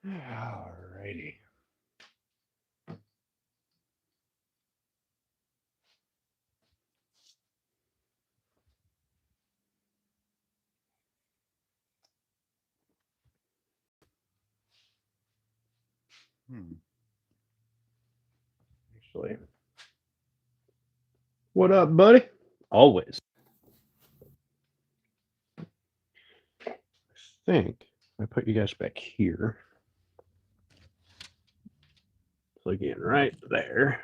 Alrighty. Actually, what up, buddy? Always. I think I put you guys back here. Plug in right there.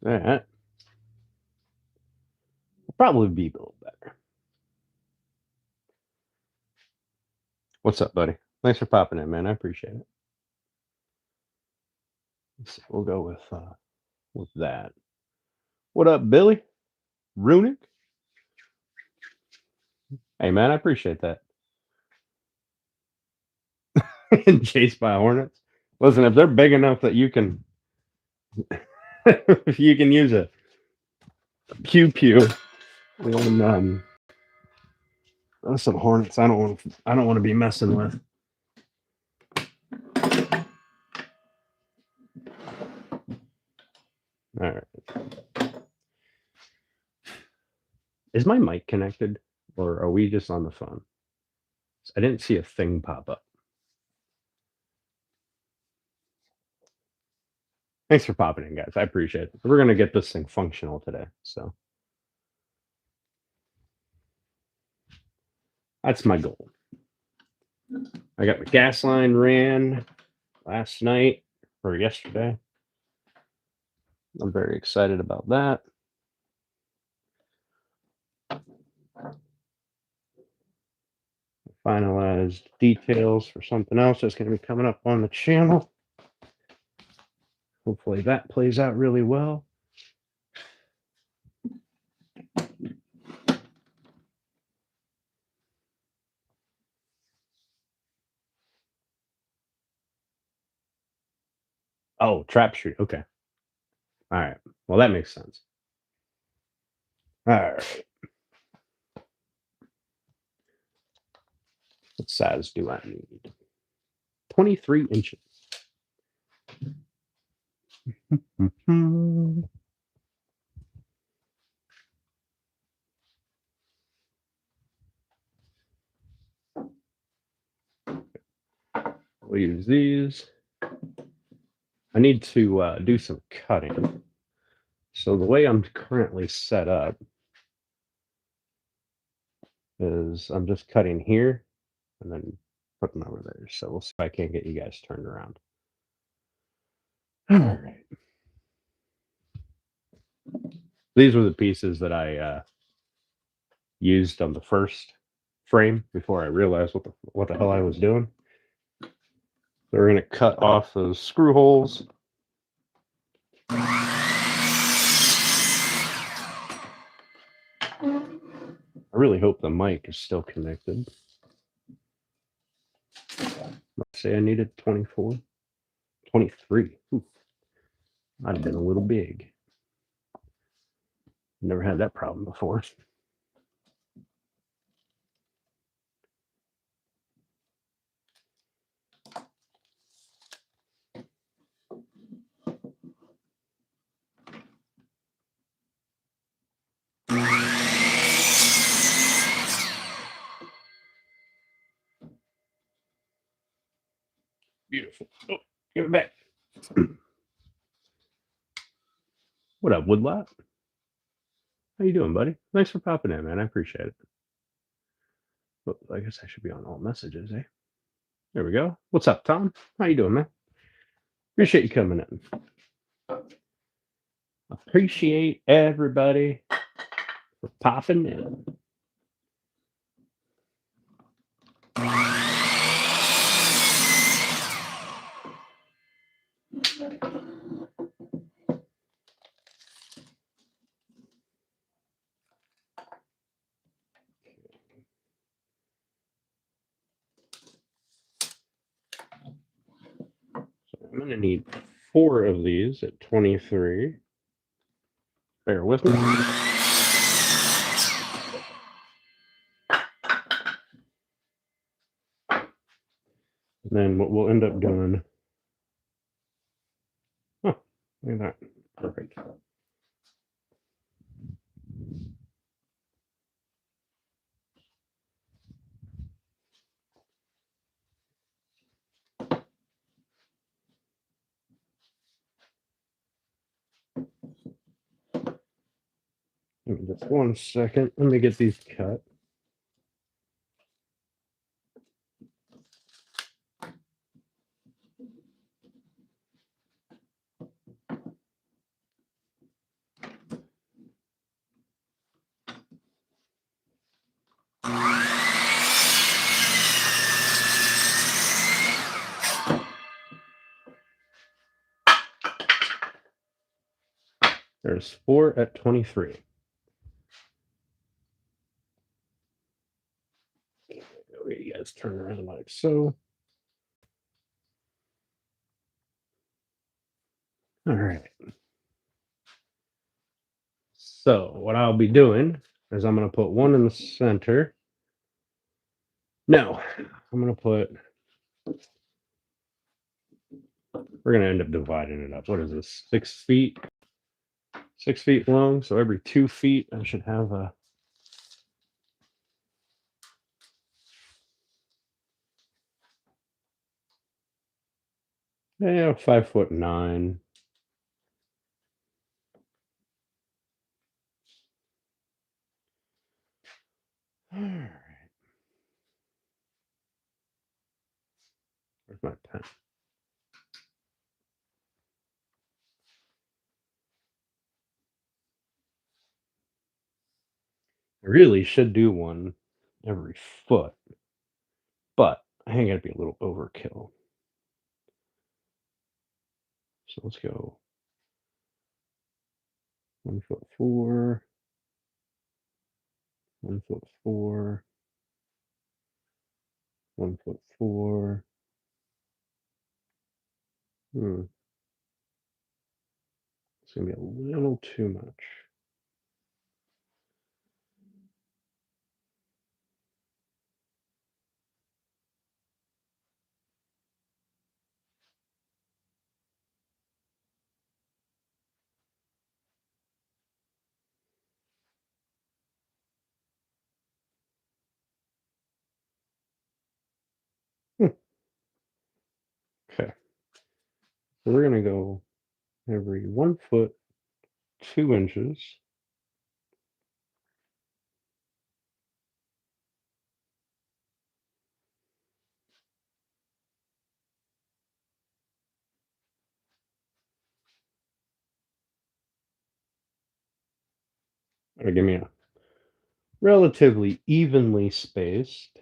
That will probably be a little better. What's up, buddy? Thanks for popping in, man. I appreciate it. Let's see, we'll go with that. What up, Billy? Runic? Hey, man, I appreciate that. Chased by hornets. Listen, if they're big enough that you can, if you can use a pew pew on some hornets, I don't want to be messing with. All right. Is my mic connected, or are we just on the phone? I didn't see a thing pop up. Thanks for popping in, guys. I appreciate it. We're gonna get this thing functional today, so that's my goal. I got my gas line ran last night or yesterday. I'm very excited about that. Finalized details for something else that's going to be coming up on the channel. Hopefully that plays out really well. Oh, trap shoot. Okay. All right. Well, that makes sense. All right. What size do I need? 23 inches. We'll use these. I need to do some cutting. So the way I'm currently set up is I'm just cutting here and then putting over there. So we'll see if I can't get you guys turned around. All right. These were the pieces that I used on the first frame before I realized what the hell I was doing. So we're going to cut off those screw holes. I really hope the mic is still connected. Let's say I needed 24, 23. Ooh, might have been a little big. Never had that problem before. Beautiful. Oh, give it back. What up, Woodlot? How you doing, buddy? Thanks for popping in, man. I appreciate it. Well, I guess I should be on all messages, eh? There we go. What's up, Tom? How you doing, man? Appreciate you coming in. Appreciate everybody for popping in. I'm going to need 4 of these at 23. Bear with me. And then what we'll end up doing. Oh, look at that. Perfect. Give me just 1 second. Let me get these cut. There's 4 at 23. You guys turn around like so. All right. So what I'll be doing is I'm going to put 1 in the center. No, I'm going to put. We're going to end up dividing it up. What is this? 6 feet? 6 feet long. So every 2 feet, I should have a. Yeah, 5'9". All right. Where's my pen? I really should do one every foot, but I think it'd be a little overkill. So let's go 1'4", 1'4", 1'4". It's gonna be a little too much. Hmm, Okay, so we're gonna go every 1 foot, 2 inches. That'll give me a relatively evenly spaced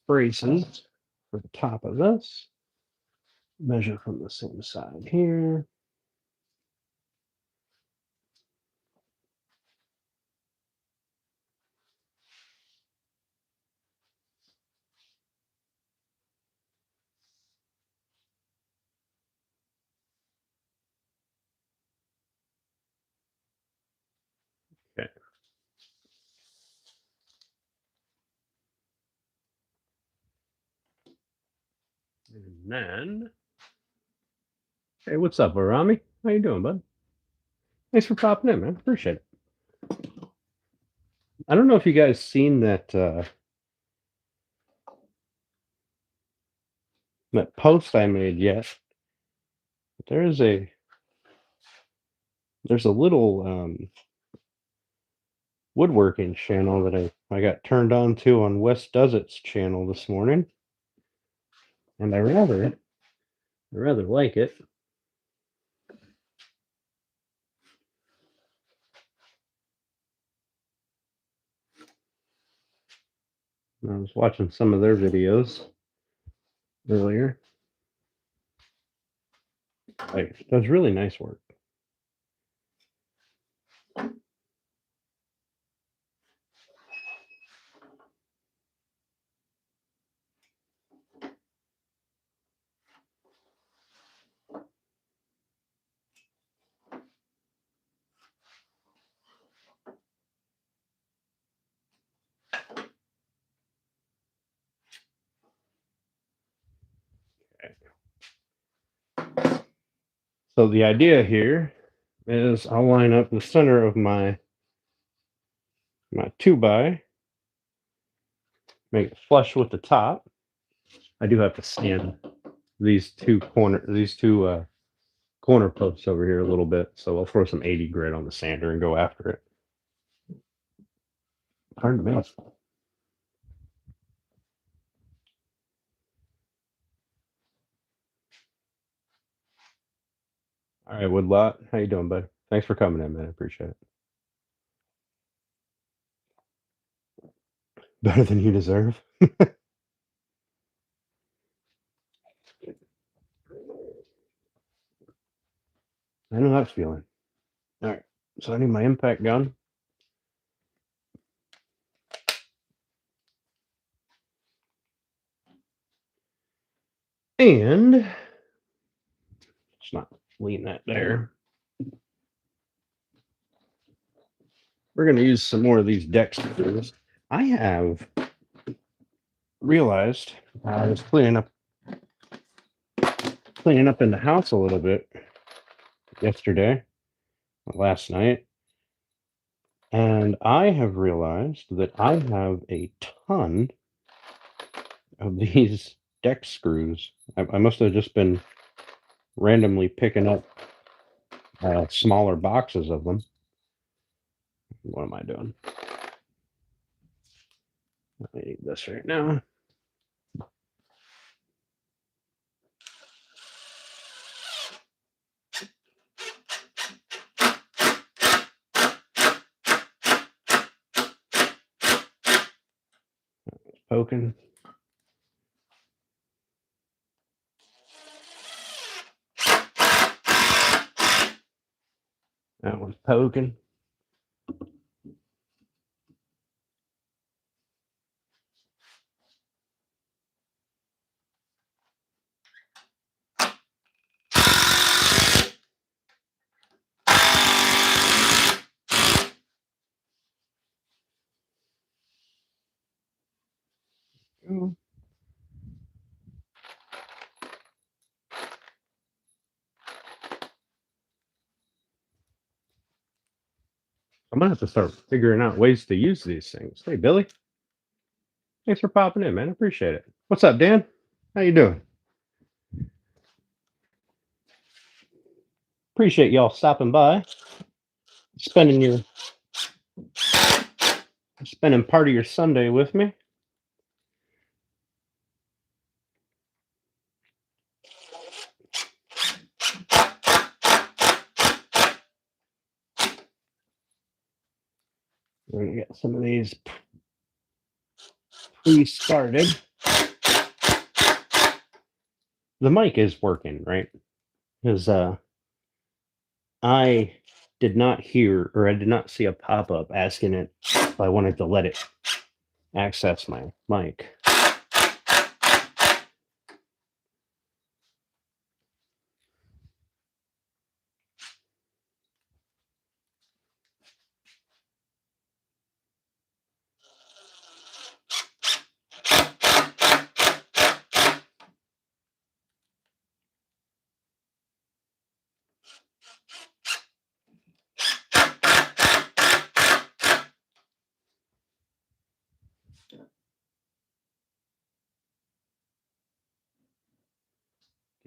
braces for the top of this. Measure from the same side here. Okay. And then, hey, what's up, Arami? How you doing, bud? Thanks for popping in, man. Appreciate it. I don't know if you guys seen that post I made yet. But there's a little woodworking channel that I got turned on to on Wes Does It's channel this morning, and I rather like it. I was watching some of their videos earlier. Like, does really nice work. So the idea here is I'll line up the center of my 2 by, make it flush with the top. I do have to sand these two corner posts over here a little bit, so I'll throw some 80 grit on the sander and go after it. Hard to make. All right, Woodlot, how you doing, bud? Thanks for coming in, man. I appreciate it. Better than you deserve. I know that feeling. All right, so I need my impact gun. And it's not leaving that there. We're going to use some more of these deck screws. I have realized I was cleaning up in the house a little bit last night, and I have realized that I have a ton of these deck screws. I must have just been randomly picking up smaller boxes of them. What am I doing? I need this right now. Poking. That one's poking. I'm gonna have to start figuring out ways to use these things. Hey, Billy, thanks for popping in, man. I appreciate it. What's up, Dan? How you doing? Appreciate y'all stopping by, spending your spending part of your Sunday with me. We're gonna get some of these pre-started. The mic is working, right? Because I did not hear, or I did not see a pop-up asking it if I wanted to let it access my mic.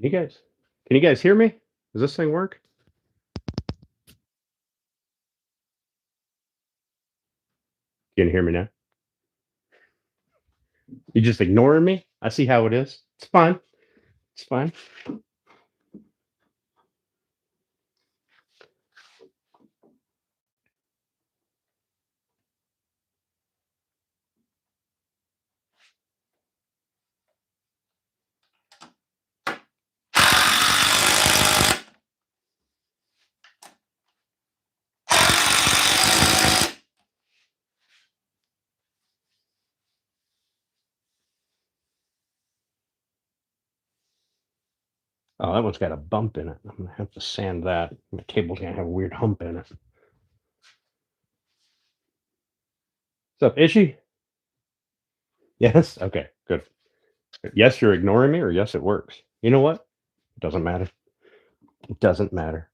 Can you guys hear me? Does this thing work? Can you hear me now? You just ignoring me? I see how it is. It's fine. It's fine. Oh, that one's got a bump in it. I'm gonna have to sand that. My table's gonna have a weird hump in it. What's up, Ishy? Yes? Okay, good. Yes, you're ignoring me, or yes, it works. You know what? It doesn't matter. It doesn't matter.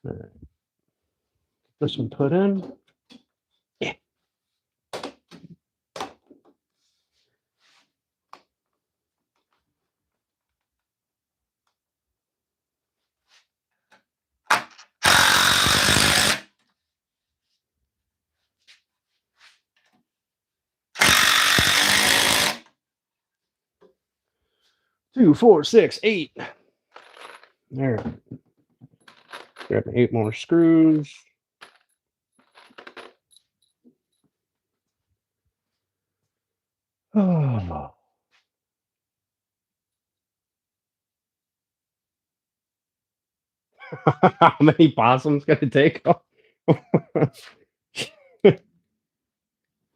All right. This one put in. Yeah. Two, 4, 6, 8. There. Grab 8 more screws. Oh. How many possums gonna take?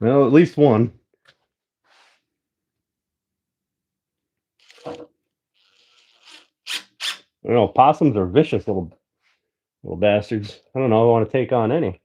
Well, at least one. I don't know. Possums are vicious little bastards. I don't know. I want to take on any.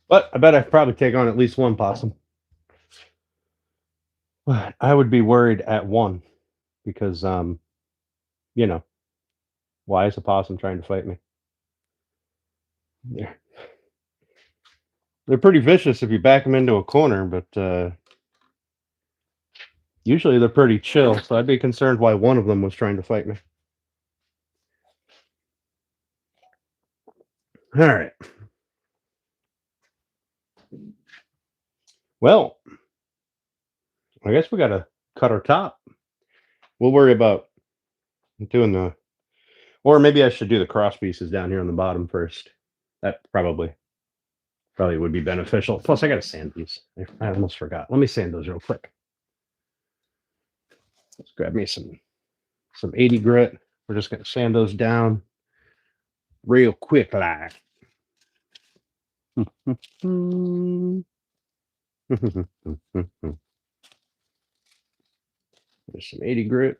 But I bet I'd probably take on at least one possum. But I would be worried at one because, you know, why is a possum trying to fight me? They're, they're pretty vicious if you back them into a corner, but usually they're pretty chill. So I'd be concerned why one of them was trying to fight me. All right. Well, I guess we got to cut our top. We'll worry about doing or maybe I should do the cross pieces down here on the bottom first. That probably would be beneficial. Plus, I got to sand these. I almost forgot. Let me sand those real quick. Let's grab me some 80 grit. We're just going to sand those down real quick like. There's some 80 grit.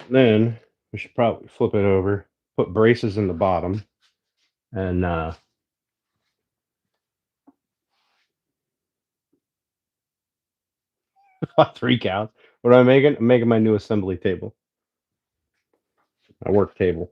Then we should probably flip it over, put braces in the bottom, and 3 counts. What am I making? I'm making my new assembly table. My work table.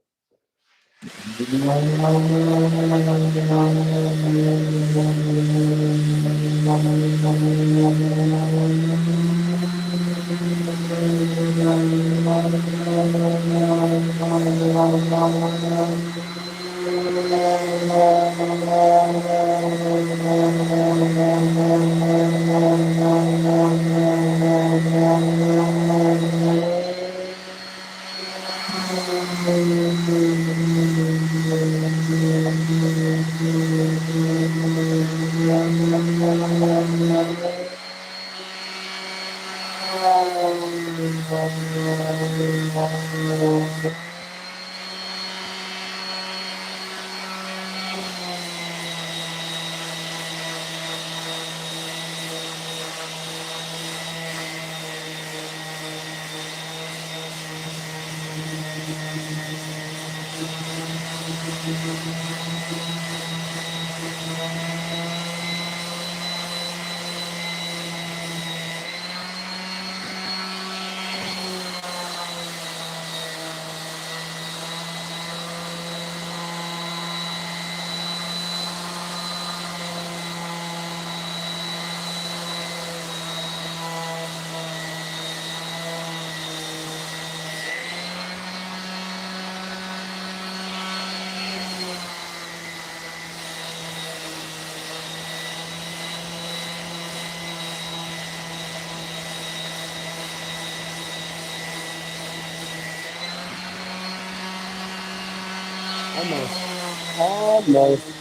Almost.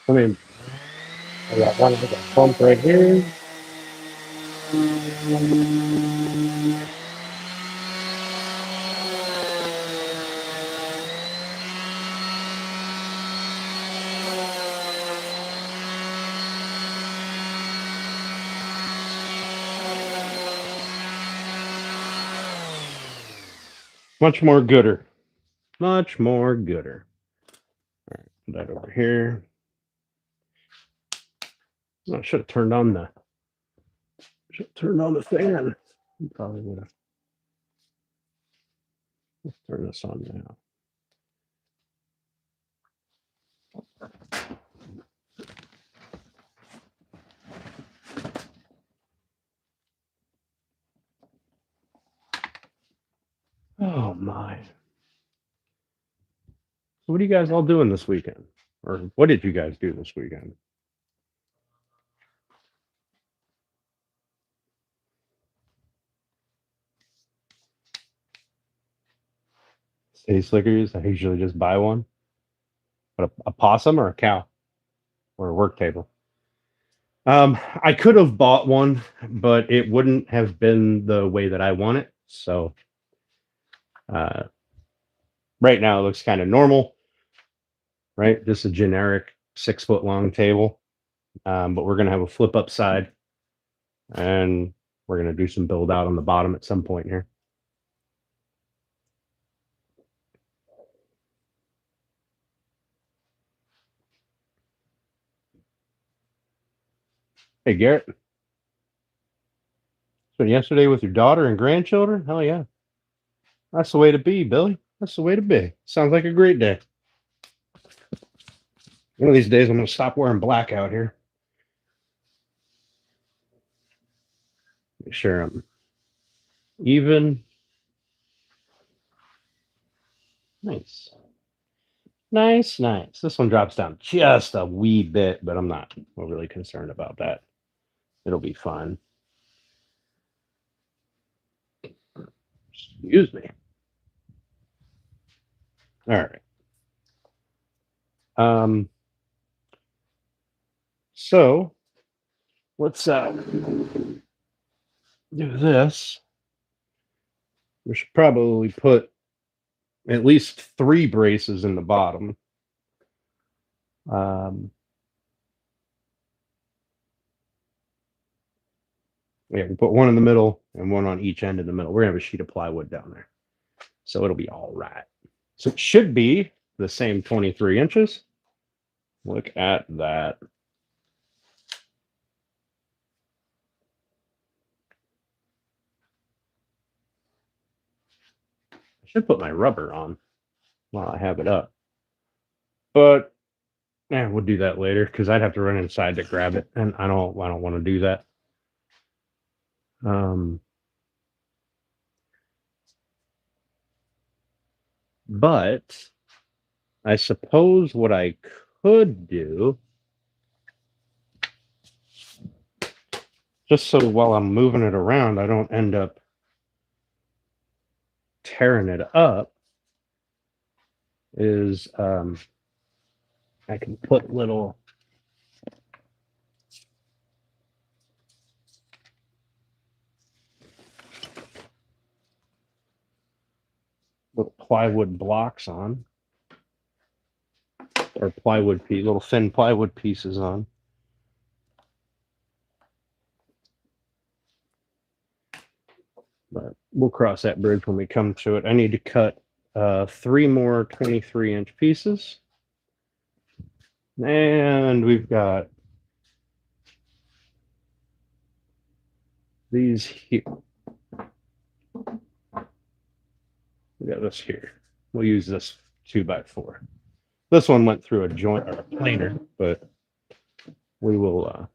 I mean, I got one with a bump right here. Much more gooder. Much more gooder. All right, put that over here. I should have turned on the fan. Probably would have. Let's turn this on now. Oh my. So what are you guys all doing this weekend? Or what did you guys do this weekend? City Slickers, I usually just buy one. But a possum or a cow? Or a work table? I could have bought one, but it wouldn't have been the way that I want it. So uh, right now it looks kind of normal, right? Just a generic 6 foot long table. But we're gonna have a flip up side, and we're gonna do some build out on the bottom at some point here. Hey Garrett, so yesterday with your daughter and grandchildren? Hell yeah. That's the way to be, Billy. That's the way to be. Sounds like a great day. One of these days I'm gonna stop wearing black out here. Make sure I'm even. Nice. Nice, nice. This one drops down just a wee bit, but I'm not overly concerned about that. It'll be fine. Excuse me. All right. So let's do this. We should probably put at least 3 braces in the bottom. Yeah, we put one in the middle and one on each end in the middle. We're gonna have a sheet of plywood down there, so it'll be all right. So it should be the same 23 inches. Look at that. I should put my rubber on while I have it up, but yeah, we'll do that later because I'd have to run inside to grab it, and I don't want to do that. But I suppose what I could do, just so while I'm moving it around, I don't end up tearing it up, is I can put little plywood blocks on, or little thin plywood pieces on. But we'll cross that bridge when we come to it. I need to cut 3 more 23-inch pieces. And we've got these here. We got this here. We'll use this 2x4. This one went through a joint or a planer, but we will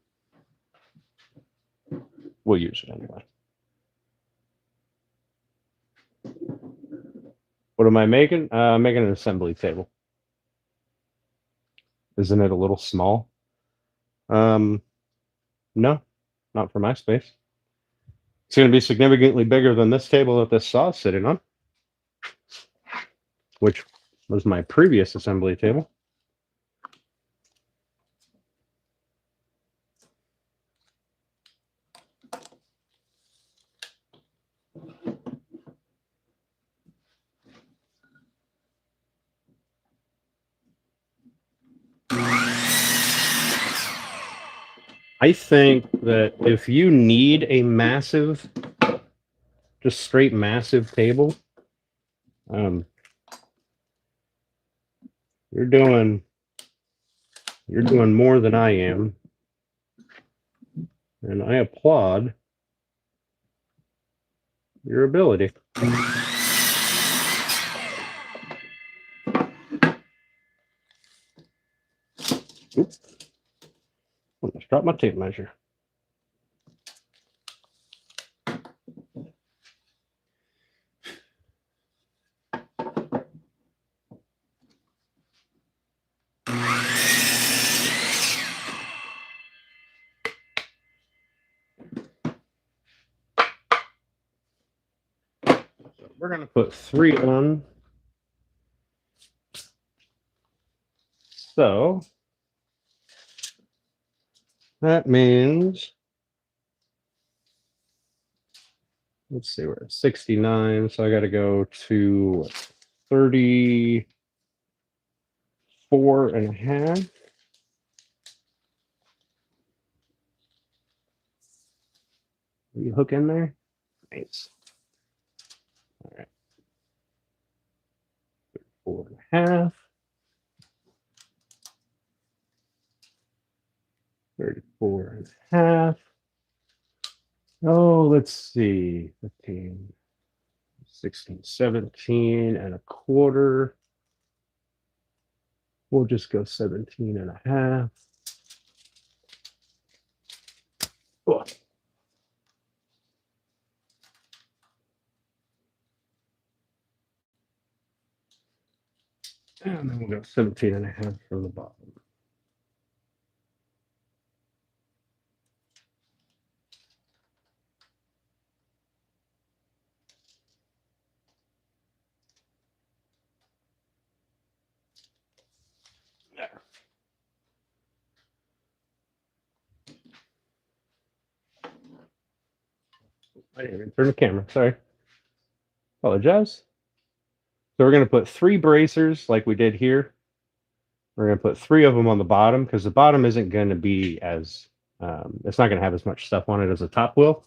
we'll use it anyway. What am I making? Making an assembly table. Isn't it a little small? No, not for my space. It's going to be significantly bigger than this table that this saw is sitting on, which was my previous assembly table. I think that if you need a massive, just straight massive table, you're doing more than I am, and I applaud your ability. Oops. Almost dropped my tape measure. So we're going to put 3 on. So that means, let's see, we're at 69. So I got to go to 34.5. You hook in there? Nice. All right. 34.5. 34.5. Oh, let's see. 15, 16, 17.25. We'll just go 17.5. Oh. And then we'll go 17.5 from the bottom. There. I didn't even turn the camera. Sorry. Apologize. So we're going to put 3 bracers like we did here. We're going to put 3 of them on the bottom because the bottom isn't going to be as, it's not going to have as much stuff on it as the top will.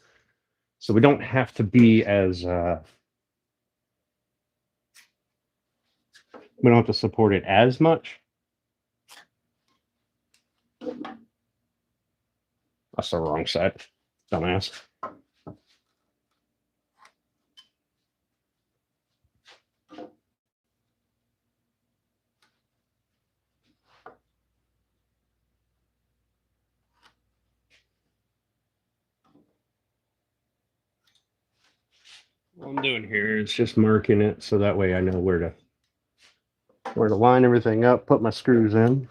so we don't have to be as we don't have to support it as much. That's the wrong side, dumbass. What I'm doing here is just marking it so that way I know where to line everything up, put my screws in.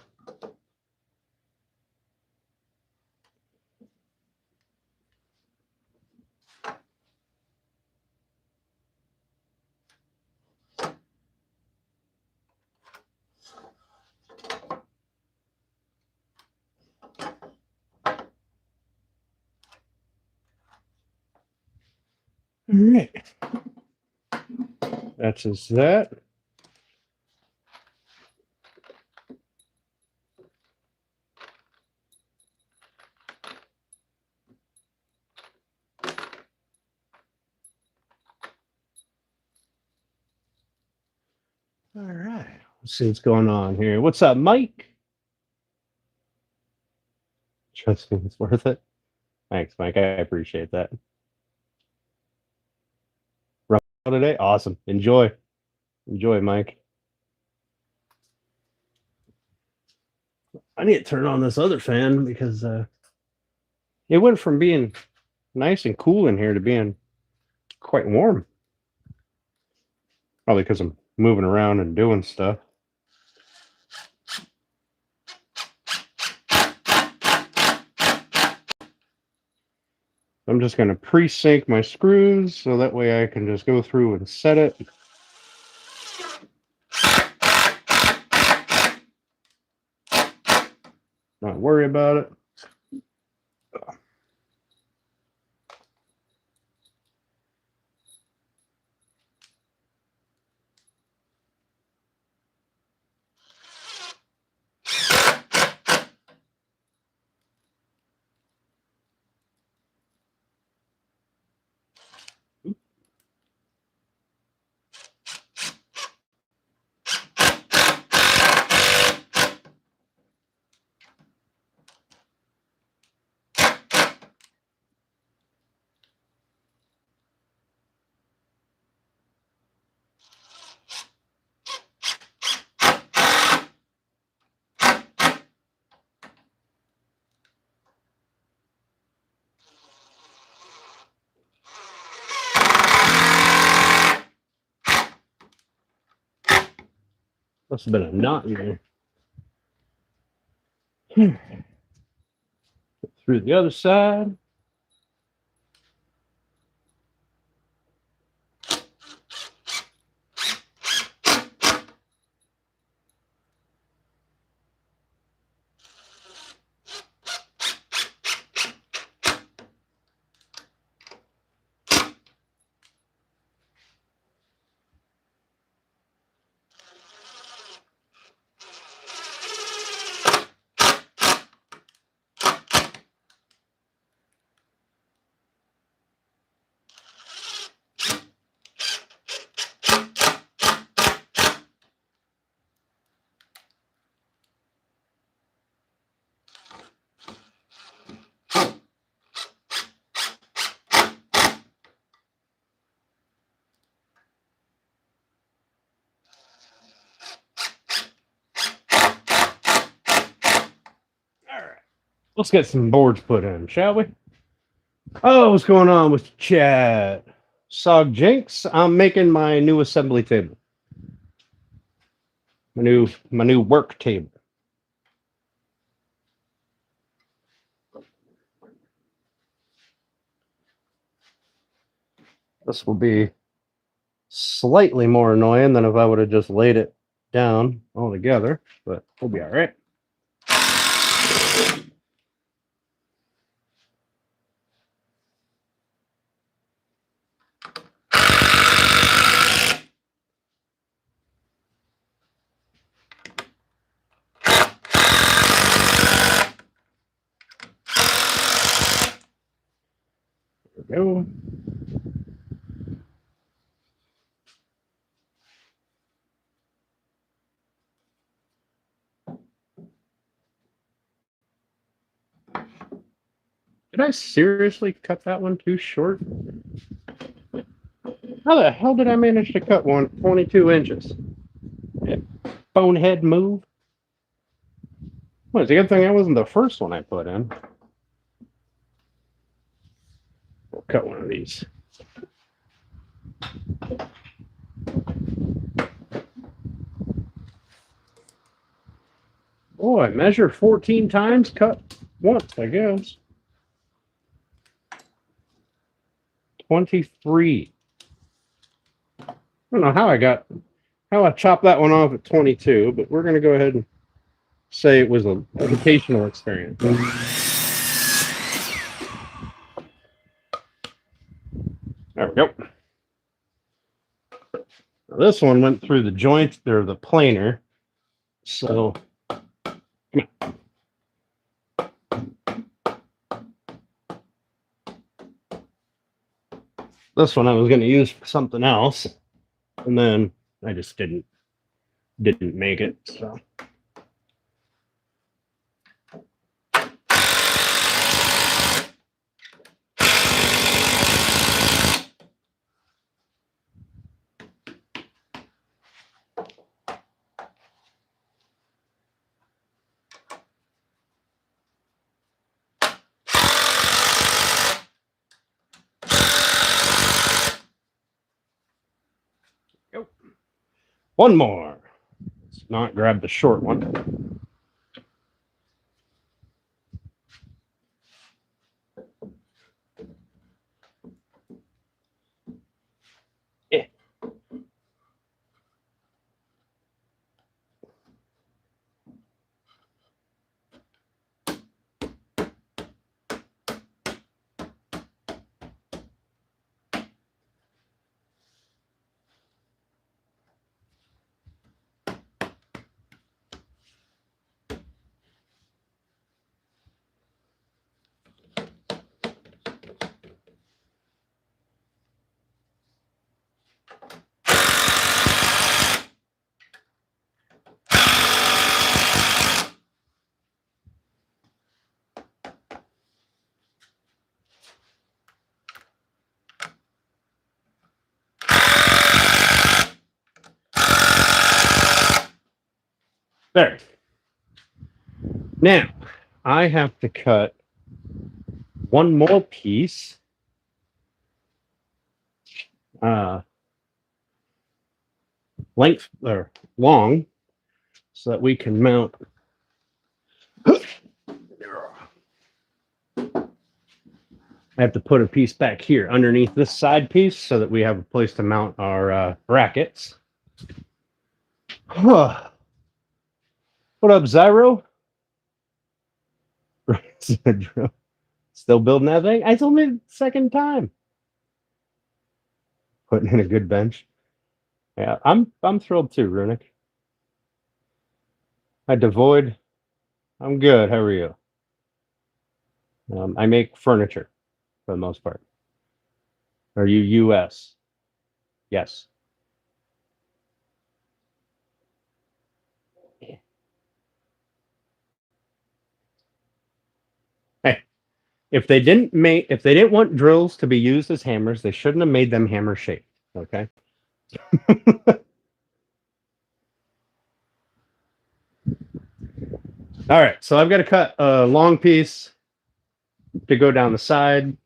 All right. That's just that. All right. Let's see what's going on here. What's up, Mike? Trust me, it's worth it. Thanks, Mike. I appreciate that. Rough today? Awesome. Enjoy. Enjoy, Mike. I need to turn on this other fan because it went from being nice and cool in here to being quite warm. Probably because I'm moving around and doing stuff. I'm just going to pre-sync my screws so that way I can just go through and set it. Not worry about it. Must have been a knot in there. Through the other side. Let's get some boards put in, shall we? Oh, what's going on with chat? Sog Jinx, I'm making my new assembly table. My new work table. This will be slightly more annoying than if I would have just laid it down altogether, but we'll be all right. There we go. Did I seriously cut that one too short? How the hell did I manage to cut one 22 inches? Yeah. Bonehead move. Well, it's a good thing that wasn't the first one I put in. We'll cut one of these. Boy, measure 14 times, cut once, I guess. 23. I don't know how I chopped that one off at 22, but we're going to go ahead and say it was an educational experience. There we go. Now this one went through the joint or the planer, so this one I was going to use for something else, and then I just didn't make it. So go. One more. Let's not grab the short one. Yeah. There. Now, I have to cut one more piece. Length or long, so that we can mount. I have to put a piece back here underneath this side piece so that we have a place to mount our brackets. What up, Zyro? Still building that thing? It's only the second time. Putting in a good bench. Yeah, I'm thrilled too, Runic. Hi, Devoid. I'm good. How are you? I make furniture for the most part. Are you US? Yes. Hey, if they didn't want drills to be used as hammers, they shouldn't have made them hammer shaped. Okay. All right, so I've got to cut a long piece to go down the side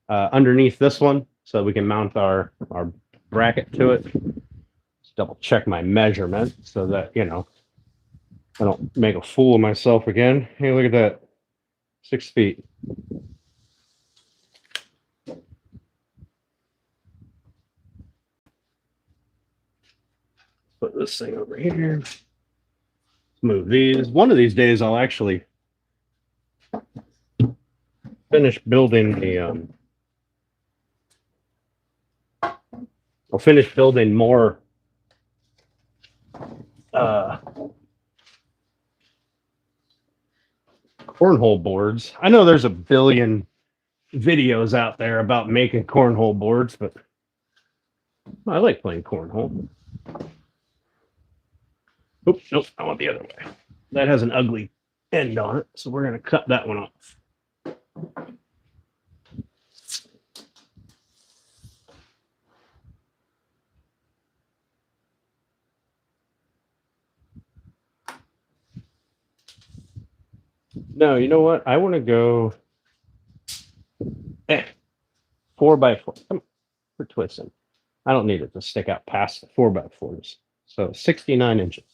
underneath this one so we can mount our bracket to it. Just double check my measurement so that, you know, I don't make a fool of myself again. Hey, look at that. 6 feet. Put this thing over here. Move these. One of these days I'll actually finish building the I'll finish building more cornhole boards. I know there's a billion videos out there about making cornhole boards, but I like playing cornhole. Oops, nope, I want the other way. That has an ugly end on it, so we're going to cut that one off. No, you know what? I want to go 4x4. Come on, we're twisting. I don't need it to stick out past the 4x4s. So 69 inches.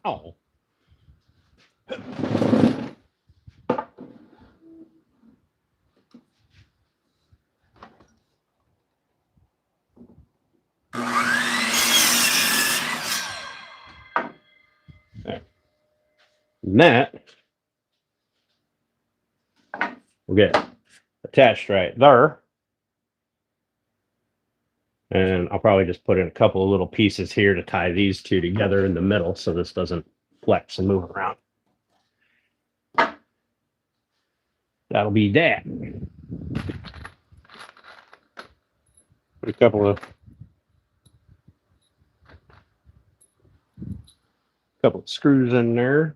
Oh. There. And that will get attached right there. And I'll probably just put in a couple of little pieces here to tie these two together in the middle so this doesn't flex and move around. That'll be that. Put a couple of screws in there.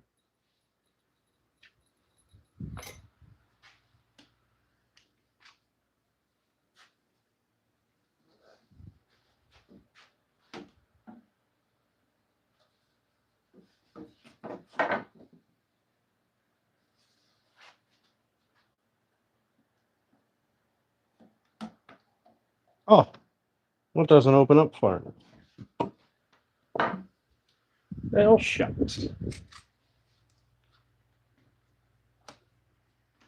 Oh, what doesn't open up far enough? Well, shucks.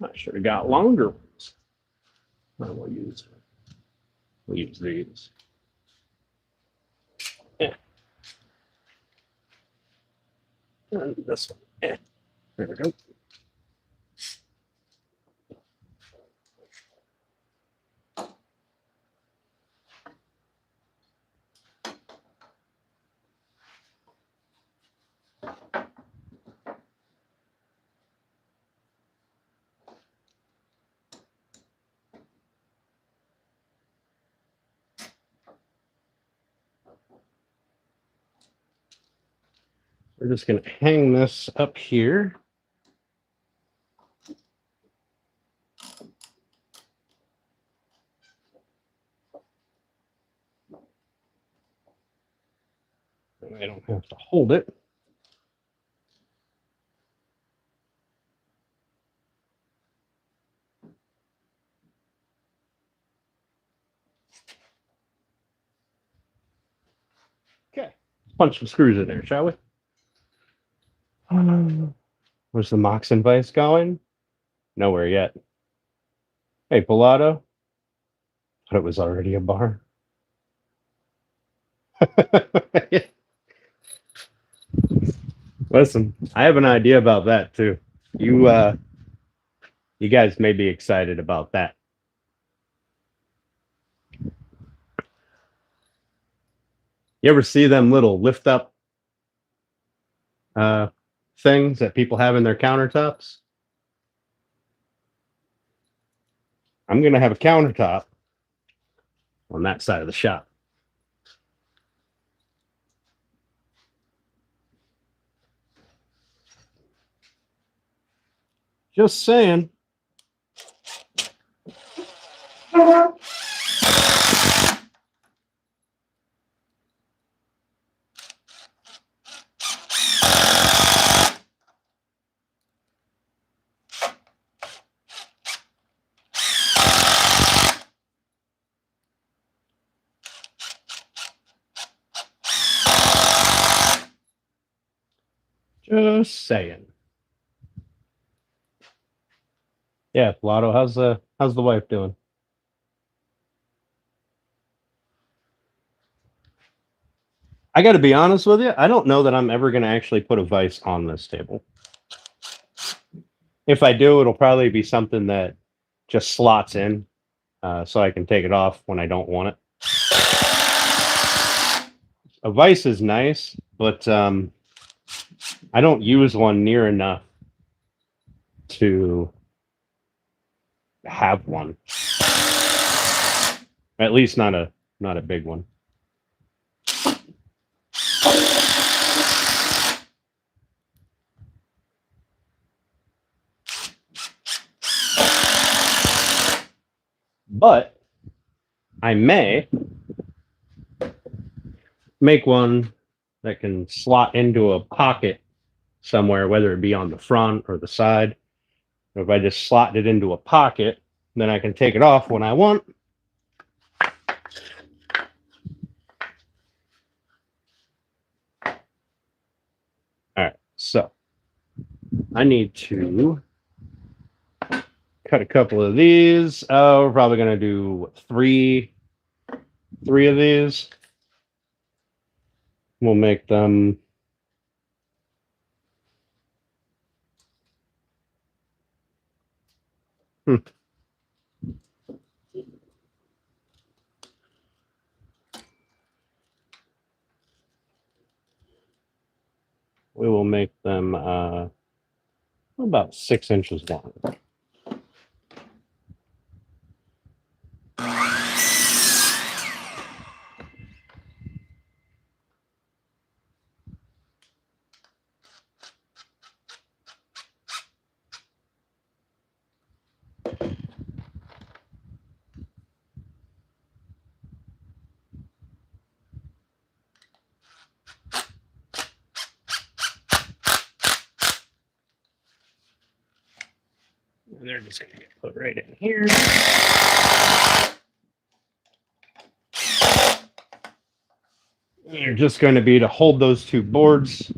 I should have got longer ones. We'll use these. Yeah. And this one. Yeah. There we go. We're just going to hang this up here. I don't have to hold it. Okay, let's punch some screws in there, shall we? Where's the Moxon vise going? Nowhere yet. Hey, Pilato. Thought it was already a bar. Listen, I have an idea about that too. You guys may be excited about that. You ever see them little lift up things that people have in their countertops? I'm going to have a countertop on that side of the shop. Just saying. Just saying. Yeah, Lotto, how's the wife doing? I got to be honest with you. I don't know that I'm ever going to actually put a vise on this table. If I do, it'll probably be something that just slots in, so I can take it off when I don't want it. A vise is nice, but I don't use one near enough to have one. At least not a big one. But I may make one that can slot into a pocket somewhere, whether it be on the front or the side. If I just slot it into a pocket, then I can take it off when I want. All right, so I need to cut a couple of these. We're probably gonna do three of these. We'll make them we will make them about 6 inches long. And they're just going to get put right in here. And they're just going to be to hold those two boards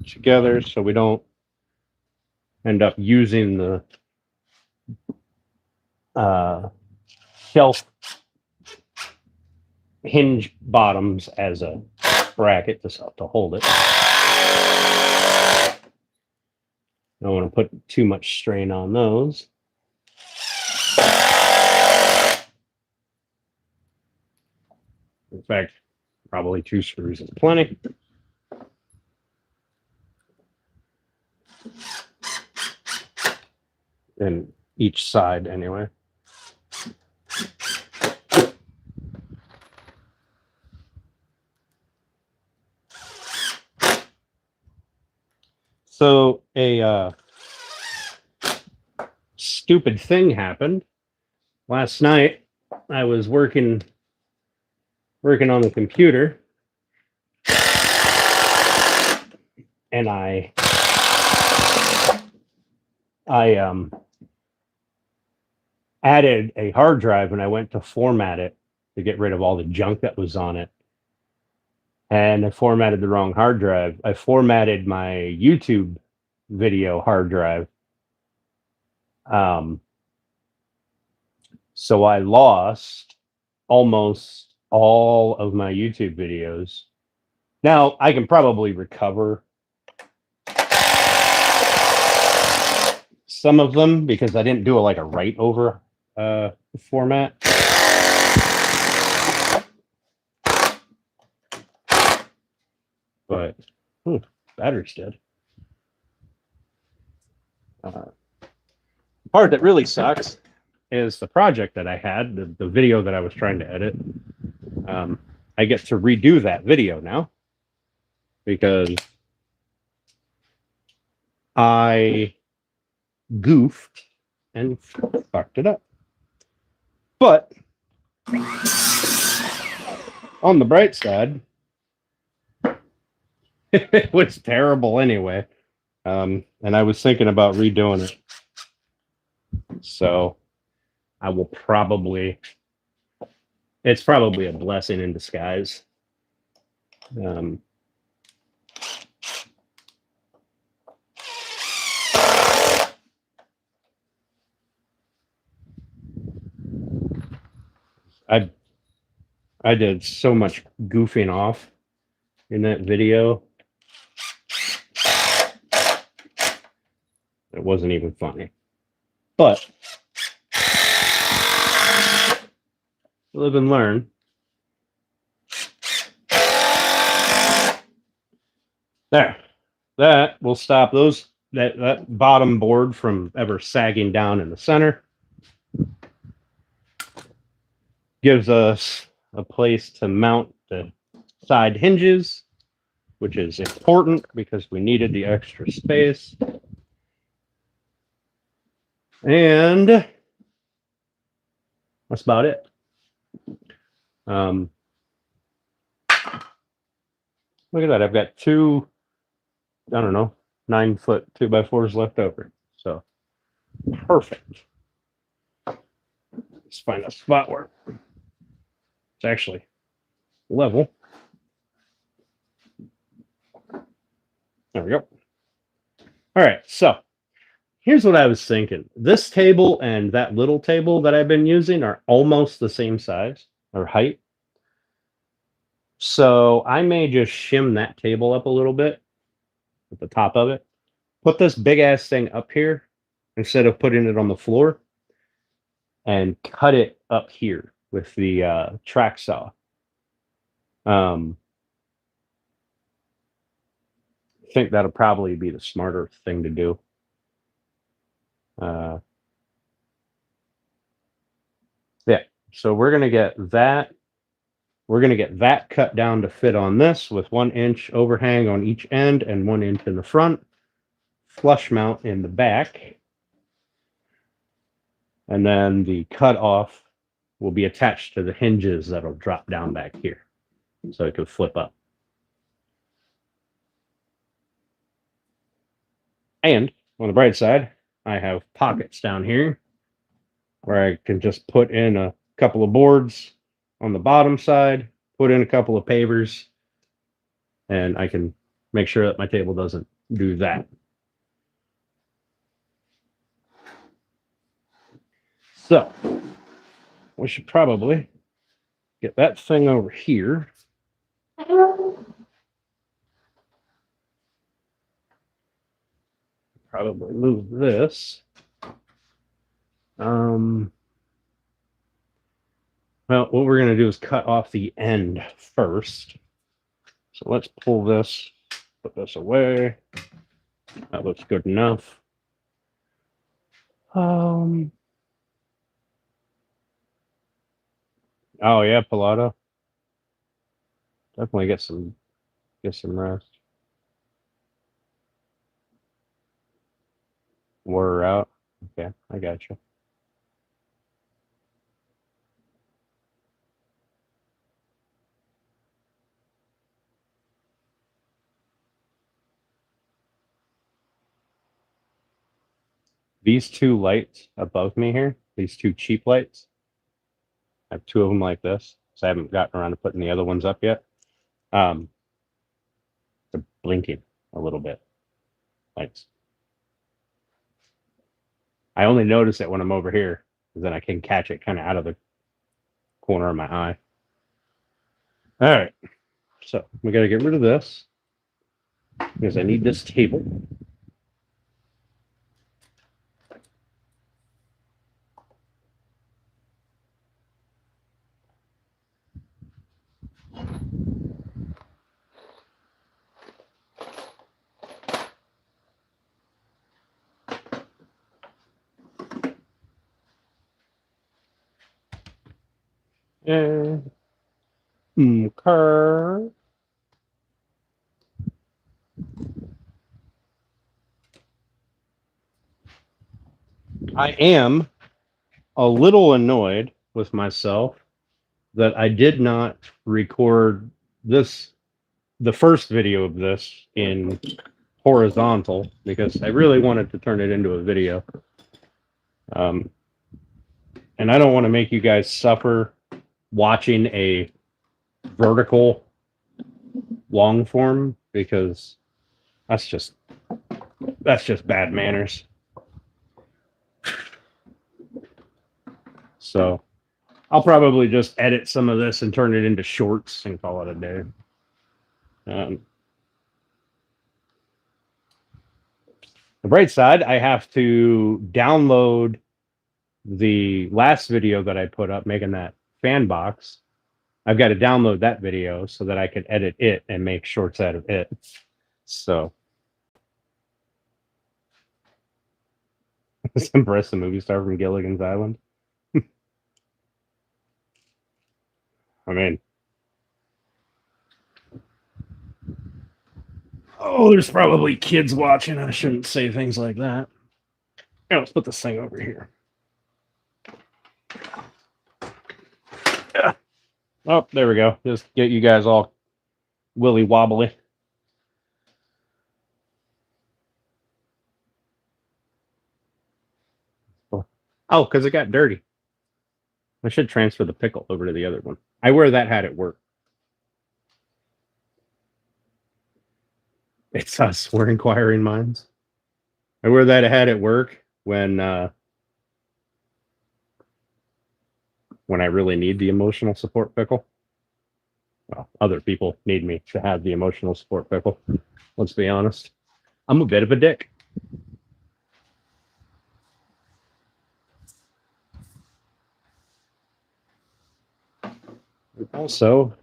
together so we don't end up using the shelf hinge bottoms as a bracket to hold it. Don't want to put too much strain on those. In fact, probably 2 screws is plenty. And each side anyway. So a stupid thing happened last night. I was working on the computer, and I added a hard drive when I went to format it to get rid of all the junk that was on it. And I formatted the wrong hard drive. I formatted my YouTube video hard drive. So I lost almost all of my YouTube videos. Now I can probably recover some of them because I didn't do a write over format. But battery's dead. The part that really sucks is the project that I had, the video that I was trying to edit. I get to redo that video now because I goofed and fucked it up. But on the bright side, it was terrible anyway. And I was thinking about redoing it. So I will probably, it's probably a blessing in disguise. I did so much goofing off in that video. It wasn't even funny. But live and learn. There. That will stop that bottom board from ever sagging down in the center. Gives us a place to mount the side hinges, which is important because we needed the extra space. And that's about it. Look at that. I've got two, I don't know, 9-foot 2x4s left over. So perfect. Let's find a spot where it's actually level. There we go. All right. So here's what I was thinking. This table and that little table that I've been using are almost the same size or height. So I may just shim that table up a little bit at the top of it. Put this big ass thing up here instead of putting it on the floor, and cut it up here with the track saw. I think that'll probably be the smarter thing to do. Yeah, so we're gonna get that. We're gonna get that cut down to fit on this with 1 inch overhang on each end and 1 inch in the front. Flush mount in the back. And then the cut off will be attached to the hinges that'll drop down back here. So it could flip up. And on the bright side, I have pockets down here where I can just put in a couple of boards on the bottom side, put in a couple of pavers, and I can make sure that my table doesn't do that. So we should probably get that thing over here. Probably move this. Well, what we're going to do is cut off the end first. So let's pull this, put this away. That looks good enough. Oh yeah, Pilata. Definitely get some rest. Wore her out. Okay, I got you. These two lights above me here, these two cheap lights, I have two of them like this, so I haven't gotten around to putting the other ones up yet. They're blinking a little bit. Thanks. I only notice it when I'm over here, because then I can catch it kind of out of the corner of my eye. All right, so we got to get rid of this because I need this table. And curve. I am a little annoyed with myself that I did not record this, the first video of this, in horizontal, because I really wanted to turn it into a video. And I don't want to make you guys suffer watching a vertical long form, because that's just bad manners. So I'll probably just edit some of this and turn it into shorts and call it a day. The bright side, I have to download the last video that I put up making that fan box. I've got to download that video so that I can edit it and make shorts out of it. So Embrace the movie star from Gilligan's Island. I mean, oh, there's probably kids watching. I shouldn't say things like that. Yeah, let's put this thing over here. Oh, there we go. Just get you guys all willy wobbly. Oh, because it got dirty. I should transfer the pickle over to the other one. I wear that hat at work. It's us. We're inquiring minds. I wear that hat at work when I really need the emotional support pickle. Well, other people need me to have the emotional support pickle. Let's be honest. I'm a bit of a dick. Also,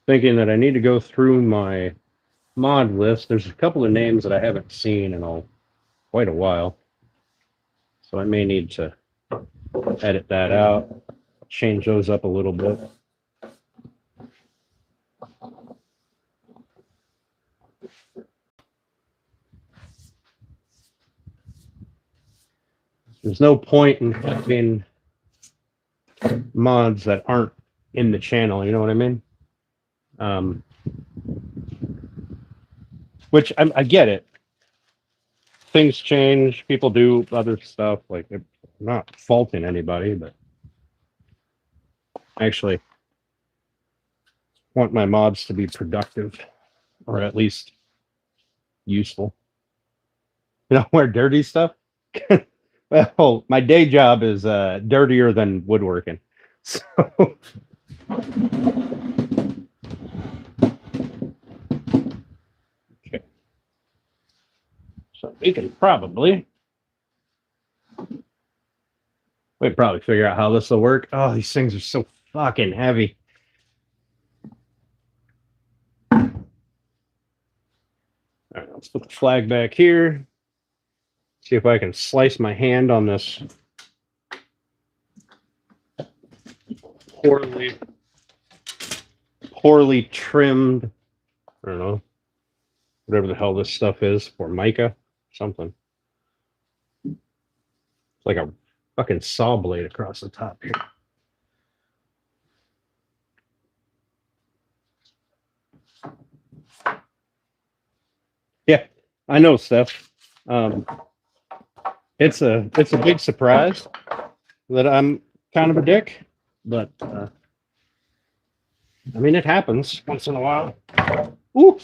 thinking that I need to go through my mod list. There's a couple of names that I haven't seen in quite a while. So I may need to edit that out, change those up a little bit. There's no point in having mods that aren't in the channel, you know what I mean? Which I get it. Things change, people do other stuff. Like, I'm not faulting anybody, but I actually want my mods to be productive or at least useful. You know, where dirty stuff. Well, my day job is dirtier than woodworking. So okay. So we can probably figure out how this will work. Oh, these things are so fucking heavy. All right, let's put the flag back here. See if I can slice my hand on this poorly trimmed, I don't know, whatever the hell this stuff is, Formica, something. It's like a fucking saw blade across the top here. Yeah, I know, Steph. It's a big surprise that I'm kind of a dick, but I mean, it happens once in a while. Ooh.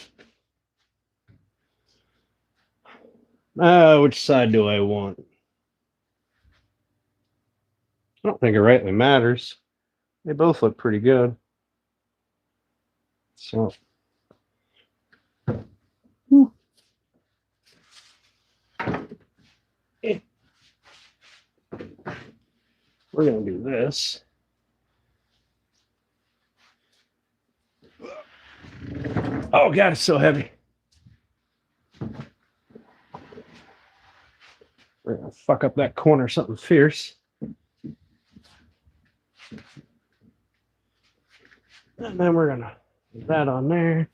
Which side do I want? I don't think it rightly matters. They both look pretty good. So, we're going to do this. Oh, God, it's so heavy. We're going to fuck up that corner something fierce. And then we're going to put that on there.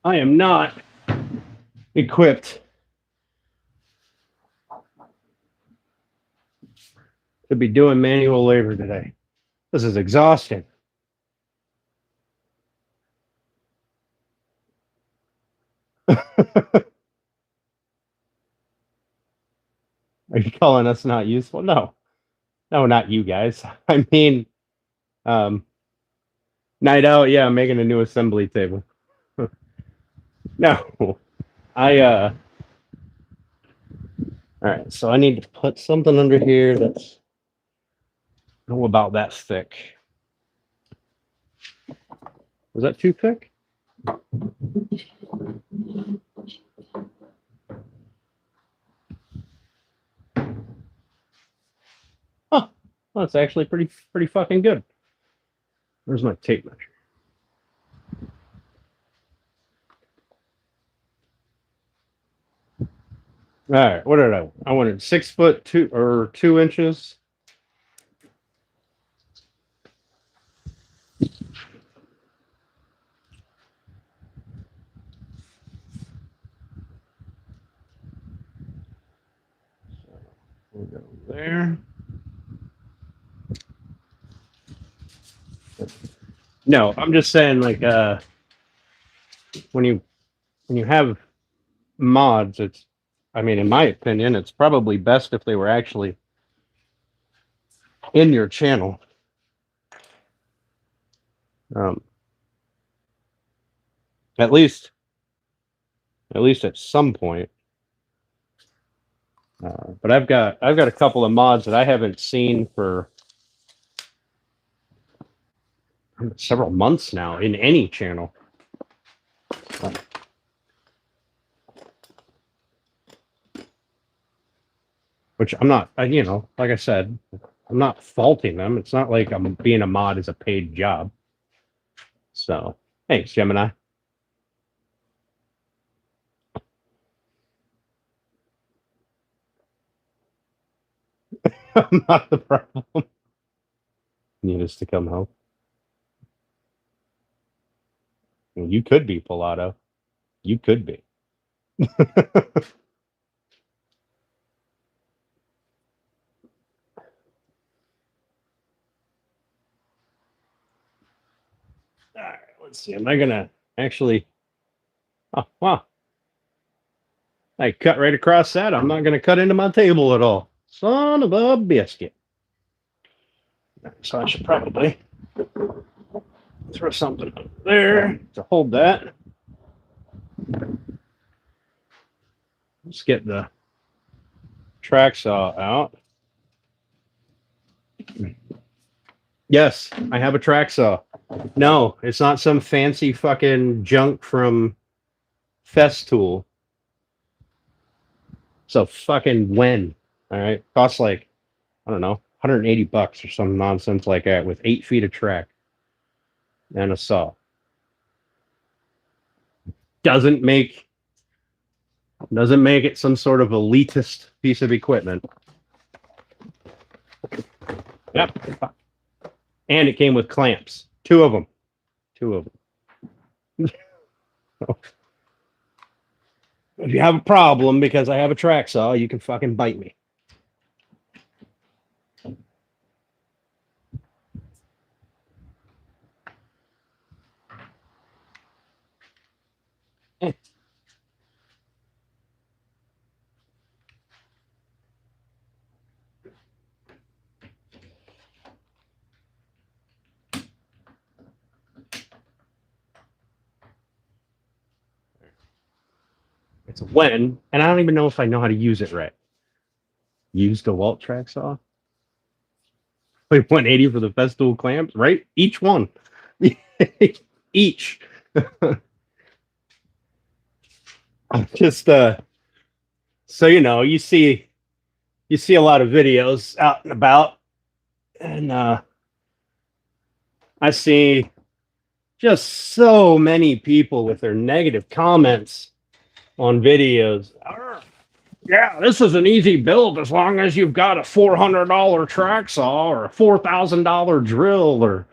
I am not equipped to be doing manual labor today. This is exhausting. Are you calling us not useful? No, not you guys. I mean, night out. Yeah, I'm making a new assembly table. No, all right. So I need to put something under here that's about that thick. Was that too thick? Huh. Well, it's actually pretty fucking good. Where's my tape measure? All right. What did I wanted 6 foot 2 inches. We'll go there. No, I'm just saying, like, when you have mods, it's, I mean, in my opinion, it's probably best if they were actually in your channel. At least at some point. But I've got a couple of mods that I haven't seen for several months now in any channel. Which I'm not, you know, like I said, I'm not faulting them. It's not like I'm being a mod is a paid job. So, thanks, Gemini. I'm not the problem. Need us to come home. You could be Pilato. You could be. All right, let's see. Am I gonna actually? Oh wow! I cut right across that. I'm not gonna cut into my table at all. Son of a biscuit. So I should probably throw something up there to hold that. Let's get the track saw out. Yes, I have a track saw. No, it's not some fancy fucking junk from Festool. So fucking when, all right, costs like, I don't know, $180 or some nonsense like that with 8 feet of track and a saw. Doesn't make it some sort of elitist piece of equipment. Yep. And it came with clamps. 2 of them. 2 of them. If you have a problem because I have a track saw, you can fucking bite me. It's a when, and I don't even know if I know how to use it right. Use DeWalt track saw. Like 180 for the Festool clamps, right? Each one. Each. Just so you know, you see a lot of videos out and about, and I see just so many people with their negative comments on videos. Yeah, this is an easy build as long as you've got a $400 track saw or a $4,000 drill or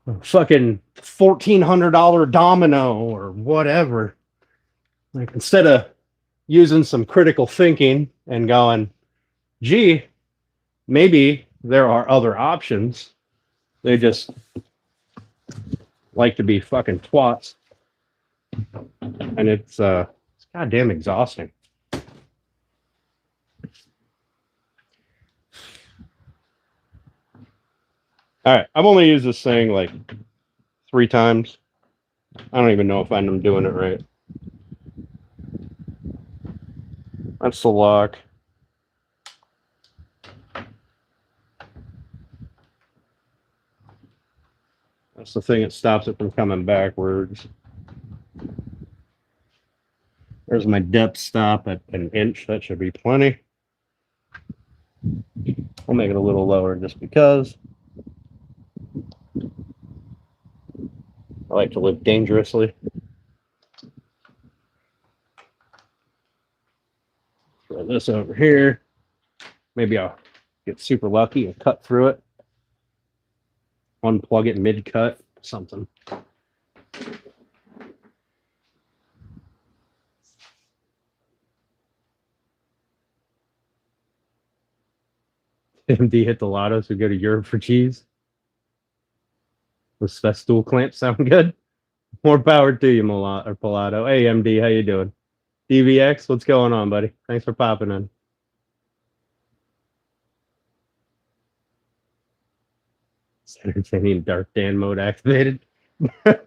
a fucking $1,400 domino or whatever. Like, instead of using some critical thinking and going, gee, maybe there are other options, they just like to be fucking twats. And it's goddamn exhausting. All right, I've only used this thing like 3 times. I don't even know if I'm doing it right. That's the lock. That's the thing that stops it from coming backwards. There's my depth stop at 1 inch. That should be plenty. I'll make it a little lower just because I like to live dangerously. Throw this over here. Maybe I'll get super lucky and cut through it. Unplug it mid-cut, something. MD hit the lotto, so go to Europe for cheese. Those Festool clamps sound good. More power to you, Pilato. Hey, MD, how you doing? DVX, what's going on, buddy? Thanks for popping in. It's entertaining. Dark Dan mode activated. I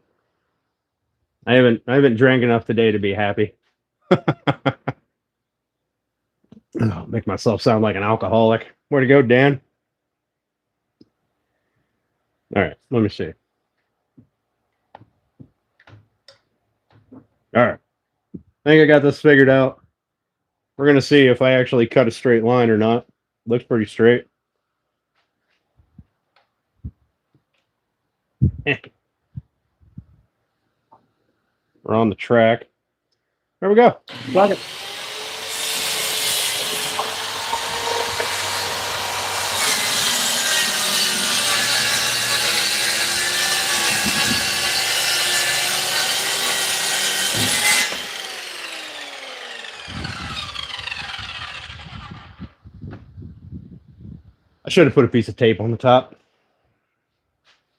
haven't drank enough today to be happy. Oh, make myself sound like an alcoholic. Where to go, Dan? All right, let me see. All right, I think I got this figured out. We're gonna see if I actually cut a straight line or not. Looks pretty straight. We're on the track. There we go. Lock it. I should have put a piece of tape on the top.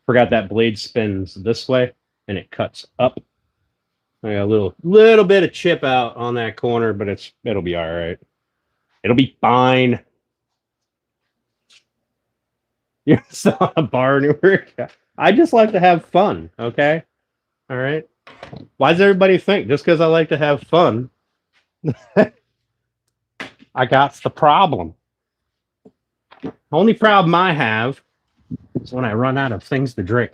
Forgot that blade spins this way and it cuts up. I got a little bit of chip out on that corner, but it'll be all right. It'll be fine. You're still on a bar anywhere. I just like to have fun, okay? All right. Why does everybody think just because I like to have fun, I got the problem? The only problem I have is when I run out of things to drink.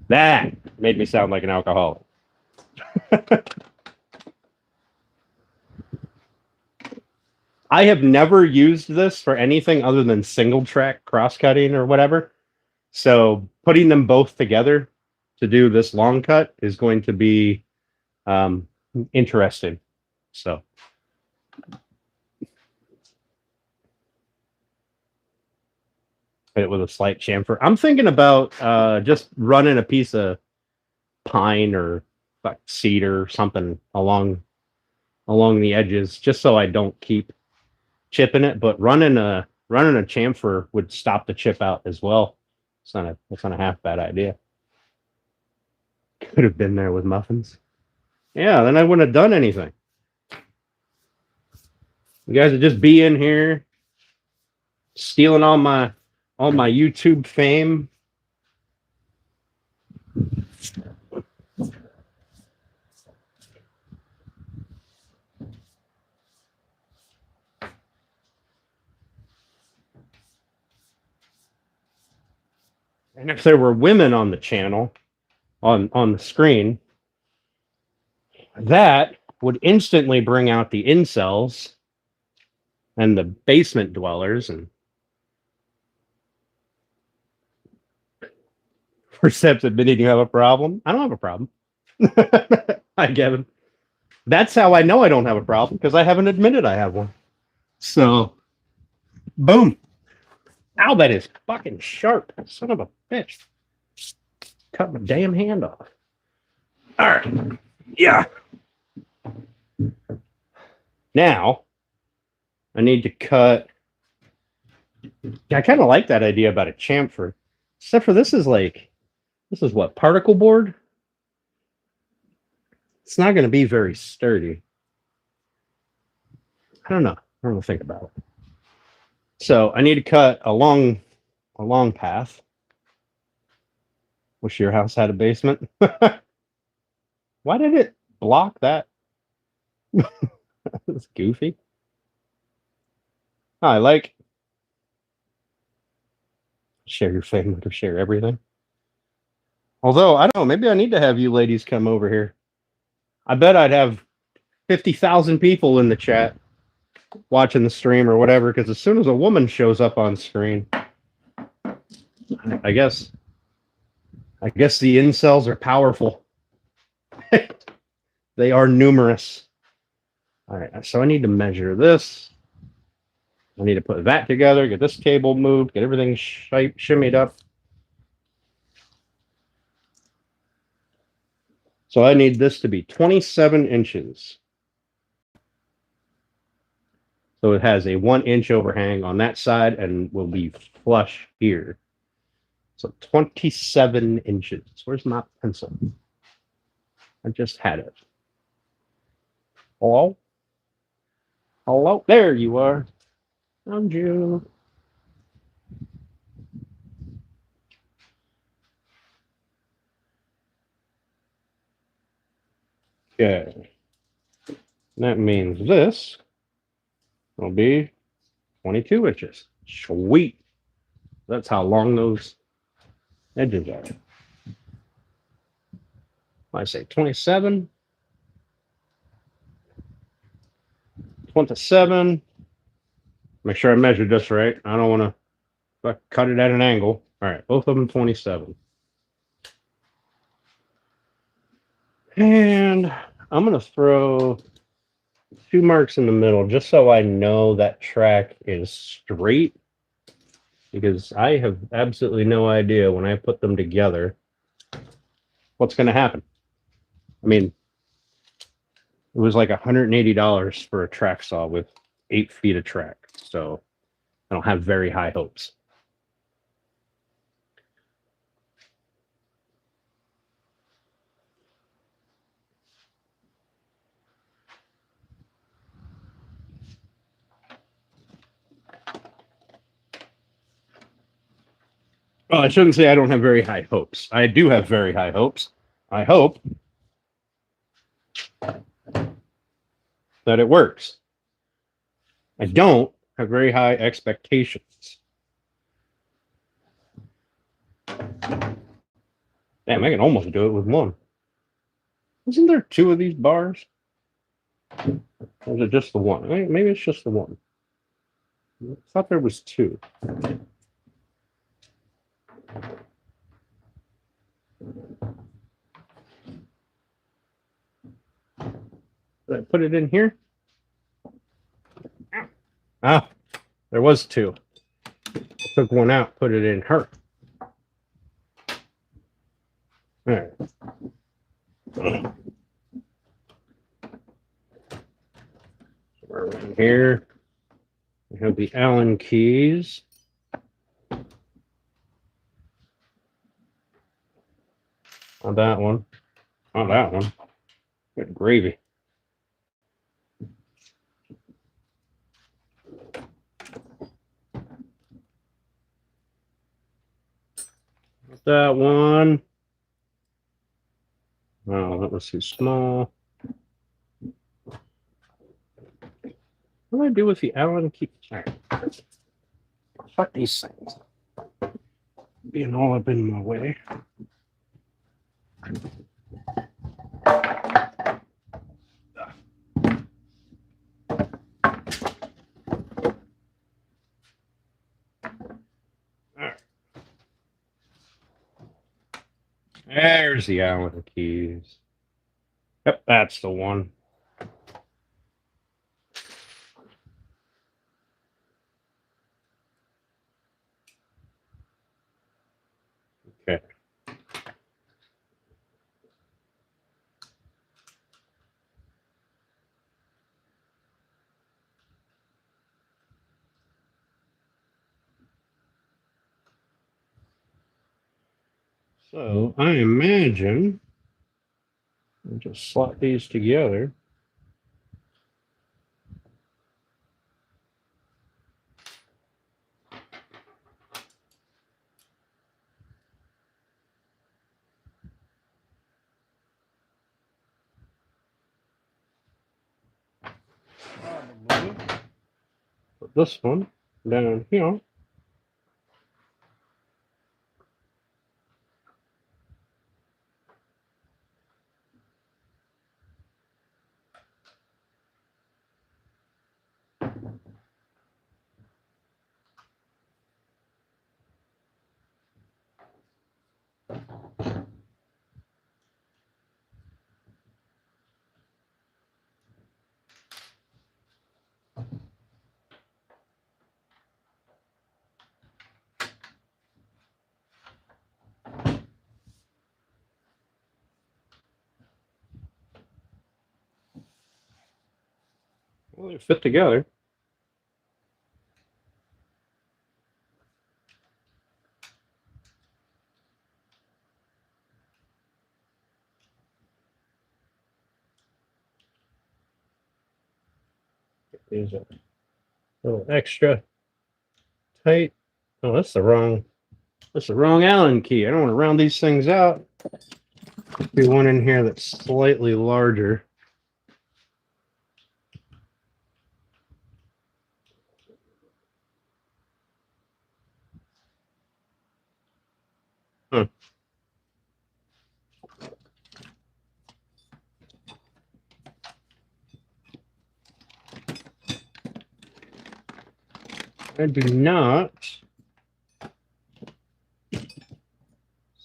That made me sound like an alcoholic. I have never used this for anything other than single track cross-cutting or whatever. So putting them both together to do this long cut is going to be interesting. So hit it with a slight chamfer. I'm thinking about just running a piece of pine or like cedar or something along the edges, just so I don't keep chipping it. But running a chamfer would stop the chip out as well. It's not a half bad idea. Could have been there with muffins. Yeah, then I wouldn't have done anything. You guys would just be in here stealing all my YouTube fame. And if there were women on the channel, on the screen, that would instantly bring out the incels and the basement dwellers. And Percepts admitting you have a problem. I don't have a problem. Hi, Kevin. That's how I know I don't have a problem, because I haven't admitted I have one. So, boom. Ow, that is fucking sharp. Son of a bitch. Cut my damn hand off. All right. Yeah. Now, I need to cut. I kind of like that idea about a chamfer. Except for this is what, particle board? It's not going to be very sturdy. I don't know. I don't know. Think about it. So I need to cut a long path. Wish your house had a basement. Why did it block that? That's goofy. I like share your family or share everything. Although I don't know, maybe I need to have you ladies come over here. I bet I'd have 50,000 people in the chat watching the stream or whatever, because as soon as a woman shows up on screen, I guess the incels are powerful. They are numerous. All right, so I need to measure this. I need to put that together, get this table moved, get everything shimmied up. So I need this to be 27 inches. So it has a 1 inch overhang on that side and will be flush here. So 27 inches. Where's my pencil? I just had it. Hello? Hello? There you are. I'm June. Okay. That means this will be 22 inches. Sweet. That's how long those edges are. I say 27, 27. Make sure I measured this right. I don't want to cut it at an angle. All right, both of them 27. And I'm going to throw 2 marks in the middle just so I know that track is straight, because I have absolutely no idea when I put them together what's going to happen. I mean, it was like $180 for a track saw with 8 feet of track. So I don't have very high hopes. Well, I shouldn't say I don't have very high hopes. I do have very high hopes. I hope that it works. I don't have very high expectations. Damn, I can almost do it with one. Isn't there 2 of these bars? Or is it just the one? Maybe it's just the one. I thought there was 2. Did I put it in here? Ah, there was 2. I took one out, put it in her. All right. We're in here. We have the Allen keys. On that one. On that one. Good gravy. That one. Oh, that was too small. What do I do with the Allen key? All right. Fuck these things. Being all up in my way. There's the Allen keys. Yep, that's the one. Okay. So I imagine I'll just slot these together. Put this one down here. Well, they fit together. These are a little extra tight. Oh, that's the wrong Allen key. I don't want to round these things out. Be one in here that's slightly larger. Huh. I do not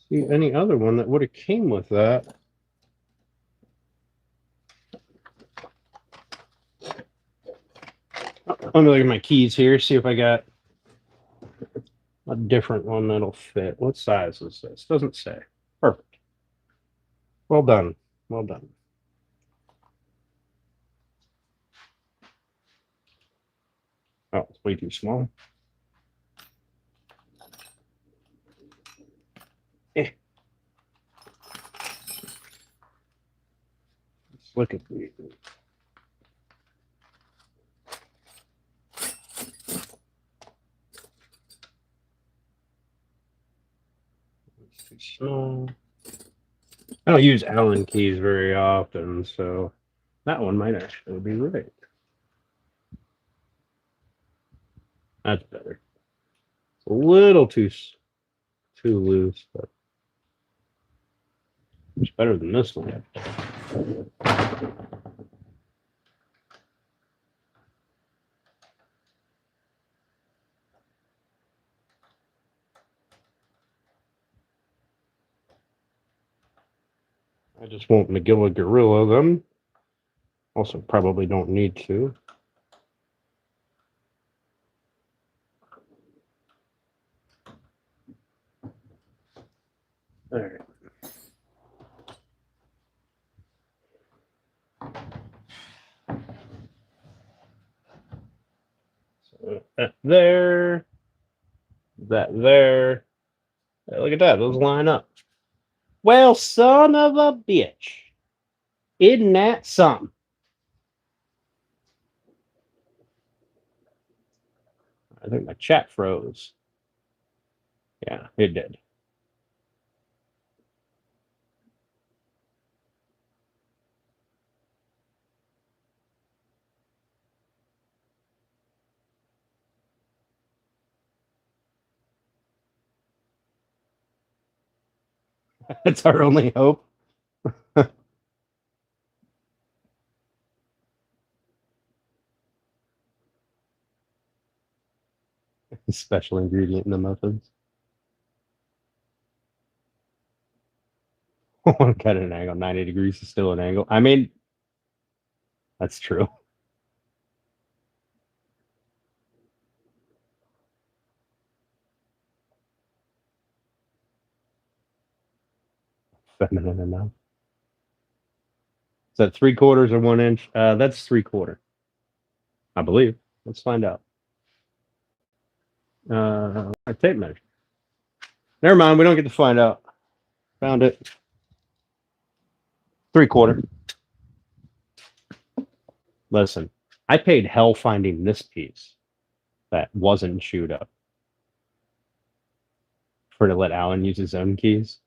see any other one that would have came with that. Let me look at my keys here, see if I got a different one that'll fit. What size is this? Doesn't say. Perfect. Well done. Well done. Oh, it's way too small. Let's look at these. It's too small. I don't use Allen keys very often, so that one might actually be right. That's better. It's a little too loose, but it's better than this one. I just won't McGilla Gorilla them. Also, probably don't need to. All right. So that there, that there. Hey, look at that; those line up. Well, son of a bitch, isn't that something? I think my chat froze. Yeah, it did. That's our only hope. Special ingredient in the muffins. One cut at an angle, 90 degrees is still an angle. I mean, that's true. Feminine enough. Is that 3/4 or 1 inch? That's 3/4. I believe. Let's find out. A tape measure. Never mind. We don't get to find out. Found it. 3/4. Listen, I paid hell finding this piece that wasn't chewed up for to let Alan use his own keys.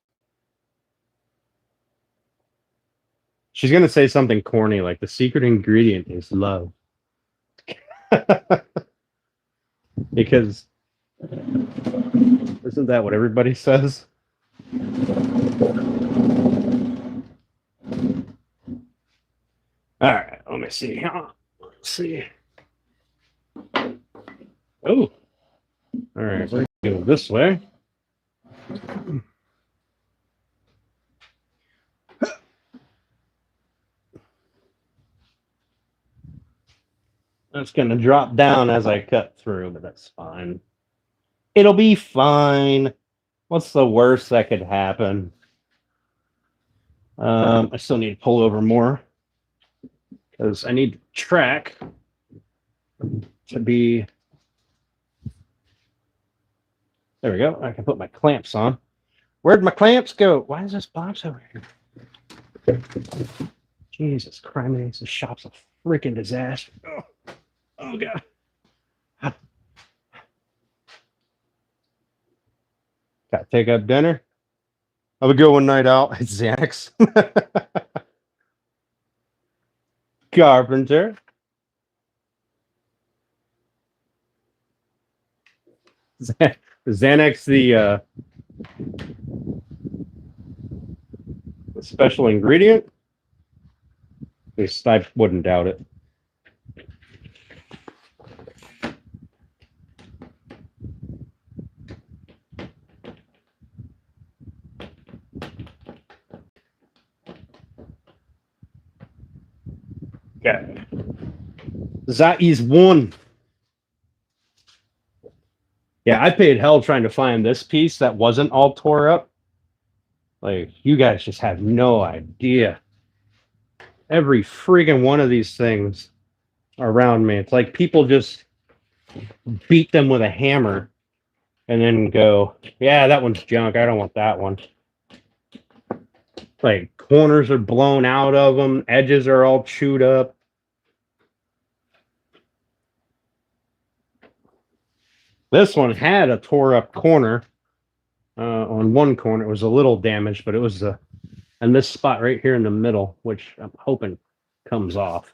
She's gonna say something corny like the secret ingredient is love. Because isn't that what everybody says? All right, let me see. Let's see. Oh, all right, we're gonna go this way. It's gonna drop down as I cut through, but that's fine. It'll be fine. What's the worst that could happen? I still need to pull over more because I need to track to be. There we go. I can put my clamps on. Where'd my clamps go? Why is this box over here? Jesus Christ, this shop's a freaking disaster. Oh God. Got to take up dinner. Have a good one night out. It's Xanax. Carpenter. Xanax, the special ingredient. At least I wouldn't doubt it. Okay. That is one. Yeah, I paid hell trying to find this piece that wasn't all tore up. Like, you guys just have no idea. Every freaking one of these things around me, it's like people just beat them with a hammer and then go, yeah, that one's junk. I don't want that one. Like, corners are blown out of them. Edges are all chewed up. This one had a tore up corner on one corner. It was a little damaged, but it was and this spot right here in the middle, which I'm hoping comes off.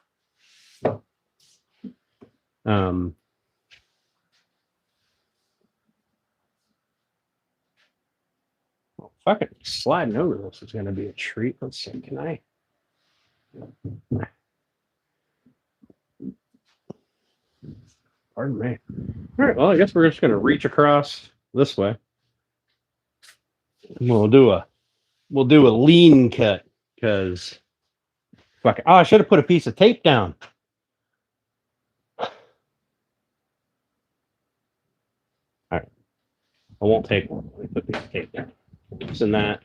Fucking sliding over this is going to be a treat. Let's see. Can I? Pardon me. All right. Well, I guess we're just going to reach across this way. And we'll do a lean cut because fuck. Oh, I should have put a piece of tape down. All right. I won't take one. Let me put a piece of tape down. Loosen that.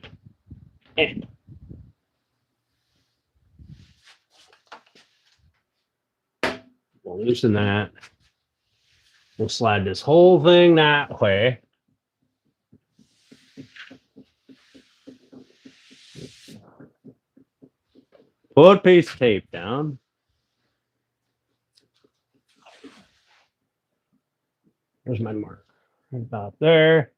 We'll loosen that. We'll slide this whole thing that way. Put a piece of tape down. There's my mark. About there.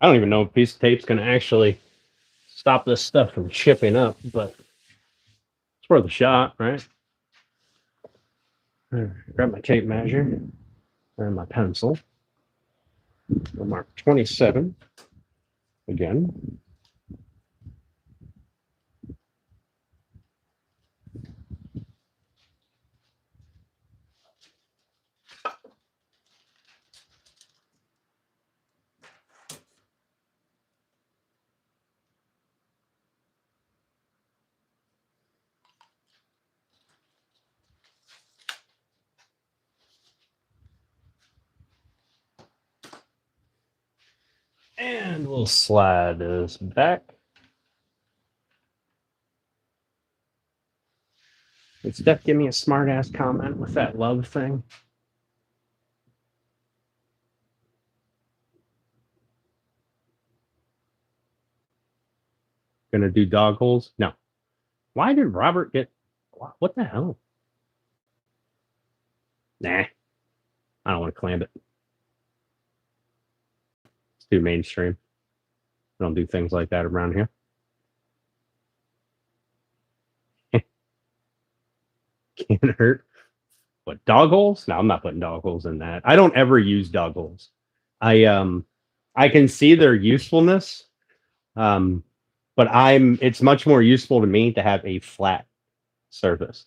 I don't even know if a piece of tape's going to actually stop this stuff from chipping up, but it's worth a shot, right? Grab my tape measure and my pencil. I'll mark 27 again. And we'll slide this back. Did Steph give me a smart ass comment with that love thing? Gonna do dog holes? No. Why did Robert get what the hell? Nah. I don't want to clamp it. It's too mainstream. I don't do things like that around here. Can't hurt. What, dog holes? No, I'm not putting dog holes in that. I don't ever use dog holes. I can see their usefulness. But it's much more useful to me to have a flat surface.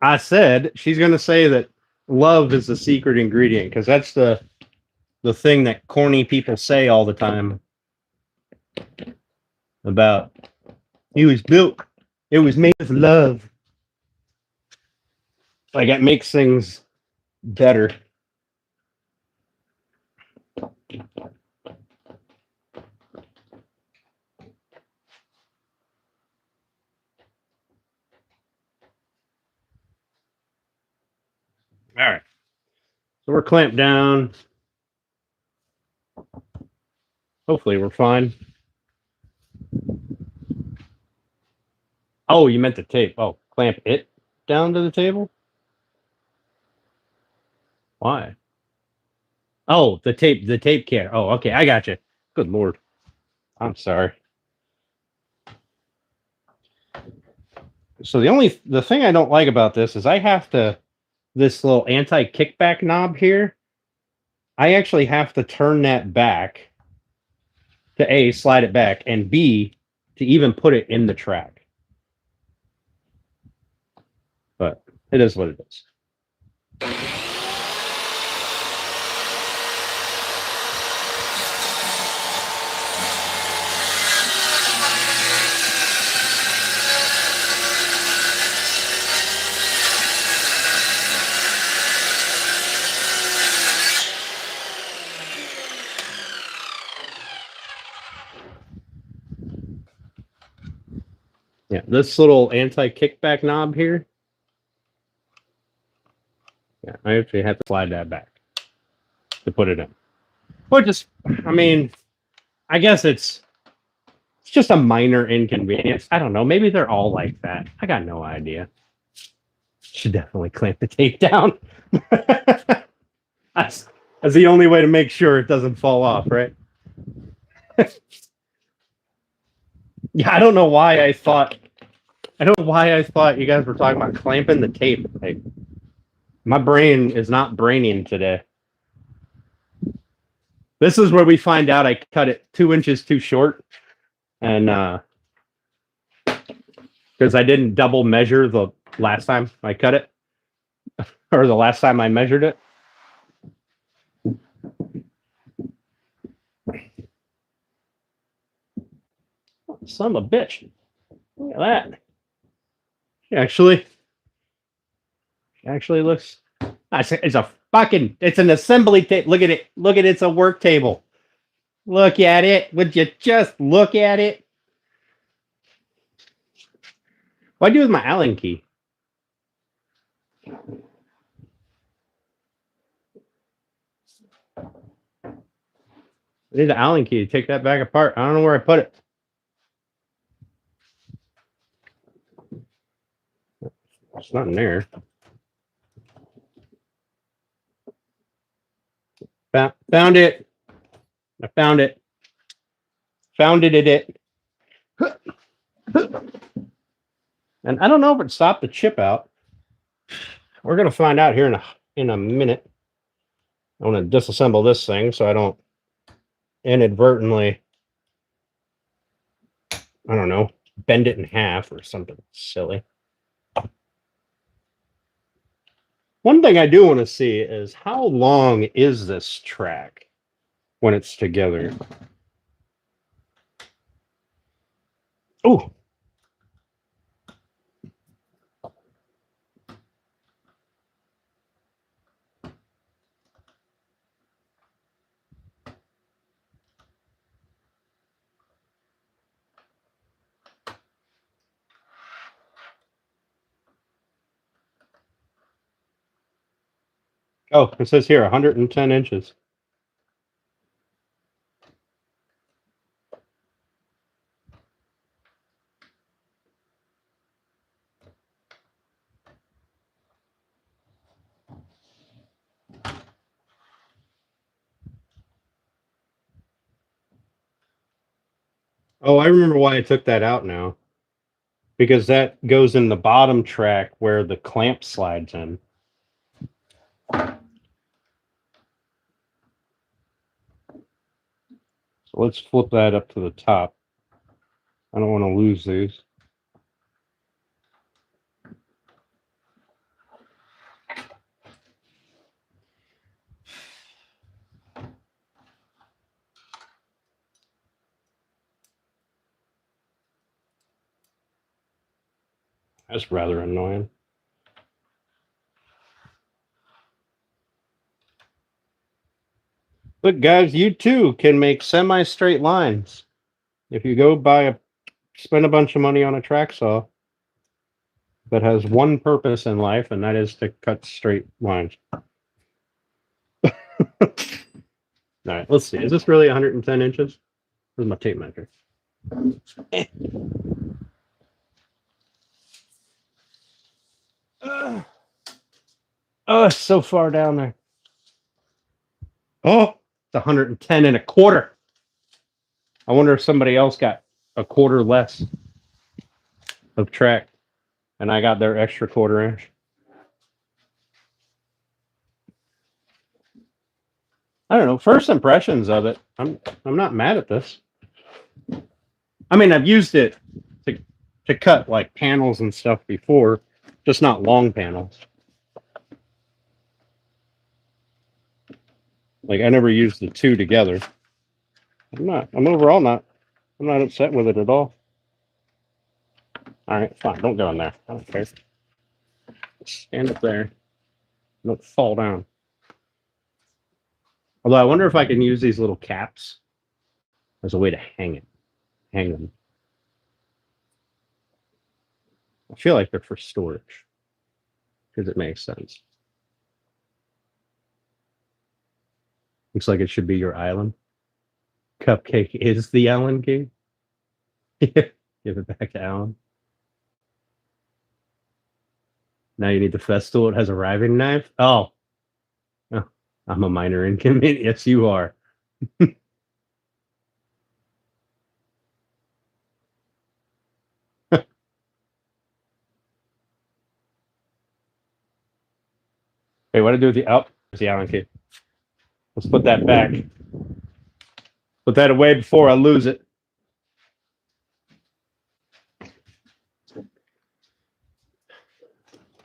I said she's going to say that love is the secret ingredient because that's the thing that corny people say all the time about it was made with love. Like it makes things better. All right. So we're clamped down. Hopefully we're fine. Oh, you meant the tape. Oh, clamp it down to the table? Why? Oh, the tape can. Oh, okay, I got you. Good Lord. I'm sorry. So the thing I don't like about this is I have to, this little anti-kickback knob here, I actually have to turn that back to A, slide it back, and B, to even put it in the track. But it is what it is. Yeah, this little anti-kickback knob here, yeah, I actually have to slide that back to put it in. But just, I mean, I guess it's just a minor inconvenience. I don't know. Maybe they're all like that. I got no idea. Should definitely clamp the tape down. that's, that's the only way to make sure it doesn't fall off, right? Yeah, I don't know why I thought you guys were talking about clamping the tape. Like, my brain is not braining today. This is where we find out I cut it 2 inches too short, and because I didn't double measure the last time I cut it, or the last time I measured it. Son of a bitch! Look at that. Actually looks. It's a fucking. It's an assembly table. Look at it. Look at it. It's a work table. Look at it. Would you just look at it? What do I do with my Allen key? I need the Allen key to take that back apart. I don't know where I put it. It's not in there. Found it. I found it. Found it at it. And I don't know if it stopped the chip out. We're gonna find out here in a minute. I want to disassemble this thing so I don't inadvertently, I don't know, bend it in half or something silly. One thing I do want to see is how long is this track when it's together? Oh, it says here 110 inches. Oh, I remember why I took that out now. Because that goes in the bottom track where the clamp slides in. So let's flip that up to the top. I don't want to lose these. That's rather annoying. Look, guys, you too can make semi-straight lines. If you go spend a bunch of money on a track saw that has one purpose in life, and that is to cut straight lines. All right, let's see. Is this really 110 inches? Where's my tape measure? Oh, it's so far down there. Oh, it's 110 and a quarter. I wonder if somebody else got a quarter less of track, and I got their extra quarter inch. I don't know. First impressions of it, I'm not mad at this. I mean, I've used it to cut like panels and stuff before, just not long panels. Like I never used the two together. I'm overall I'm not upset with it at all. All right, fine. Don't go in there. I don't care. Stand up there. Don't fall down. Although I wonder if I can use these little caps as a way to hang them. I feel like they're for storage because it makes sense. Looks like it should be your island. Cupcake is the Allen key. Give it back to Alan. Now you need the Festool. It has a riving knife. Oh, I'm a minor inconvenience. Yes, you are. Hey, what do I do with the Allen key? Let's put that back. Put that away before I lose it.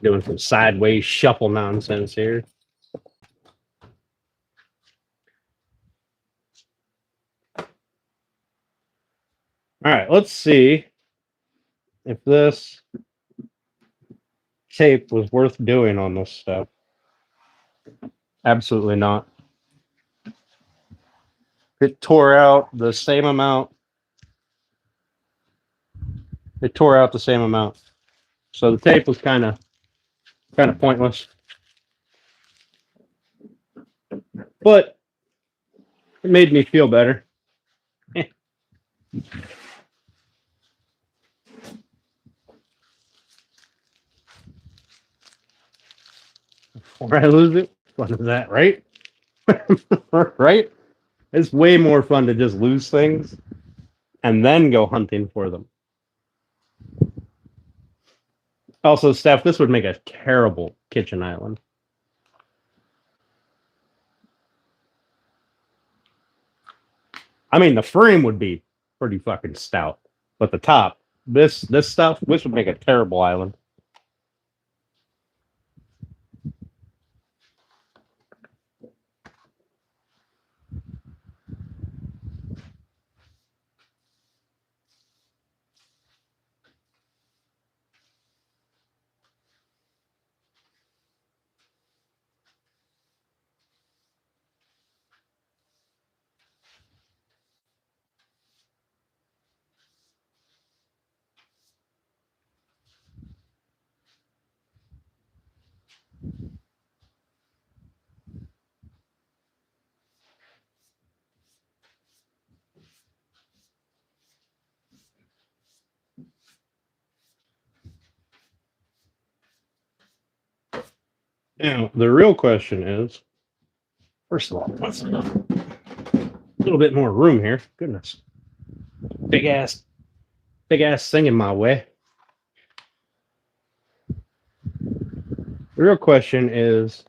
Doing some sideways shuffle nonsense here. All right, let's see if this tape was worth doing on this stuff. Absolutely not. It tore out the same amount. It tore out the same amount. So the tape was kind of pointless. But it made me feel better. Before I lose it, what is that, right? Right? It's way more fun to just lose things and then go hunting for them. Also, Steph, this would make a terrible kitchen island. I mean, the frame would be pretty fucking stout, but the top, this stuff, this would make a terrible island. Now, the real question is, first of all, let's a little bit more room here. Goodness. Big ass thing in my way. The real question is,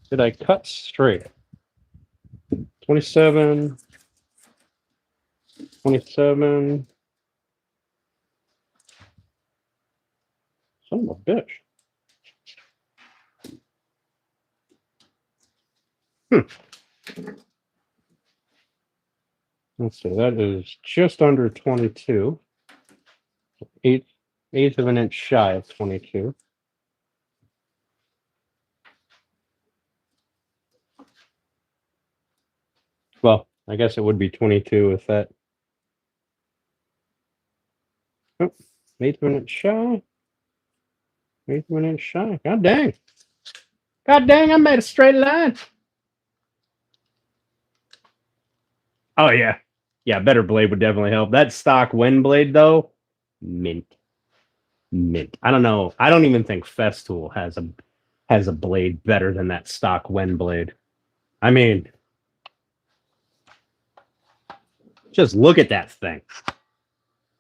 did I cut straight? 27. Son of a bitch. Let's see, that is just under 22. Eighth of an inch shy of 22. Well, I guess it would be 22 with that. Oh, 8th minute shy. 8th minute shy. God dang. God dang, I made a straight line. Oh, yeah. Yeah, better blade would definitely help. That stock Wen blade, though, mint. Mint. I don't know. I don't even think Festool has a blade better than that stock Wen blade. I mean, just look at that thing.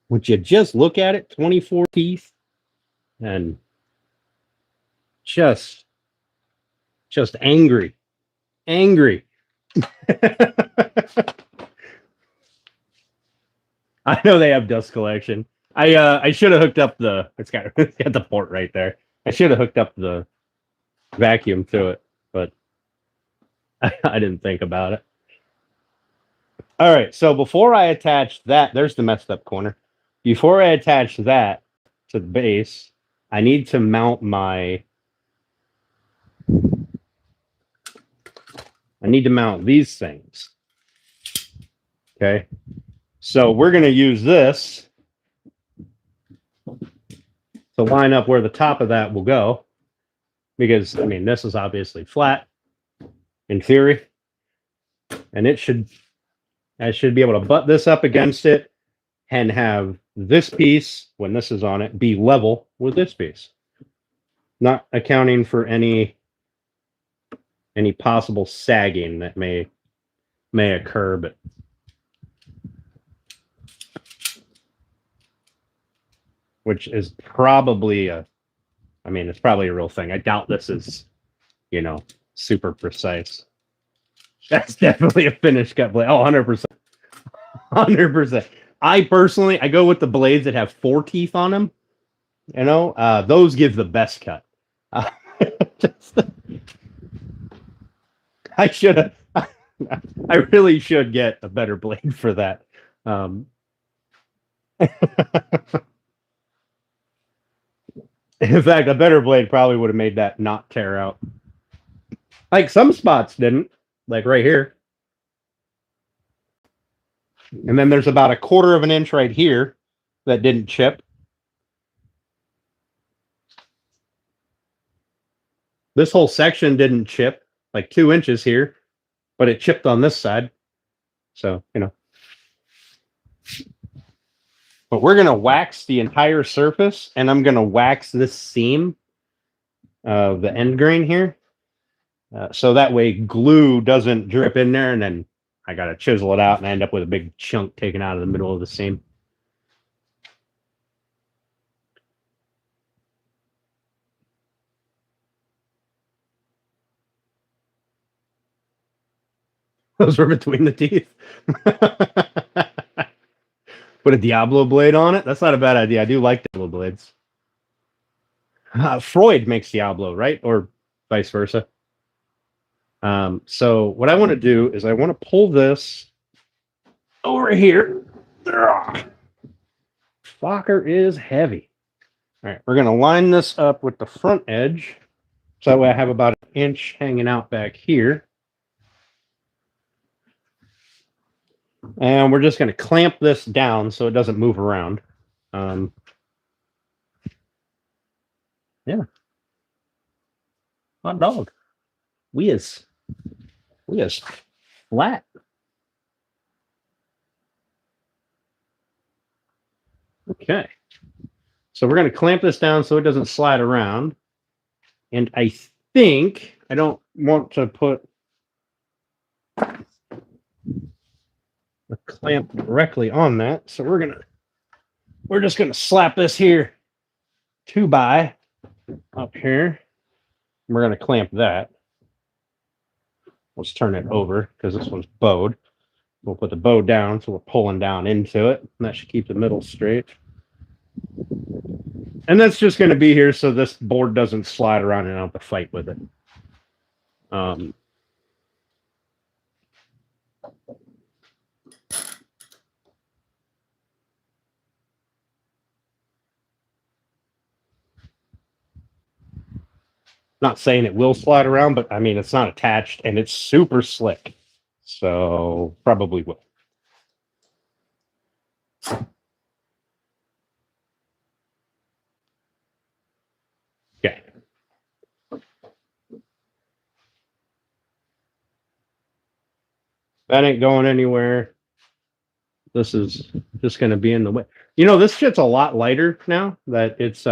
Would you just look at it? 24 teeth and just angry. Angry. I know they have dust collection. I should have hooked up the it's got the port right there. I should have hooked up the vacuum to it, but I didn't think about it. All right, so before I attach that, there's the messed up corner. Before I attach that to the base, I need to mount these things. Okay. So we're going to use this to line up where the top of that will go. Because, I mean, this is obviously flat in theory. And I should be able to butt this up against it and have this piece, when this is on it, be level with this piece. Not accounting for any possible sagging that may occur, but which is probably it's probably a real thing. I doubt this is, super precise. That's definitely a finished cut blade. Oh, 100%. 100%. I personally, I go with the blades that have 4 teeth on them. Those give the best cut. I should have. I really should get a better blade for that. In fact, a better blade probably would have made that not tear out. Like some spots didn't, like right here. And then there's about 1/4 of an inch right here that didn't chip. This whole section didn't chip, like 2 inches here, but it chipped on this side. So, But we're going to wax the entire surface, and I'm going to wax this seam of the end grain here. So that way glue doesn't drip in there, and then I got to chisel it out and I end up with a big chunk taken out of the middle of the seam. Those were between the teeth. Put a Diablo blade on it. That's not a bad idea. I do like Diablo blades. Freud makes Diablo, right? Or vice versa. So what I want to do is I want to pull this over here. Fucker is heavy. All right, we're going to line this up with the front edge. So that way I have about 1 inch hanging out back here. And we're just going to clamp this down so it doesn't move around. Yeah. Hot dog. We is flat. Okay. So we're going to clamp this down so it doesn't slide around. And I think I don't want to put a clamp directly on that. So we're just going to slap this here 2x up here. We're going to clamp that. Let's turn it over because this one's bowed. We'll put the bow down so we're pulling down into it. And that should keep the middle straight. And that's just going to be here so this board doesn't slide around and I don't have to fight with it. Not saying it will slide around, but I mean, it's not attached and it's super slick. So probably will. Okay. That ain't going anywhere. This is just going to be in the way. You know, this shit's a lot lighter now that it's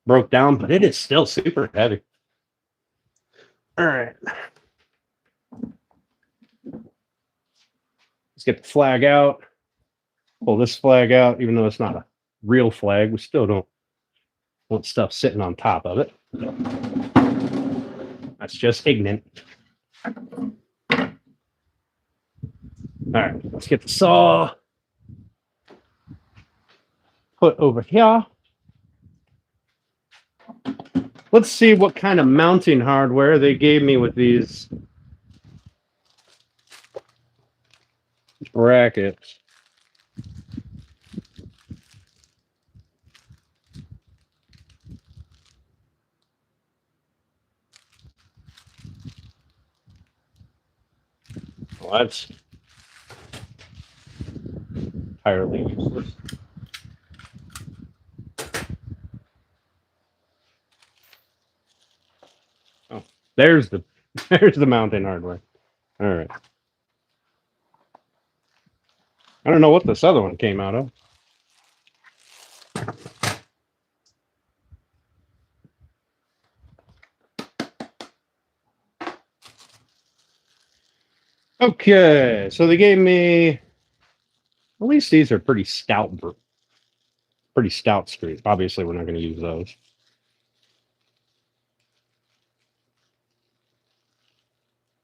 broke down, but it is still super heavy. All right. Let's get the flag out. Pull this flag out, even though it's not a real flag. We still don't want stuff sitting on top of it. That's just ignorant. All right, let's get the saw put over here. Let's see what kind of mounting hardware they gave me with these brackets. Well, that's entirely useless. Oh, there's the mounting hardware. All right. I don't know what this other one came out of. Okay, so they gave me, at least these are pretty stout screws. Obviously, we're not going to use those.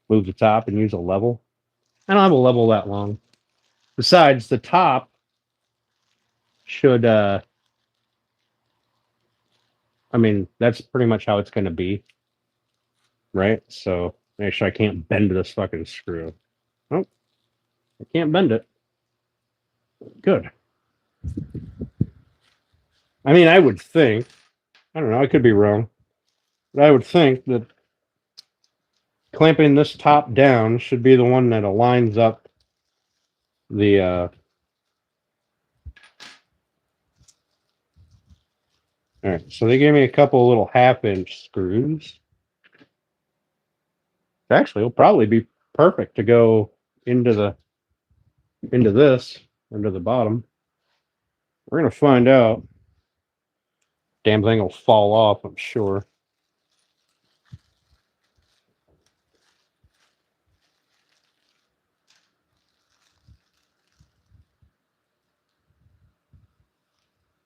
Move the top and use a level. I don't have a level that long. Besides, the top should, I mean, that's pretty much how it's going to be, right? So, make sure I can't bend this fucking screw. Oh, I can't bend it. Good. I mean, I would think, I don't know, I could be wrong, but I would think that clamping this top down should be the one that aligns up the, all right, so they gave me a couple little 1/2-inch screws. Actually, it'll probably be perfect to go into the bottom. We're gonna find out. Damn thing will fall off, I'm sure.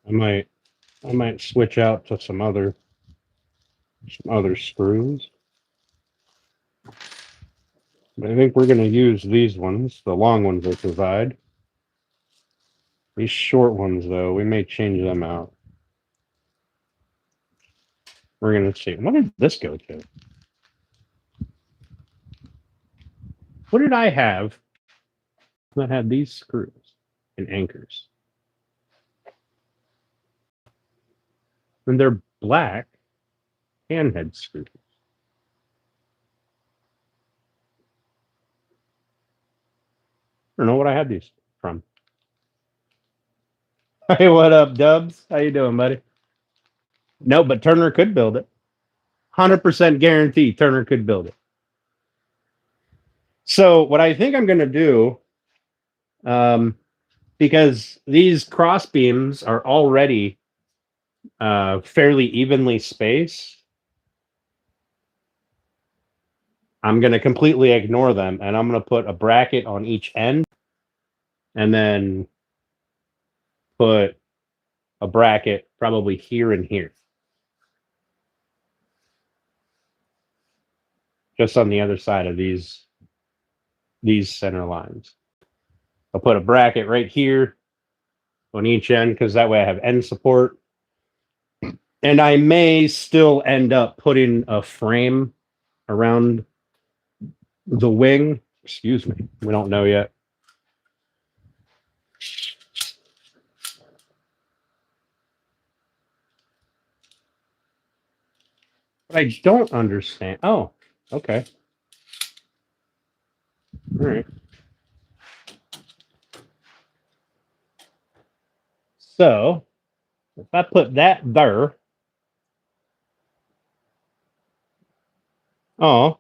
I might switch out to some other screws. But I think we're gonna use these ones, the long ones they provide. These short ones, though, we may change them out. We're gonna see. What did this go to? What did I have that had these screws and anchors? And they're black handhead screws. I don't know what I had these from. Hey, what up, Dubs? How you doing, buddy? No, but Turner could build it. 100% guarantee Turner could build it. So what I think I'm going to do, because these cross beams are already fairly evenly spaced, I'm going to completely ignore them, and I'm going to put a bracket on each end, and then put a bracket probably here and here, just on the other side of these center lines. I'll put a bracket right here on each end, because that way I have end support. And I may still end up putting a frame around the wing. Excuse me. We don't know yet. But I don't understand. Oh, okay. All right. So if I put that there, oh,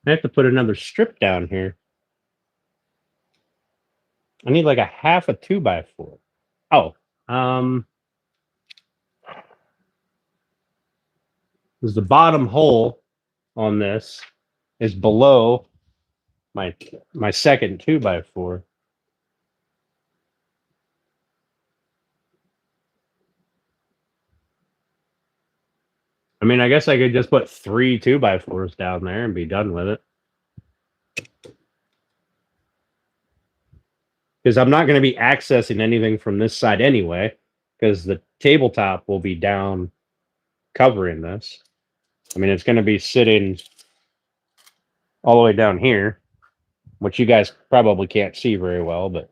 I have to put another strip down here. I need like a half a 2x4. Oh, because the bottom hole on this is below my second 2x4. I mean, I guess I could just put 3 2x4s down there and be done with it. Because I'm not going to be accessing anything from this side anyway, because the tabletop will be down covering this. I mean, it's going to be sitting all the way down here, which you guys probably can't see very well, but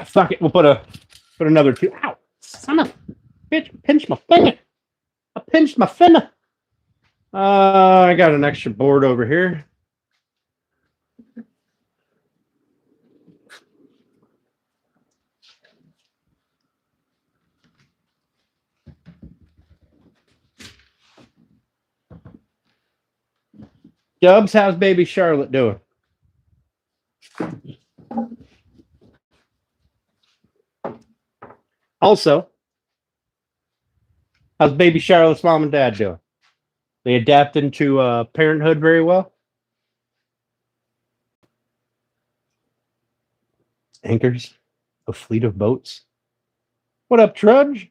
fuck it. We'll put another 2. Ow, son of a bitch! Pinch my finger. I pinched my finger. I got an extra board over here. Dubs, how's baby Charlotte doing? Also, how's baby Charlotte's mom and dad doing? They adapt into parenthood very well? Anchors, a fleet of boats. What up, Trudge?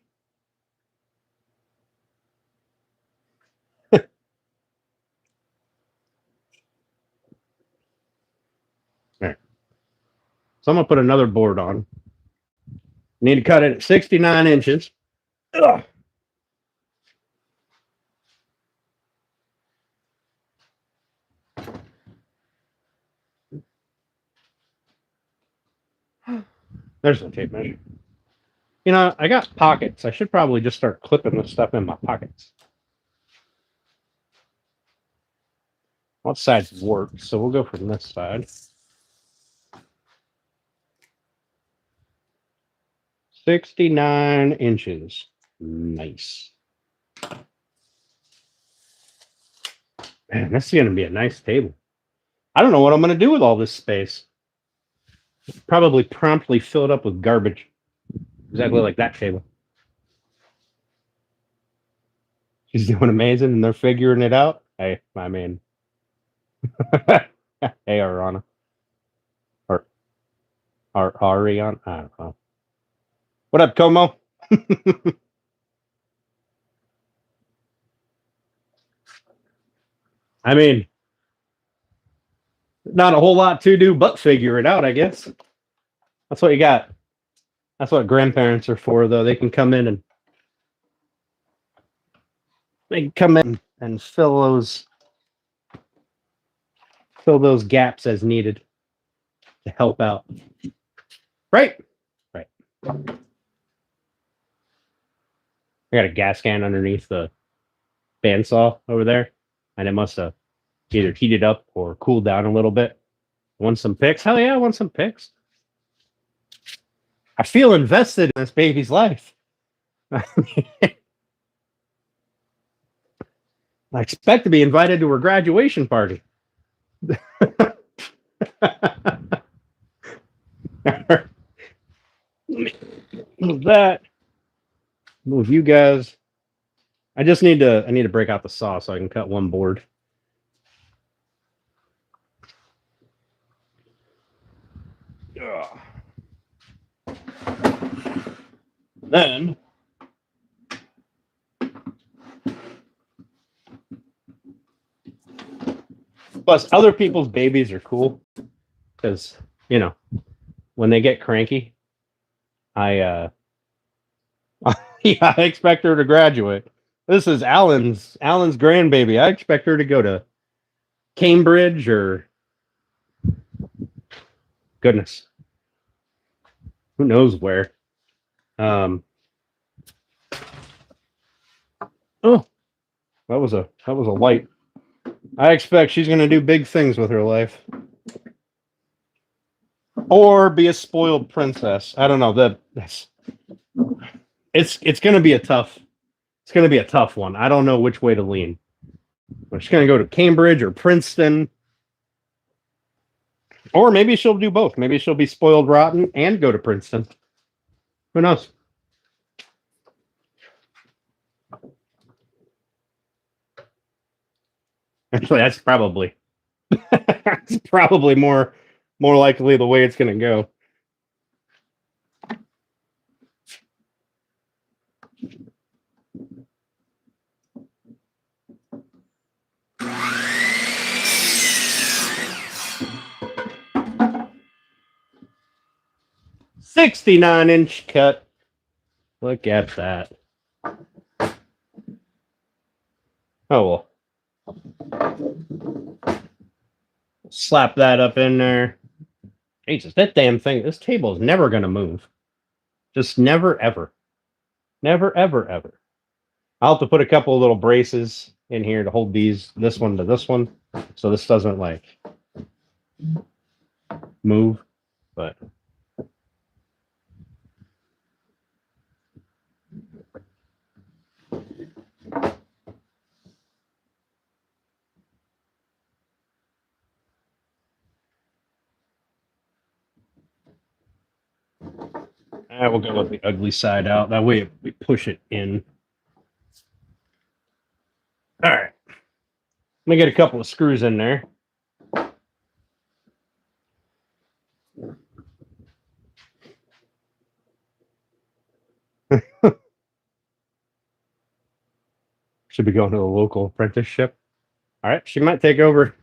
Right. So I'm going to put another board on. Need to cut it at 69 inches. Ugh. There's the tape measure. You know, I got pockets. I should probably just start clipping this stuff in my pockets. What side's warped? So we'll go from this side. 69 inches. Nice. Man, this is going to be a nice table. I don't know what I'm going to do with all this space. Probably promptly fill it up with garbage. Exactly like that table. She's doing amazing and they're figuring it out. Hey, I mean, hey, Ariana. Or Ariana. I don't know. What up, Como? I mean, not a whole lot to do but figure it out, I guess. That's what you got. That's what grandparents are for, though. They can come in and fill those gaps as needed to help out. Right. I got a gas can underneath the bandsaw over there, and it must have either heated up or cooled down a little bit. Want some pics? Hell yeah, I want some pics. I feel invested in this baby's life. I expect to be invited to her graduation party. Move that. Move you guys. I need to break out the saw so I can cut one board. Then plus other people's babies are cool because, you know, when they get cranky, I expect her to graduate. This is Alan's grandbaby. I expect her to go to Cambridge or goodness. who knows where. Oh, that was a light. I expect she's gonna do big things with her life. Or be a spoiled princess. I don't know. That's it's gonna be a tough one. I don't know which way to lean. She's gonna go to Cambridge or Princeton. Or maybe she'll do both. Maybe she'll be spoiled rotten and go to Princeton. Who knows? Actually, that's probably that's probably more likely the way it's gonna go. $69-inch cut. Look at that. Oh well. Slap that up in there. Jesus, that damn thing. This table is never gonna move. Just never, ever. Never, ever, ever. I'll have to put a couple of little braces in here to hold this one to this one, so this doesn't like move. But we'll go with the ugly side out. That way we push it in. All right. Let me get a couple of screws in there. Should be going to a local apprenticeship. All right, she might take over.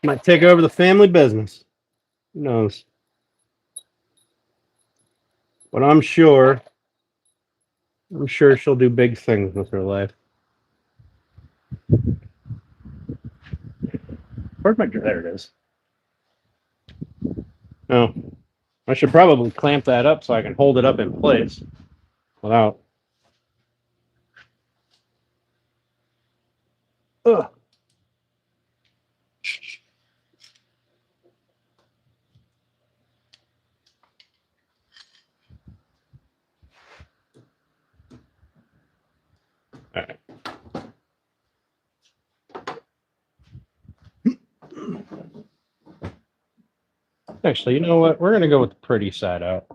Might take over the family business. Who knows? But I'm sure she'll do big things with her life. Where's my? There it is. Oh, I should probably clamp that up so I can hold it up in place without. Ugh. All right. Actually, you know what? We're going to go with the pretty side out.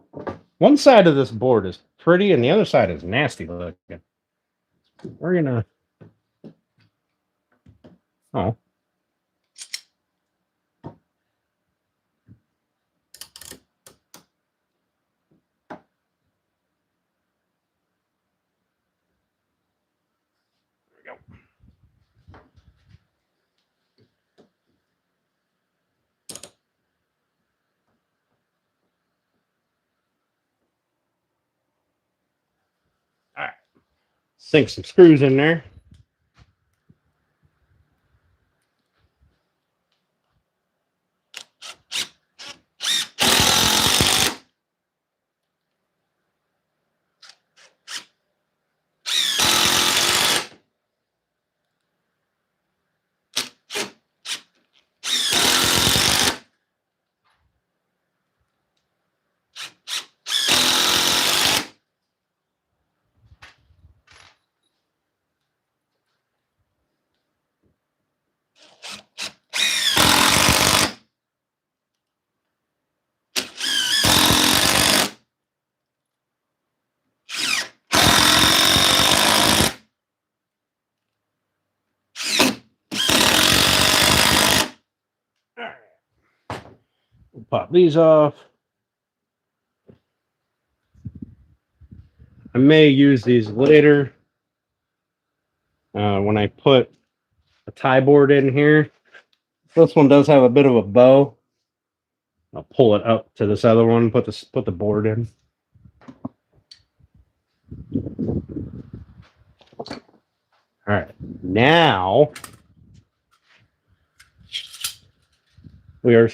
One side of this board is pretty and the other side is nasty looking. We're going to... Oh. There we go. All right. Sink some screws in there. We'll pop these off. I may use these later when I put a tie board in here. This one does have a bit of a bow. I'll pull it up to this other one, put the board in. All right, now we are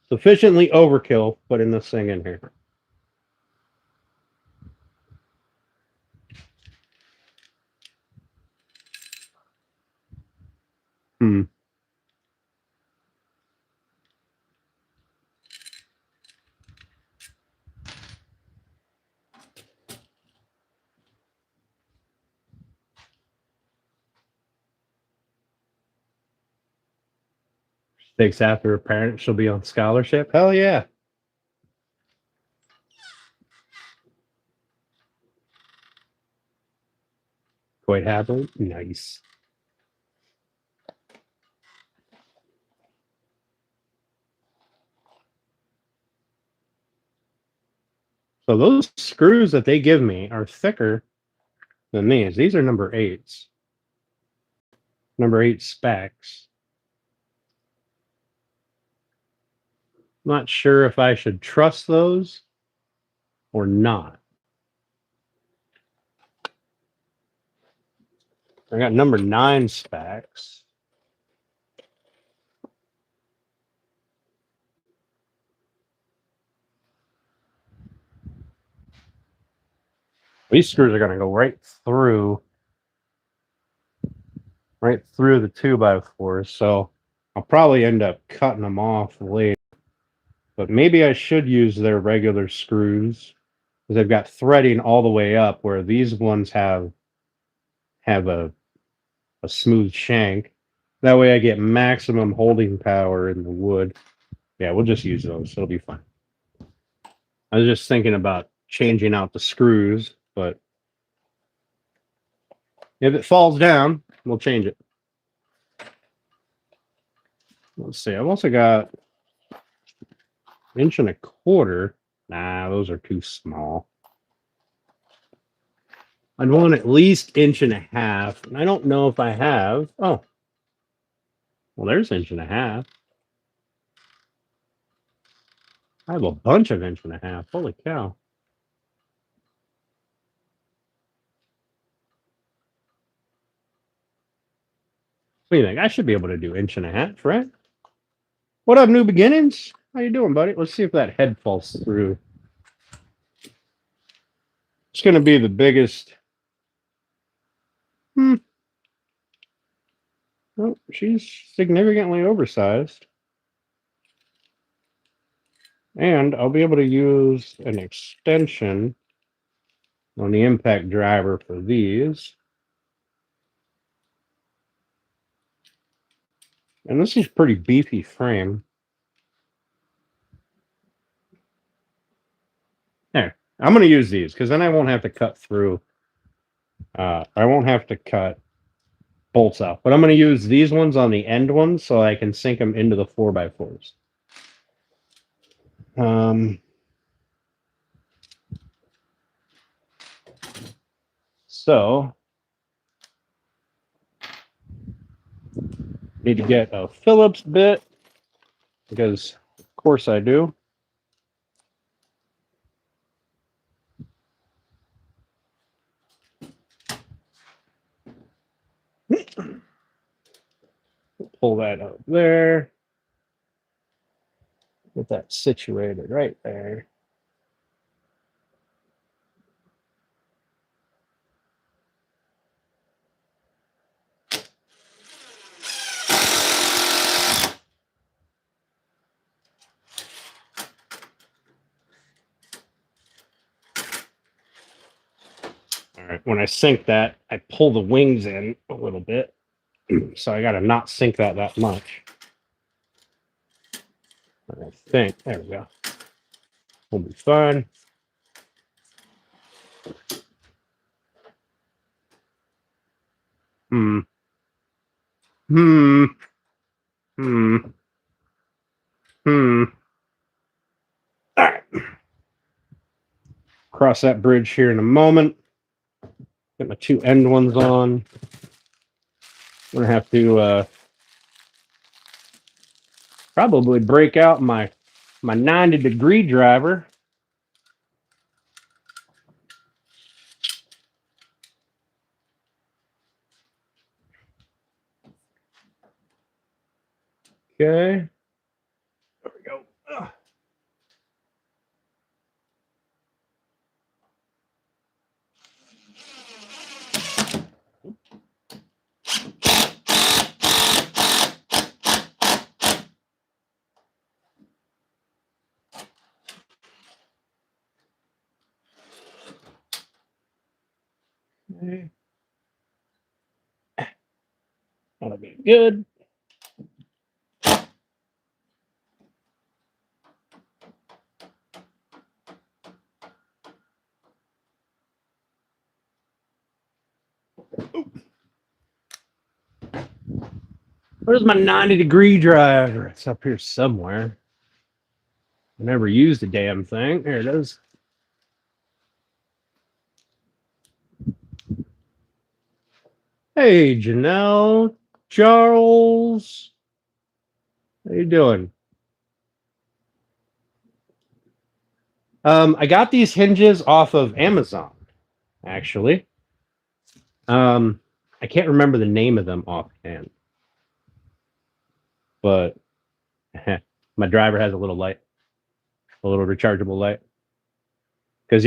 sufficiently overkill putting this thing in here. Hmm. Takes after her parents, she'll be on scholarship. Hell yeah. Quite happily. Nice. So those screws that they give me are thicker than these. These are number eights. Number eight specs. Not sure if I should trust those or not. I got number 9 specs. These screws are going to go right through the 2x4s, so I'll probably end up cutting them off later. But maybe I should use their regular screws because they've got threading all the way up, where these ones have a smooth shank. That way I get maximum holding power in the wood. Yeah, we'll just use those. It'll be fine. I was just thinking about changing out the screws, but if it falls down, we'll change it. Let's see. I've also got 1.25 inches. Nah, those are too small. I'd want at least 1.5 inches. And I don't know if I have. Oh, well, there's 1.5 inches. I have a bunch of 1.5 inches. Holy cow. What do you think? I should be able to do 1.5 inches, right? What up, New Beginnings? How you doing, buddy? Let's see if that head falls through. It's going to be the biggest. Oh, she's significantly oversized. And I'll be able to use an extension on the impact driver for these. And this is pretty beefy frame. There. I'm going to use these because then I won't have to cut through. I won't have to cut bolts out. But I'm going to use these ones on the end ones so I can sink them into the 4x4s. So need to get a Phillips bit because of course I do. Pull that up there. Get that situated right there. All right, when I sink that, I pull the wings in a little bit. So I got to not sink that much. I think, there we go. We'll be fine. Hmm. All right. Cross that bridge here in a moment. Get my 2 end ones on. I'm going to have to probably break out my 90-degree driver. Okay. There we go. Okay. That'll be good. Where's my 90-degree dryer? It's up here somewhere. I never used the damn thing. There it is. Hey, Janelle, Charles, how you doing? I got these hinges off of Amazon, actually. I can't remember the name of them offhand, but my driver has a little light, a little rechargeable light, because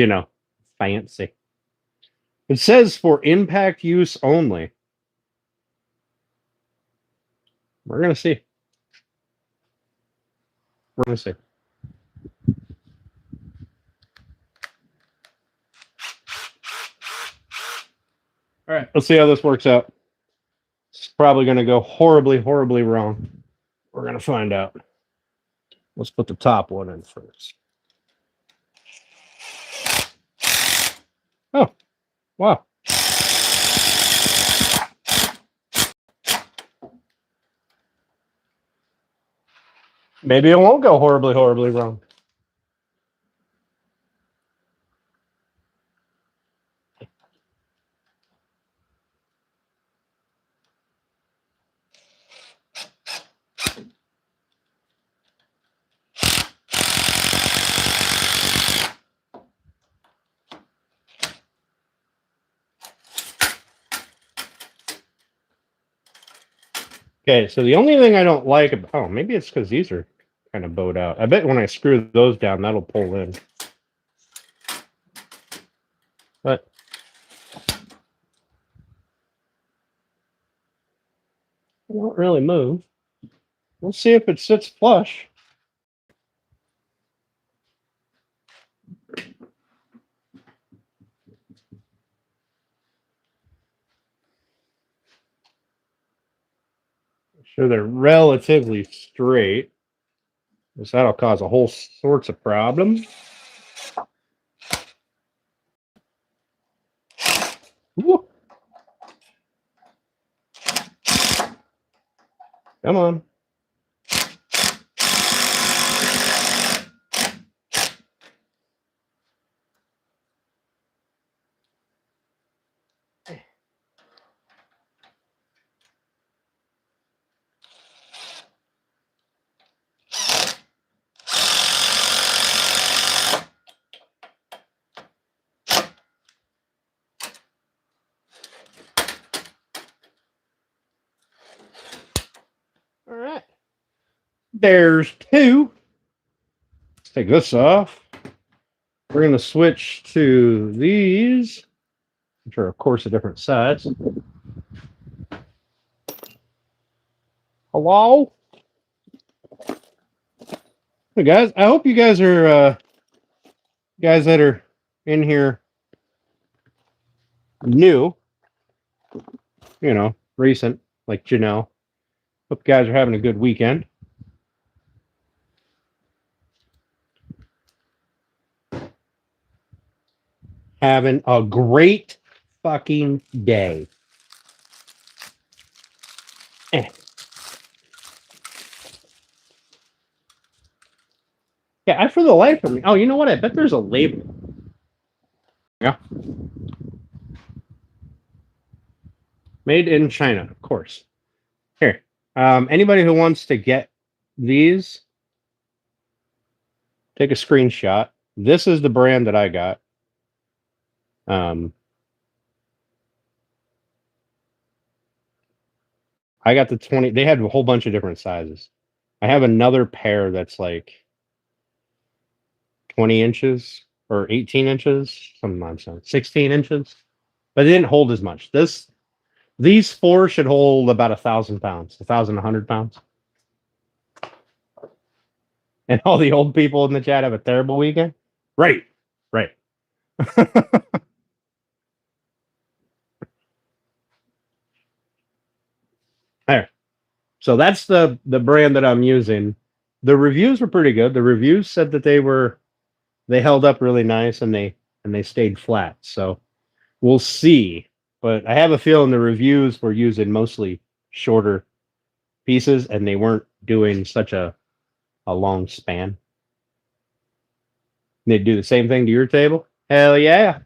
fancy. It says for impact use only. We're gonna see. We're gonna see. All right, let's see how this works out. It's probably gonna go horribly, horribly wrong. We're gonna find out. Let's put the top one in first. Oh, wow. Maybe it won't go horribly, horribly wrong. Okay, so the only thing I don't like about, oh, maybe it's because these are kind of bowed out. I bet when I screw those down, that'll pull in. But it won't really move. We'll see if it sits flush. Sure, they're relatively straight, because that'll cause a whole sorts of problems. Woo. Come on. All right. There's two. Let's take this off. We're going to switch to these, which are, of course, a different size. Hello? Hey, guys. I hope you guys are, guys that are in here new, recent, like Janelle. Hope you guys are having a good weekend. Having a great fucking day. Yeah, for the life of me. Oh, you know what? I bet there's a label. Yeah. Made in China, of course. Here. Anybody who wants to get these, take a screenshot. This is the brand that I got. I got the 20. They had a whole bunch of different sizes. I have another pair that's like 20 inches or 18 inches, some nonsense, 16 inches, but it didn't hold as much. These four should hold about 1,000 pounds, 1,100 pounds. And all the old people in the chat have a terrible weekend. Right. So that's the brand that I'm using. The reviews were pretty good. The reviews said that they held up really nice and they stayed flat. So we'll see. But I have a feeling the reviews were using mostly shorter pieces and they weren't doing such a long span. They do the same thing to your table? Hell yeah.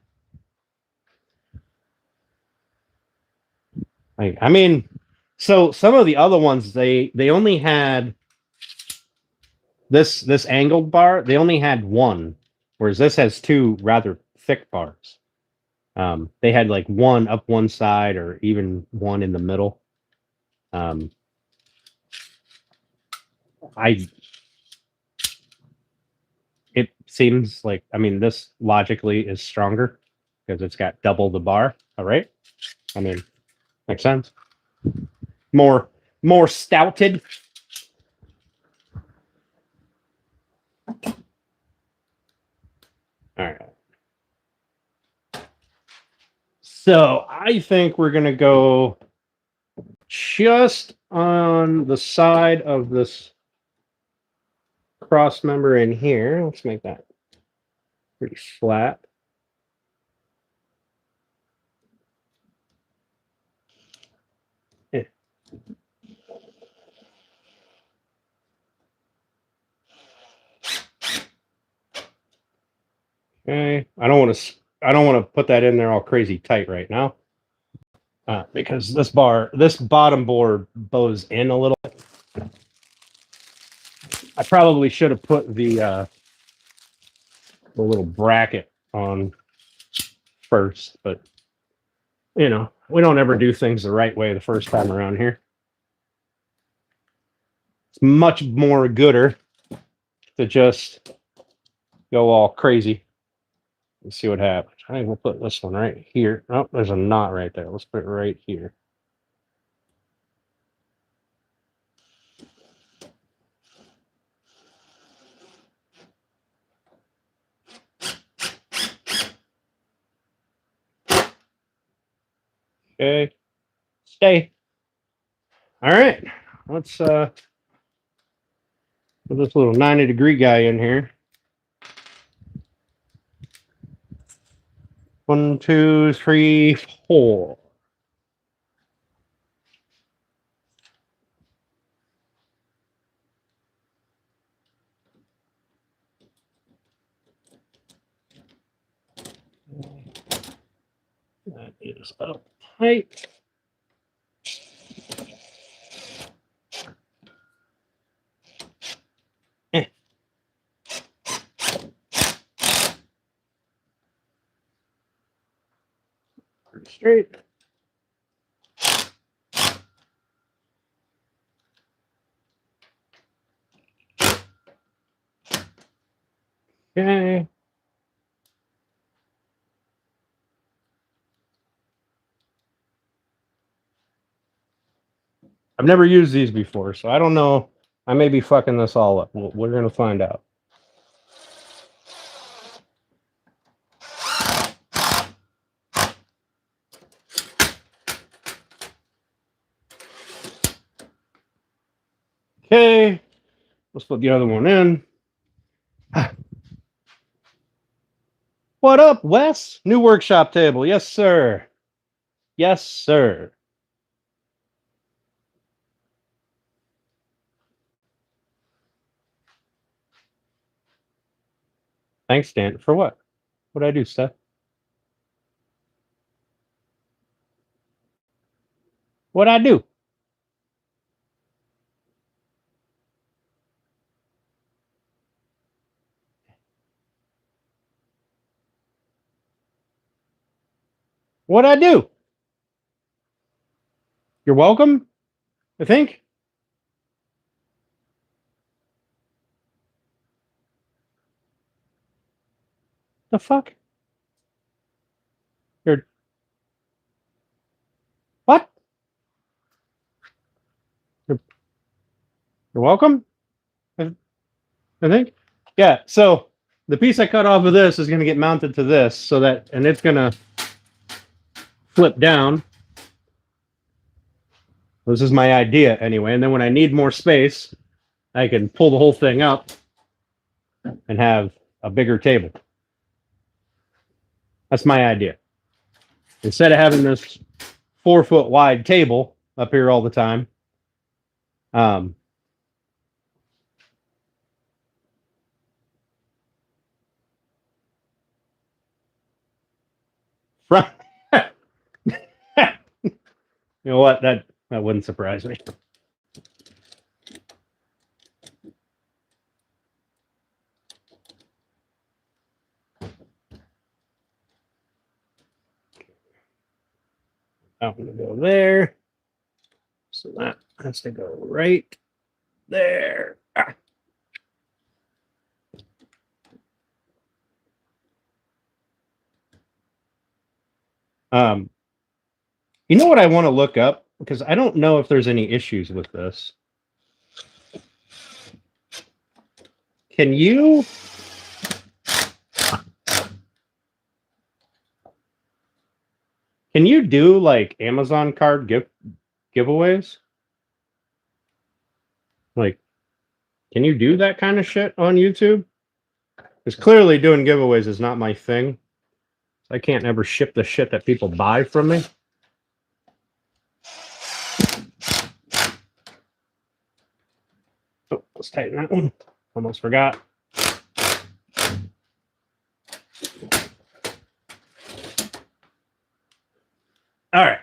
I mean, so some of the other ones they only had this angled bar, they only had one, whereas this has two rather thick bars. They had like one up one side or even one in the middle. I It seems like, I mean, this logically is stronger because it's got double the bar. All right. I mean, makes sense. More stouted. All right. So I think we're gonna go just on the side of this cross member in here. Let's make that pretty flat. Yeah. Okay. I don't want to put that in there all crazy tight right now. Because this bottom board bows in a little. I probably should have put the little bracket on first, but you know, we don't ever do things the right way the first time around here. It's much more gooder to just go all crazy. Let's see what happens. I think we'll put this one right here. Oh, there's a knot right there. Let's put it right here. Okay. Stay. All right. Let's put this little 90-degree guy in here. 1, 2, 3, 4. That is up tight. Pretty straight. Okay. I've never used these before, so I don't know. I may be fucking this all up. We're going to find out. Okay. Let's put the other one in. What up, Wes? New workshop table. Yes, sir. Yes, sir. Thanks, Dan. For what? What'd I do, Steph? What'd I do? What'd I do? You're welcome, I think. The fuck? You're what? You're welcome, I think. Yeah, so the piece I cut off of this is going to get mounted to this so that, and it's going to flip down. This is my idea anyway. And then when I need more space, I can pull the whole thing up and have a bigger table. That's my idea. Instead of having this 4-foot wide table up here all the time, from you know what, that wouldn't surprise me. I'm going to go there. So that has to go right there. You know what I want to look up? Because I don't know if there's any issues with this. Can you do like Amazon card giveaways? Like, can you do that kind of shit on YouTube? Because clearly doing giveaways is not my thing. I can't ever ship the shit that people buy from me. Oh, let's tighten that one. Almost forgot. All right.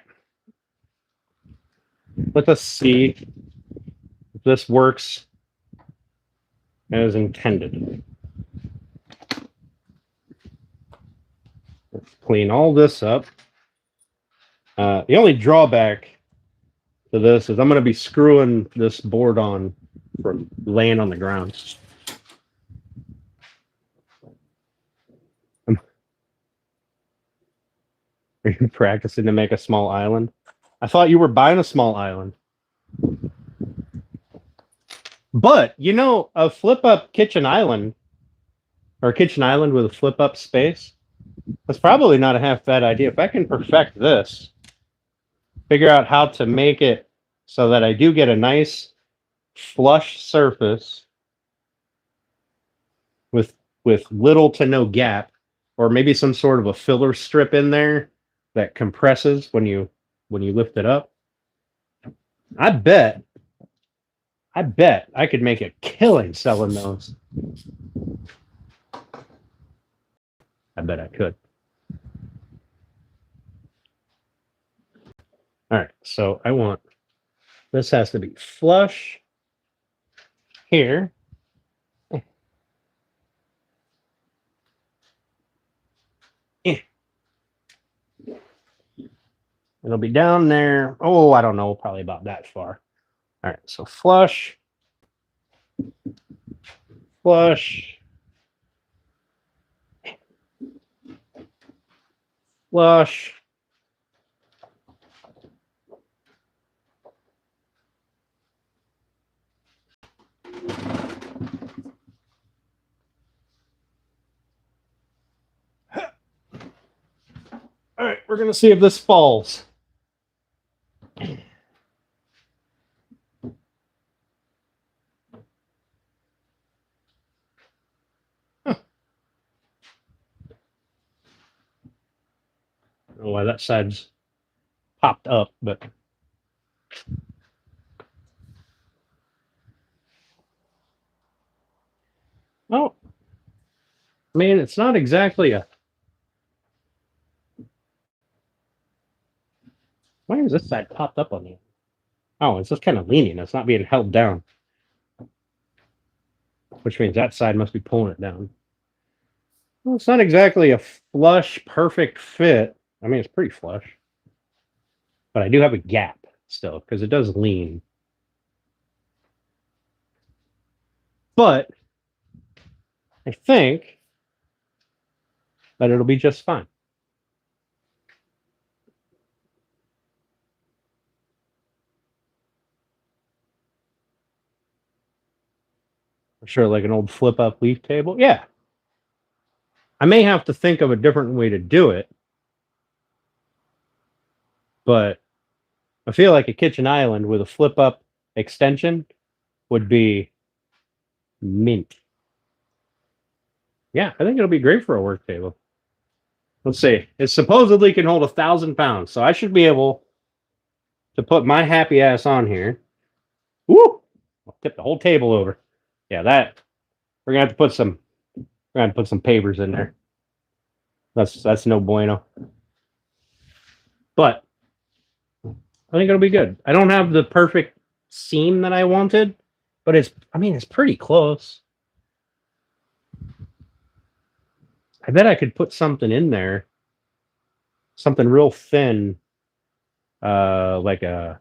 Let us see if this works as intended. Let's clean all this up. The only drawback to this is I'm going to be screwing this board on from laying on the ground. Are you practicing to make a small island? I thought you were buying a small island. But, you know, a flip-up kitchen island, or a kitchen island with a flip-up space, that's probably not a half bad idea. If I can perfect this, figure out how to make it so that I do get a nice flush surface with little to no gap, or maybe some sort of a filler strip in there that compresses when you lift it up. I bet I could make a killing selling those. I bet I could. All right, so I want, this has to be flush here. It'll be down there. Oh, I don't know, probably about that far. All right, so flush. Flush. Flush. All right, we're going to see if this falls. I don't know why that side's popped up, but oh, man, it's not exactly a. Why is this side popped up on you? Oh, it's just kind of leaning. It's not being held down, which means that side must be pulling it down. Well, it's not exactly a flush, perfect fit. I mean, it's pretty flush, but I do have a gap still because it does lean. But I think that it'll be just fine. For sure, like an old flip-up leaf table. Yeah. I may have to think of a different way to do it, but I feel like a kitchen island with a flip up extension would be mint. Yeah, I think it'll be great for a work table. Let's see. It supposedly can hold 1,000 pounds, so I should be able to put my happy ass on here. Woo! I'll tip the whole table over. Yeah, that we're gonna have to put some. We're gonna have to put some pavers in there. That's no bueno. But I think it'll be good. I don't have the perfect seam that I wanted, but it's pretty close. I bet I could put something in there, something real thin, like a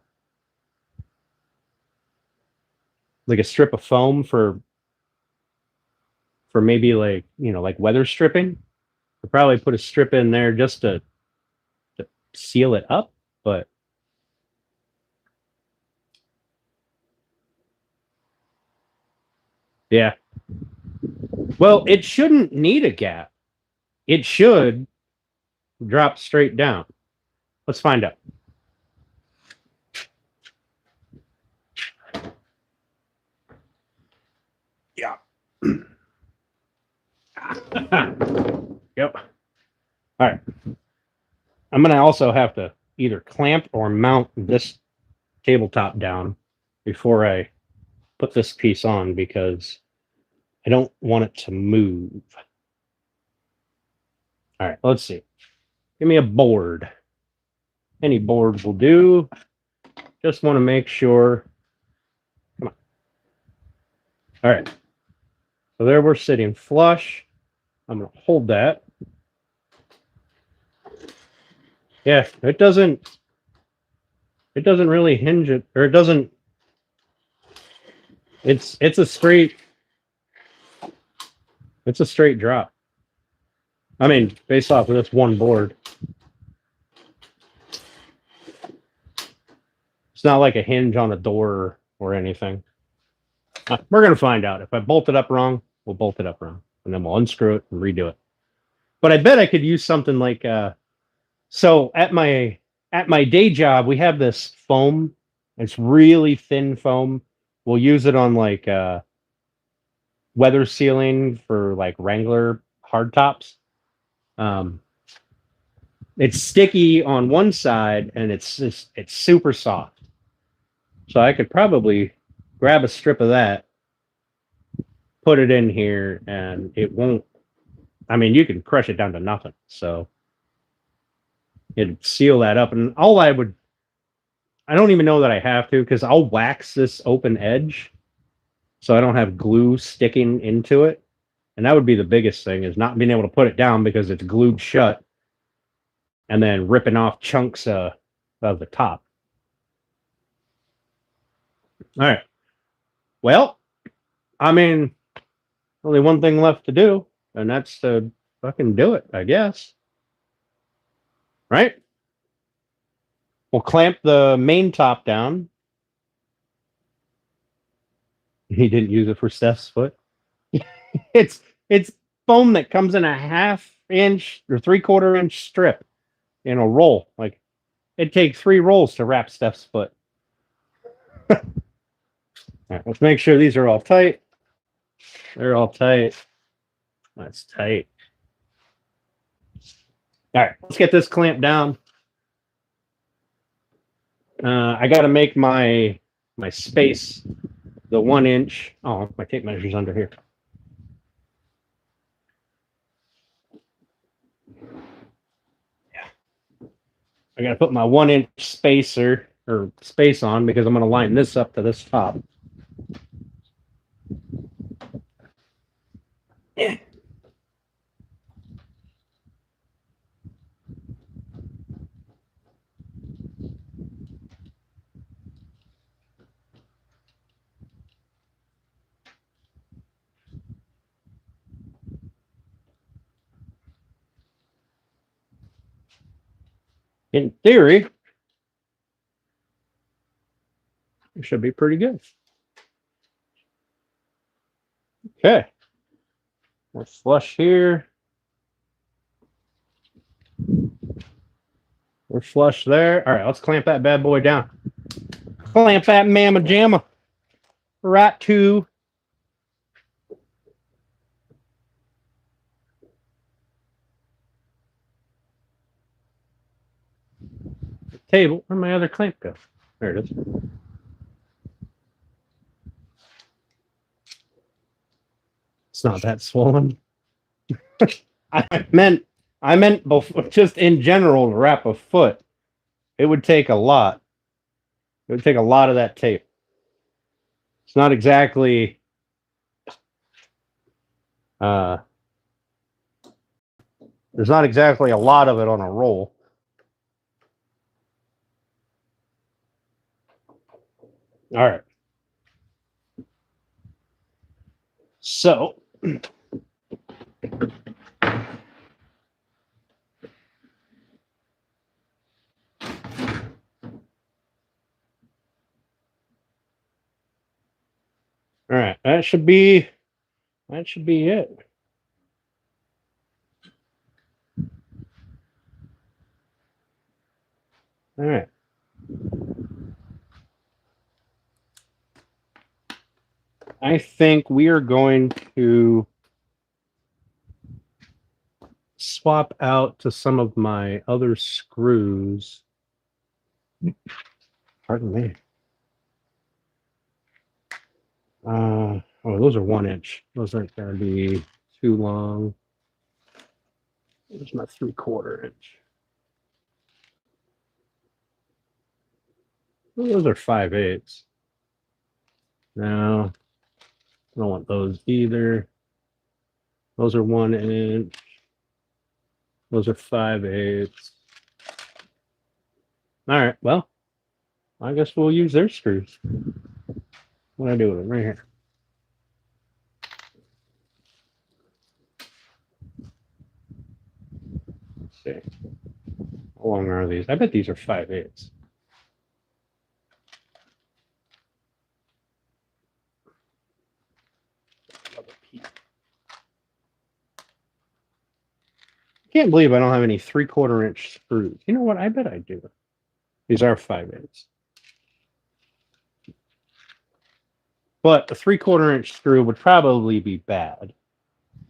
strip of foam for maybe like like weather stripping. I'd probably put a strip in there just to seal it up, but yeah. Well, it shouldn't need a gap. It should drop straight down. Let's find out. Yeah. Yep. All right. I'm going to also have to either clamp or mount this tabletop down before I put this piece on because I don't want it to move. All right, let's see. Give me a board. Any board will do. Just want to make sure. Come on. All right. So there we're sitting flush. I'm going to hold that. Yeah, it doesn't really hinge it, or it doesn't. It's a straight drop. I mean, based off of this one board. It's not like a hinge on a door or anything. We're going to find out. If I bolt it up wrong, we'll bolt it up wrong. And then we'll unscrew it and redo it. But I bet I could use something like... so at my day job, we have this foam. It's really thin foam. We'll use it on like weather sealing for like Wrangler hardtops. It's sticky on one side and it's super soft. So I could probably grab a strip of that, put it in here, and it won't. I mean, you can crush it down to nothing. So it'd seal that up. And I don't even know that I have to because I'll wax this open edge so I don't have glue sticking into it. And that would be the biggest thing, is not being able to put it down because it's glued shut and then ripping off chunks of the top. All right. Well, I mean, only one thing left to do, and that's to fucking do it, I guess. Right? We'll clamp the main top down. He didn't use it for Steph's foot. It's foam that comes in a 1/2 inch or 3/4 inch strip in a roll. Like, it takes 3 rolls to wrap Steph's foot. All right, let's make sure these are all tight. They're all tight. That's tight. All right, let's get this clamped down. I got to make my space the 1 inch. Oh, my tape measure's under here. Yeah, I got to put my 1 inch spacer or space on because I'm going to line this up to this top. Yeah. In theory, it should be pretty good. Okay. We're flush here. We're flush there. All right, let's clamp that bad boy down. Clamp that mamma jamma right to the table. Where'd my other clamp go? There it is. It's not that swollen. I meant before, just in general to wrap a foot. It would take a lot. It would take a lot of that tape. It's not exactly there's not exactly a lot of it on a roll. All right. So all right, that should be it. All right. I think we are going to swap out to some of my other screws. Pardon me. Oh, those are 1 inch. Those aren't going to be too long. There's my 3/4 inch. Well, those are 5/8. No, I don't want those either. Those are 1 inch. Those are 5/8. All right, well, I guess we'll use their screws. What do I do with them? Right here. Let's see. How long are these? I bet these are 5/8. Can't believe I don't have any 3/4 inch screws. You know what? I bet I do. These are 5/8. But a 3/4 inch screw would probably be bad.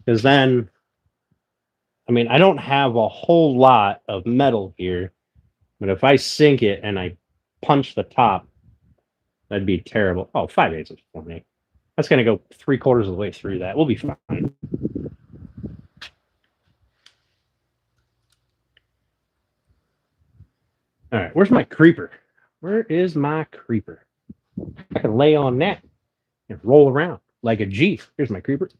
Because then, I mean, I don't have a whole lot of metal here. But if I sink it and I punch the top, that'd be terrible. Oh, 5/8 is for me. That's going to go 3/4 of the way through that. We'll be fine. All right, where's my creeper? Where is my creeper? I can lay on that and roll around like a G. Here's my creeper.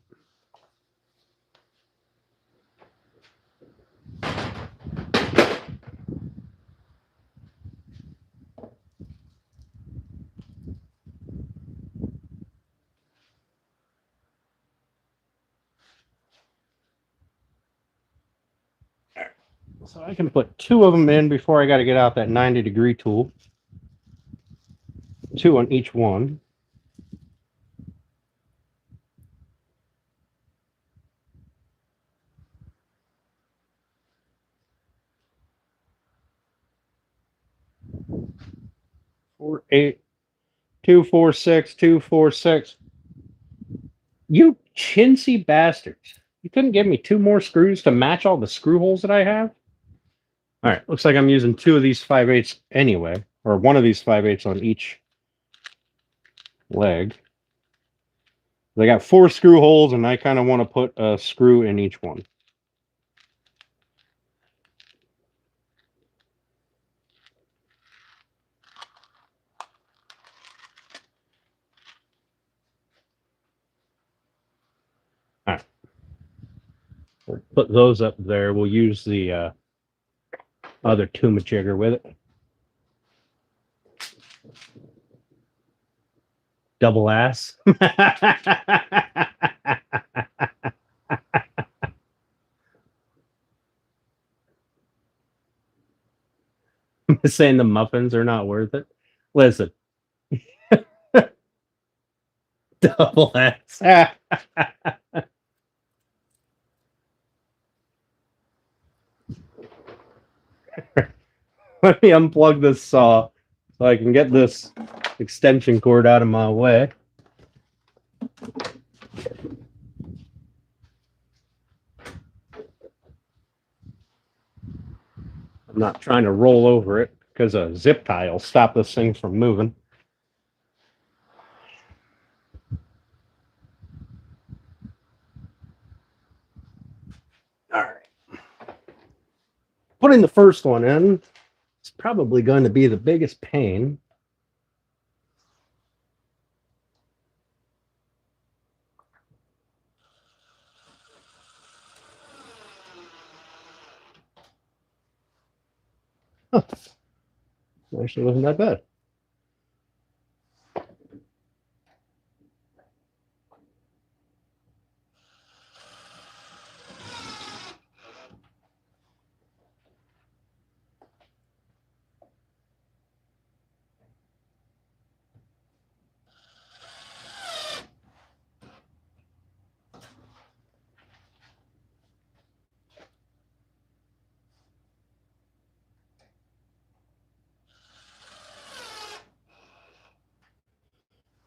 So I can put 2 of them in before I got to get out that 90-degree tool. 2 on each one. Four, 8, 2, 4, 6, 2, 4, 6. You chintzy bastards. You couldn't give me 2 more screws to match all the screw holes that I have? All right, looks like I'm using 2 of these 5/8 anyway, or 1 of these 5/8 on each leg. They got 4 screw holes, and I kind of want to put a screw in each one. All right. We'll put those up there. We'll use the other Tuma jigger with it. Double ass. Saying the muffins are not worth it. Listen. Double ass. Let me unplug this saw so I can get this extension cord out of my way. I'm not trying to roll over it because a zip tie will stop this thing from moving. All right. Putting the first one in is probably going to be the biggest pain. Huh. Actually wasn't that bad.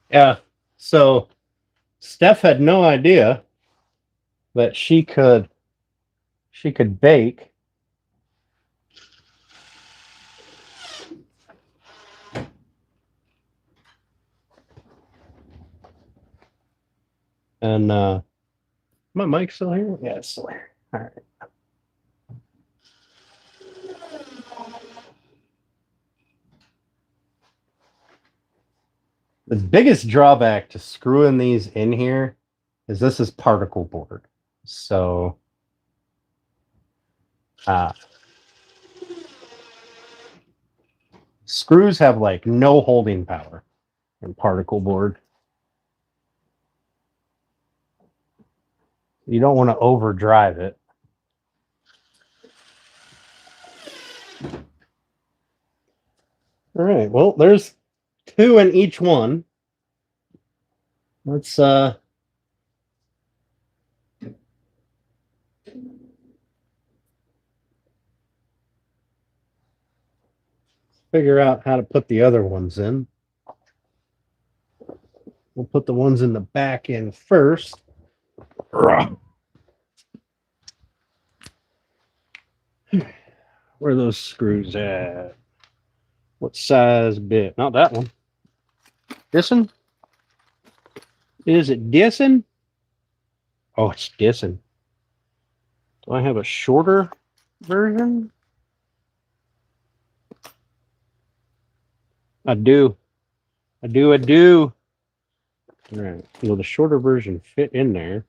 Yeah. So Steph had no idea that she could bake. And my mic still here? Yeah, it's still here. All right. The biggest drawback to screwing these in here is this is particle board. So screws have like no holding power in particle board. You don't want to overdrive it. All right, well, there's 2 in each one. Let's figure out how to put the other ones in. We'll put the ones in the back in first. Where are those screws at? What size bit? Not that one. This one? Is it this one? Oh, it's this one. Do I have a shorter version? I do. I do. All right. Will the shorter version fit in there?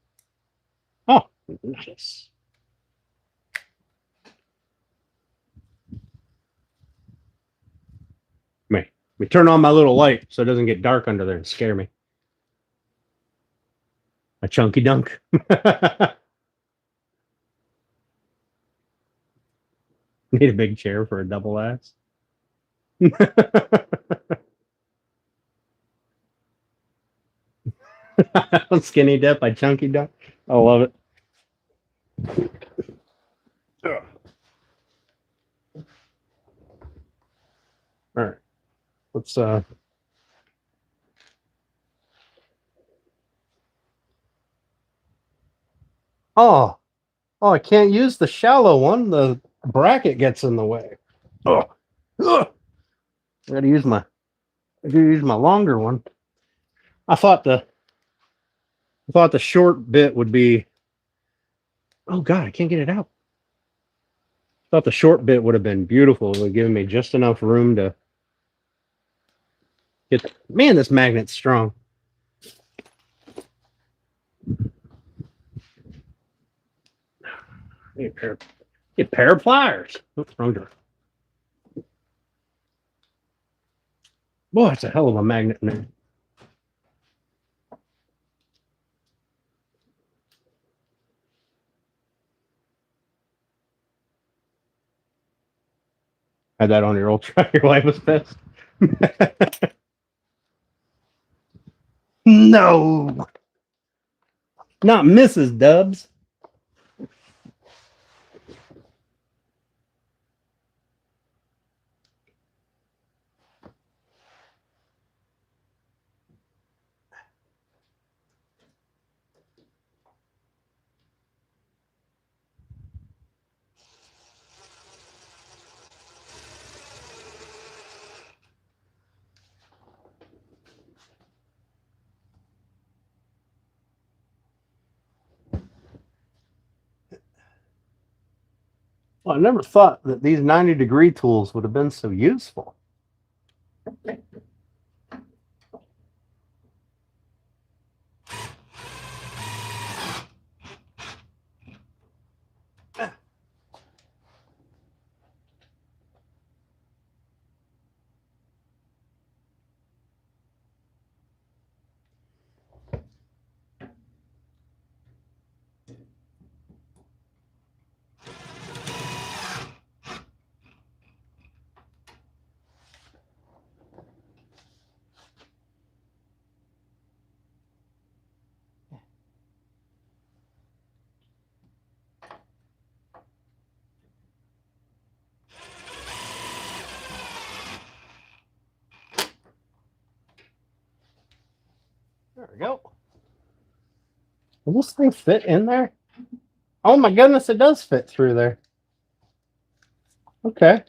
Oh, nice. Let me turn on my little light so it doesn't get dark under there and scare me. A chunky dunk. Need a big chair for a double ass. Skinny dip by chunky dunk. I love it. All right. Let's Oh, I can't use the shallow one. The bracket gets in the way. Oh, I gotta use my longer one. I thought the short bit would be. Oh God, I can't get it out. I thought the short bit would have been beautiful. It would have given me just enough room to get. Man, this magnet's strong. Get a pair of pliers. Oops, wrong door. Boy, it's a hell of a magnet in there. Had that on your old truck. Your wife was pissed. No, not Mrs. Dubs. Well, I never thought that these 90-degree tools would have been so useful. There we go. Will this thing fit in there? Oh my goodness, it does fit through there. Okay.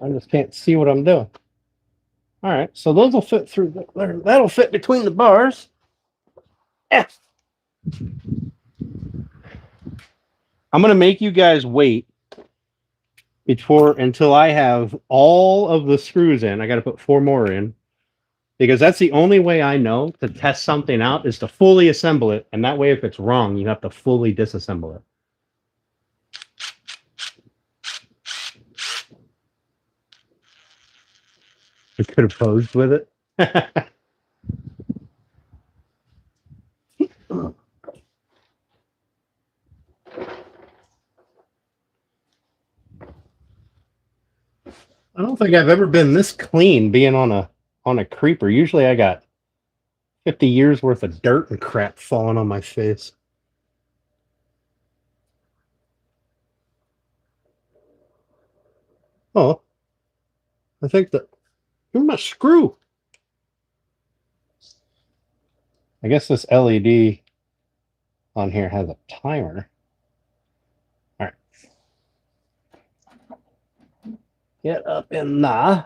I just can't see what I'm doing. All right, so those will fit through there. That'll fit between the bars. Yeah. I'm gonna make you guys wait until I have all of the screws in. I got to put 4 more in because that's the only way I know to test something out is to fully assemble it, and that way, if it's wrong, you have to fully disassemble it. I could have posed with it. I don't think I've ever been this clean being on a creeper. Usually I got 50 years worth of dirt and crap falling on my face. Oh, I think that here's my screw. I guess this LED on here has a timer. All right. Get up in there.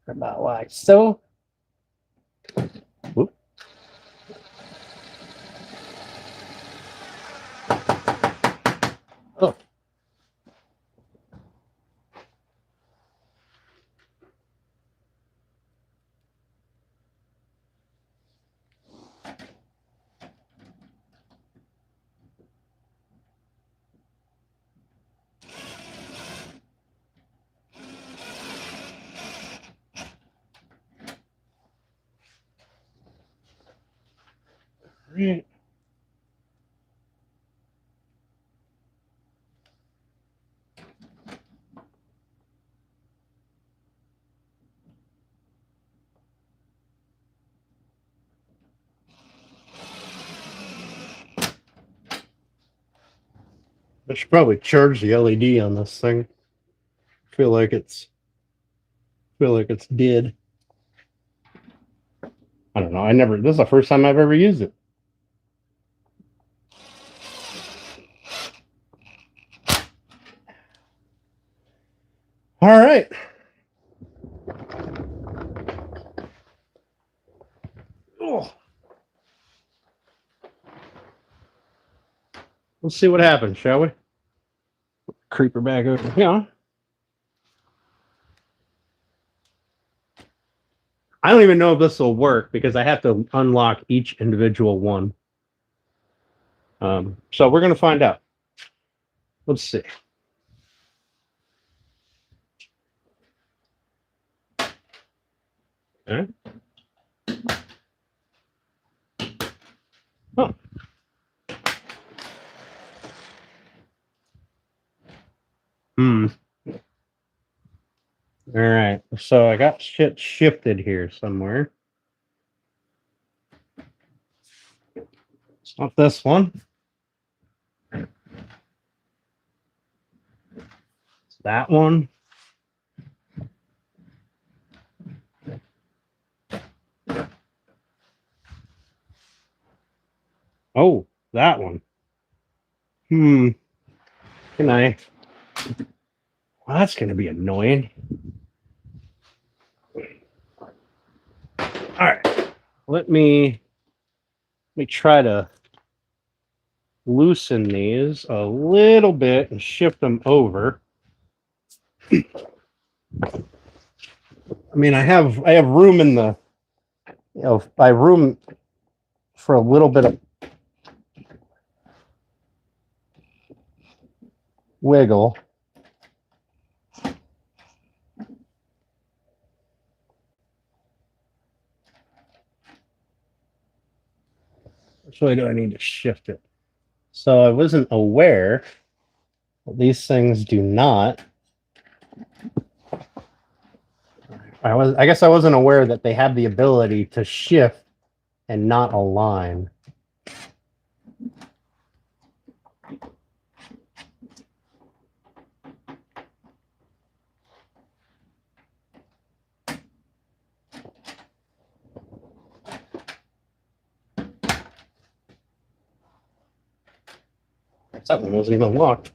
About like so. Whoop. Oh. Right. I should probably charge the LED on this thing. Feel like it's dead. I don't know. This is the first time I've ever used it. All right. Oh. Let's see what happens, shall we? Creeper back over here. I don't even know if this will work because I have to unlock each individual one. So we're going to find out. Let's see. All right. Oh. All right. So I got shit shifted here somewhere. It's not this one. It's that one. Oh, that one. Can I? Well, that's going to be annoying. All right. Let me try to loosen these a little bit and shift them over. I mean, I have room in the, I have room for a little bit of wiggle. Which way do I need to shift it? So I wasn't aware that these things do not. I guess I wasn't aware that they have the ability to shift and not align. That one wasn't even locked.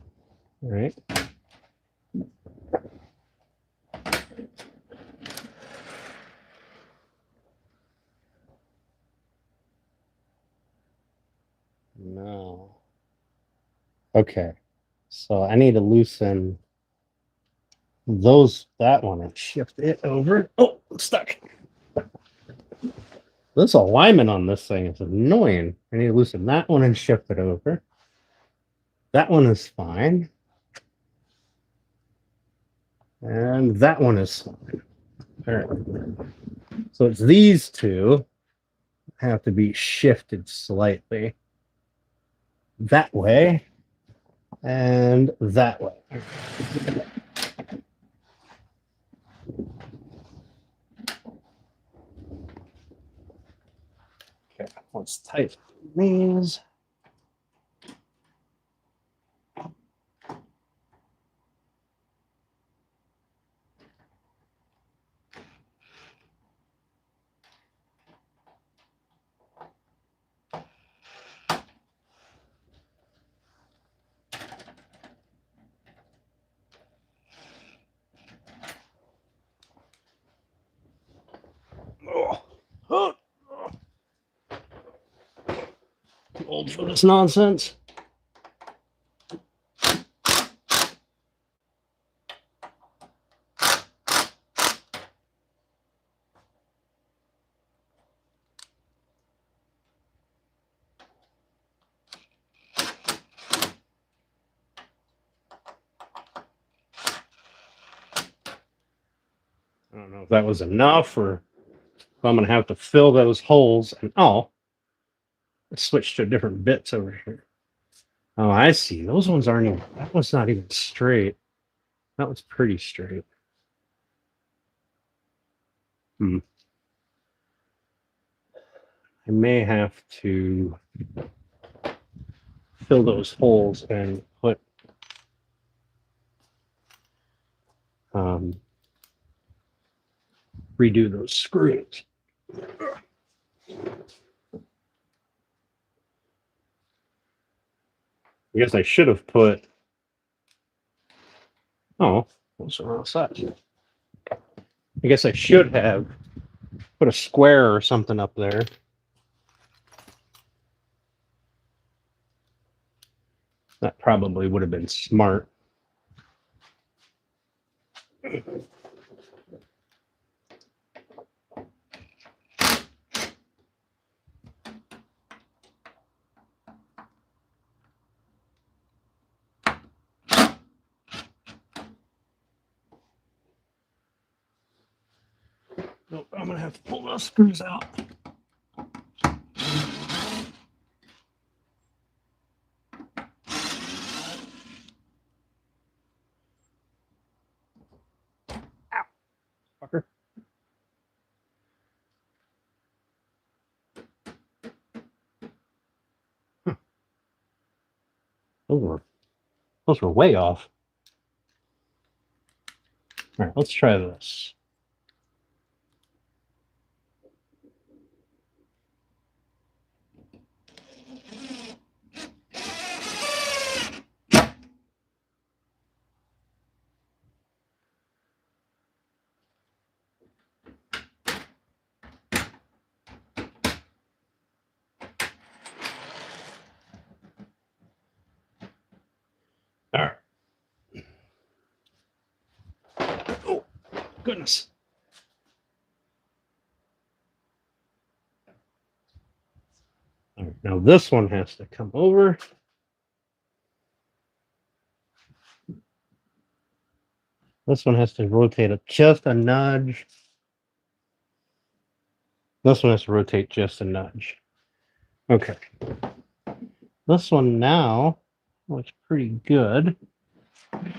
All right. No. Okay. So I need to loosen that one and shift it over. Oh, I'm stuck. This alignment on this thing is annoying. I need to loosen that one and shift it over. That one is fine. And that one is fine. All right. So it's these two have to be shifted slightly. That way and that way. Okay, let's tighten these. Too old for this nonsense. I don't know if that was enough or if I'm going to have to fill those holes. And let's switch to different bits over here. Oh, I see. Those ones aren't even, that one's not even straight. That was pretty straight. I may have to fill those holes and put redo those screws. I guess I should have put, those are wrong side. I guess I should have put a square or something up there. That probably would have been smart. Nope, I'm gonna have to pull those screws out. Ow, fucker. Huh. Those were way off. All right, let's try this. All right. Oh, goodness. All right, now this one has to come over. This one has to rotate it just a nudge. This one has to rotate just a nudge. Okay. This one now looks pretty good. All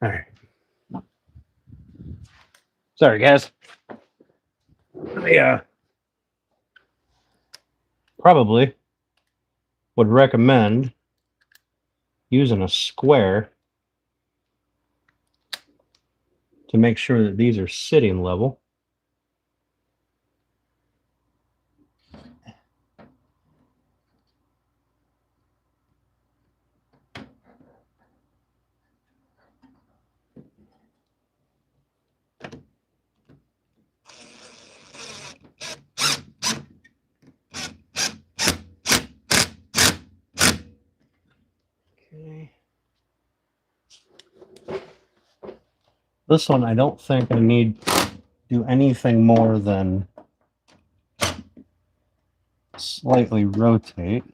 right. Sorry, guys. I probably would recommend using a square to make sure that these are sitting level. Okay. This one, I don't think I need to do anything more than slightly rotate.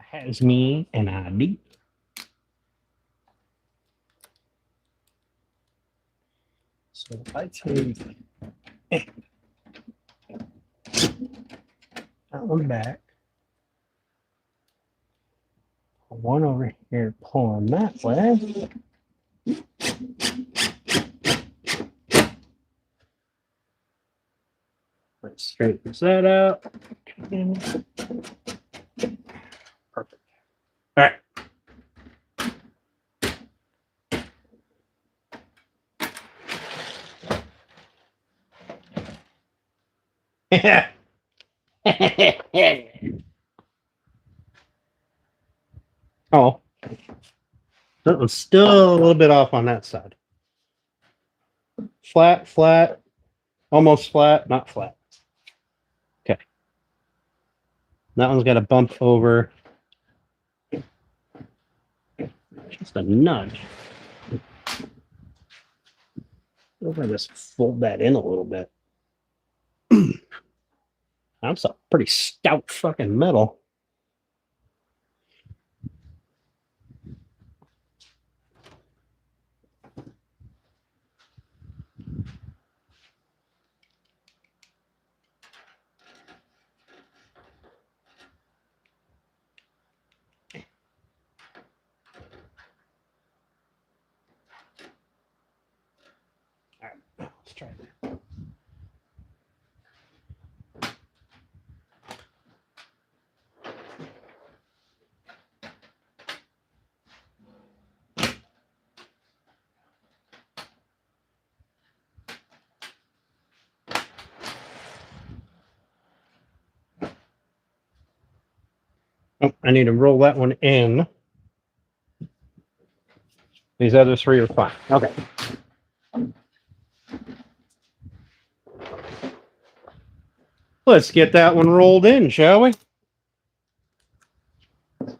Has me an ID. So if I take that one back, one over here pulling that way. Let's straighten that out. Perfect. All right. Oh, that was still a little bit off on that side. Flat, flat, almost flat, not flat. Okay. That one's got a bump over. Just a nudge. If I just fold that in a little bit. That's a pretty stout fucking metal. All right, let's try that. Oh, I need to roll that one in. These other three are fine. Okay. Let's get that one rolled in, shall we? It's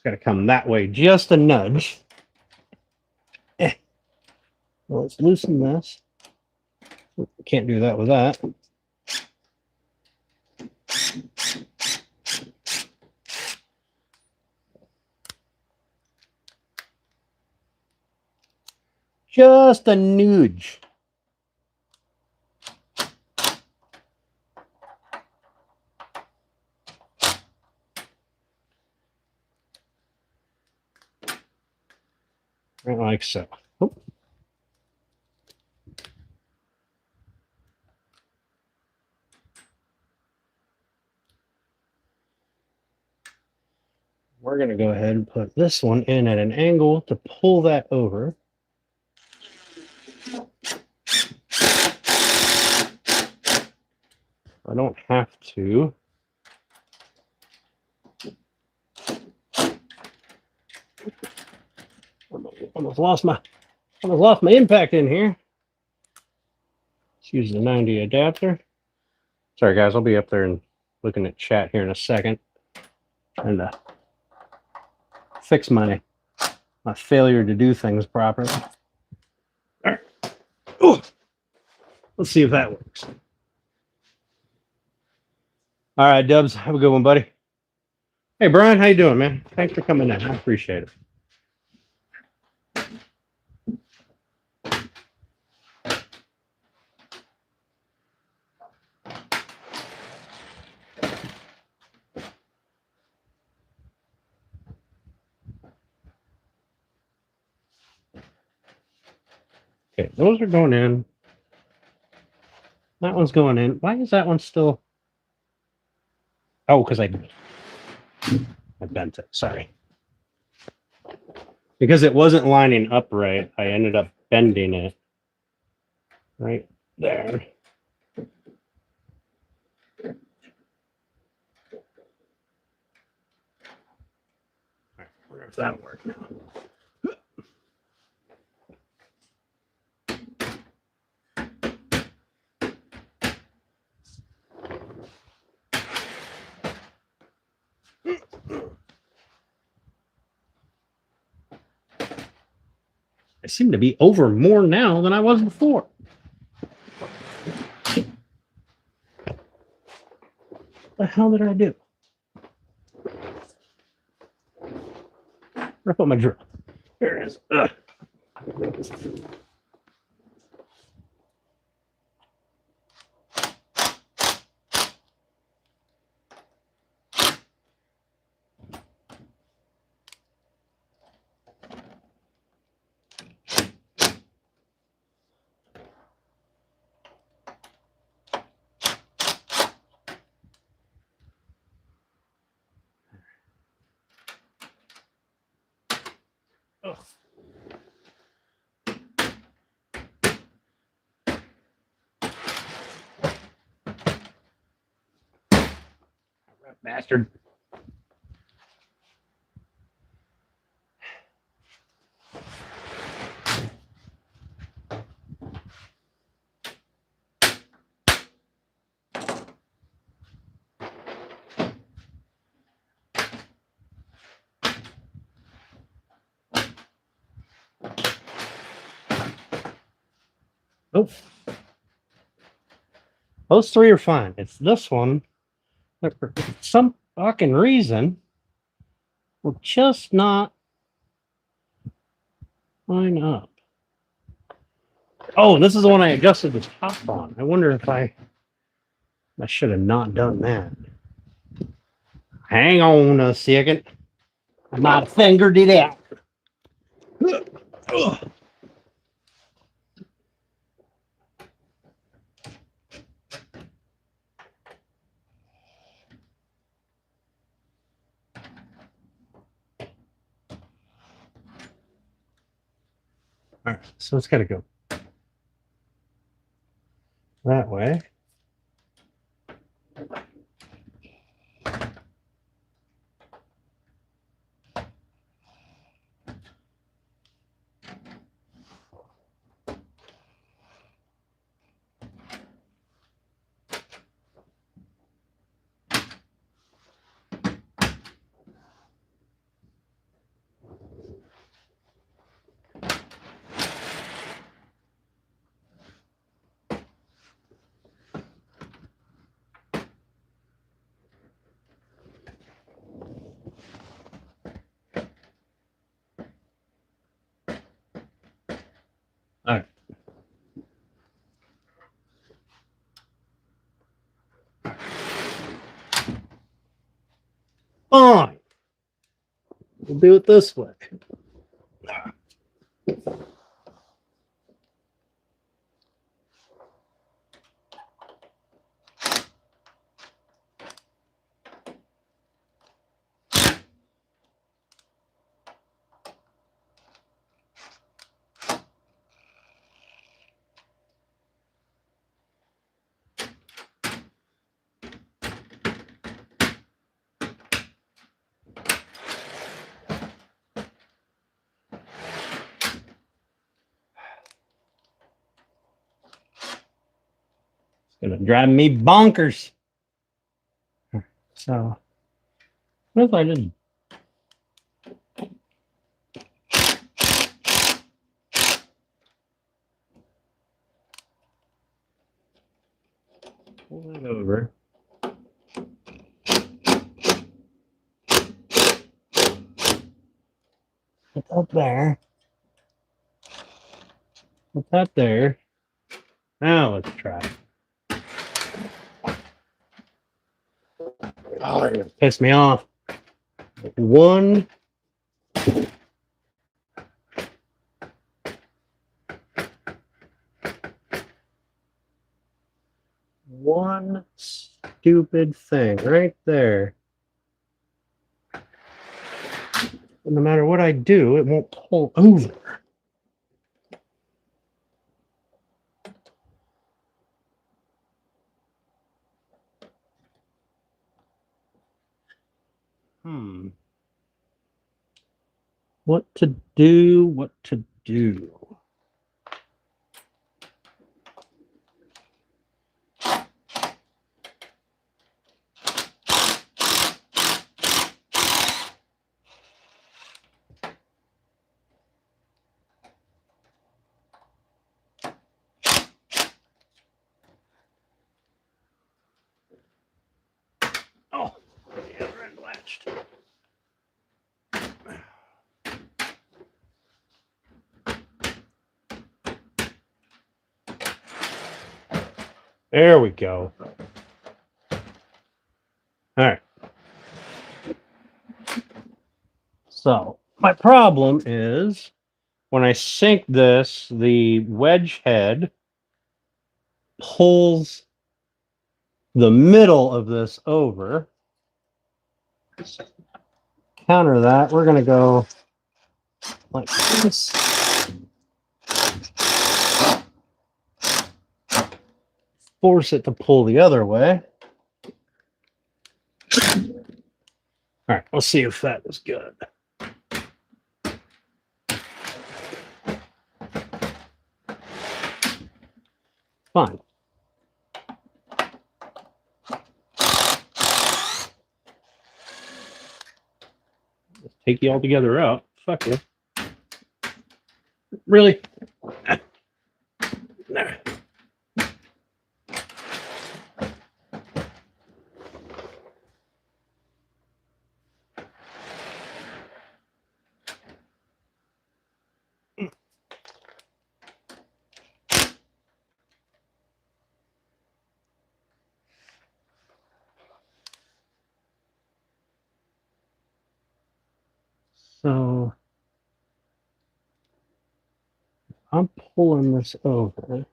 got to come that way just a nudge. Well, let's loosen this. Can't do that with that. Just a nudge. Right like so. Oh. We're going to go ahead and put this one in at an angle to pull that over. I don't have to. Almost lost my impact in here. Let's use the 90 adapter. Sorry guys, I'll be up there and looking at chat here in a second. And fix my failure to do things properly. All right. Ooh. Let's see if that works. All right, Dubs, have a good one, buddy. Hey, Brian, how you doing, man? Thanks for coming in. I appreciate it. Okay, those are going in. That one's going in. Why is that one still? Oh, because I bent it. Sorry. Because it wasn't lining up right, I ended up bending it right there. All right, wonder if that'll work now. I seem to be over more now than I was before. What the hell did I do? Where put my drill? There it is. Ugh. Ugh. Bastard. Oh, those three are fine. It's this one that for some fucking reason will just not line up. Oh, this is the one I adjusted the top on. I wonder if I should have not done that. Hang on a second. I might have fingered it out. Ugh. All right, so it's got to go that way. Fine. We'll do it this way. Gonna drive me bonkers. So, what if I just pull it over? Put that there. Put that there. Now let's try. Oh, you're gonna piss me off. One. One stupid thing right there. No matter what I do, it won't pull over. What to do? What to do? Oh, yeah, latched. There we go. All right. So my problem is when I sink this, the wedge head pulls the middle of this over. Counter that, we're going to go like this. Force it to pull the other way. All right, let's see if that is good. Fine. Let's take you all together out. Fuck you. Really? There. So I'm pulling this over.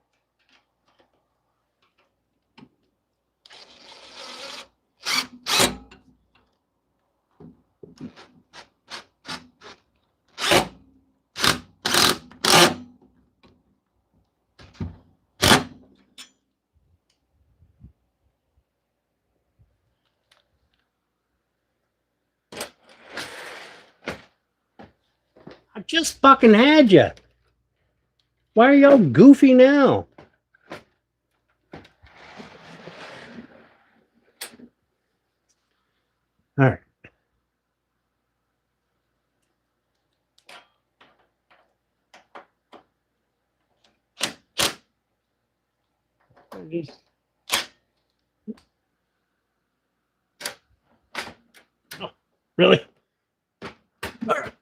I just fucking had you. Why are y'all goofy now? All right. Oh, really? All right.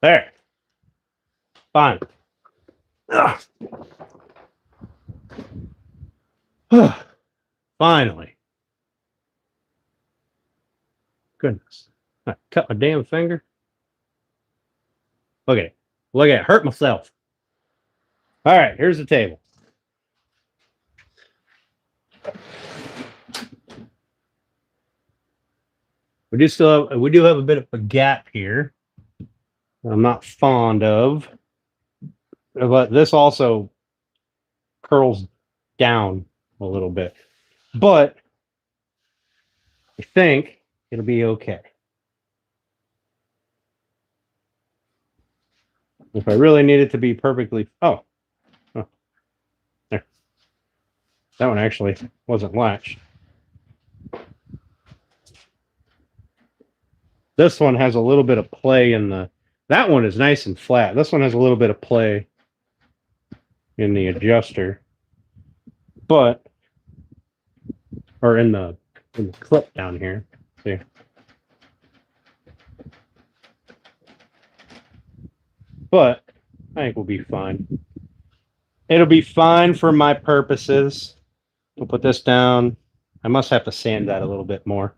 There. Fine. Finally. Goodness. I cut my damn finger. Look at it. Look at it. Hurt myself. All right, here's the table. We do have a bit of a gap here. I'm not fond of, but this also curls down a little bit. But I think it'll be okay. If I really need it to be perfectly, oh, there. That one actually wasn't latched. This one has a little bit of play in the, that one is nice and flat. This one has a little bit of play in the adjuster, but, or in the clip down here. See? But I think we'll be fine. It'll be fine for my purposes. We'll put this down. I must have to sand that a little bit more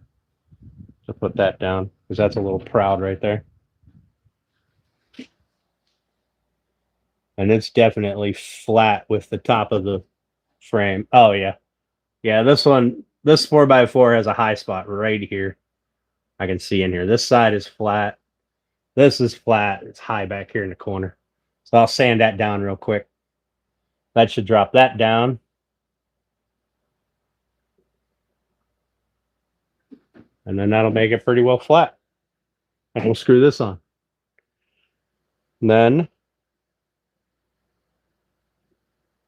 to put that down because that's a little proud right there. And it's definitely flat with the top of the frame. Oh yeah. Yeah, this one, this 4x4 has a high spot right here. I can see in here. This side is flat. This is flat. It's high back here in the corner. So I'll sand that down real quick. That should drop that down. And then that'll make it pretty well flat. And we'll screw this on. And then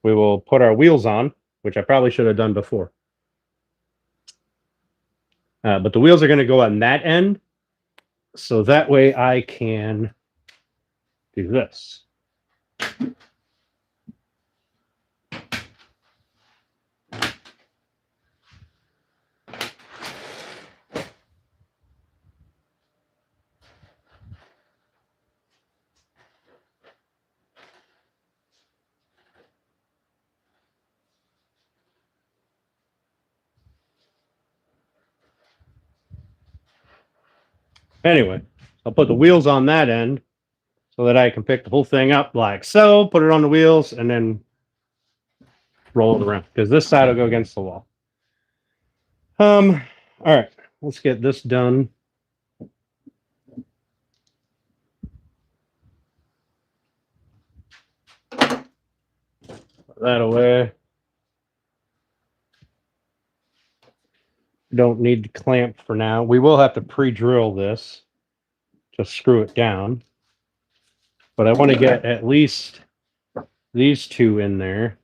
we will put our wheels on, which I probably should have done before. But the wheels are going to go on that end. So that way I can do this. Anyway, I'll put the wheels on that end so that I can pick the whole thing up like so, put it on the wheels, and then roll it around because this side will go against the wall. All right, let's get this done. Put that away. Don't need the clamp for now. We will have to pre-drill this to screw it down. But I want to get at least these two in there.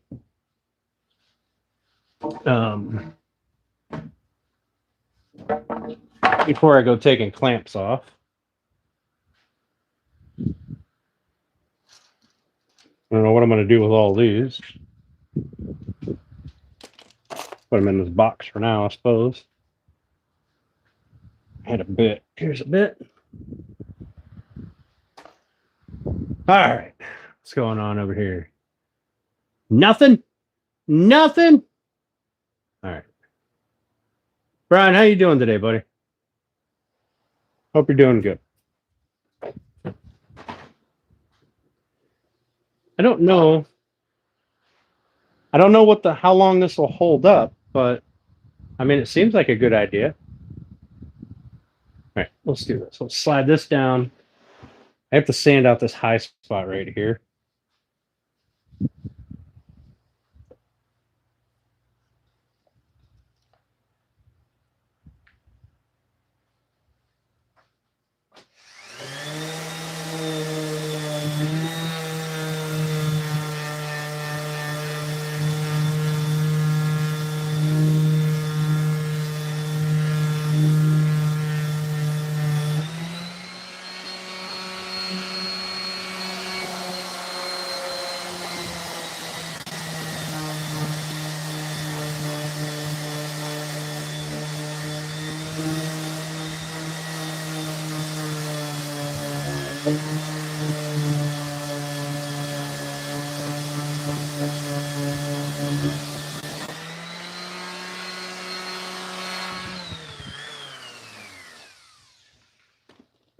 Before I go taking clamps off. I don't know what I'm going to do with all these. Put them in this box for now, I suppose. Had a bit. Here's a bit. All right. What's going on over here? Nothing? Nothing? All right. Brian, how you doing today, buddy? Hope you're doing good. I don't know. I don't know what how long this will hold up, but I mean, it seems like a good idea. All right, let's do this. Let's slide this down. I have to sand out this high spot right here.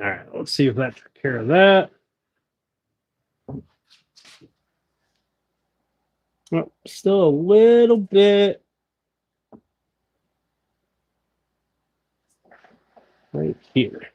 All right, let's see if that took care of that. Well, still a little bit right here.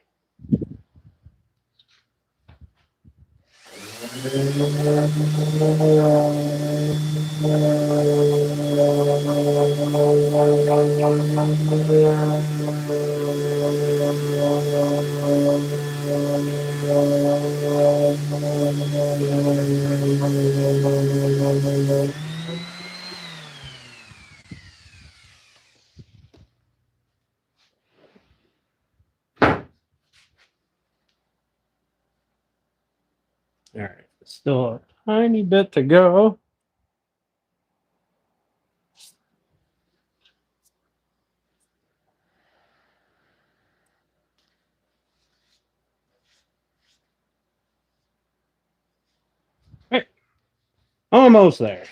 All right, still a tiny bit to go. Right, almost there.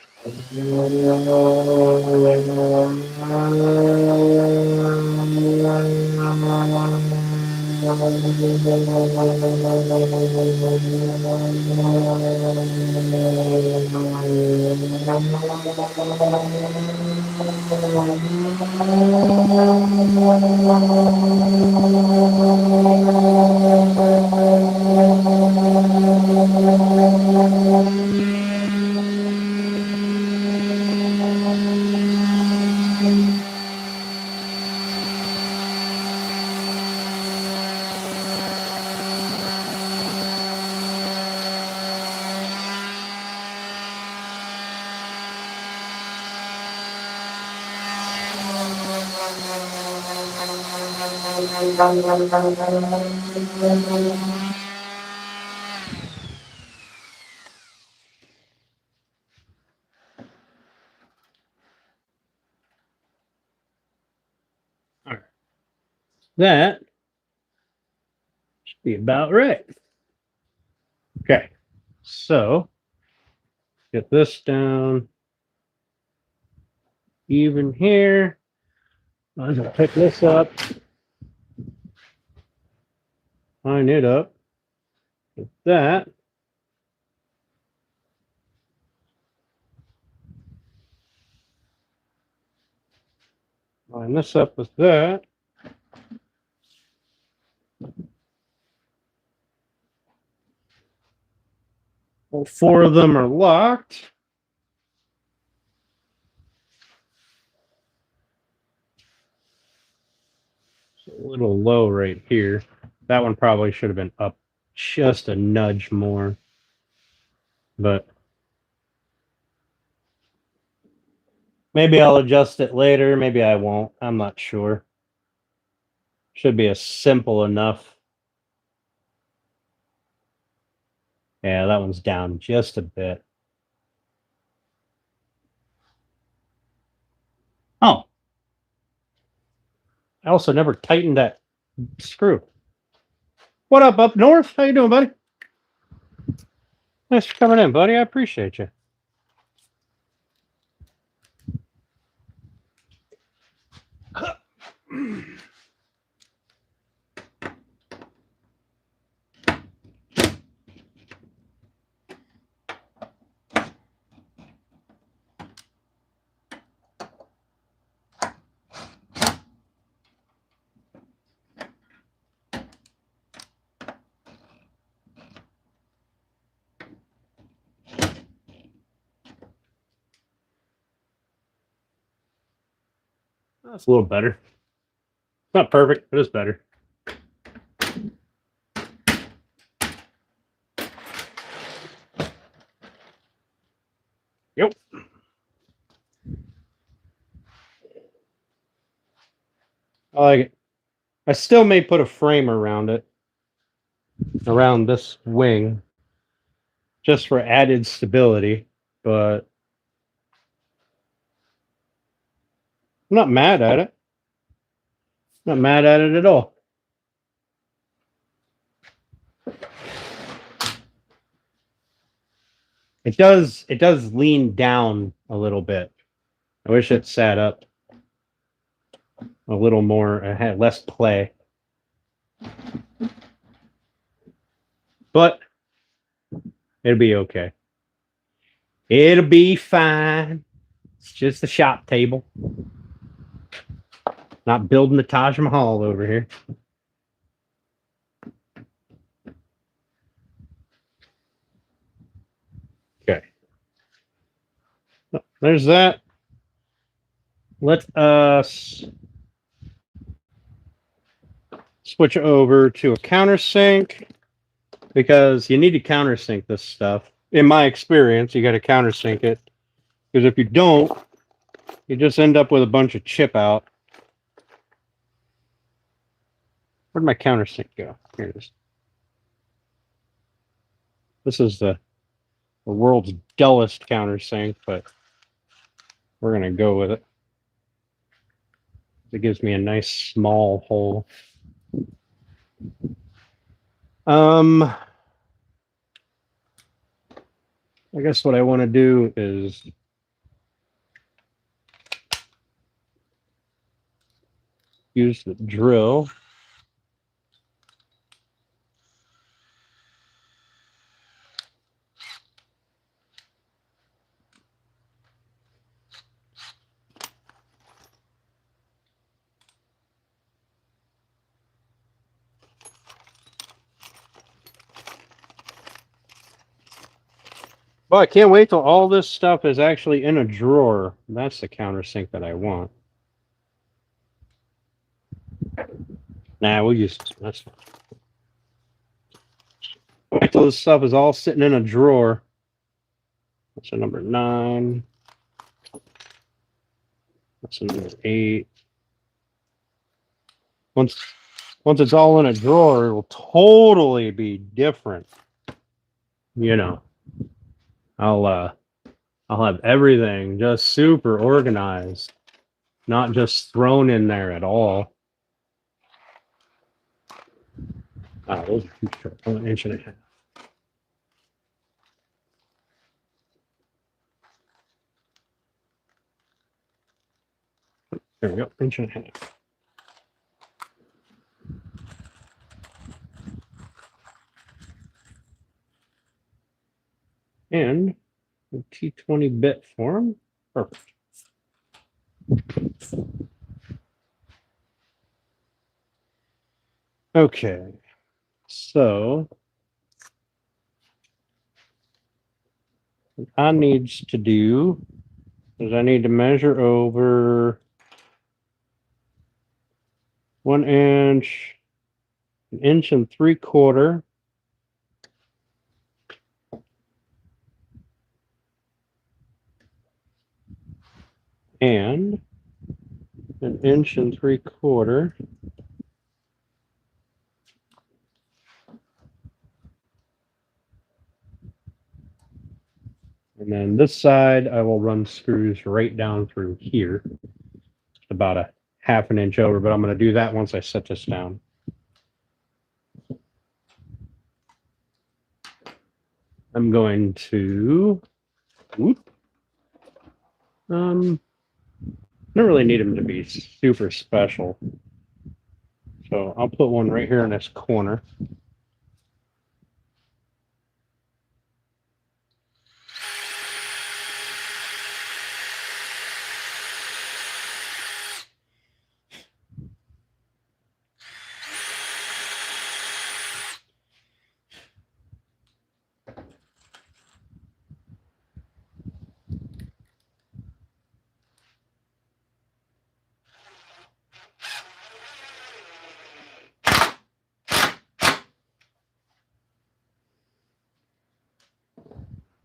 All right. That should be about right. Okay, so get this down even here. I'm gonna pick this up, line it up with that. Line this up with that. All four of them are locked. It's a little low right here. That one probably should have been up just a nudge more, but maybe I'll adjust it later. Maybe I won't. I'm not sure. Should be a simple enough. Yeah, that one's down just a bit. Oh, I also never tightened that screw. What up north? How you doing, buddy? Thanks for coming in, buddy. I appreciate you. That's a little better. Not perfect, but it's better. Yep. I like it. I still may put a frame around it, around this wing, just for added stability, but I'm not mad at it. Not mad at it at all. It does lean down a little bit. I wish it sat up a little more. I had less play. but it'll be okay. It'll be fine. It's just a shop table. Not building the Taj Mahal over here. Okay. There's that. Let us switch over to a countersink because you need to countersink this stuff. In my experience, you got to countersink it because if you don't, you just end up with a bunch of chip out. Where'd my countersink go? Here it is. This is the world's dullest countersink, but we're going to go with it. It gives me a nice small hole. I guess what I want to do is use the drill. Well, I can't wait till all this stuff is actually in a drawer. That's the countersink that I want. Nah, we'll use this. That's fine. Wait till this stuff is all sitting in a drawer. That's a number 9. That's a number 8. Once it's all in a drawer, it will totally be different. You know, I'll have everything just super organized, not just thrown in there at all. Those are too short. 1.5 inches. There we go, 1.5 inches. And a T20 bit form. Perfect. Okay, so what I needs to do is I need to measure over 1 inch, 1 3/4 inches. And 1 3/4 inches. And then this side, I will run screws right down through here. About a 1/2 inch over, but I'm going to do that once I set this down. I'm going to, I don't really need them to be super special. So I'll put one right here in this corner.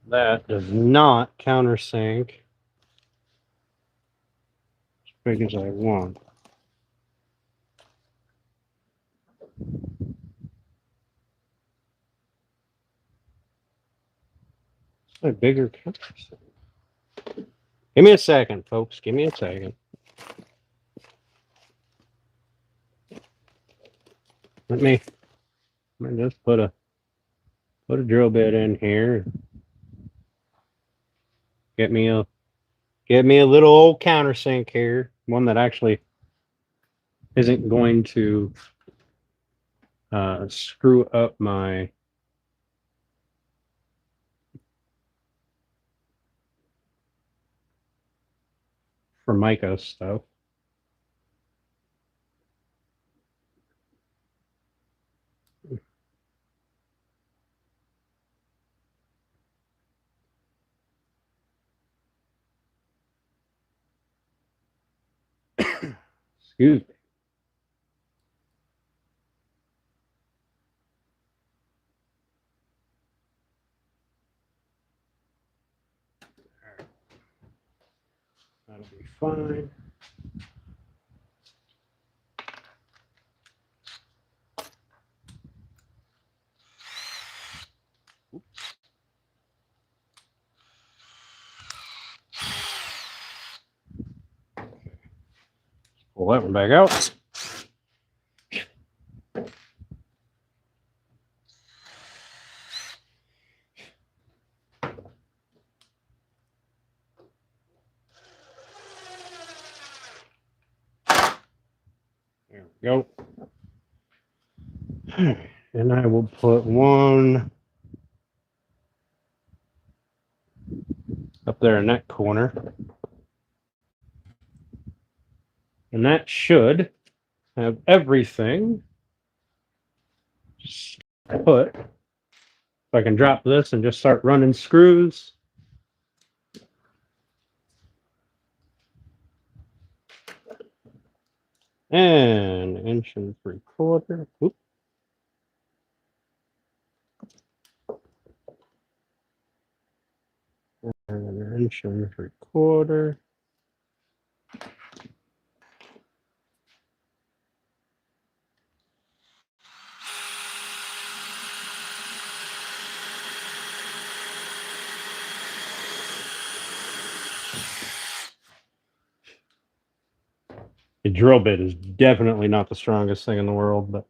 That does not countersink as big as I want. A bigger countersink. Give me a second, folks. Give me a second. Let me just put a drill bit in here. Get me a little old countersink here, one that actually isn't going to screw up my Formica stuff. Excuse me. That'll be fine. Pull that one back out. There we go. And I will put one up there in that corner. And that should have everything. Just put. If I can drop this and just start running screws. And 1 3/4. Oop. And 1 3/4. The drill bit is definitely not the strongest thing in the world, but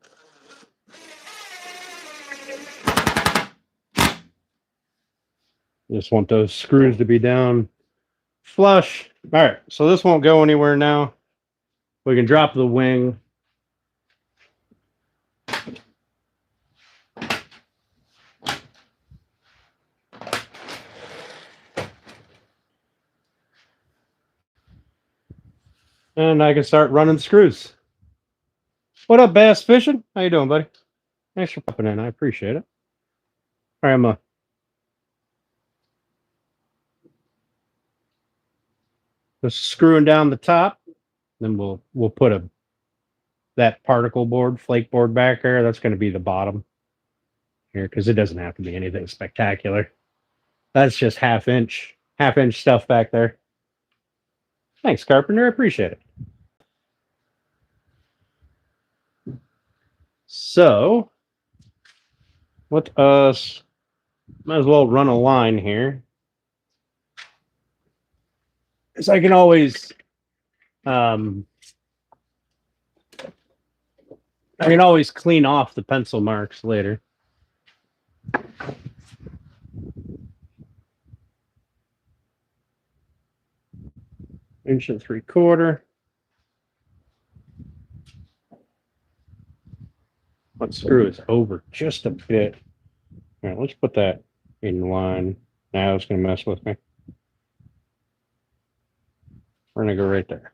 just want those screws to be down flush. All right, so this won't go anywhere now. We can drop the wing. And I can start running screws. What up, Bass Fishing? How you doing, buddy? Thanks for popping in. I appreciate it. All right, I'm just screwing down the top. Then we'll put that particle board, flake board back there. That's going to be the bottom here because it doesn't have to be anything spectacular. That's just half inch stuff back there. Thanks, Carpenter. I appreciate it. So, let us might as well run a line here. So I can always clean off the pencil marks later. Inch and 3/4. Let's screw is over just a bit. All right, let's put that in line. Now it's going to mess with me. We're going to go right there.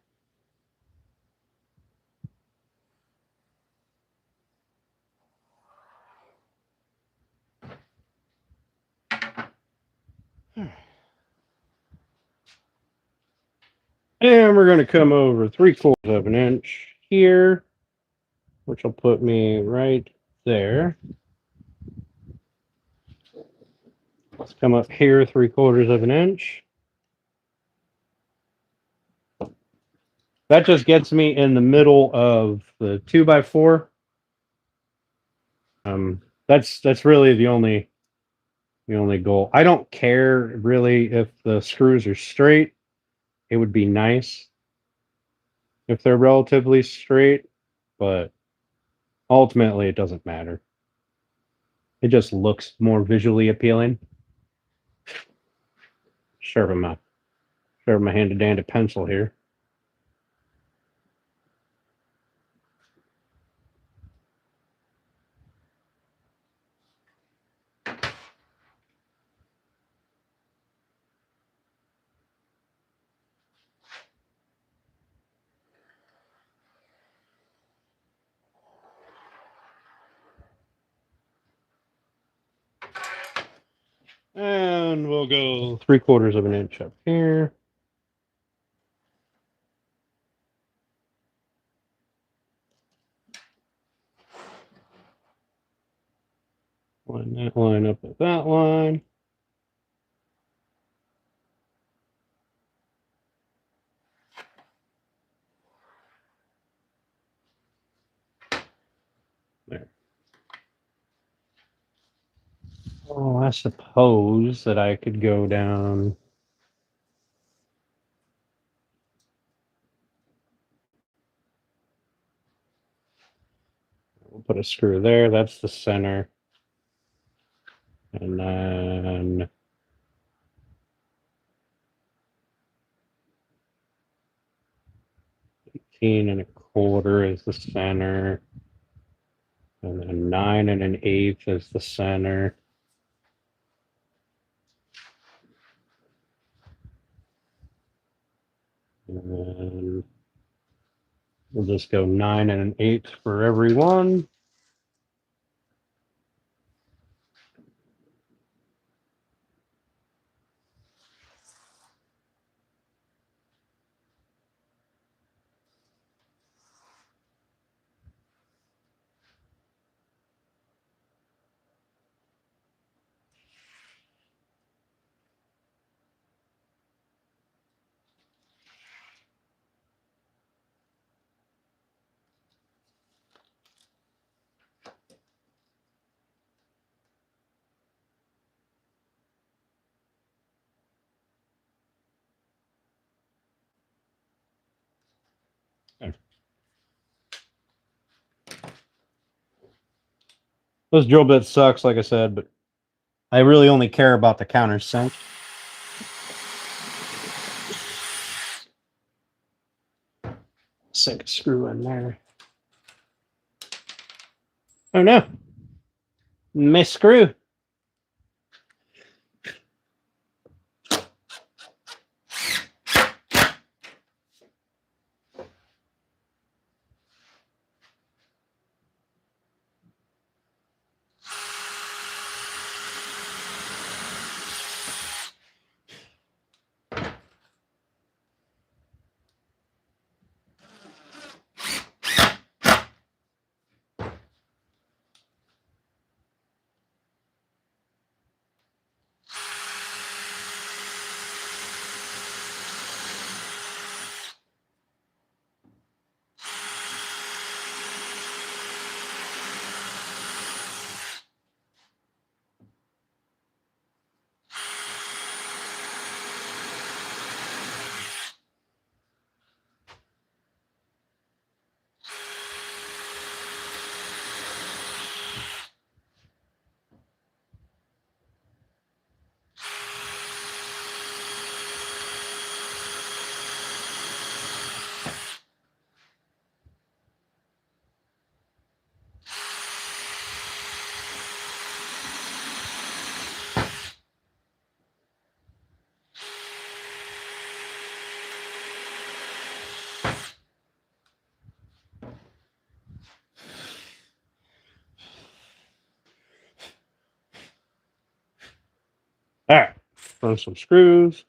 And we're going to come over 3/4 of an inch here, which will put me right there. Let's come up here 3/4 of an inch. That just gets me in the middle of the 2x4. That's really the only goal. I don't care really if the screws are straight. It would be nice if they're relatively straight, but ultimately it doesn't matter. It just looks more visually appealing. Sharpen my handy dandy pencil here. And we'll go 3/4 of an inch up here. Line that line up with that line. There. Oh, I suppose that I could go down. We'll put a screw there. That's the center. And then 18 1/4 is the center. And then 9 1/8 is the center. And then we'll just go 9 1/8 for every one. This drill bit sucks, like I said, but I really only care about the countersink. Sink a screw in there. Oh no, miss screw. All right, run some screws.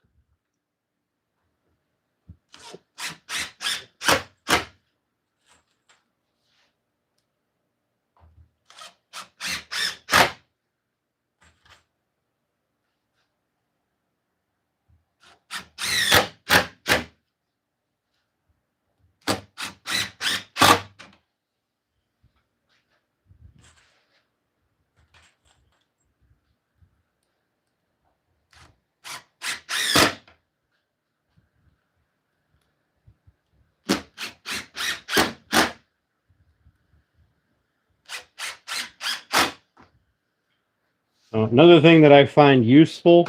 Another thing that I find useful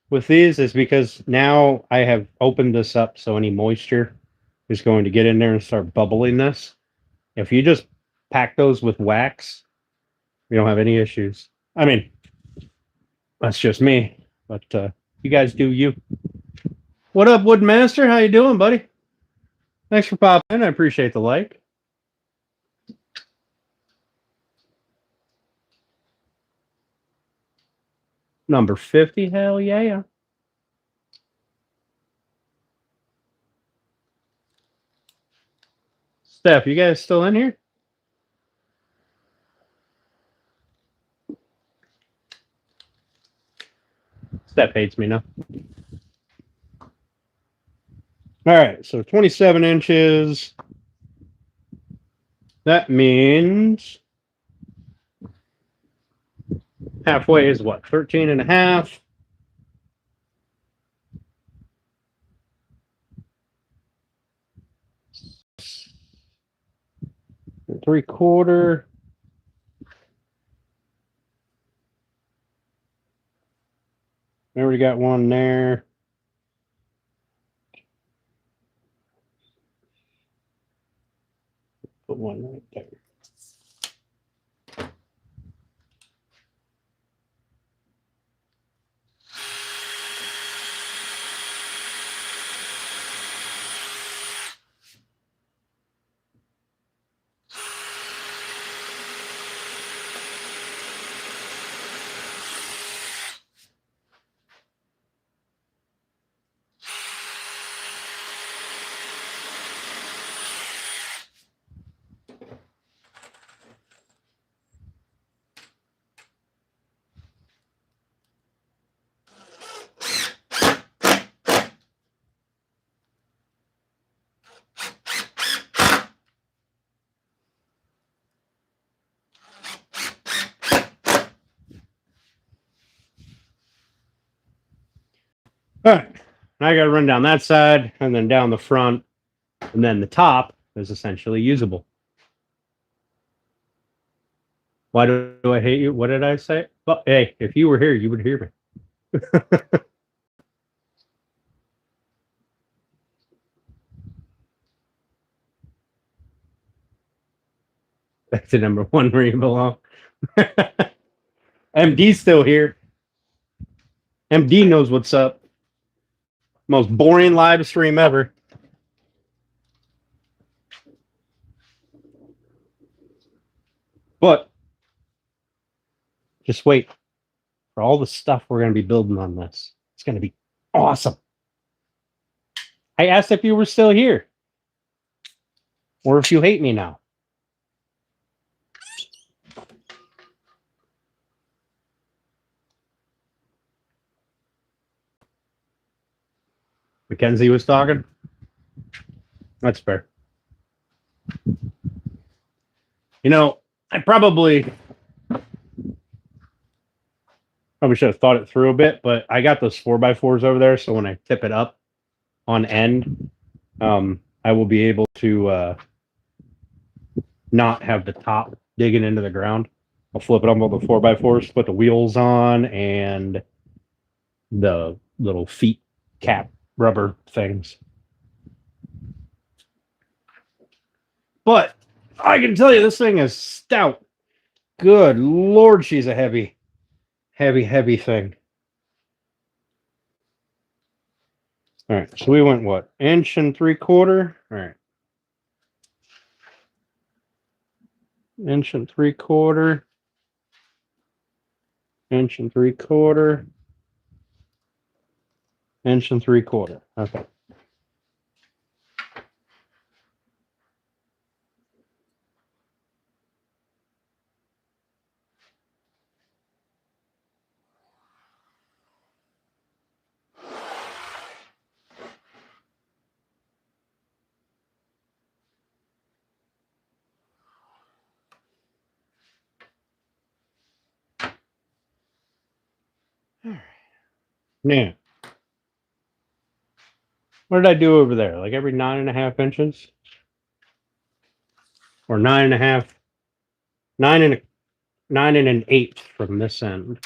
with these is because now I have opened this up so any moisture is going to get in there and start bubbling this. If you just pack those with wax, you don't have any issues. I mean, that's just me, but you guys do you. What up, Woodmaster? How you doing, buddy? Thanks for popping in. I appreciate the like. Number 50, hell yeah. Steph, you guys still in here? Steph hates me now. All right, so 27 inches. That means halfway is what? 13 and a half. Three-quarter. We already got one there. Put one right there. All right, now I got to run down that side and then down the front, and then the top is essentially usable. Why do I hate you? What did I say? Well, hey, if you were here, you would hear me. Back to number one where you belong. MD's still here. MD knows what's up. Most boring live stream ever. But just wait for all the stuff we're going to be building on this. It's going to be awesome. I asked if you were still here or if you hate me now. Mackenzie was talking. That's fair. You know, I probably should have thought it through a bit, but I got those 4x4s over there, so when I tip it up on end, I will be able to not have the top digging into the ground. I'll flip it on with the 4x4s, put the wheels on, and the little feet cap rubber things. But I can tell you this thing is stout. Good Lord, she's a heavy thing. All right, so we went what? 1 3/4? All right. 1 3/4. 1 3/4. 1 3/4. Okay. Now, what did I do over there? Like every 9.5 inches? Or 9.5, 9 1/8 from this end.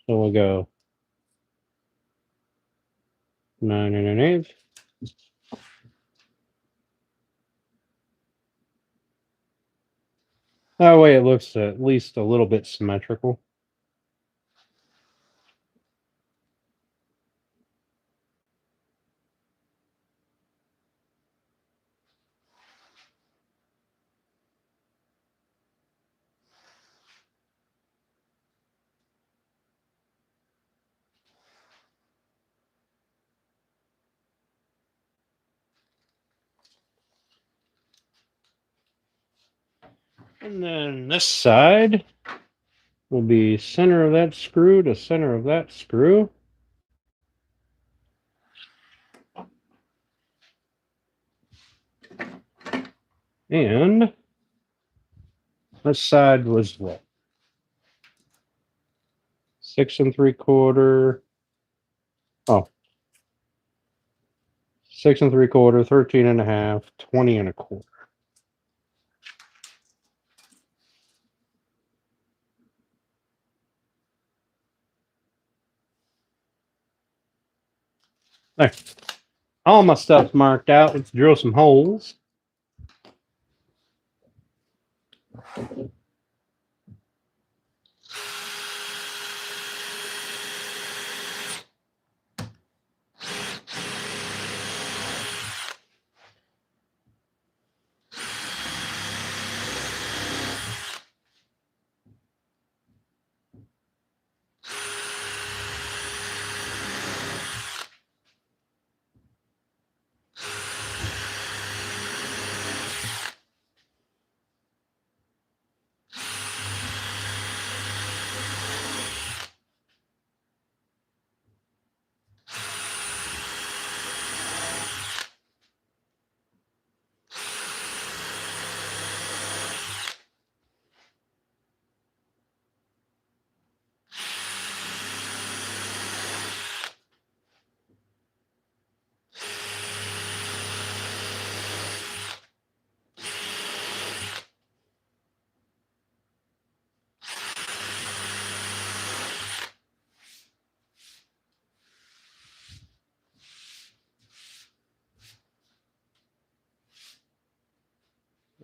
So we'll go 9 1/8. That way it looks at least a little bit symmetrical. And then this side will be center of that screw to center of that screw. And this side was what? 6 3/4. Oh, 6 3/4, 13 1/2, 20 1/4. There. All my stuff's marked out. Let's drill some holes.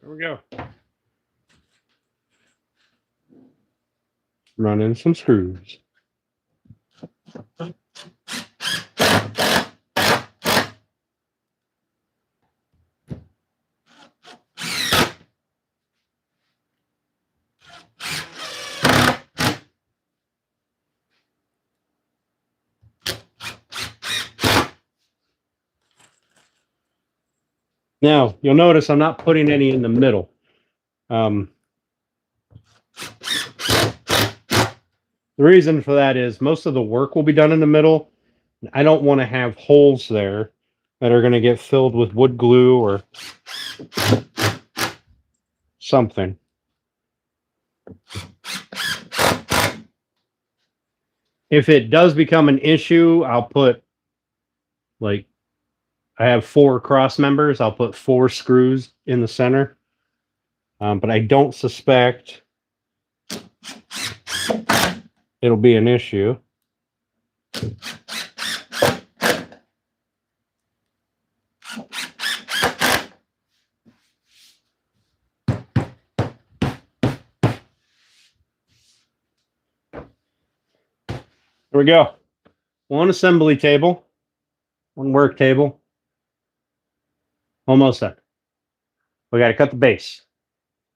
There we go. Run in some screws. Now, you'll notice I'm not putting any in the middle. The reason for that is most of the work will be done in the middle. I don't want to have holes there that are going to get filled with wood glue or something. If it does become an issue, I'll put, like, I have 4 cross members. I'll put 4 screws in the center. But I don't suspect it'll be an issue. There we go. One assembly table, one work table. Almost done. We got to cut the base,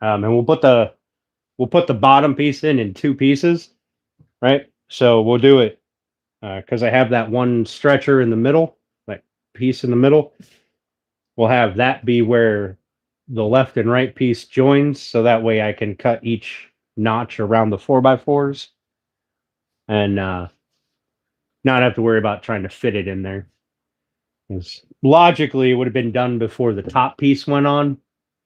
and we'll put the bottom piece in 2 pieces, right? So we'll do it because I have that one stretcher in the middle, that piece in the middle. We'll have that be where the left and right piece joins, so that way I can cut each notch around the 4x4s and not have to worry about trying to fit it in there. Because logically, it would have been done before the top piece went on.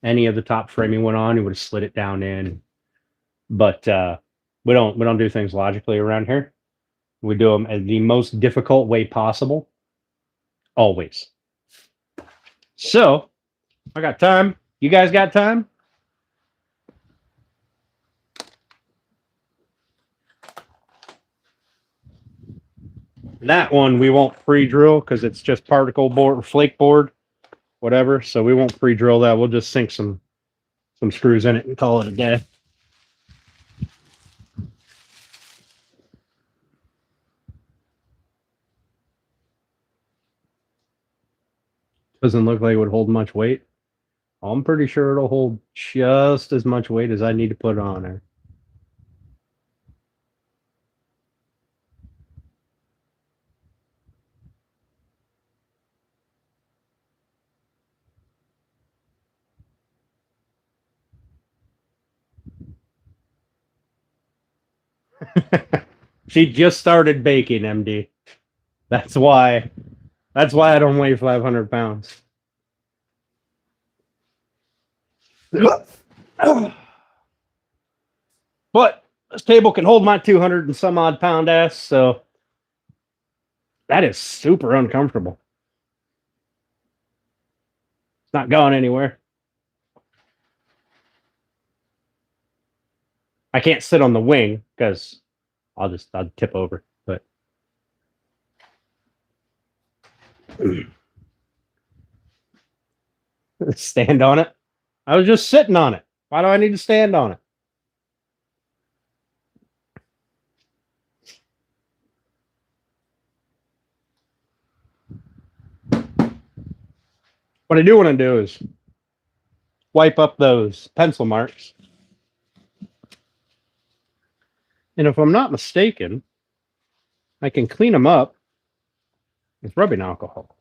Any of the top framing went on, it would have slid it down in. But we don't do things logically around here. We do them in the most difficult way possible, always. So I got time. You guys got time? That one we won't pre-drill because it's just particle board, flake board, whatever. So we won't pre-drill that. We'll just sink some screws in it and call it a day. Doesn't look like it would hold much weight. I'm pretty sure it'll hold just as much weight as I need to put on there. She just started baking, MD. That's why I don't weigh 500 pounds. But this table can hold my 200 and some odd pound ass, so that is super uncomfortable. It's not going anywhere. I can't sit on the wing because I'll tip over. But stand on it. I was just sitting on it. Why do I need to stand on it? What I do want to do is wipe up those pencil marks. And if I'm not mistaken, I can clean them up with rubbing alcohol.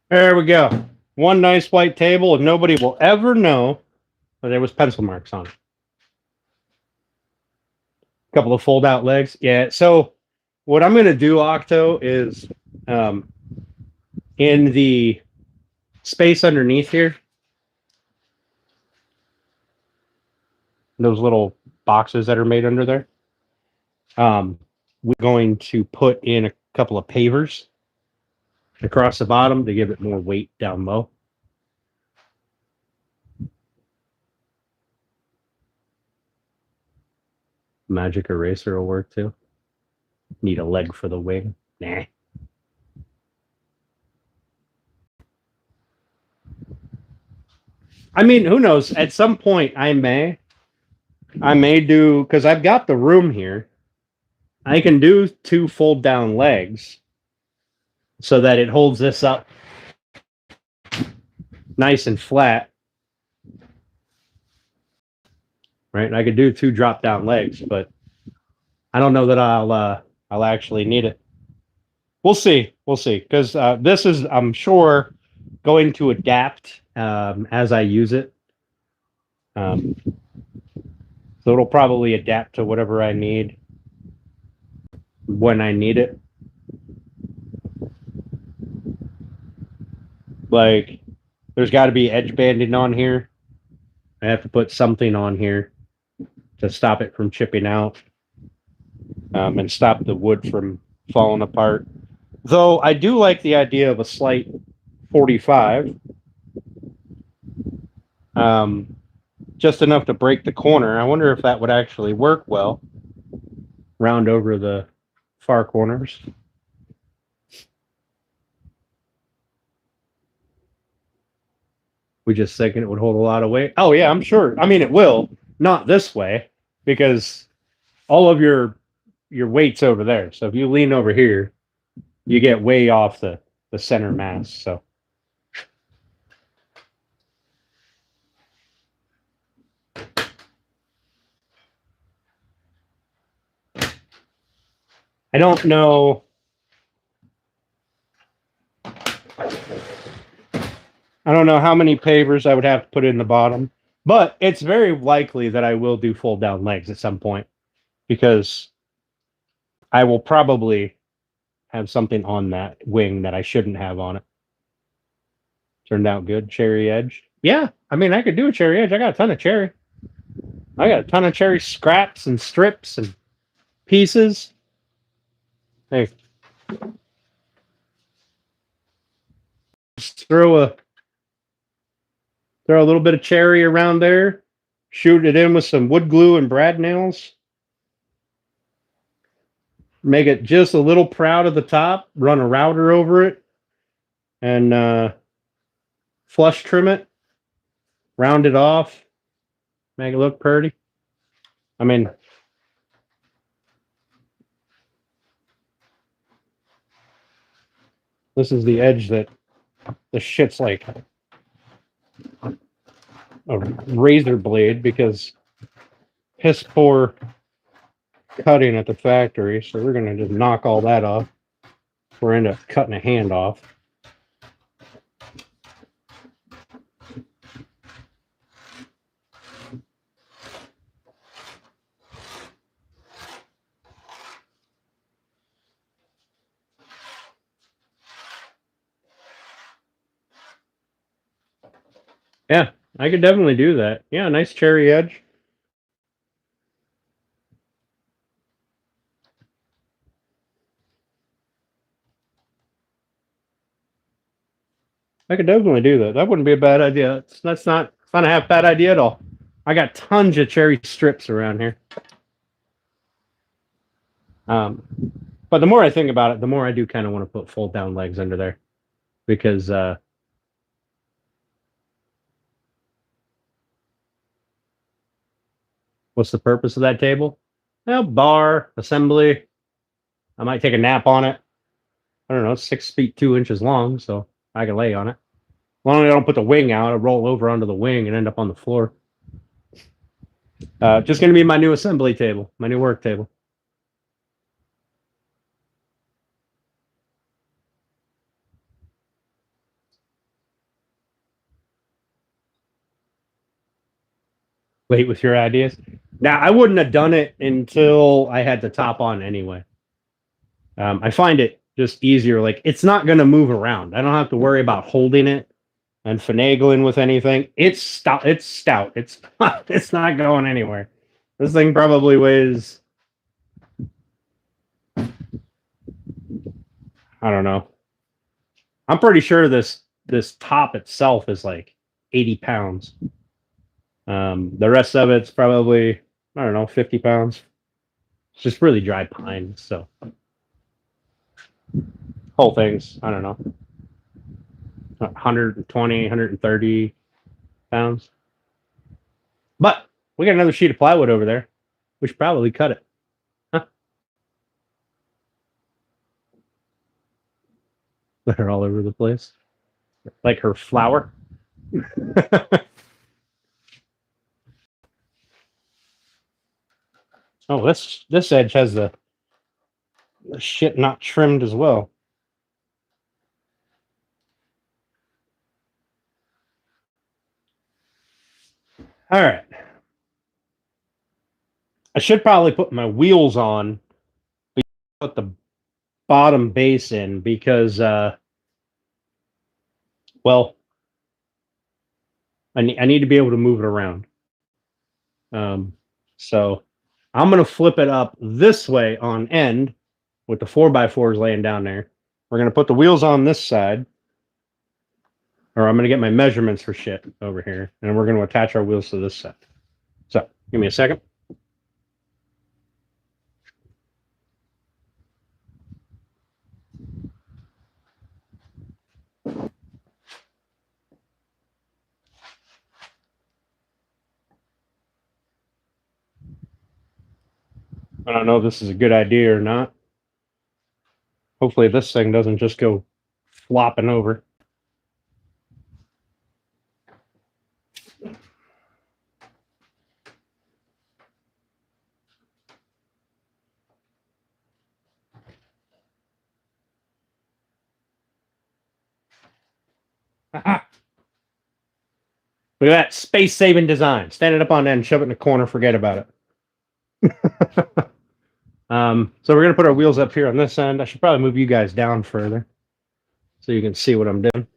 There we go. One nice white table, and nobody will ever know that there was pencil marks on it. A couple of fold-out legs. Yeah, so what I'm going to do, Octo, is in the space underneath here, those little boxes that are made under there, we're going to put in a couple of pavers across the bottom to give it more weight down low. Magic eraser will work too. Need a leg for the wing. Nah. I mean, who knows? At some point, I may do, because I've got the room here. I can do 2 fold down legs so that it holds this up nice and flat. Right? I could do 2 drop down legs, but I don't know that I'll actually need it. We'll see. We'll see. Because this is, I'm sure, going to adapt as I use it. So it'll probably adapt to whatever I need when I need it. Like, there's got to be edge banding on here. I have to put something on here to stop it from chipping out and stop the wood from falling apart. Though I do like the idea of a slight 45. Just enough to break the corner. I wonder if that would actually work well. Round over the far corners. We just thinking it would hold a lot of weight. Oh yeah, I'm sure. I mean, it will. Not this way, because all of your weight's over there. So if you lean over here, you get way off the center mass. So I don't know. I don't know how many pavers I would have to put in the bottom, but it's very likely that I will do fold down legs at some point, because I will probably have something on that wing that I shouldn't have on it. Turned out good. Cherry edge. Yeah, I mean, I could do a cherry edge. I got a ton of cherry. I got a ton of cherry scraps and strips and pieces. Hey, just throw a little bit of cherry around there. Shoot it in with some wood glue and brad nails. Make it just a little proud at the top. Run a router over it, and flush trim it. Round it off. Make it look pretty. I mean, this is the edge that the shit's like a razor blade because piss poor cutting at the factory. So we're going to just knock all that off. We're end up cutting a hand off. Yeah, I could definitely do that. Yeah, nice cherry edge. I could definitely do that. That wouldn't be a bad idea. That's not a half bad idea at all. I got tons of cherry strips around here. But the more I think about it, the more I do kind of want to put fold down legs under there, because what's the purpose of that table? Well, bar assembly. I might take a nap on it. I don't know, it's 6 feet 2 inches long, so I can lay on it. As long as I don't put the wing out, I'll roll over onto the wing and end up on the floor. Just going to be my new assembly table, my new work table. Late with your ideas. Now, I wouldn't have done it until I had the top on anyway. I find it just easier. Like, it's not going to move around. I don't have to worry about holding it and finagling with anything. It's stout. It's not going anywhere. This thing probably weighs, I don't know. I'm pretty sure this top itself is like 80 pounds. The rest of it's probably, I don't know, 50 pounds. It's just really dry pine, so whole thing's, I don't know, 120, 130 pounds. But we got another sheet of plywood over there. We should probably cut it. Huh? They're all over the place. Like her flower. Oh, this edge has the shit not trimmed as well. All right. I should probably put my wheels on, put the bottom base in because, well, I need to be able to move it around. So I'm going to flip it up this way on end with the 4x4s laying down there. We're going to put the wheels on this side, or I'm going to get my measurements for shit over here, and we're going to attach our wheels to this side. So give me a second. I don't know if this is a good idea or not. Hopefully this thing doesn't just go flopping over. Look at that space-saving design. Stand it up on end, shove it in the corner, forget about it. So we're going to put our wheels up here on this end. I should probably move you guys down further so you can see what I'm doing.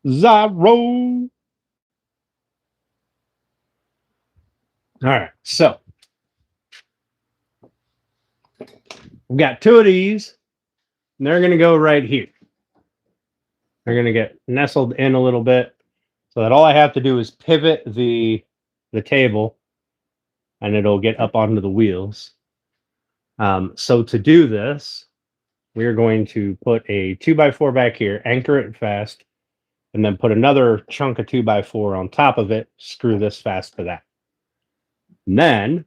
Zyro. All right, so we've got two of these, and they're going to go right here. They're going to get nestled in a little bit, so that all I have to do is pivot the table, and it'll get up onto the wheels. So to do this, we're going to put a 2x4 back here, anchor it fast, and then put another chunk of 2x4 on top of it, screw this fast to that. And then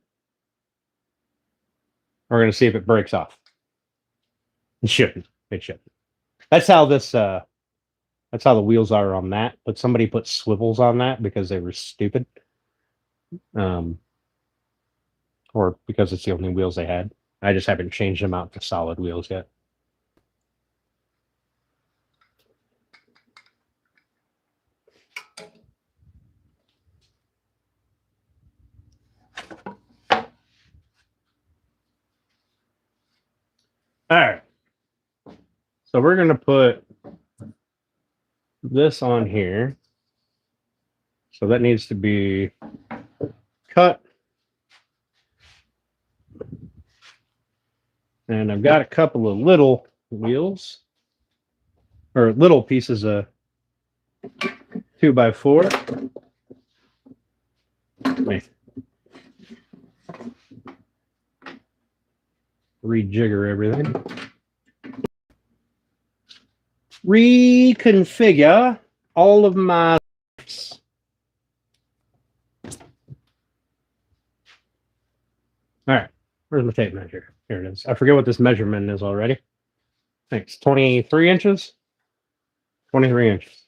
we're going to see if it breaks off. It shouldn't. It shouldn't. That's how this. That's how the wheels are on that. But somebody put swivels on that because they were stupid, or because it's the only wheels they had. I just haven't changed them out to solid wheels yet. All right. So we're going to put this on here. So that needs to be cut. And I've got a couple of little wheels, or little pieces of 2x4. Rejigger everything. Reconfigure all of my. All right, where's my tape measure? Here it is. I forget what this measurement is already. Thanks. 23 inches. 23 inches.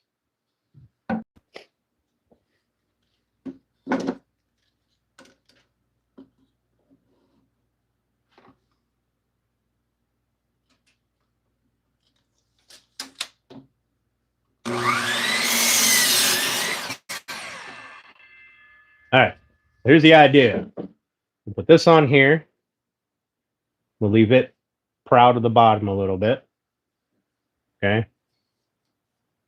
All right, here's the idea. We'll put this on here. We'll leave it proud of the bottom a little bit. Okay.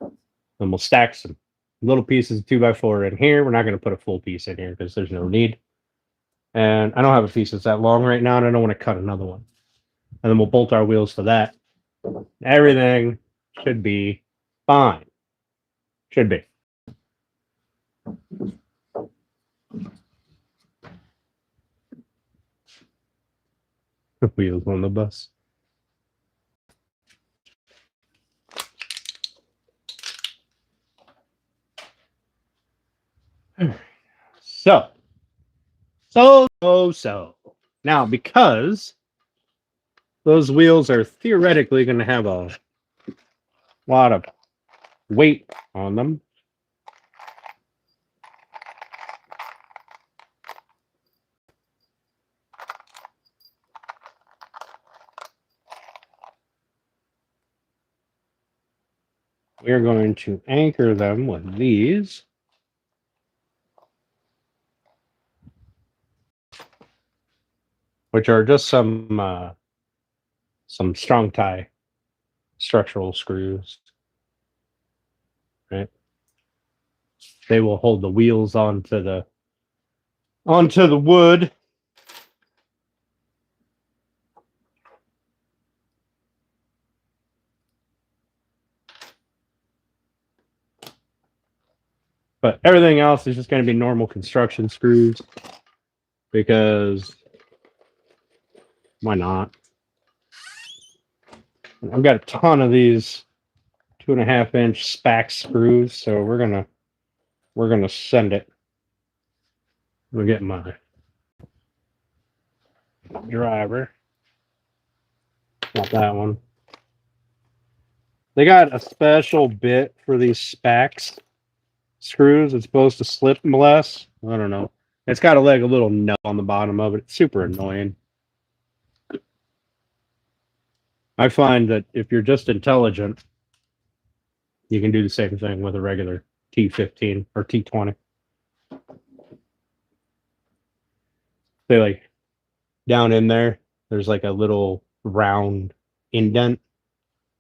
Then we'll stack some little pieces of 2x4 in here. We're not going to put a full piece in here because there's no need. And I don't have a piece that's that long right now, and I don't want to cut another one. And then we'll bolt our wheels to that. Everything should be fine. Should be. The wheels on the bus. So. Now, because those wheels are theoretically going to have a lot of weight on them, we're going to anchor them with these. Which are just some strong tie structural screws, right? They will hold the wheels onto the wood. But everything else is just going to be normal construction screws because why not? I've got a ton of these 2.5-inch SPAX screws, so we're gonna send it. We'll get my driver. Not that one. They got a special bit for these SPAX screws. It's supposed to slip less. I don't know. It's got a little nut on the bottom of it. It's super annoying. I find that if you're just intelligent, you can do the same thing with a regular T15 or T20. They like down in there, there's like a little round indent.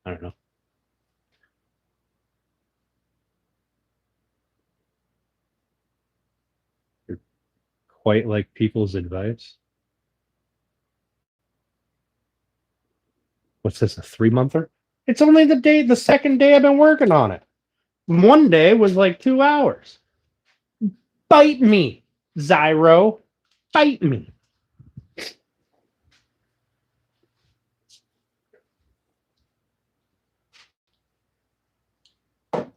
I don't know. You're quite like people's advice. What's this, a 3-monther? It's only the second day I've been working on it. One day was like 2 hours. Bite me, Zyro. Bite me.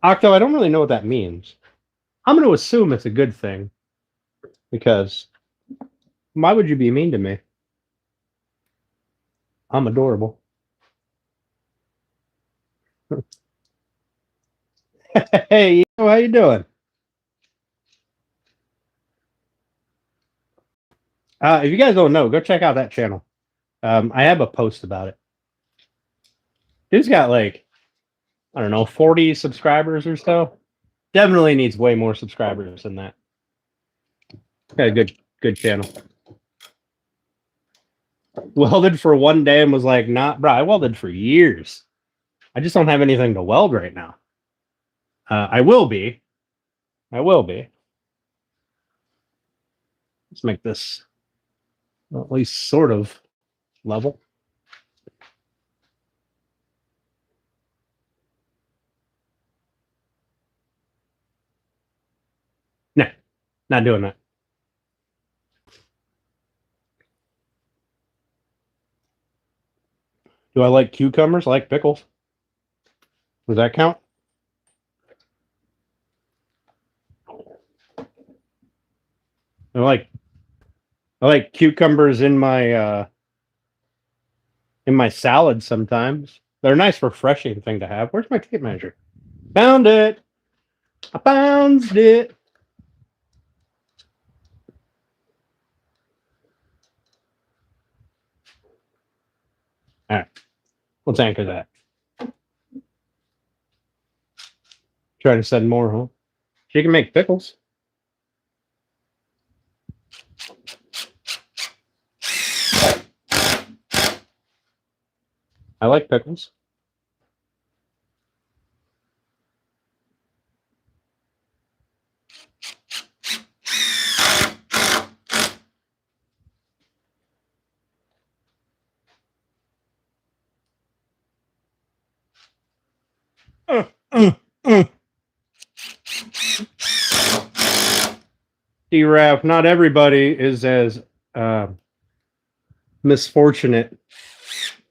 Octo, I don't really know what that means. I'm going to assume it's a good thing. Because why would you be mean to me? I'm adorable. Hey, how you doing? If you guys don't know, go check out that channel. I have a post about it. Dude's got like, I don't know, 40 subscribers or so. Definitely needs way more subscribers than that. Got a good channel. Welded for one day and was like, nah, bro, I welded for years. I just don't have anything to weld right now. I will be. I will be. Let's make this at least sort of level. No, not doing that. Do I like cucumbers? I like pickles. Does that count? I like cucumbers in my salad sometimes. They're a nice, refreshing thing to have. Where's my tape measure? Found it. I found it. All right. Let's anchor that. Try to send more, huh? She can make pickles. I like pickles. D-Raf, not everybody is as misfortunate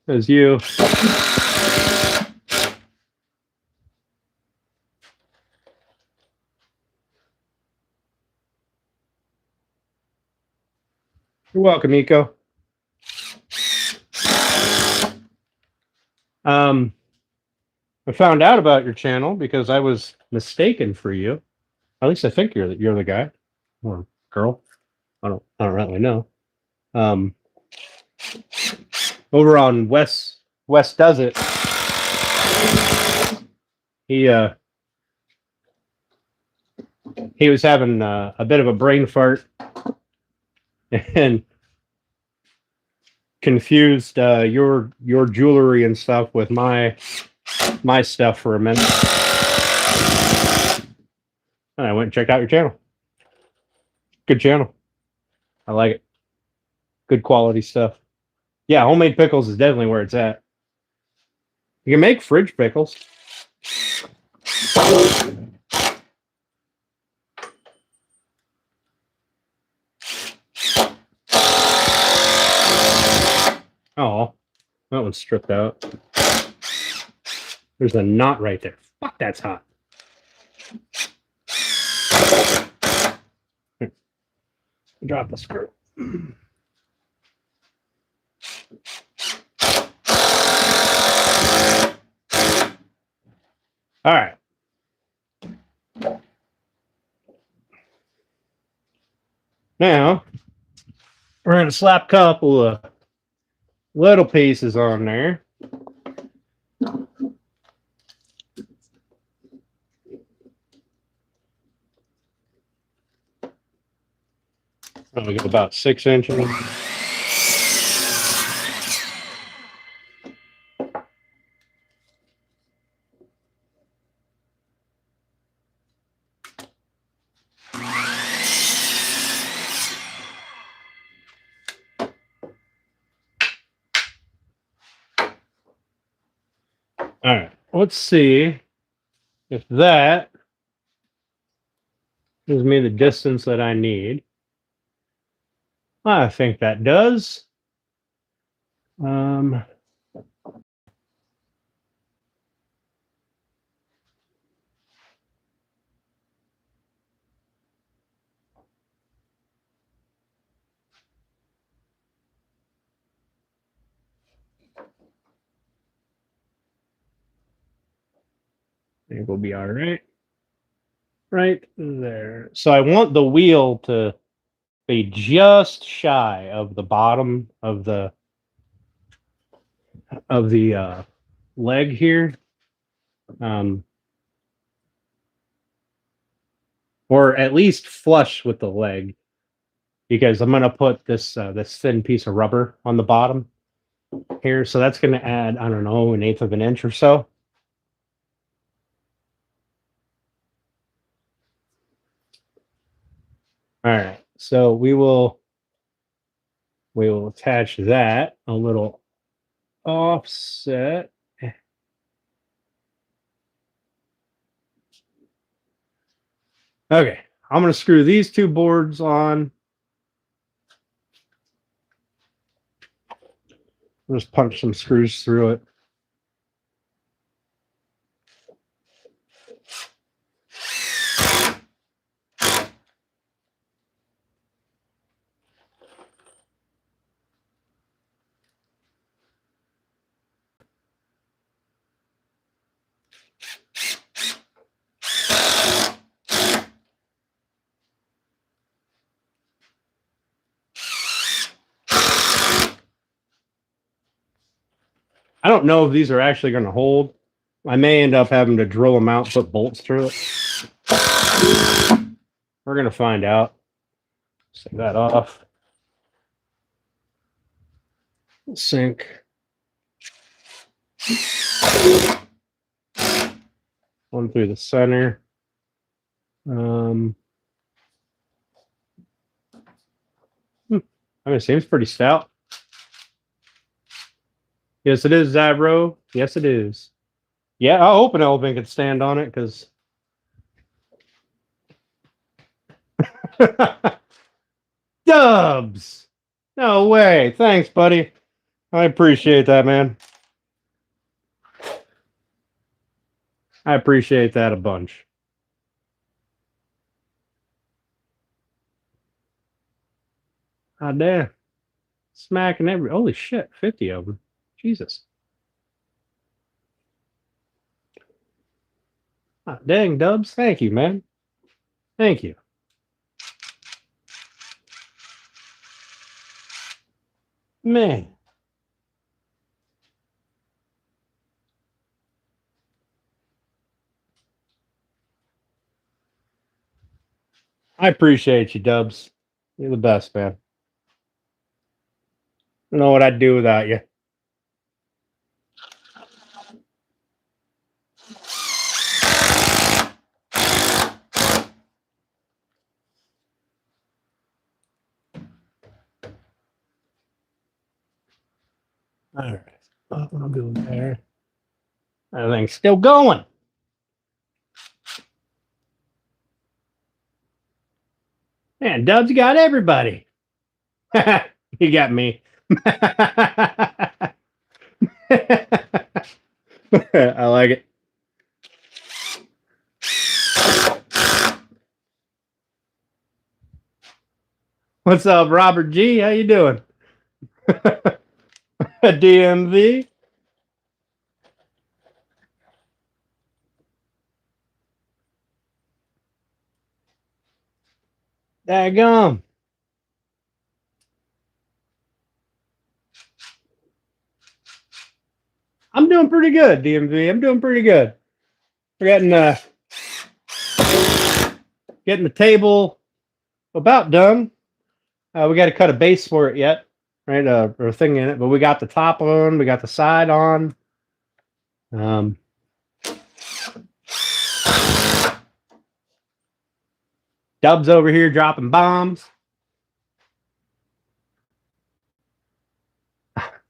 as you. You're welcome, Eco. I found out about your channel because I was mistaken for you. At least I think you're the guy or girl. I don't really know. Over on West Does It. He was having a bit of a brain fart and confused your jewelry and stuff with my stuff for a minute. And I went and checked out your channel. Good channel. I like it. Good quality stuff. Yeah, homemade pickles is definitely where it's at. You can make fridge pickles. Oh, that one's stripped out. There's a knot right there. Fuck, that's hot. Drop the screw. All right. Now, we're going to slap a couple of little pieces on there. We go about 6 inches. All right, let's see if that gives me the distance that I need. I think that does. I think we'll be all right. Right there. So I want the wheel to be just shy of the bottom of the leg here. Or at least flush with the leg, because I'm going to put this this thin piece of rubber on the bottom here. So that's going to add, I don't know, 1/8 of an inch or so. All right, so we will attach that a little offset. Okay, I'm going to screw these two boards on. Just punch some screws through it. I don't know if these are actually going to hold. I may end up having to drill them out, put bolts through it. We're going to find out. Take that off. Sink. One through the center. I mean, it seems pretty stout. Yes, it is, Zabro. Yes, it is. Yeah, I hope an elephant could stand on it, because Dubs! No way. Thanks, buddy. I appreciate that, man. I appreciate that a bunch. Ah, damn. Smacking every... Holy shit, 50 of them. Jesus. Ah, dang, Dubs. Thank you, man. Thank you. Man. I appreciate you, Dubs. You're the best, man. I don't know what I'd do without you. All right. Oh, I'll do it there. Everything's still going. Man, Dubs got everybody. You got me. I like it. What's up, Robert G? How you doing? DMV. Daggum. I'm doing pretty good, DMV. I'm doing pretty good. We're getting the table about done. We got to cut a base for it yet, right? Or a thing in it, but we got the top on, we got the side on. Dub's over here dropping bombs.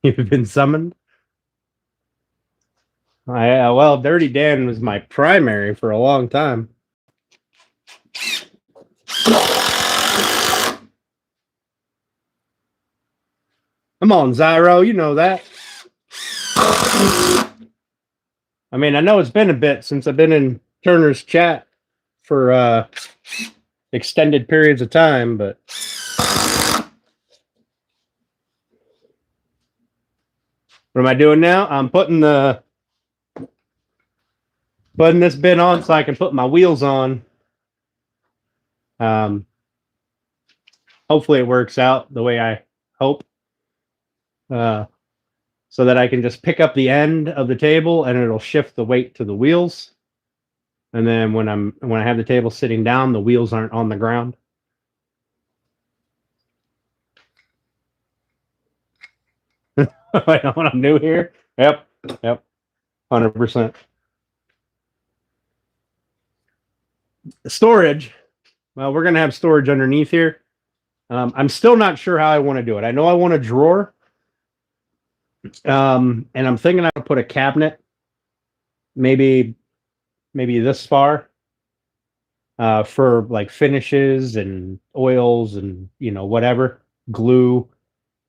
You've been summoned. Well, Dirty Dan was my primary for a long time. Come on, Zyro, you know that. I mean, I know it's been a bit since I've been in Turner's chat for extended periods of time, but what am I doing now? I'm putting this bit on so I can put my wheels on. Hopefully it works out the way I hope. So that I can just pick up the end of the table and it'll shift the weight to the wheels. And then when I have the table sitting down, the wheels aren't on the ground. I know what I'm new here. Yep, 100%. Storage. Well, we're gonna have storage underneath here. I'm still not sure how I want to do it. I know I want a drawer. And I'm thinking I'll put a cabinet, maybe this far, for like finishes and oils and whatever, glue,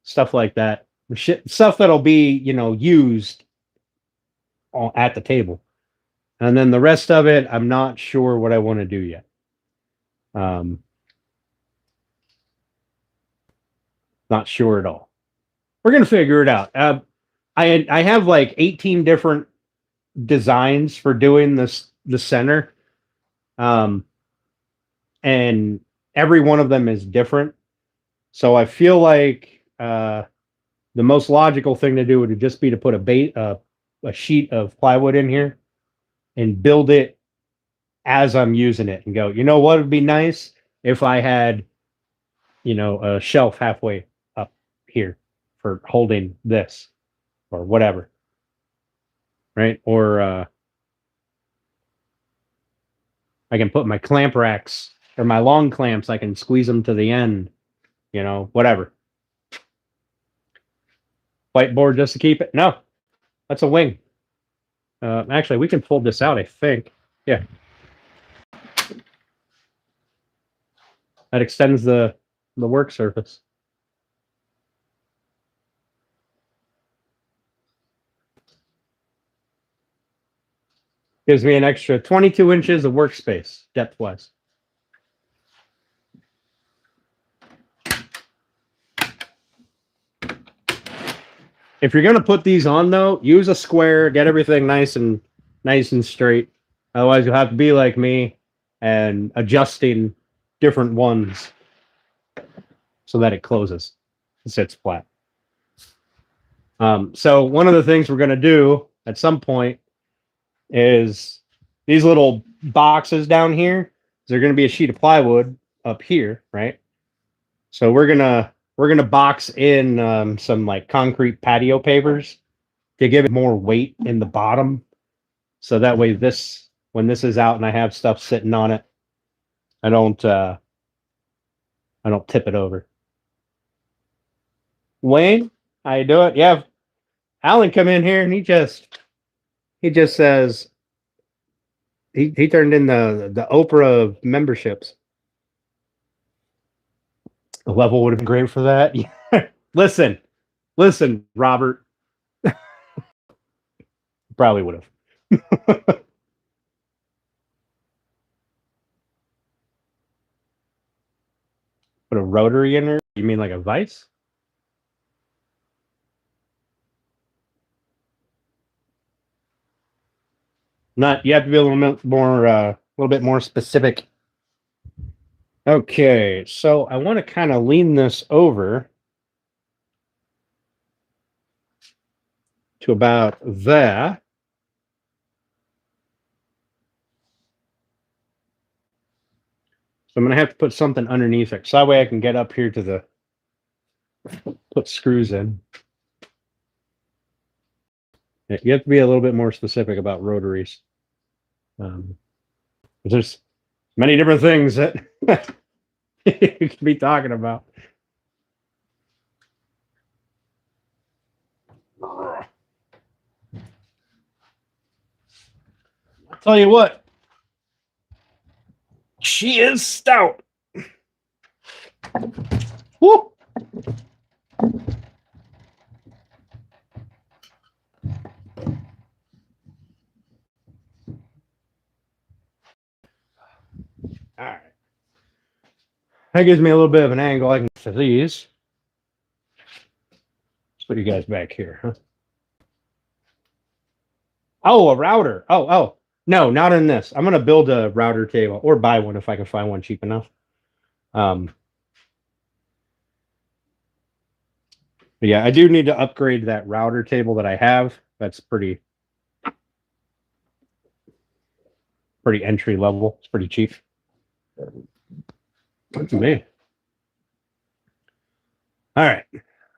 stuff like that. Stuff that'll be used at the table, and then the rest of it, I'm not sure what I want to do yet. Not sure at all. We're gonna figure it out. I have like 18 different designs for doing the center, and every one of them is different. So I feel like the most logical thing to do would just be to put a sheet of plywood in here and build it as I'm using it, and go, what would be nice if I had a shelf halfway up here for holding this or whatever, right? Or I can put my clamp racks or my long clamps, I can squeeze them to the end, whatever. Whiteboard just to keep it? No, that's a wing. Actually, we can fold this out, I think. Yeah. That extends the work surface. Gives me an extra 22 inches of workspace, depth-wise. If you're going to put these on, though, use a square, get everything nice and straight. Otherwise, you'll have to be like me and adjusting different ones so that it closes and sits flat. So one of the things we're going to do at some point is these little boxes down here. They're going to be a sheet of plywood up here, right? So we're gonna box in some like concrete patio pavers to give it more weight in the bottom, so that way when this is out and I have stuff sitting on it, I don't tip it over. Wayne, how you doing? Yeah, Alan come in here and he just says he turned in the Oprah of memberships. The level would have been great for that. Listen, Robert. Probably would have. Put a rotary in there? You mean like a vise? Not. You have to be a little bit more specific. Okay, so I want to kind of lean this over to about there. So I'm going to have to put something underneath it, so that way I can get up here to put screws in. You have to be a little bit more specific about rotaries. There's many different things that you could be talking about. I'll tell you what, she is stout. Woo! All right. That gives me a little bit of an angle. I can get to these. Let's put you guys back here, huh? Oh, a router. Oh. No, not in this. I'm going to build a router table or buy one if I can find one cheap enough. But yeah, I do need to upgrade that router table that I have. That's pretty entry level. It's pretty cheap. That's me. All right.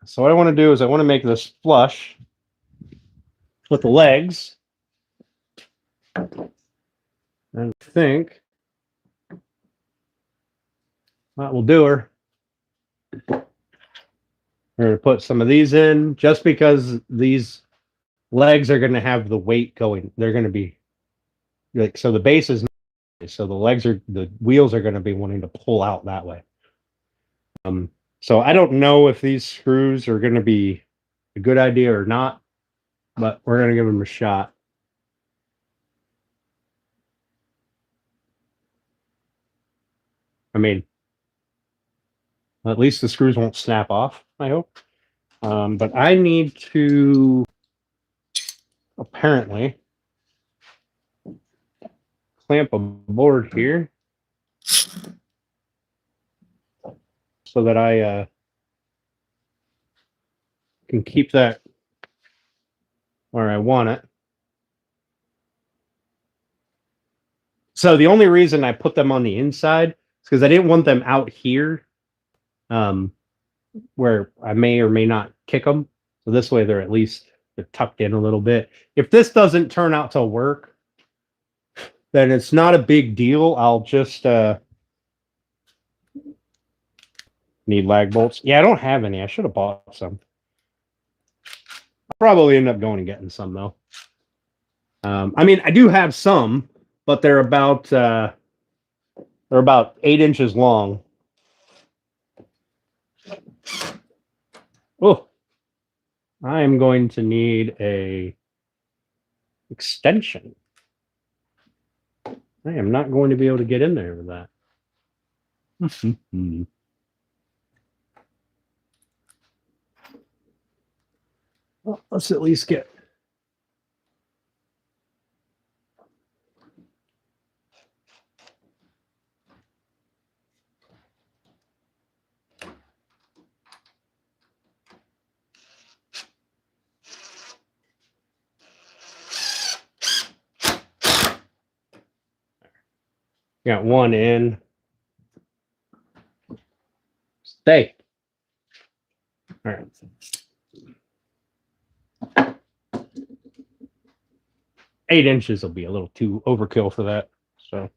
So what I want to do is I want to make this flush with the legs. And I think that will do her. We're going to put some of these in just because these legs are going to have the weight going. They're going to be like, so the base is, so the wheels are going to be wanting to pull out that way. So I don't know if these screws are going to be a good idea or not, but we're going to give them a shot. I mean, at least the screws won't snap off, I hope. But I need to apparently clamp a board here so that I can keep that where I want it. So the only reason I put them on the inside is because I didn't want them out here, where I may or may not kick them. So this way they're tucked in a little bit. If this doesn't turn out to work, then it's not a big deal. I'll just need lag bolts. Yeah, I don't have any. I should have bought some. I'll probably end up going and getting some though. I mean, I do have some, but they're about 8 inches long. Oh, I am going to need a extension. I am not going to be able to get in there with that. Well, let's at least get. Got one in. Stay. All right. Eight inches will be a little too overkill for that. So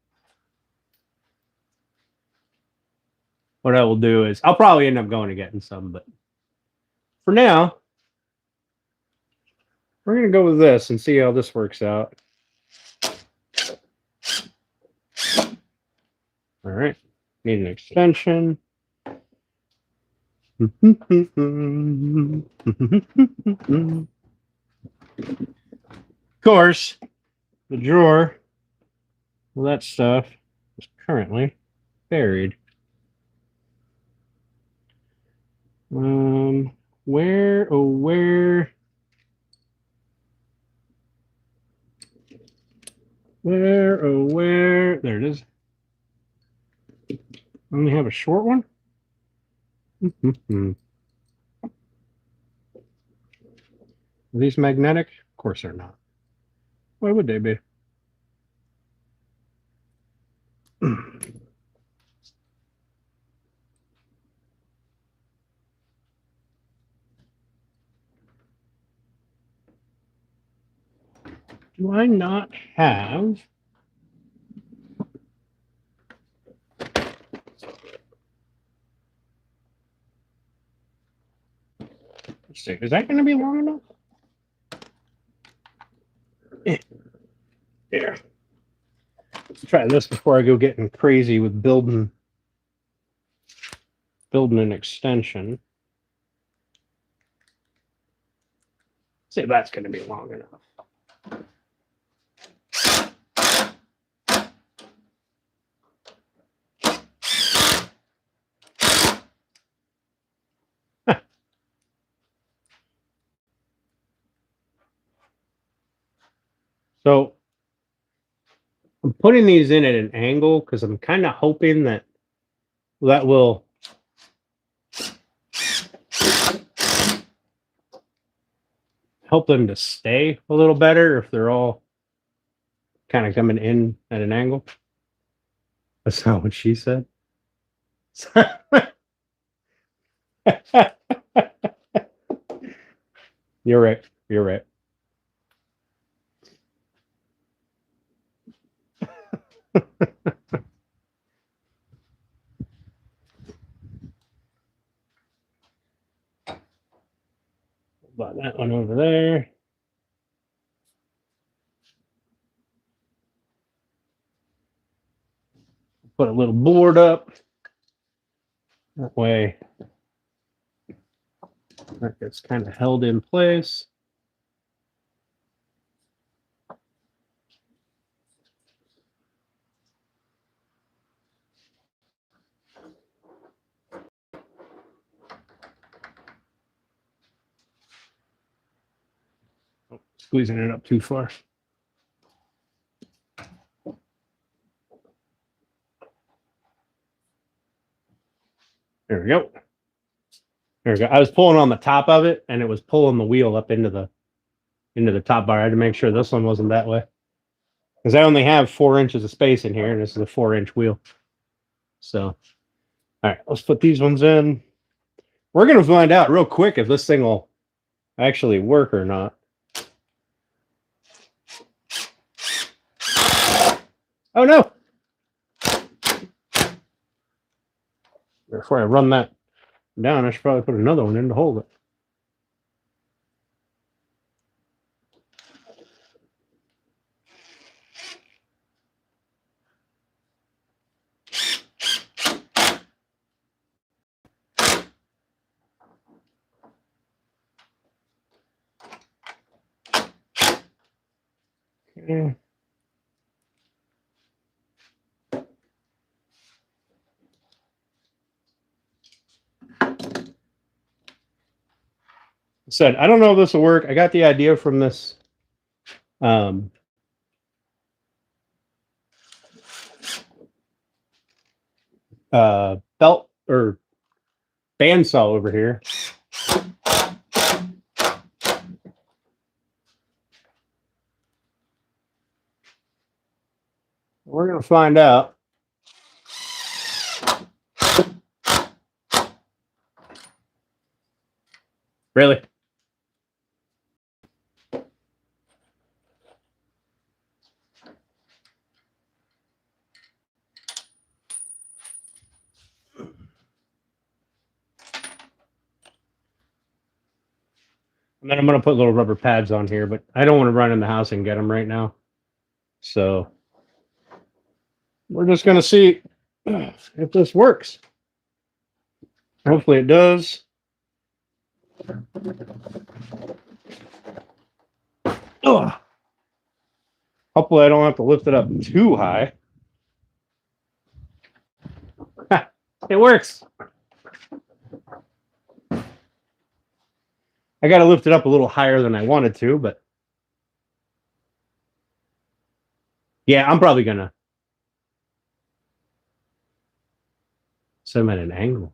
what I will do is I'll probably end up going and getting some, but for now, we're going to go with this and see how this works out. All right. Need an extension. Of course, the drawer, well, that stuff is currently buried. Where, oh, where? Where, oh, where? There it is. Only have a short one? Are these magnetic? Of course they're not. Why would they be? Do I not have? Let's see. Is that going to be long enough? Here. Let's try this before I go getting crazy with building an extension. See if that's going to be long enough. So I'm putting these in at an angle because I'm kind of hoping that will help them to stay a little better if they're all kind of coming in at an angle. That's not what she said. You're right. You're right. About that one over there. Put a little board up. That way that gets kind of held in place. Oh, squeezing it up too far. There we go. There we go. I was pulling on the top of it, and it was pulling the wheel up into the top bar. I had to make sure this one wasn't that way, because I only have 4 inches of space in here, and this is a 4-inch wheel. So, all right, let's put these ones in. We're gonna find out real quick if this thing will actually work or not. Oh no! Before I run that down, I should probably put another one in to hold it. Okay. Said, I don't know if this will work. I got the idea from this belt or bandsaw over here. We're gonna find out. Really? And then I'm going to put little rubber pads on here, but I don't want to run in the house and get them right now. So we're just going to see if this works. Hopefully it does. Ugh. Hopefully I don't have to lift it up too high. It works. I got to lift it up a little higher than I wanted to, but yeah, I'm probably going to set them at an angle.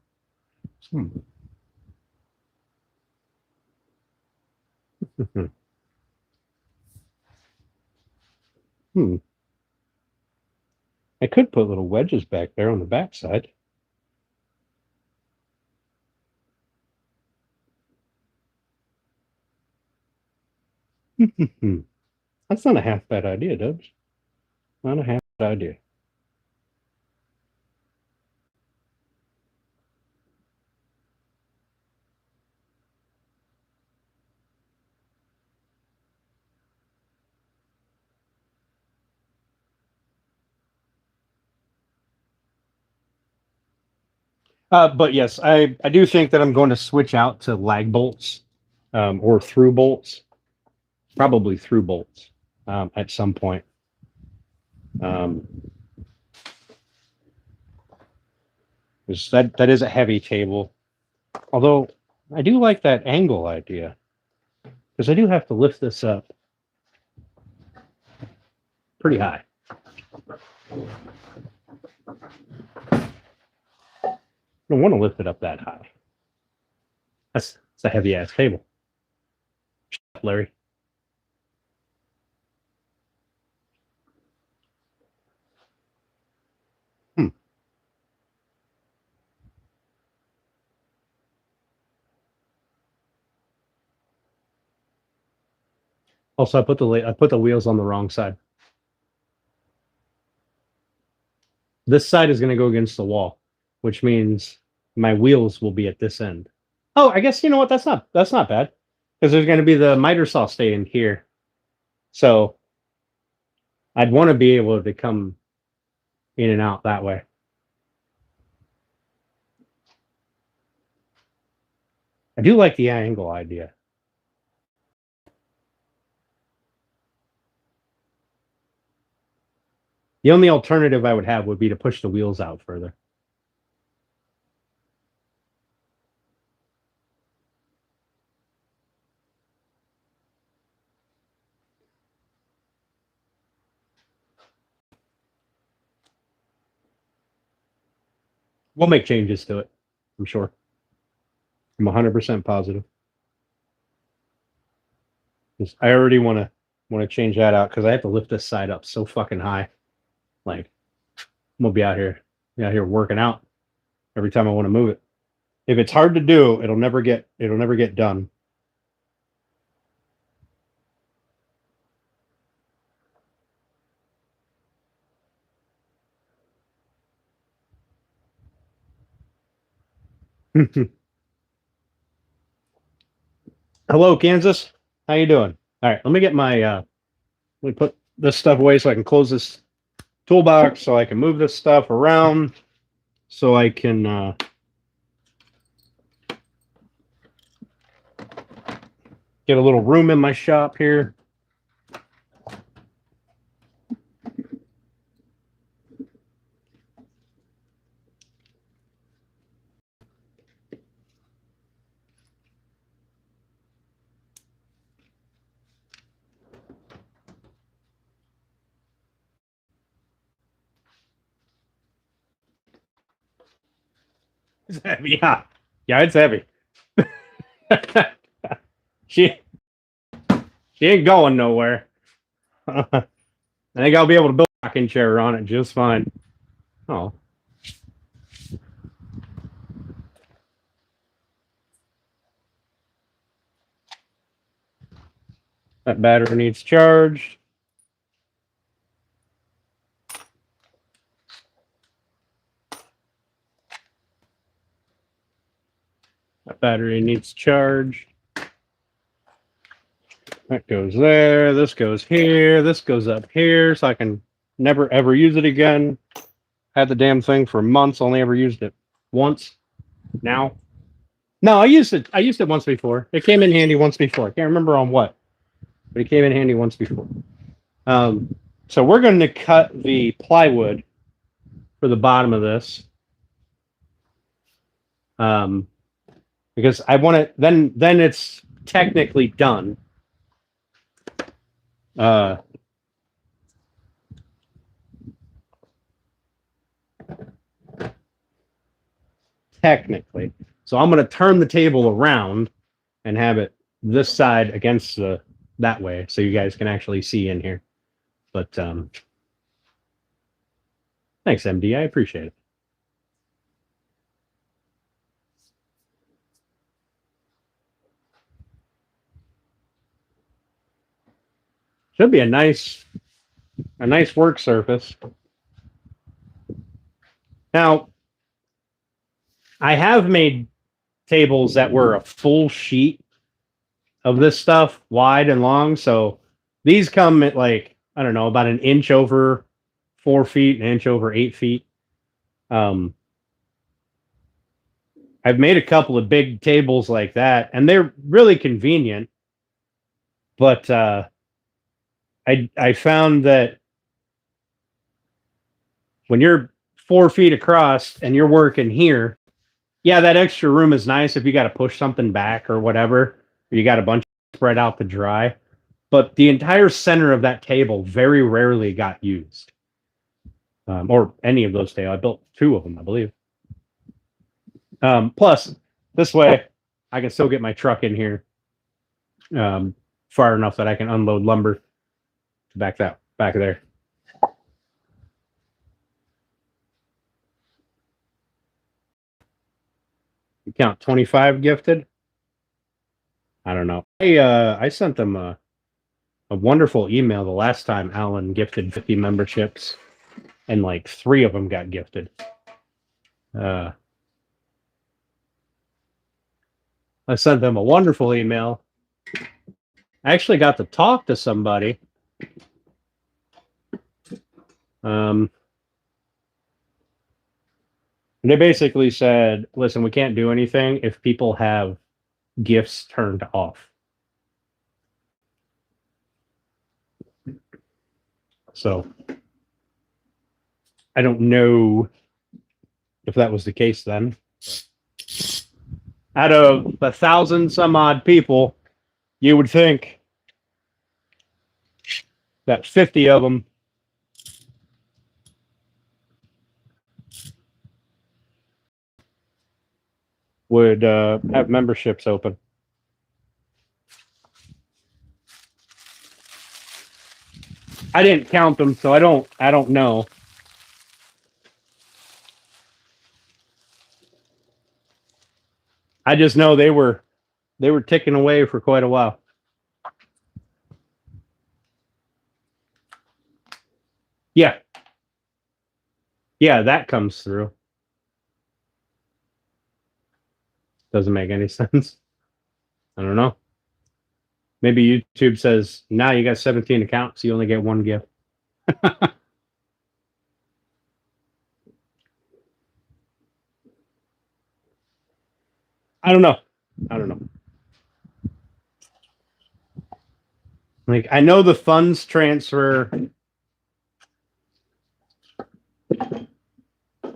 I could put little wedges back there on the backside. That's not a half bad idea, Dubs. Not a half bad idea. But yes, I do think that I'm going to switch out to lag bolts or through bolts, probably through bolts at some point. Um, that is a heavy table. Although I do like that angle idea because I do have to lift this up pretty high. I don't want to lift it up that high. That's a heavy ass table. Shut up, Larry. Hmm. Also, I put the wheels on the wrong side. This side is going to go against the wall, which means my wheels will be at this end. Oh, I guess you know what? That's not bad because there's going to be the miter saw staying here, so I'd want to be able to come in and out that way. I do like the angle idea. The only alternative I would have would be to push the wheels out further. We'll make changes to it, I'm sure. I'm 100% positive. I already want to change that out because I have to lift this side up so fucking high. Like I'm gonna be out here working out every time I want to move it. If it's hard to do, it'll never get done. Hello, Kansas. How you doing? All right, let me get my let me put this stuff away so I can close this toolbox so I can move this stuff around so I can get a little room in my shop here. It's heavy, yeah. Yeah, it's heavy. she ain't going nowhere. I think I'll be able to build a rocking chair on it just fine. Oh. That battery needs charged. That battery needs charged. That goes there. This goes here. This goes up here, so I can never ever use it again. Had the damn thing for months. Only ever used it once. Now, no, I used it. I used it once before. It came in handy once before. I can't remember on what, but it came in handy once before. So we're going to cut the plywood for the bottom of this, because I want it. Then it's technically done. Technically. So I'm going to turn the table around and have it this side against the that way so you guys can actually see in here. But thanks, MD. I appreciate it. Should be a nice work surface. Now, I have made tables that were a full sheet of this stuff, wide and long. So these come at like, I don't know, about an inch over 4 feet, an inch over 8 feet. I've made a couple of big tables like that, and they're really convenient. But I found that when you're 4 feet across and you're working here, yeah, that extra room is nice if you got to push something back or whatever, or you got a bunch spread out to dry. But the entire center of that table very rarely got used, or any of those tables. I built 2 of them, I believe. Plus, this way, I can still get my truck in here far enough that I can unload lumber to back there. You count 25 gifted? I don't know. I sent them a wonderful email the last time Alan gifted 50 memberships, and like 3 of them got gifted. I sent them a wonderful email. I actually got to talk to somebody. They basically said, listen, we can't do anything if people have gifts turned off. So I don't know if that was the case then. Out of 1,000 some odd people, you would think that 50 of them would have memberships open. I didn't count them, so I don't know. I just know they were ticking away for quite a while. Yeah. Yeah, that comes through. Doesn't make any sense. I don't know. Maybe YouTube says, now you got 17 accounts, you only get 1 gift. I don't know. Like, I know the funds transfer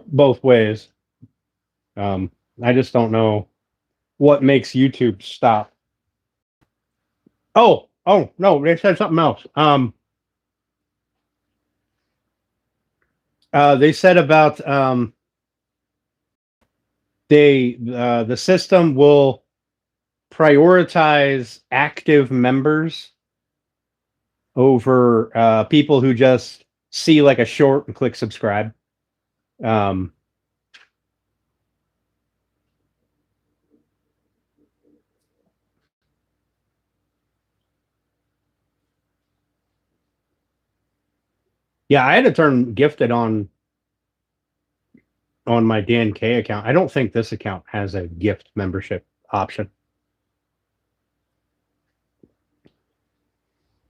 both ways. I just don't know what makes YouTube stop. Oh no, they said something else. They said about the system will prioritize active members over people who just see like a short and click subscribe. Yeah, I had to turn gifted on my Dan K account. I don't think this account has a gift membership option.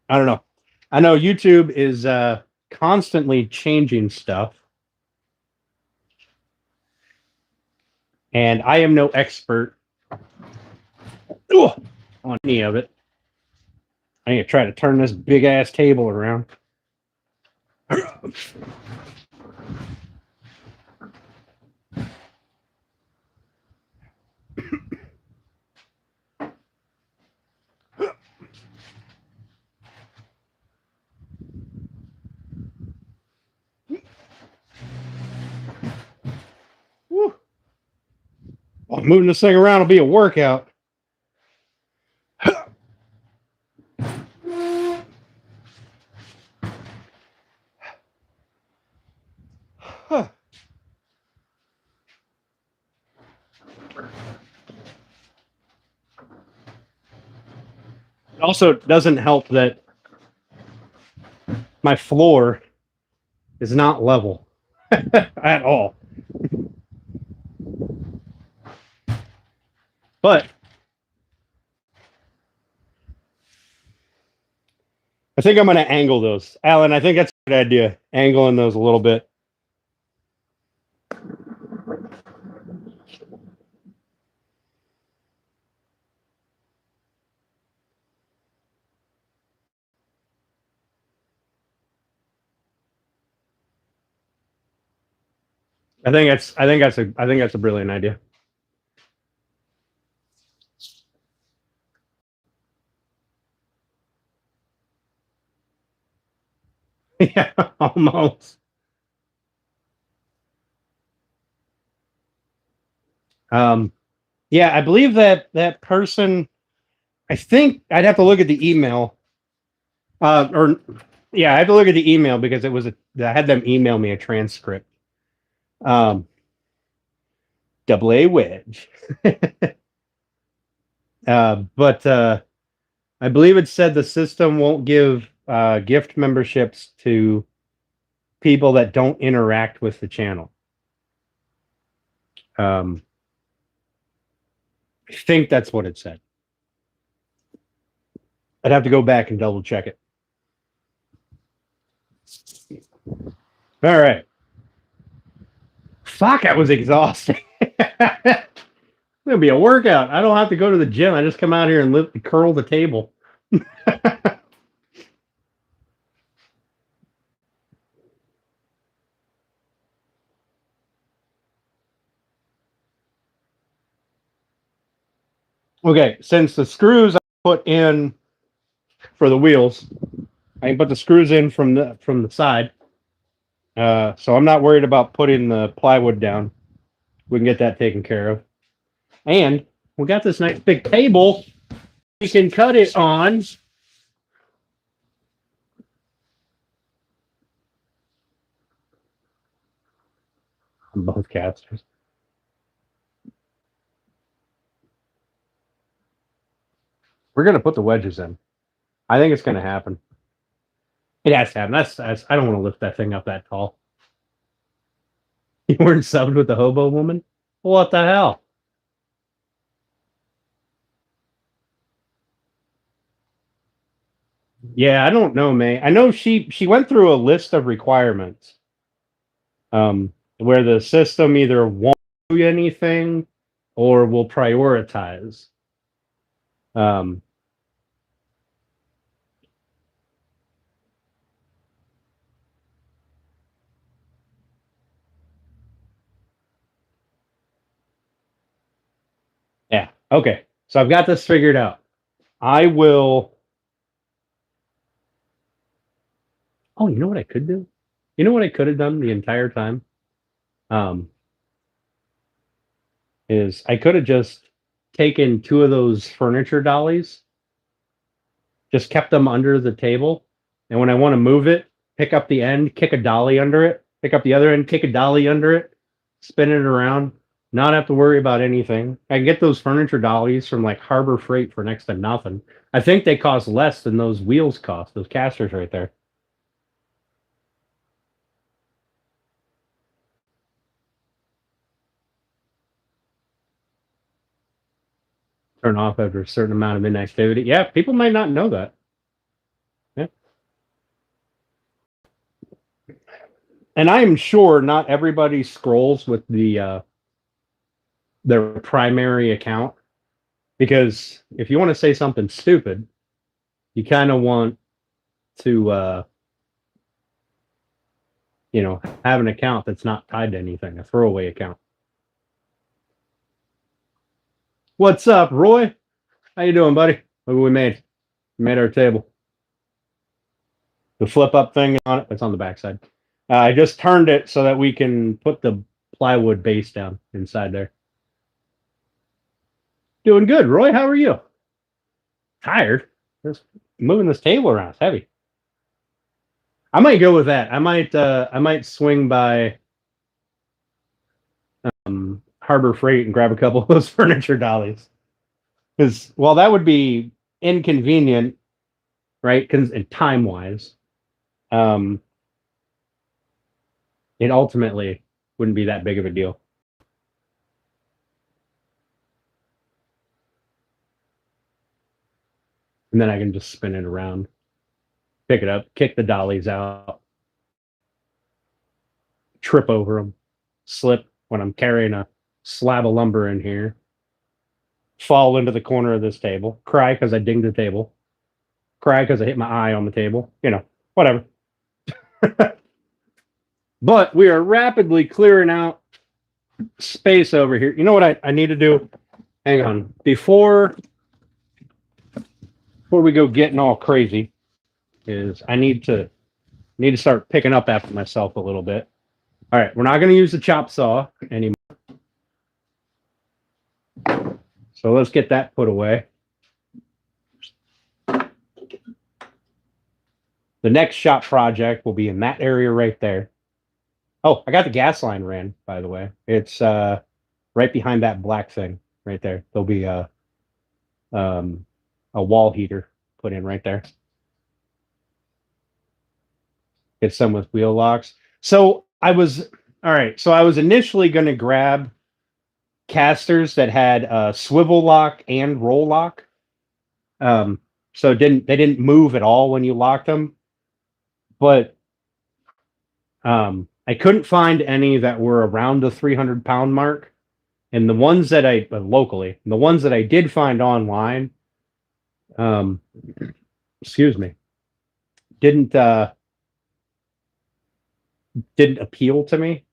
I don't know. I know YouTube is constantly changing stuff, and I am no expert on any of it. I need to try to turn this big ass table around. Woo. Well, moving this thing around will be a workout. It also doesn't help that my floor is not level at all. But I think I'm going to angle those. Alan, I think that's a good idea. Angling those a little bit. I think that's a brilliant idea. Yeah, almost. Yeah, I believe that person. I think I'd have to look at the email. I have to look at the email because it was I had them email me a transcript. Double A wedge. But I believe it said the system won't give gift memberships to people that don't interact with the channel. I think that's what it said. I'd have to go back and double check it. All right. Fuck, that was exhausting. It's gonna be a workout. I don't have to go to the gym. I just come out here and curl the table. Okay, since the screws I put in for the wheels, I can put the screws in from the side. So I'm not worried about putting the plywood down. We can get that taken care of. And we got this nice big table we can cut it on. Both casters. We're gonna put the wedges in. I think it's gonna happen. It has to happen. That's I don't want to lift that thing up that tall. You weren't subbed with the hobo woman? What the hell? Yeah, I don't know, May. I know she went through a list of requirements. Where the system either won't do anything or will prioritize. Yeah. Okay. So I've got this figured out. I will. Oh, you know what I could do? You know what I could have done the entire time? Is I could have just taken two of those furniture dollies, just kept them under the table, and when I want to move it, pick up the end, kick a dolly under it, pick up the other end, kick a dolly under it, spin it around, not have to worry about anything. I can get those furniture dollies from like Harbor Freight for next to nothing. I think they cost less than those wheels cost, those casters right there. Turn off after a certain amount of inactivity. Yeah, people might not know that. Yeah. And I am sure not everybody scrolls with their primary account, because if you want to say something stupid, you kind of want to have an account that's not tied to anything, a throwaway account. What's up, Roy? How you doing, buddy? Look what we made. We made our table. The flip up thing on it, it's on the backside. I just turned it so that we can put the plywood base down inside there. Doing good, Roy. How are you? Tired? Just moving this table around. It's heavy. I might go with that. I might swing by Harbor Freight and grab a couple of those furniture dollies. Because that would be inconvenient, right? Because time wise, it ultimately wouldn't be that big of a deal. And then I can just spin it around, pick it up, kick the dollies out, trip over them, slip when I'm carrying a slab of lumber in here, fall into the corner of this table, cry because I dinged the table, cry because I hit my eye on the table, whatever. But we are rapidly clearing out space over here. You know what I need to do? Hang on. Before we go getting all crazy, is I need to start picking up after myself a little bit. All right, we're not going to use the chop saw anymore. So let's get that put away. The next shop project will be in that area right there. Oh, I got the gas line ran, by the way. It's right behind that black thing right there. There'll be a wall heater put in right there. Get some with wheel locks. So I was initially going to grab casters that had a swivel lock and roll lock. So they didn't move at all when you locked them. But I couldn't find any that were around the 300-pound mark. And the ones that the ones that I did find online, excuse me, didn't appeal to me.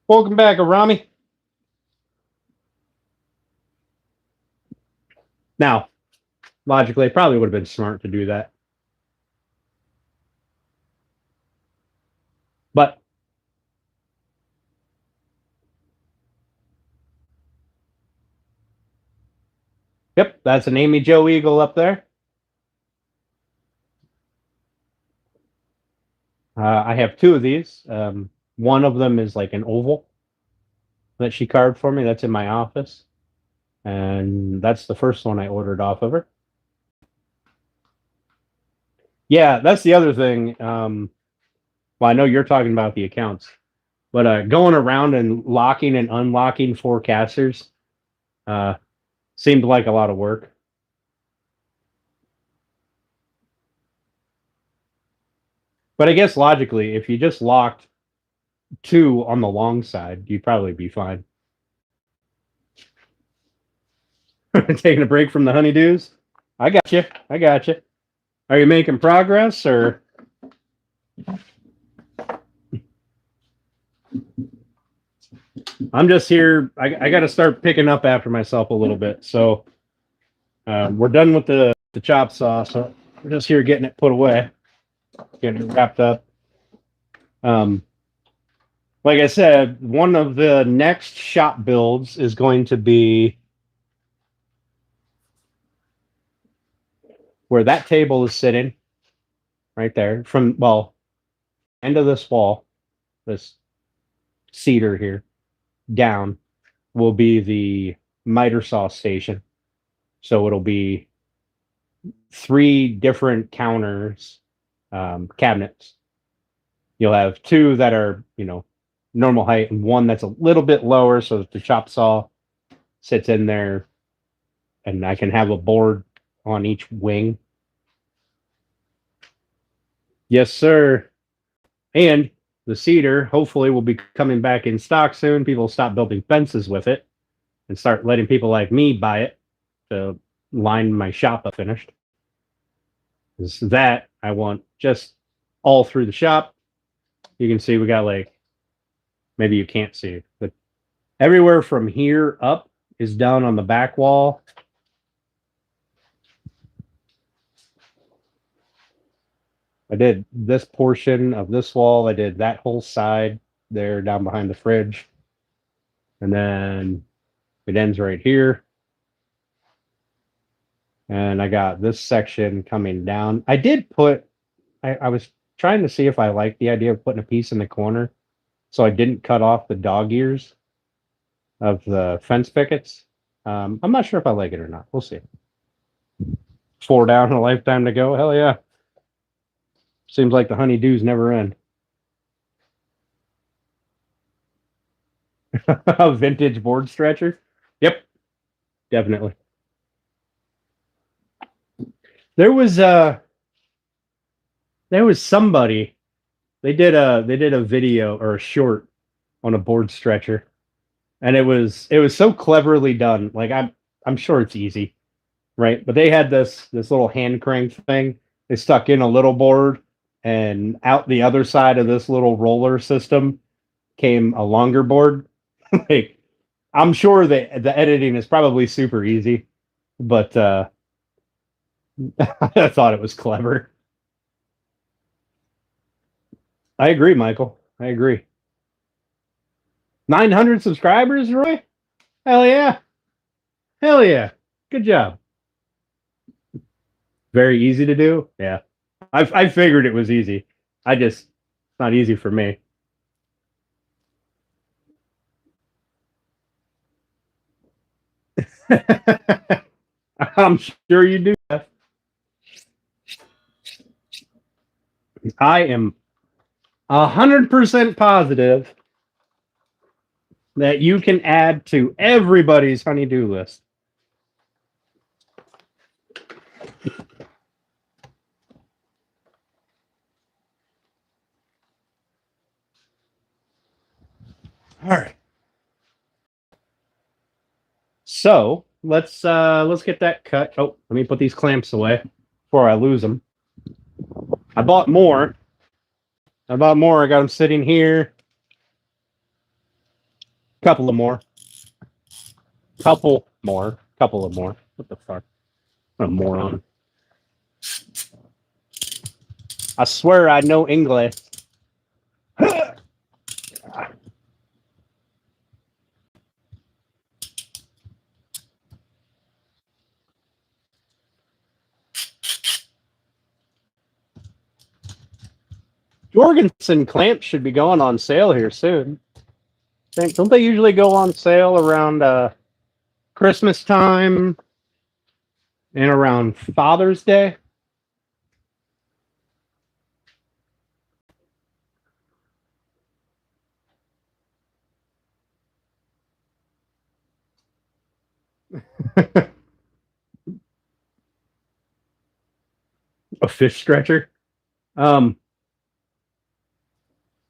Welcome back, Arami. Now, logically, it probably would have been smart to do that. But yep, that's an Amy Joe Eagle up there. I have two of these. One of them is like an oval that she carved for me. That's in my office. And that's the first one I ordered off of her. Yeah, that's the other thing. Well, I know you're talking about the accounts, but going around and locking and unlocking 4 casters seemed like a lot of work. But I guess logically, if you just locked 2 on the long side, you'd probably be fine. Taking a break from the honeydews? I got you. Are you making progress or? I'm just here. I got to start picking up after myself a little bit. So we're done with the chop saw. So we're just here getting it put away, getting it wrapped up. Like I said, one of the next shop builds is going to be where that table is sitting, right there. From, well, end of this wall, this cedar here, down will be the miter saw station. So it'll be 3 different counters, cabinets. You'll have 2 that are, normal height and 1 that's a little bit lower so that the chop saw sits in there and I can have a board on each wing. Yes, sir. And the cedar hopefully will be coming back in stock soon. People will stop building fences with it and start letting people like me buy it to line my shop up finished. That I want just all through the shop. You can see we got maybe you can't see, but everywhere from here up is down on the back wall. I did this portion of this wall. I did that whole side there down behind the fridge. And then it ends right here. And I got this section coming down. I did put, I was trying to see if I liked the idea of putting a piece in the corner so I didn't cut off the dog ears. of the fence pickets. I'm not sure if I like it or not. We'll see. 4 down, a lifetime to go. Hell yeah. Seems like the honeydews never end. A vintage board stretcher. Yep, definitely. There was somebody, they did a video or a short on a board stretcher, and it was so cleverly done. Like I'm sure it's easy, right? But they had this little hand crank thing. They stuck in a little board, and out the other side of this little roller system came a longer board. Like I'm sure that the editing is probably super easy, but I thought it was clever. I agree, Michael. I agree. 900 subscribers, Roy? Hell yeah. Hell yeah. Good job. Very easy to do. Yeah. I figured it was easy. It's not easy for me. I'm sure you do. I am 100% positive that you can add to everybody's honeydew list. All right. So let's get that cut. Oh, let me put these clamps away before I lose them. I bought more. I got them sitting here. Couple of more. Couple of more. What the fuck? What a moron. I swear I know English. Jorgensen clamps should be going on sale here soon. Don't they usually go on sale around Christmas time and around Father's Day? A fish stretcher. Um,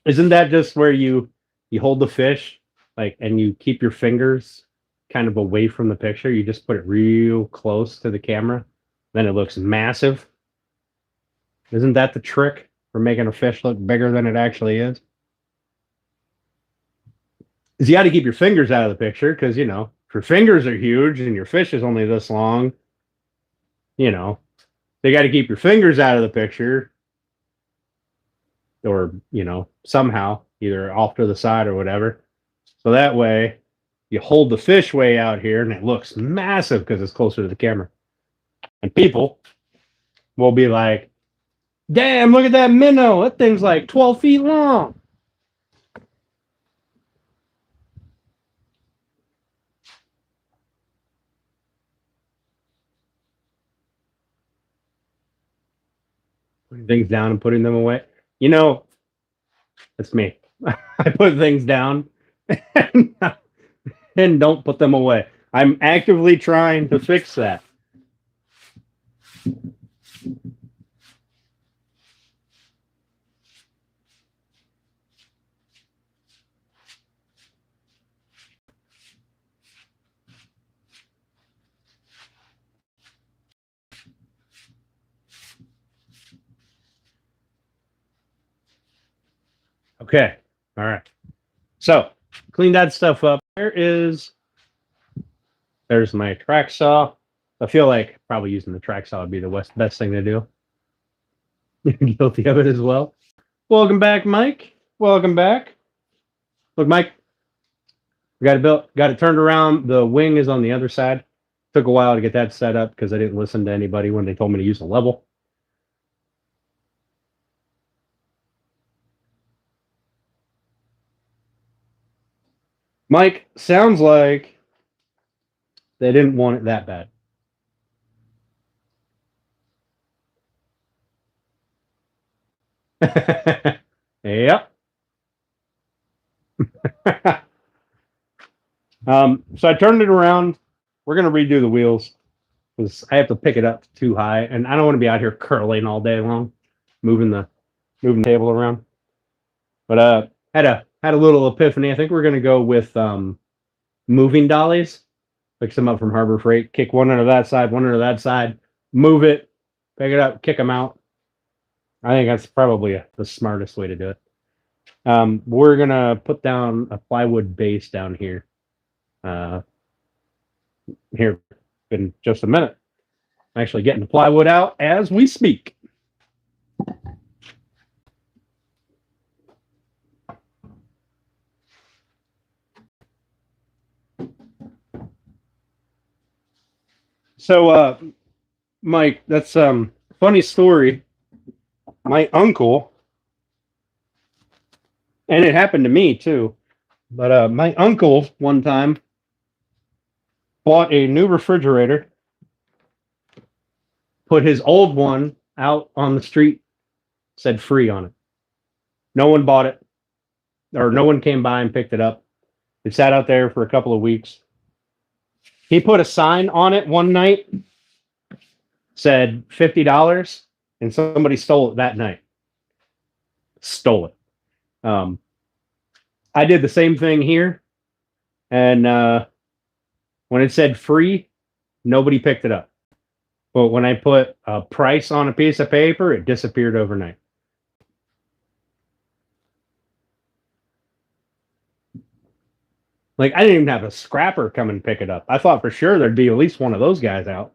isn't that just where you hold the fish like and you keep your fingers kind of away from the picture? You just put it real close to the camera, then it looks massive. Isn't that the trick for making a fish look bigger than it actually is? Is you got to keep your fingers out of the picture because if your fingers are huge and your fish is only this long, you know they got to keep your fingers out of the picture, or somehow either off to the side or whatever, so that way you hold the fish way out here and it looks massive because it's closer to the camera, and people will be like, damn, look at that minnow, that thing's like 12 feet long. Putting things down and putting them away, that's me. I put things down and, and don't put them away. I'm actively trying to fix that. Okay. All right. So clean that stuff up. There's my track saw. I feel like probably using the track saw would be the best thing to do. You're guilty of it as well. Welcome back, Mike. Welcome back. Look, Mike, we got it turned around. The wing is on the other side. Took a while to get that set up because I didn't listen to anybody when they told me to use the level. Mike, sounds like they didn't want it that bad. Yep. So I turned it around. We're gonna redo the wheels because I have to pick it up too high, and I don't want to be out here curling all day long, moving the table around. But had a little epiphany. I think we're gonna go with moving dollies. Pick some up from Harbor Freight. Kick one under that side, one under that side. Move it, pick it up, kick them out. I think that's probably the smartest way to do it. We're gonna put down a plywood base down here. Uh, here in just a minute. I'm actually getting the plywood out as we speak. So, Mike, that's funny story. My uncle, and it happened to me too. But my uncle one time bought a new refrigerator, put his old one out on the street, said free on it. No one bought it, or no one came by and picked it up. It sat out there for a couple of weeks. He put a sign on it one night, said $50, and somebody stole it that night. Stole it. I did the same thing here, and when it said free, nobody picked it up. But when I put a price on a piece of paper, it disappeared overnight. Like, I didn't even have a scrapper come and pick it up. I thought for sure there'd be at least one of those guys out.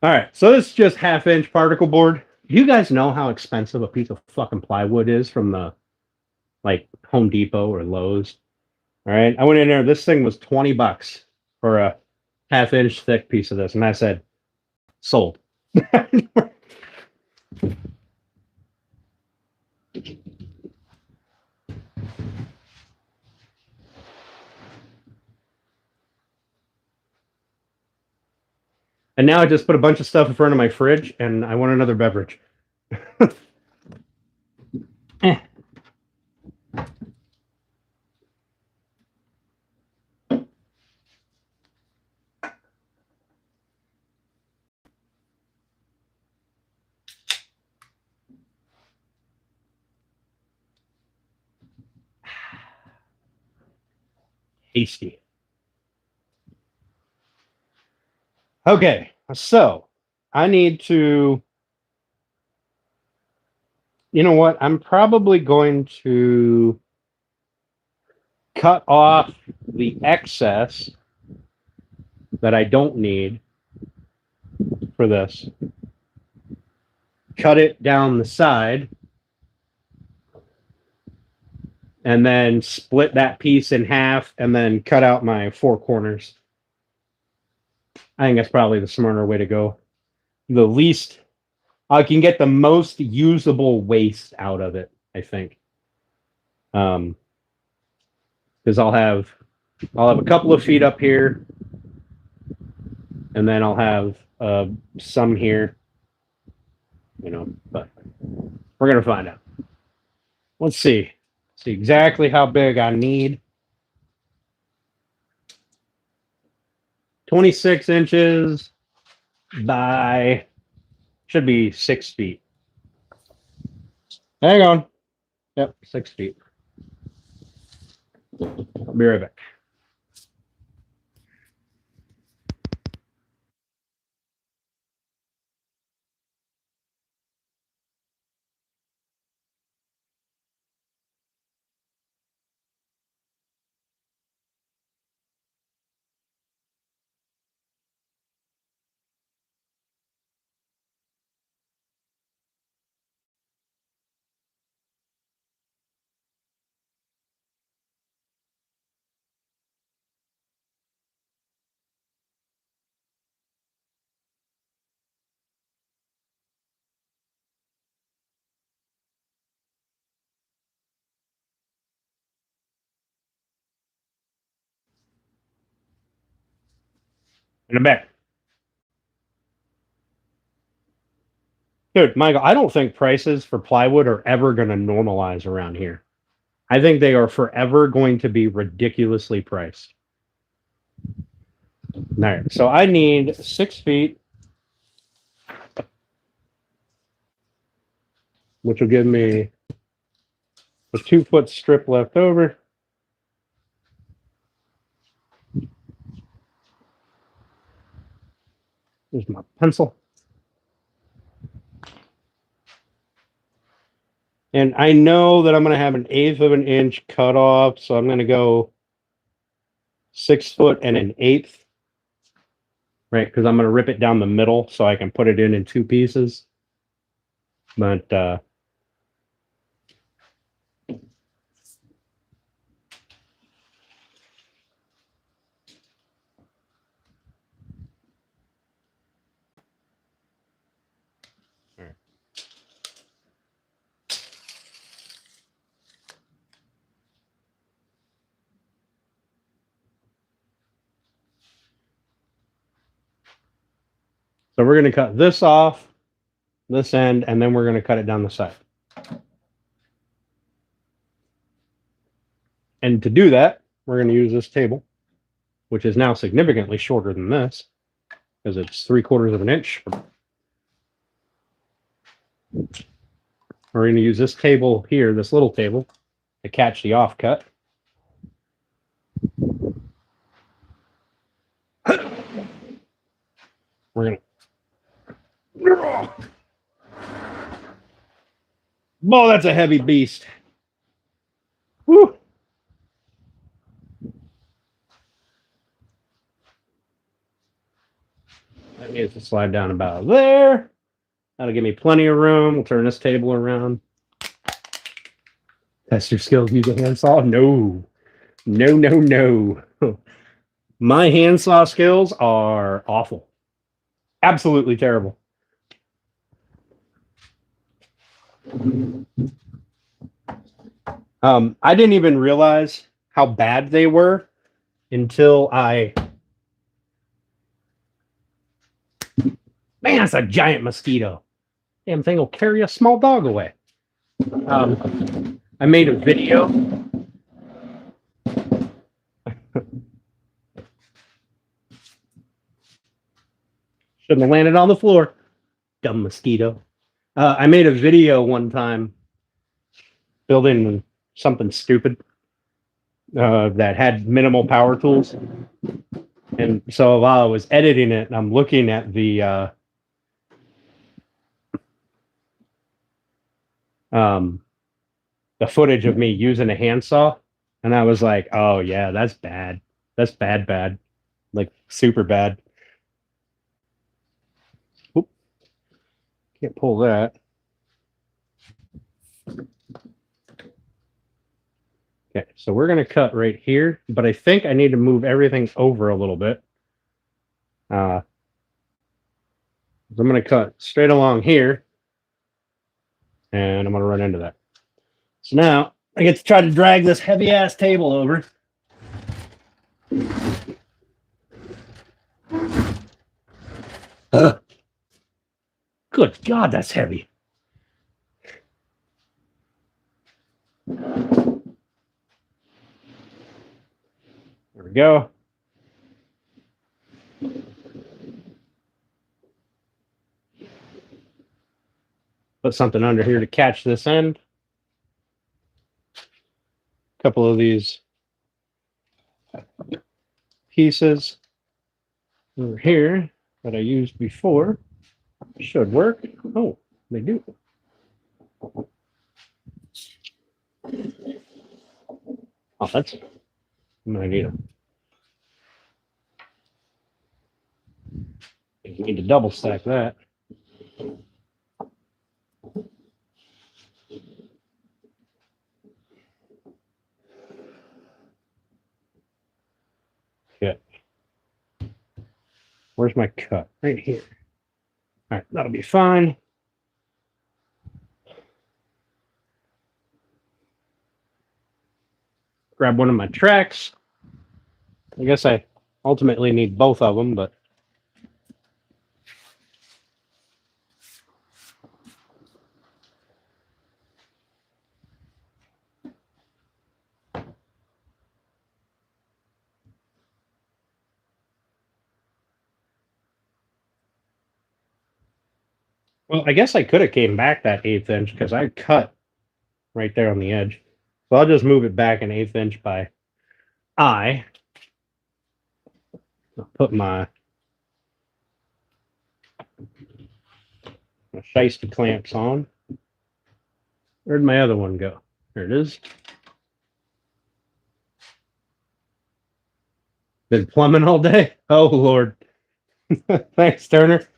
All right, so this is just half-inch particle board. Do you guys know how expensive a piece of fucking plywood is from the like Home Depot or Lowe's? All right, I went in there. This thing was $20 for a half-inch thick piece of this, and I said sold. And now I just put a bunch of stuff in front of my fridge, and I want another beverage. Tasty. Okay, so I need to. You know what? I'm probably going to cut off the excess that I don't need for this. Cut it down the side and then split that piece in half and then cut out my four corners. I think that's probably the smarter way to go. The least I can get the most usable waste out of it, I think. Because I'll have a couple of feet up here, and then I'll have some here. But we're gonna find out. Let's see. See exactly how big I need. 26 inches by should be 6 feet. Hang on. Yep, 6 feet. I'll be right back. In a bit. Dude, Michael, I don't think prices for plywood are ever going to normalize around here. I think they are forever going to be ridiculously priced. All right, so I need 6 feet, which will give me a 2-foot strip left over. There's my pencil. And I know that I'm going to have 1/8 of an inch cut off, so I'm going to go 6 foot and 1/8, right? Because I'm going to rip it down the middle so I can put it in 2 pieces. But so we're going to cut this off, this end, and then we're going to cut it down the side. And to do that, we're going to use this table, which is now significantly shorter than this because it's 3/4 of an inch. We're going to use this table here, this little table, to catch the offcut. We're going to... Oh, that's a heavy beast. Woo! That needs to slide down about there. That'll give me plenty of room. We'll turn this table around. Test your skills using a handsaw? No. No, no, no. My handsaw skills are awful. Absolutely terrible. I didn't even realize how bad they were until I... Man, that's a giant mosquito. Damn thing will carry a small dog away. I made a video. Shouldn't have landed on the floor. Dumb mosquito. I made a video one time building something stupid that had minimal power tools. And so while I was editing it, I'm looking at the footage of me using a handsaw, and I was like, oh yeah, that's bad. That's bad. Like super bad. Oop. Can't pull that. Okay, so we're going to cut right here, but I think I need to move everything over a little bit. I'm going to cut straight along here, and I'm going to run into that. So now I get to try to drag this heavy ass table over. Good God, that's heavy. There we go. Put something under here to catch this end. A couple of these pieces over here that I used before should work. Oh, they do. Oh, that's... I'm gonna need them. You need to double stack that. Okay. Where's my cut? Right here. All right, that'll be fine. Grab one of my tracks. I guess I ultimately need both of them, but Well, I guess I could have came back that 1/8 inch because I cut right there on the edge. So I'll just move it back an 1/8 inch by eye. I'll put my shiesty clamps on. Where'd my other one go? There it is. Been plumbing all day? Oh Lord. Thanks, Turner.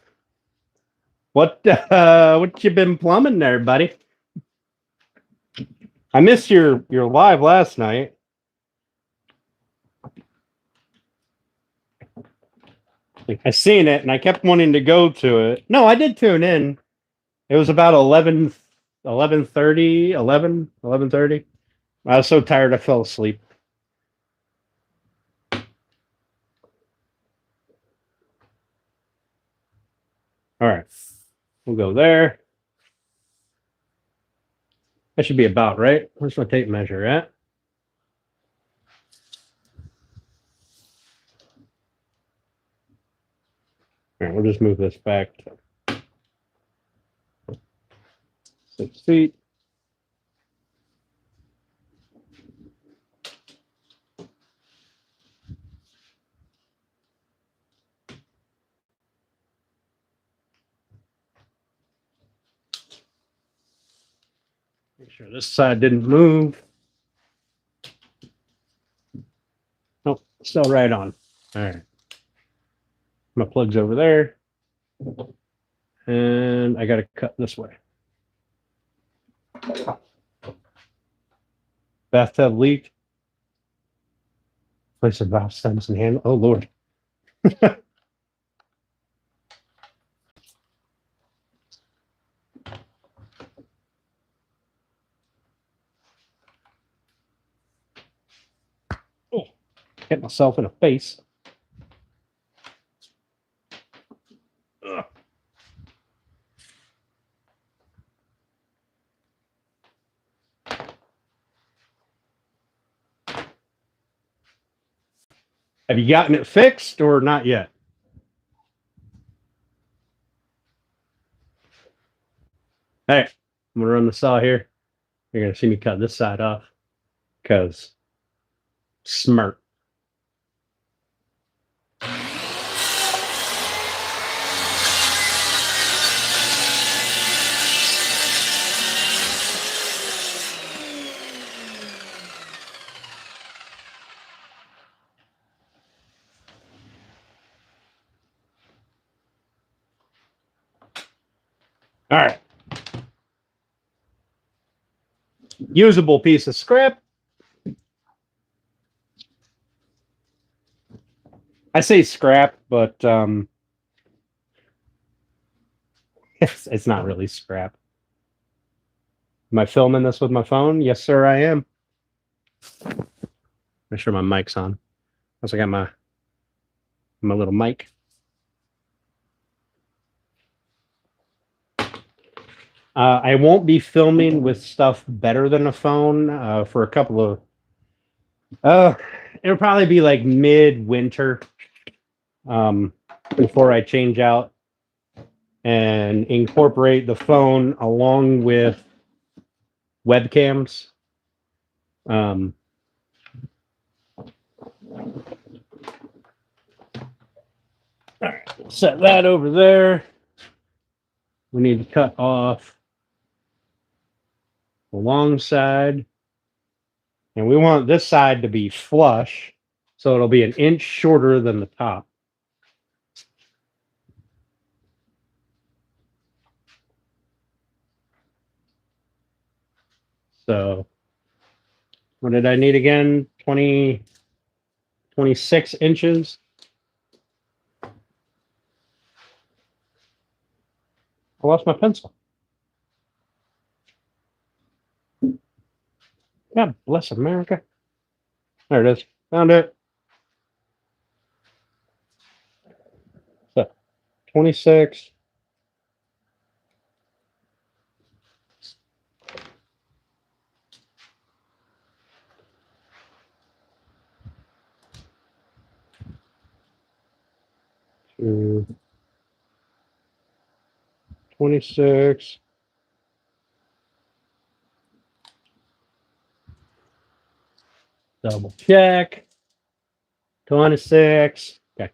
What you been plumbing there, buddy? I missed your live last night. I seen it and I kept wanting to go to it. No, I did tune in. It was about 11:30. I was so tired I fell asleep. All right. We'll go there. That should be about right. Where's my tape measure at? All right, we'll just move this back to 6 feet. Make sure this side didn't move. Nope, still right on. All right. My plug's over there. And I got to cut this way. Bathtub leak. Place of valve stems and handle. Oh, Lord. Oh, hit myself in the face. Ugh. Have you gotten it fixed or not yet? All right, I'm gonna run the saw here. You're gonna see me cut this side off because smart. All right. Usable piece of scrap. I say scrap, but it's not really scrap. Am I filming this with my phone? Yes, sir, I am. Make sure my mic's on. Also got my little mic. I won't be filming with stuff better than a phone for a couple of. It'll probably be like mid-winter before I change out and incorporate the phone along with webcams. All right, set that over there. We need to cut off the long side. And we want this side to be flush, so it'll be 1 inch shorter than the top. So what did I need again? 26 inches. I lost my pencil. God bless America. There it is. Found it. So 26. To 26. Double check. 26. Okay.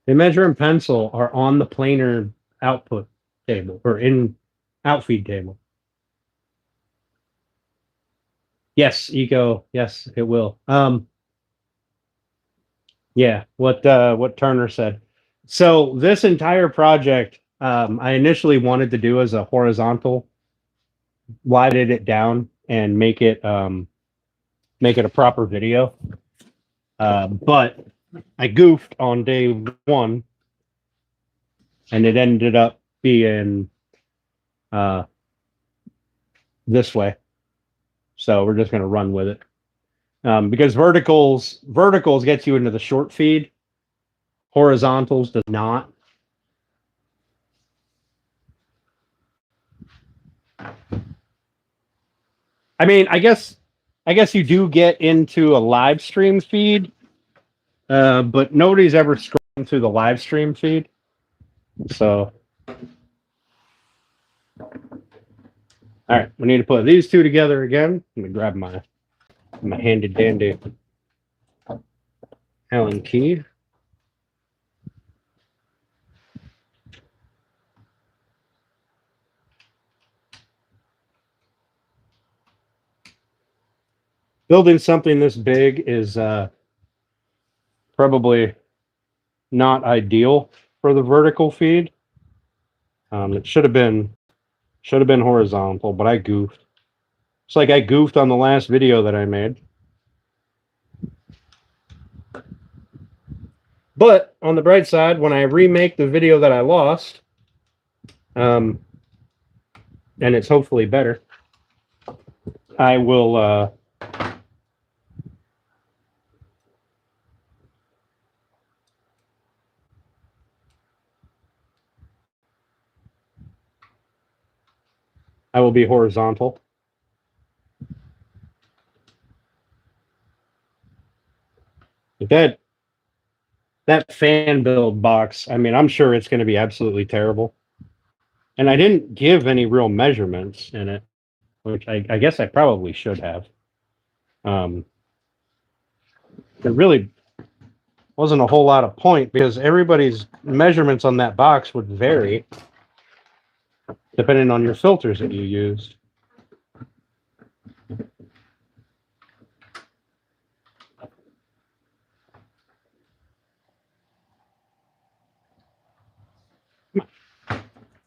The measure and pencil are on the planer output table or in outfeed table. Yes, Eco. Yes, it will. Yeah, what Turner said. So this entire project, I initially wanted to do as a horizontal, widened it down and make it a proper video. But I goofed on day one, and it ended up being this way. So we're just going to run with it. Because verticals gets you into the short feed. Horizontals does not. I mean, I guess you do get into a live stream feed, but nobody's ever scrolling through the live stream feed. So, all right, we need to put these two together again. Let me grab my handy dandy Allen key. Building something this big is probably not ideal for the vertical feed. It should have been horizontal, but I goofed. It's like I goofed on the last video that I made. But on the bright side, when I remake the video that I lost, and it's hopefully better, I will be horizontal. That fan build box, I mean, I'm sure it's going to be absolutely terrible. And I didn't give any real measurements in it, which I guess I probably should have. There really wasn't a whole lot of point because everybody's measurements on that box would vary depending on your filters that you used.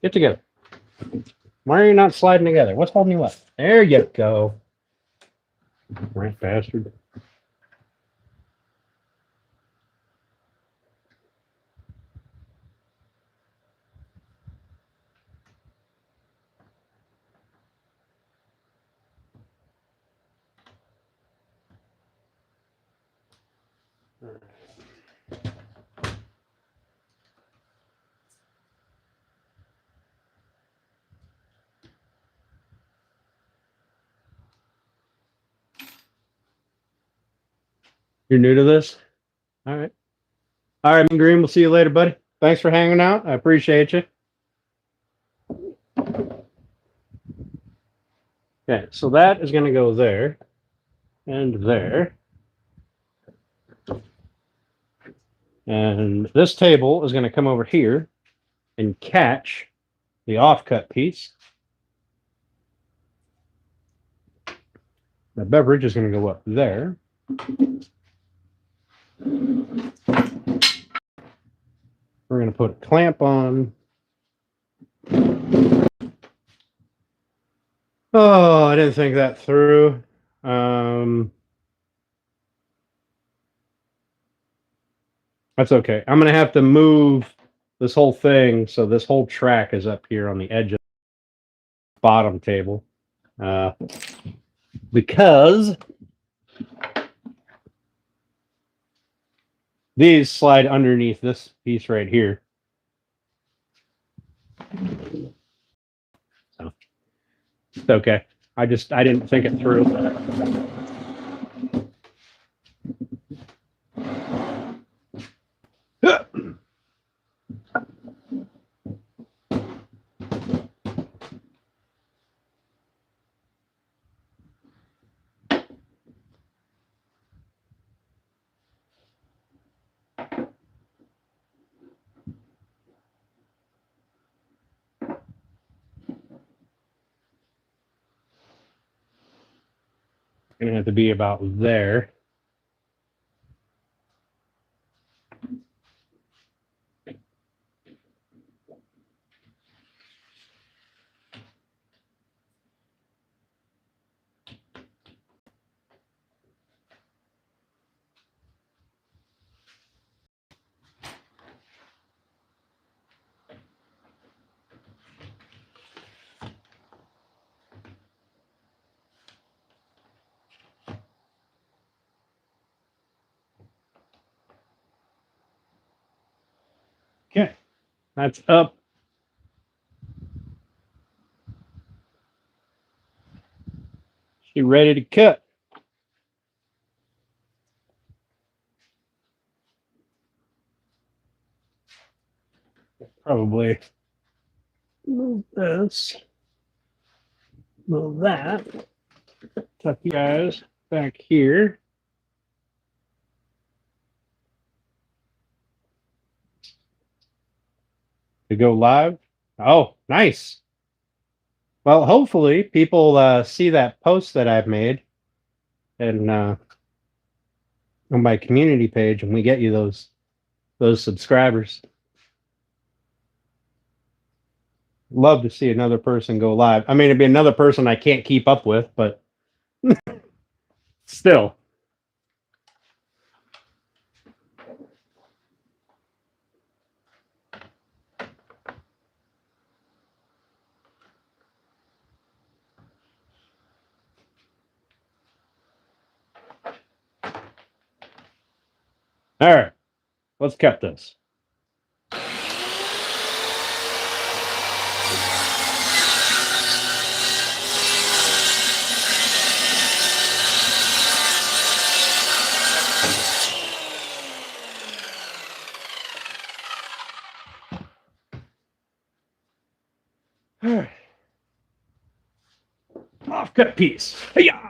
Get together. Why are you not sliding together? What's holding you up? There you go. Right bastard. You're new to this? All right. All right, Green. We'll see you later, buddy. Thanks for hanging out. I appreciate you. Okay, so that is going to go there and there. And this table is going to come over here and catch the offcut piece. The beverage is going to go up there. We're going to put a clamp on. Oh, I didn't think that through. That's okay. I'm going to have to move this whole thing so this whole track is up here on the edge of the bottom table. Because these slide underneath this piece right here. So it's okay. I didn't think it through. Gonna have to be about there. Okay, that's up. She ready to cut. Probably move this, move that. Tuck you guys back here. To go live. Oh, nice. Well, hopefully people see that post that I've made and on my community page, and we get you those subscribers. Love to see another person go live. I mean, it'd be another person I can't keep up with, but still. All right, let's cut this. All right. Off-cut piece. Hey-ya!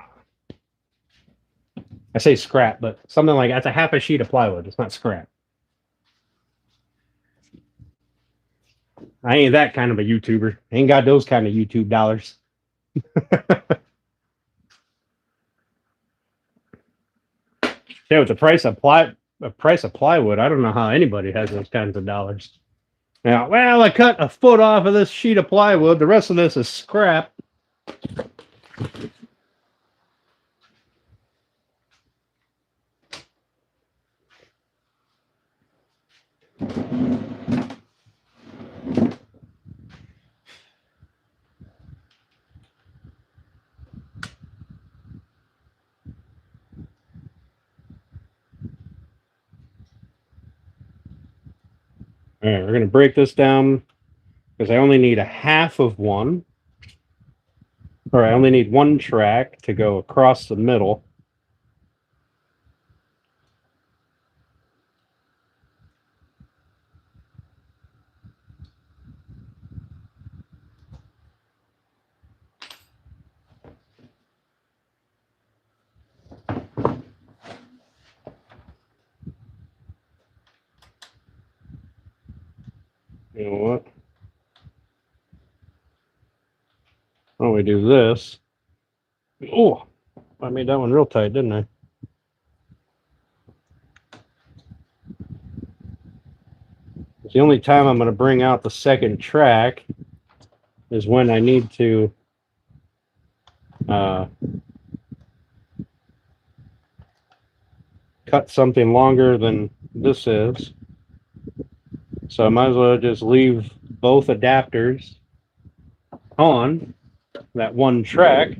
I say scrap, but something like that's a half a sheet of plywood. It's not scrap. I ain't that kind of a YouTuber. I ain't got those kind of YouTube dollars. Yeah, with the price of plywood, I don't know how anybody has those kinds of dollars. Now, well, I cut a foot off of this sheet of plywood. The rest of this is scrap. All right, we're going to break this down because I only need a half of one. Or I only need one track to go across the middle. You know what? Why don't we do this? Oh, I made that one real tight, didn't I? The only time I'm going to bring out the second track is when I need to cut something longer than this is. So I might as well just leave both adapters on that one track.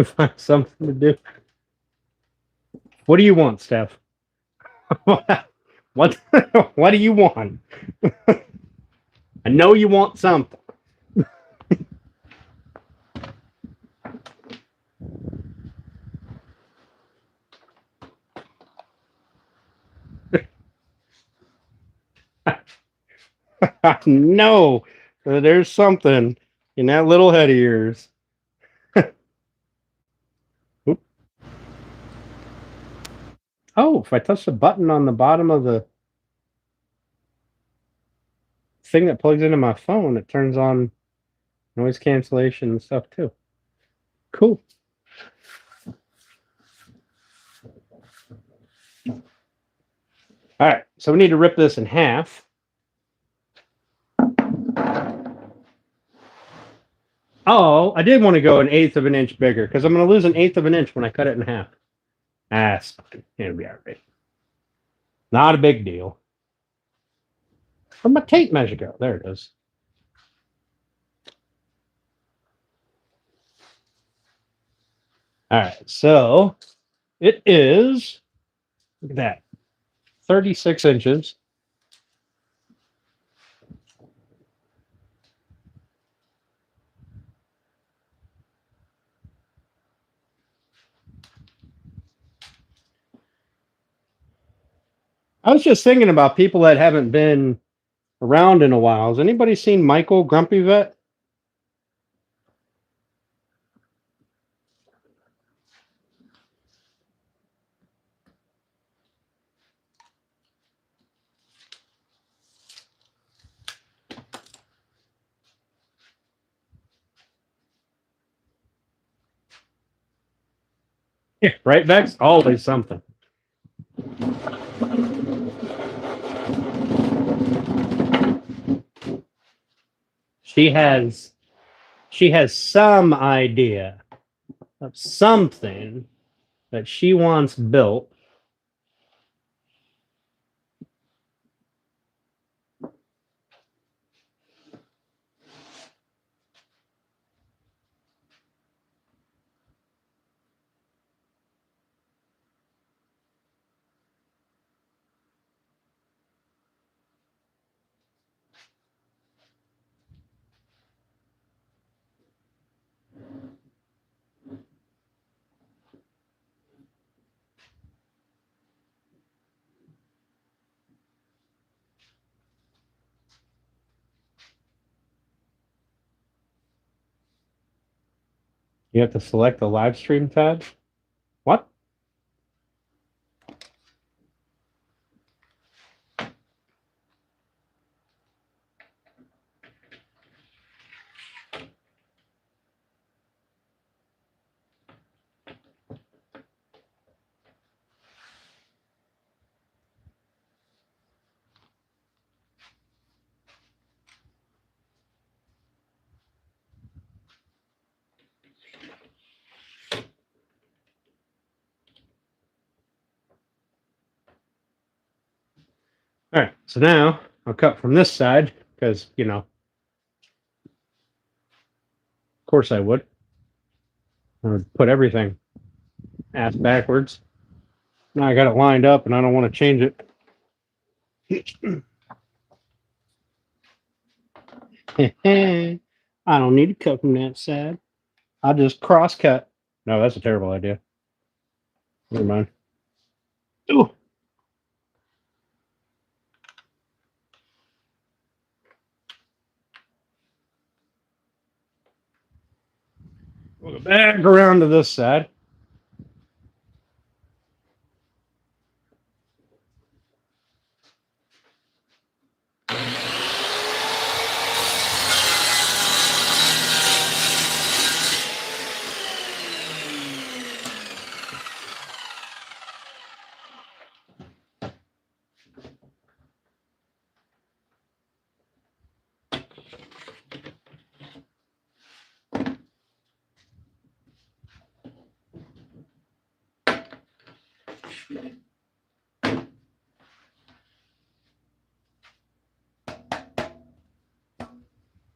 Find something to do. What do you want, Steph? what what do you want? I know you want something. No, there's something in that little head of yours. Oop. Oh, if I touch the button on the bottom of the thing that plugs into my phone, it turns on noise cancellation and stuff too. Cool. All right, so we need to rip this in half. Oh, I did want to go 1/8 of an inch bigger because I'm going to lose 1/8 of an inch when I cut it in half. That's fine. It'll be all right. Not a big deal. Where'd my tape measure go? There it is. All right, so it is, look at that, 36 inches. I was just thinking about people that haven't been around in a while. Has anybody seen Michael Grumpy Vet? Yeah, right, Vex? Always something. She has some idea of something that she wants built. You have to select the live stream tab. What? All right, so now I'll cut from this side because, you know, of course I would. I would put everything ass backwards. Now I got it lined up and I don't want to change it. I don't need to cut from that side. I'll just cross cut. No, that's a terrible idea. Never mind. Ooh. We'll go back around to this side.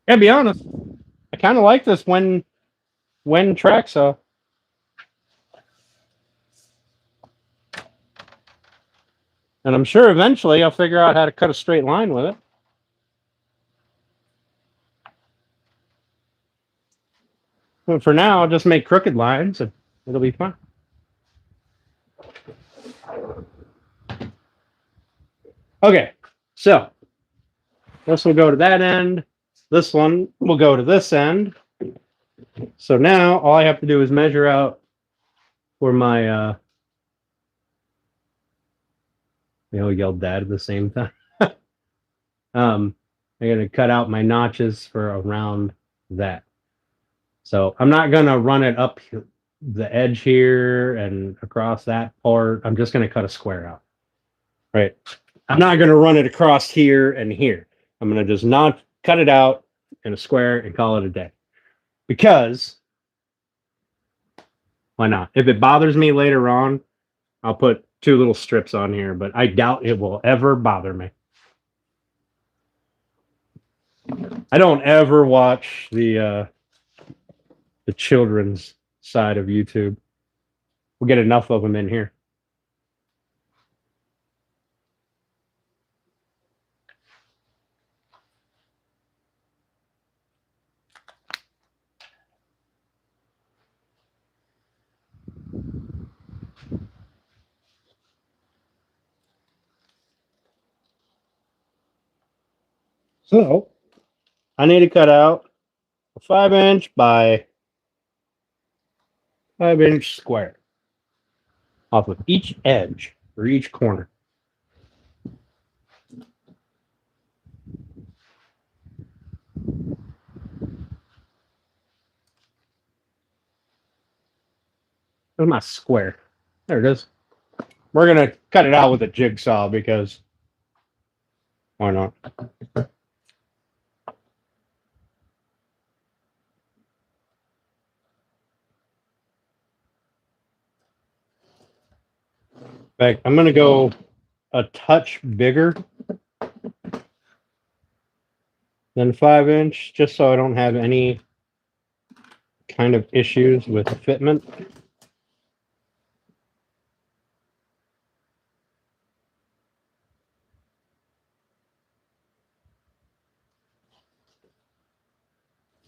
Yeah, be honest, I kind of like this when track saw. And I'm sure eventually I'll figure out how to cut a straight line with it. But for now, I'll just make crooked lines and it'll be fine. Okay, so This will go to that end. This one will go to this end. So now all I have to do is measure out for my they all yelled dad at the same time. I'm gonna cut out my notches for around that. So I'm not gonna run it up the edge here and across that part. I'm just gonna cut a square out. Right. I'm not gonna run it across here and here. I'm gonna just not cut it out in a square and call it a day. Because why not? If it bothers me later on, I'll put 2 little strips on here, but I doubt it will ever bother me. I don't ever watch the children's side of YouTube. We'll get enough of them in here. So I need to cut out a 5-inch by 5-inch square off of each edge or each corner. Where's my square? There it is. We're gonna cut it out with a jigsaw because why not? In fact, I'm gonna go a touch bigger than 5-inch, just so I don't have any kind of issues with fitment.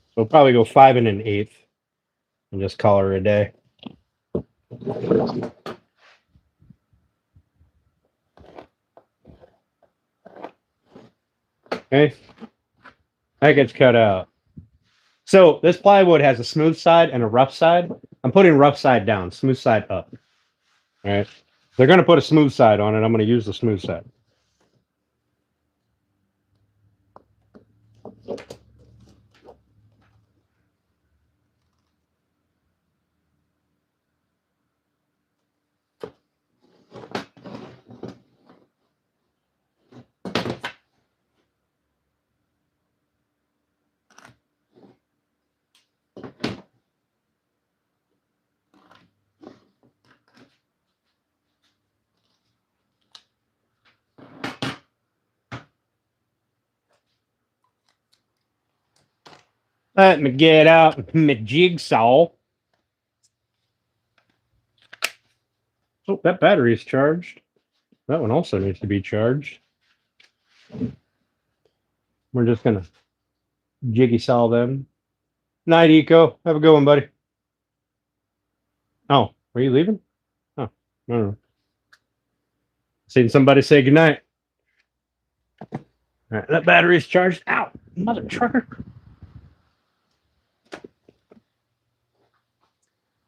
So we'll probably go 5 1/8 and just call her a day. Okay, that gets cut out. So this plywood has a smooth side and a rough side. I'm putting rough side down, smooth side up. All right, they're going to put a smooth side on it. I'm going to use the smooth side. Let me get out my jigsaw. Oh, that battery is charged. That one also needs to be charged. We're just going to jiggy saw them. Night, Eco. Have a good one, buddy. Oh, are you leaving? Oh, no. Seen somebody say goodnight. All right, that battery is charged. Ow, mother trucker.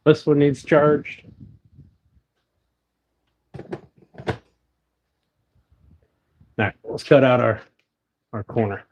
This one needs charged. All right, let's cut out our corner.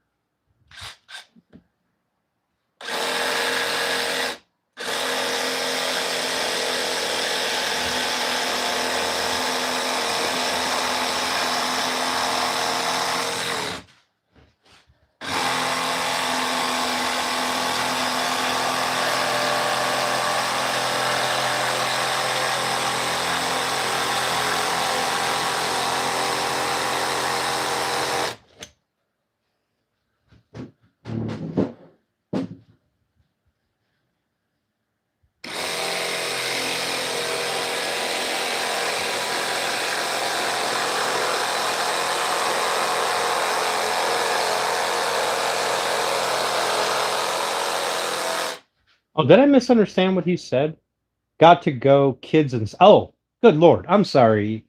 Oh, did I misunderstand what he said? Got to go, kids and... Oh, good Lord. I'm sorry,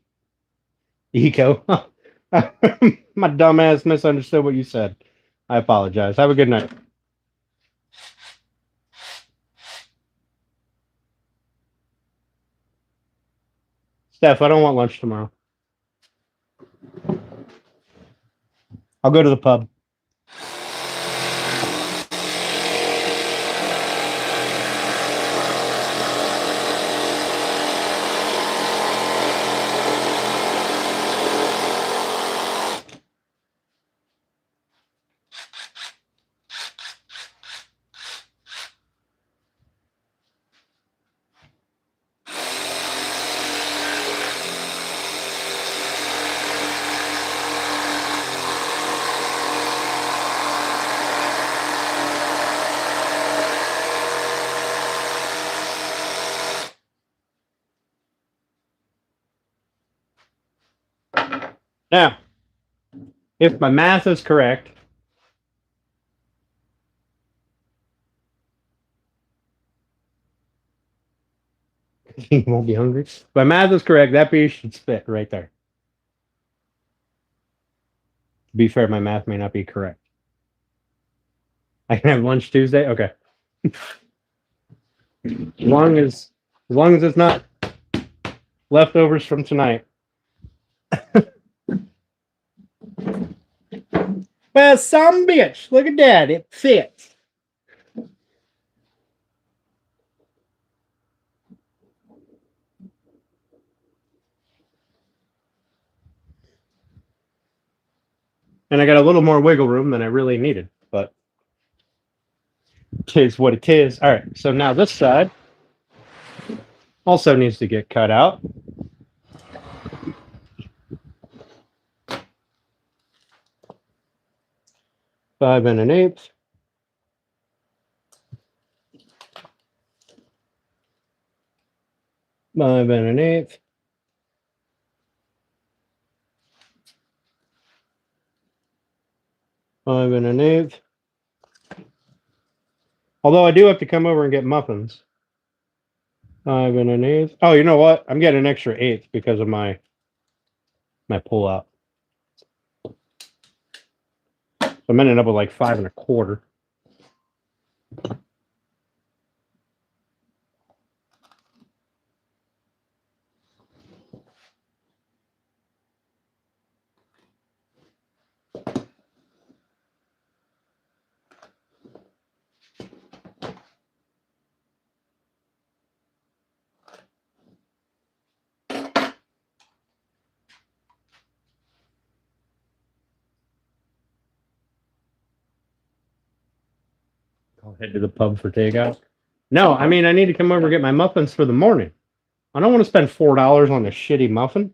Eco. My dumb ass misunderstood what you said. I apologize. Have a good night. Steph, I don't want lunch tomorrow. I'll go to the pub. Now, if my math is correct, you won't be hungry. If my math is correct, that piece should fit right there. To be fair, my math may not be correct. I can have lunch Tuesday? Okay. As long as it's not leftovers from tonight. Well, some bitch. Look at that. It fits. And I got a little more wiggle room than I really needed, but it is what it is. All right, so now this side also needs to get cut out. Five and an eighth. Five and an eighth. Five and an eighth. Although I do have to come over and get muffins. Five and an eighth. Oh, you know what? I'm getting an extra eighth because of my pull out. So I'm ending up with like 5 1/4. I'll head to the pub for takeout. No, I mean, I need to come over and get my muffins for the morning. I don't want to spend $4 on a shitty muffin.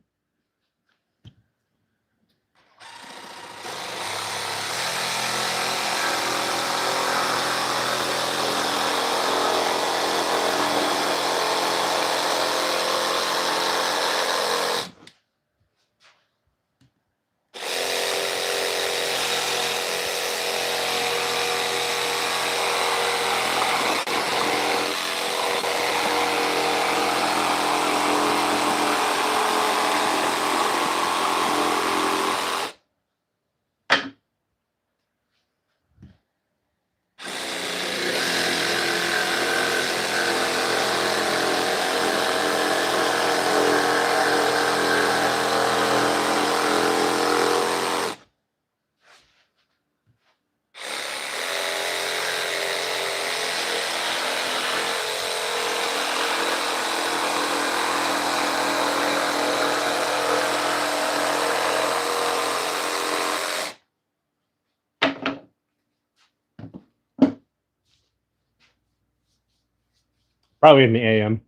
Probably in the AM.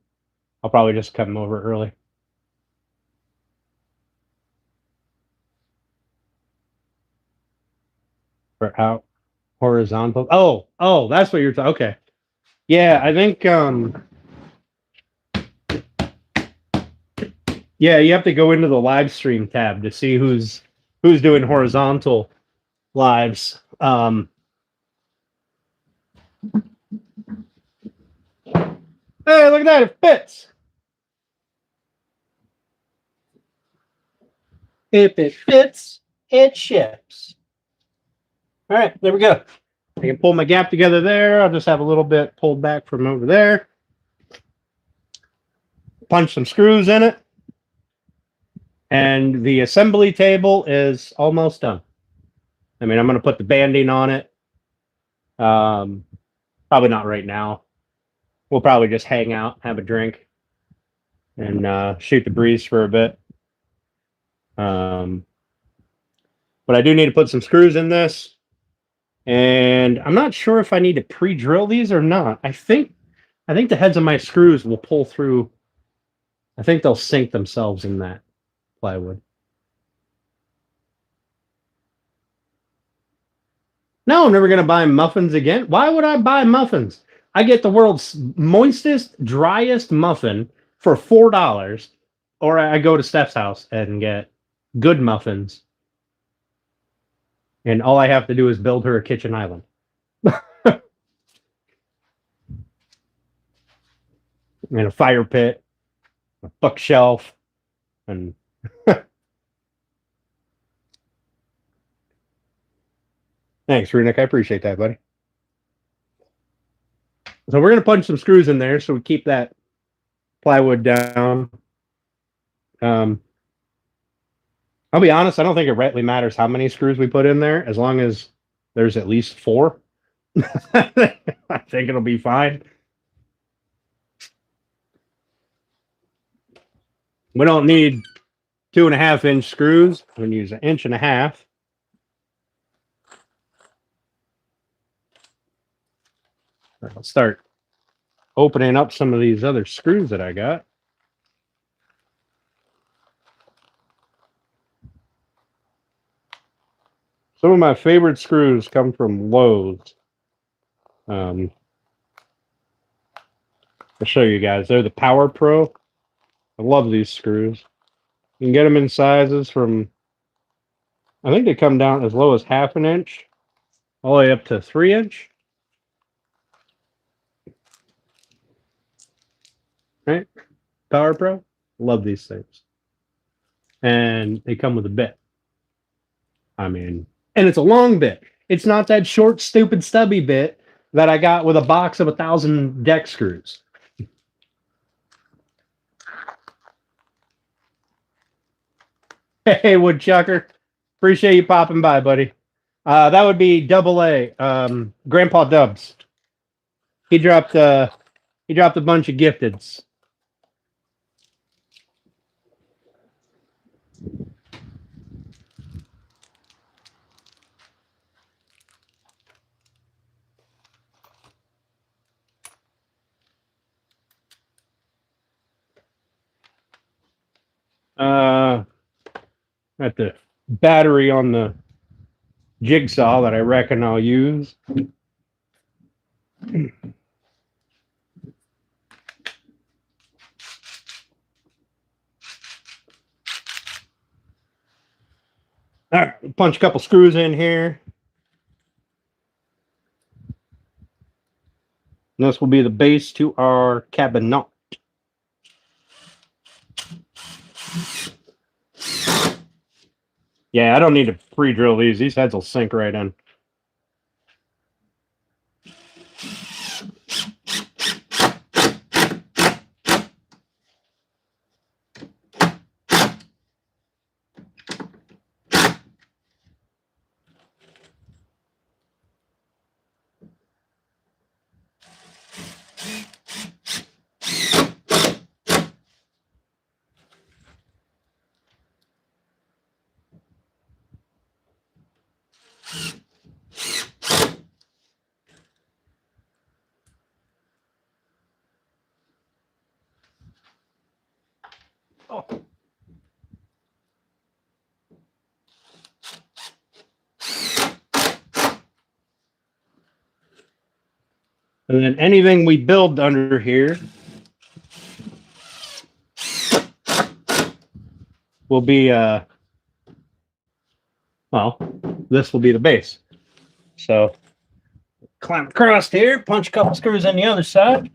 I'll probably just come over early. For out horizontal. Oh, that's what you're talking. Okay. Yeah, I think yeah, you have to go into the live stream tab to see who's doing horizontal lives. Hey, look at that, it fits. If it fits, it ships. All right, there we go. I can pull my gap together there. I'll just have a little bit pulled back from over there. Punch some screws in it. And the assembly table is almost done. I mean, I'm going to put the banding on it. Probably not right now. We'll probably just hang out, have a drink, and shoot the breeze for a bit. But I do need to put some screws in this. And I'm not sure if I need to pre-drill these or not. I think the heads of my screws will pull through. I think they'll sink themselves in that plywood. No, I'm never going to buy muffins again. Why would I buy muffins? I get the world's moistest, driest muffin for $4, or I go to Steph's house and get good muffins. And all I have to do is build her a kitchen island. And a fire pit, a bookshelf, and thanks, Runick. I appreciate that, buddy. So we're going to punch some screws in there so we keep that plywood down. I'll be honest, I don't think it rightly matters how many screws we put in there, as long as there's at least 4. I think it'll be fine. We don't need 2.5-inch screws. I'm going to use 1.5 inches. I'll start opening up some of these other screws that I got. Some of my favorite screws come from Lowe's. I'll show you guys. They're the Power Pro. I love these screws. You can get them in sizes from, I think they come down as low as 1/2 inch, all the way up to 3-inch. Right? Power Pro. Love these things. And they come with a bit. I mean, and it's a long bit. It's not that short, stupid, stubby bit that I got with a box of 1,000 deck screws. Hey, Woodchucker. Appreciate you popping by, buddy. That would be AA, Grandpa Dubs. He dropped a bunch of gifteds. At the battery on the jigsaw that I reckon I'll use. All right, punch a couple screws in here. And this will be the base to our cabinet. Yeah, I don't need to pre-drill these. These heads will sink right in. Oh. And then anything we build under here will be, well, this will be the base. So climb across here, punch a couple screws on the other side.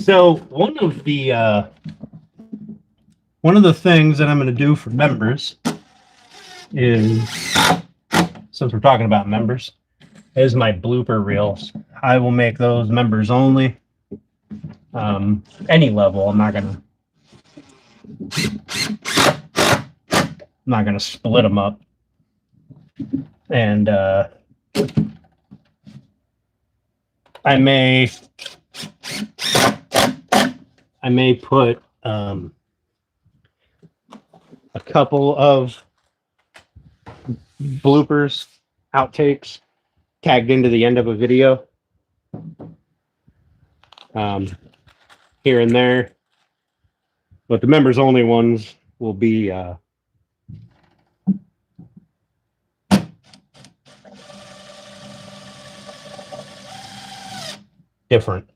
So one of the things that I'm going to do for members is, since we're talking about members, is my blooper reels. I will make those members only. Any level. I'm not gonna split them up. And I may put a couple of bloopers, outtakes, tagged into the end of a video, here and there. But the members only ones will be different.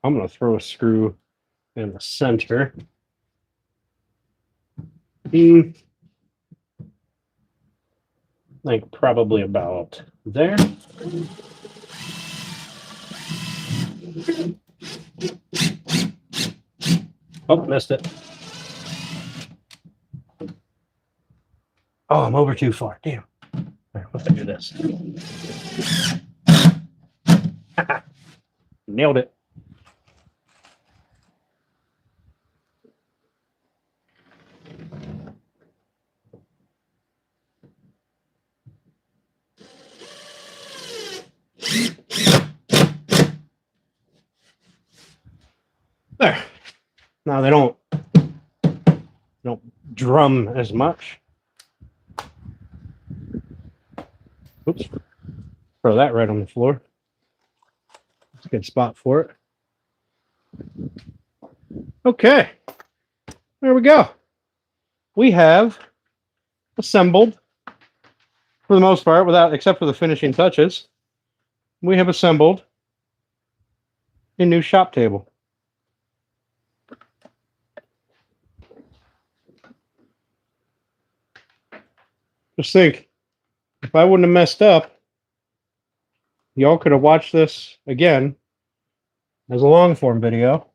I'm going to throw a screw in the center. Like probably about there. Oh, missed it. Oh, I'm over too far. Damn. All right, let's do this. Nailed it. There. Now they don't drum as much. Oops. Throw that right on the floor. It's a good spot for it. Okay. There we go. We have assembled, for the most part, except for the finishing touches, we have assembled a new shop table. Just think, if I wouldn't have messed up, y'all could have watched this again as a long form video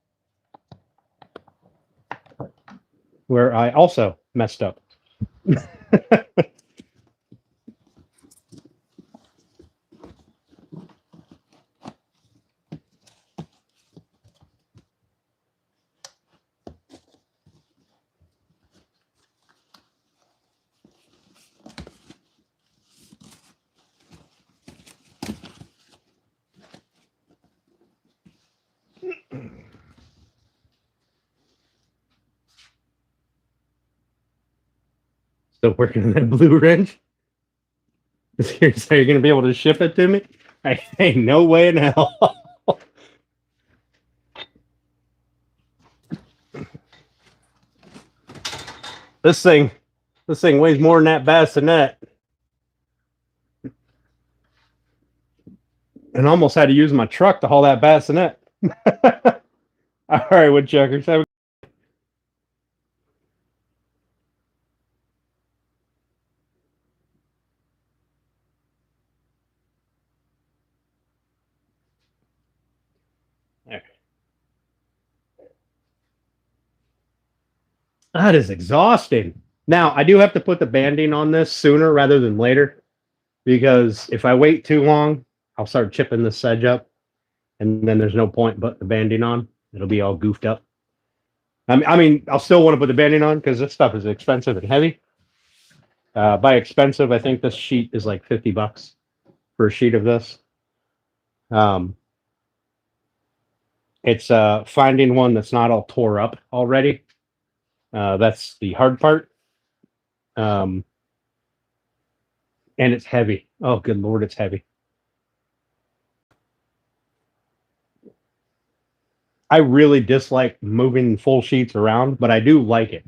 where I also messed up. Still working on that blue wrench? Here's how you're going to be able to ship it to me? Ain't no way in hell. This thing weighs more than that bassinet. And almost had to use my truck to haul that bassinet. All right, woodchuckers. Have a there. That is exhausting. Now, I do have to put the banding on this sooner rather than later, because if I wait too long, I'll start chipping the sedge up, and then there's no point putting the banding on. It'll be all goofed up. I mean, I'll still want to put the banding on because this stuff is expensive and heavy. By expensive, I think this sheet is like $50 for a sheet of this. It's finding one that's not all tore up already. That's the hard part. And it's heavy. Oh, good Lord, it's heavy. I really dislike moving full sheets around, but I do like it.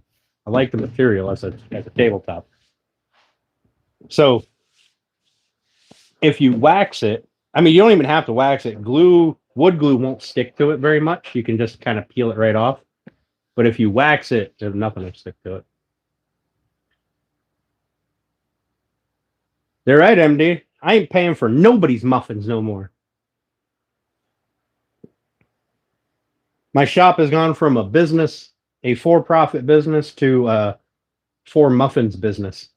I like the material as a tabletop. So if you wax it, I mean, you don't even have to wax it. Wood glue won't stick to it very much. You can just kind of peel it right off. But if you wax it, there's nothing to stick to it. They're right, MD. I ain't paying for nobody's muffins no more. My shop has gone from a for-profit business, to for muffins business.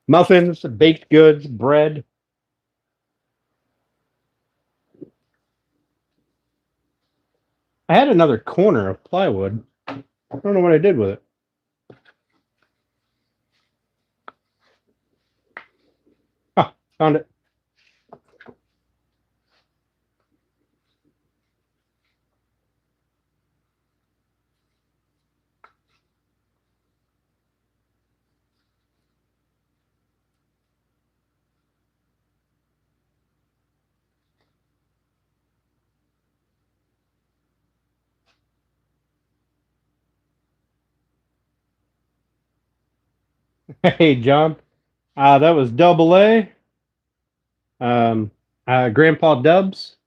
Muffins, baked goods, bread. I had another corner of plywood. I don't know what I did with it. Oh, found it. Hey, John. That was double A. Grandpa Dubs.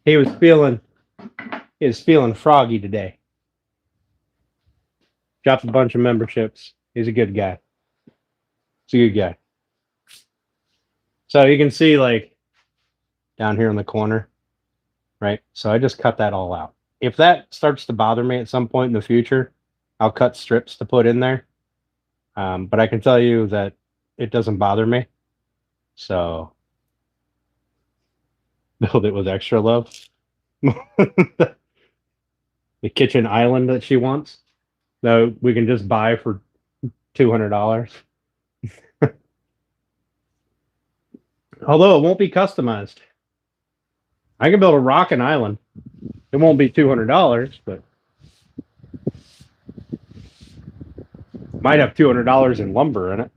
He was feeling froggy today. Dropped a bunch of memberships. He's a good guy. He's a good guy. So you can see, like, down here in the corner, right? So I just cut that all out. If that starts to bother me at some point in the future, I'll cut strips to put in there. But I can tell you that it doesn't bother me. So build it with extra love. The kitchen island that she wants, that we can just buy for $200. Although it won't be customized. I can build a rockin' island. It won't be $200, but might have $200 in lumber in it.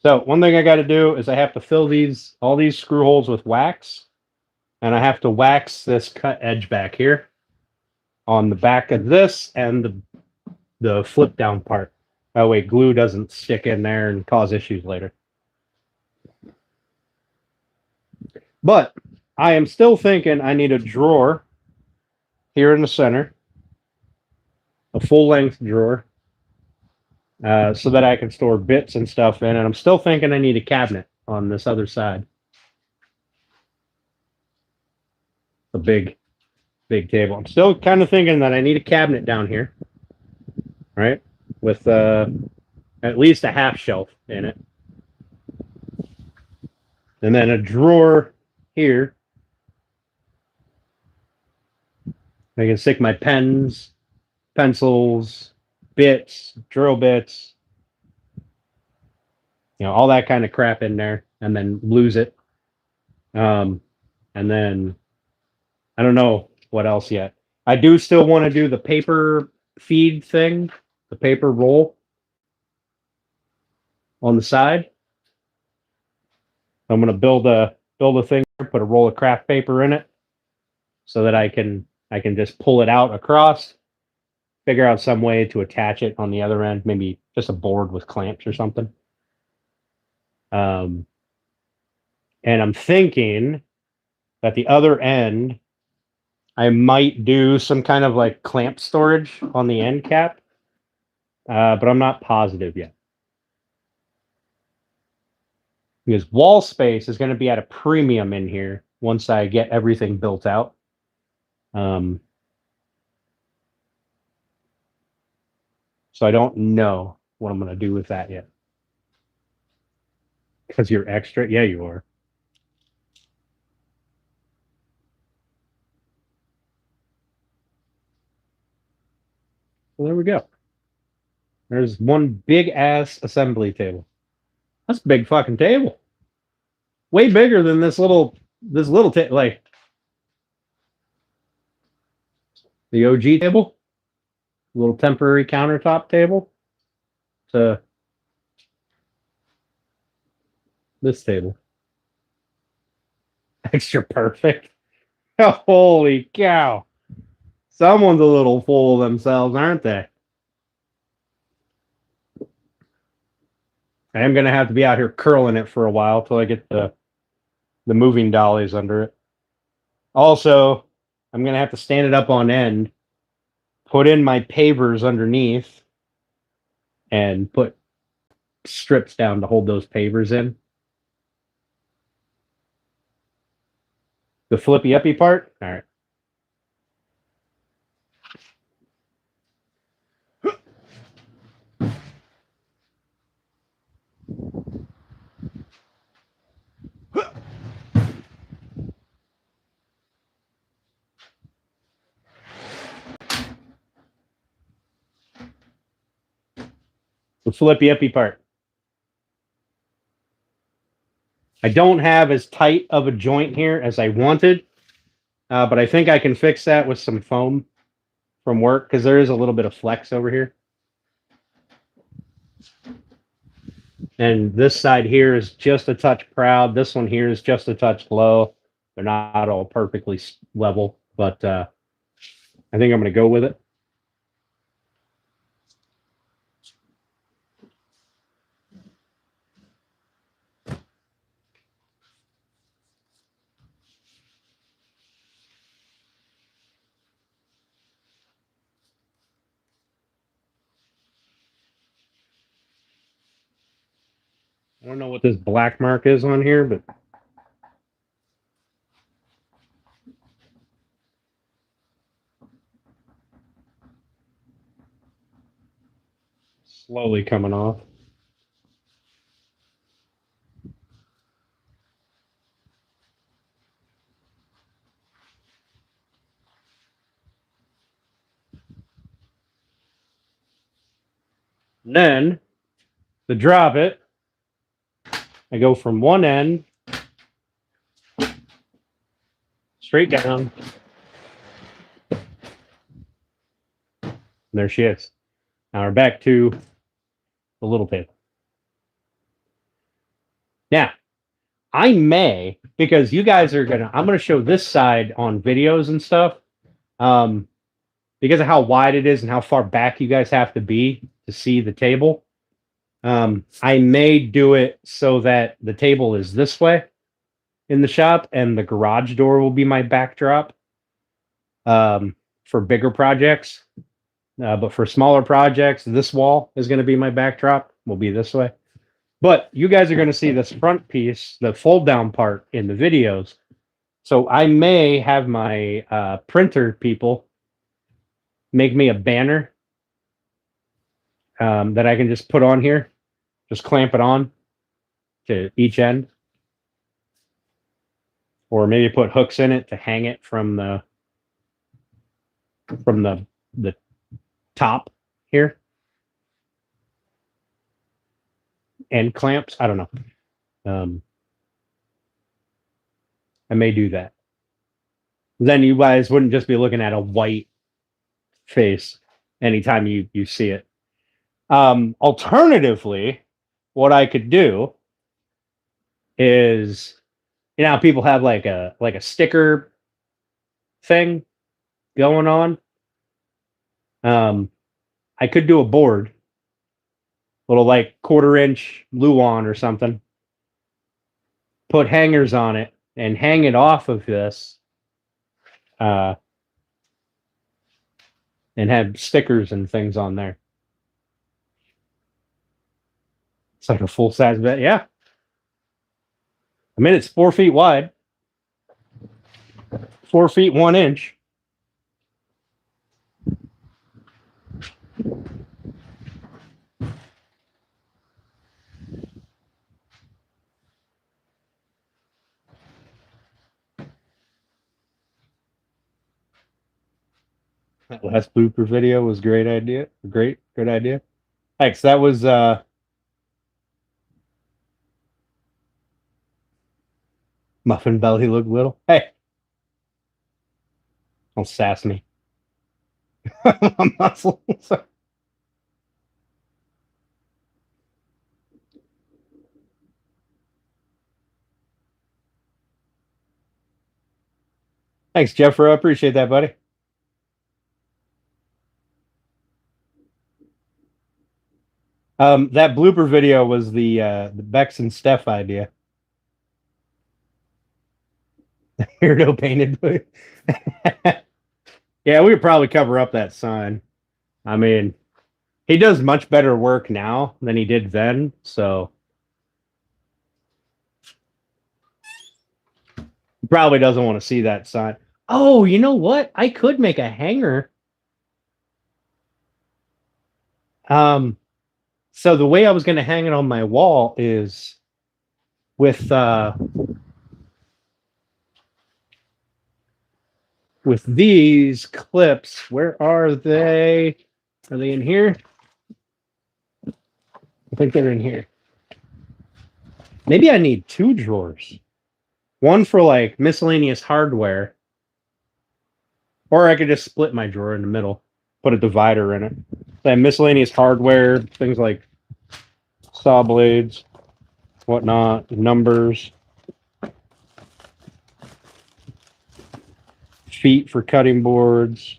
So one thing I got to do is I have to fill all these screw holes with wax, and I have to wax this cut edge back here on the back of this and the flip down part. That way glue doesn't stick in there and cause issues later. But I am still thinking I need a drawer here in the center, a full-length drawer, so that I can store bits and stuff in. And I'm still thinking I need a cabinet on this other side. A big table. I'm still kind of thinking that I need a cabinet down here, right? With at least a half shelf in it. And then a drawer here. I can stick my pens, pencils, bits, drill bits, all that kind of crap in there, and then lose it. And then I don't know what else yet. I do still want to do the paper feed thing, the paper roll on the side. I'm going to build a thing, put a roll of craft paper in it, so that I can just pull it out across, figure out some way to attach it on the other end, maybe just a board with clamps or something. And I'm thinking that the other end, I might do some kind of like clamp storage on the end cap, but I'm not positive yet. Because wall space is going to be at a premium in here once I get everything built out. So I don't know what I'm going to do with that yet. Because you're extra? Yeah, you are. Well, there we go. There's one big ass assembly table. That's a big fucking table. Way bigger than this little table, like the OG table, little temporary countertop table to this table. Extra perfect. Holy cow. Someone's a little full of themselves, aren't they? I am going to have to be out here curling it for a while till I get the moving dollies under it. Also, I'm going to have to stand it up on end, put in my pavers underneath, and put strips down to hold those pavers in. The flippy uppy part? All right. The flippy uppy part. I don't have as tight of a joint here as I wanted, but I think I can fix that with some foam from work because there is a little bit of flex over here. And this side here is just a touch proud. This one here is just a touch low. They're not all perfectly level, but I think I'm going to go with it. I don't know what this black mark is on here, but slowly coming off. And then to drop it, I go from one end straight down. And there she is. Now we're back to the little table. Now, I may, because you guys are I'm gonna show this side on videos and stuff. Because of how wide it is and how far back you guys have to be to see the table. I may do it so that the table is this way in the shop and the garage door will be my backdrop for bigger projects. But for smaller projects, this wall is going to be my backdrop, will be this way. But you guys are going to see this front piece, the fold down part in the videos. So I may have my printer people make me a banner that I can just put on here. Just clamp it on to each end. Or maybe put hooks in it to hang it from the top here. End clamps. I don't know. I may do that. Then you guys wouldn't just be looking at a white face anytime you see it. Alternatively, what I could do is, you know, people have like a sticker thing going on. I could do a board, little like 1/4-inch Luan or something. Put hangers on it and hang it off of this, and have stickers and things on there. It's like a full size bed, yeah. I mean, it's 4 feet wide, 4 feet 1 inch. That last blooper video was great idea. Great idea. Thanks. That was Muffin Belly looked little. Hey, don't sass me. Muscles. Thanks, Jeffro. I appreciate that, buddy. That blooper video was the Bex and Steph idea. Weirdo painted. Yeah, we would probably cover up that sign. I mean, he does much better work now than he did then, so he probably doesn't want to see that sign. Oh, you know what? I could make a hanger. So the way I was going to hang it on my wall is with these clips. Where are they? Are they in here? I think they're in here. Maybe I need 2 drawers. One for like miscellaneous hardware. Or I could just split my drawer in the middle, put a divider in it. So I have miscellaneous hardware, things like saw blades, whatnot, numbers, feet for cutting boards.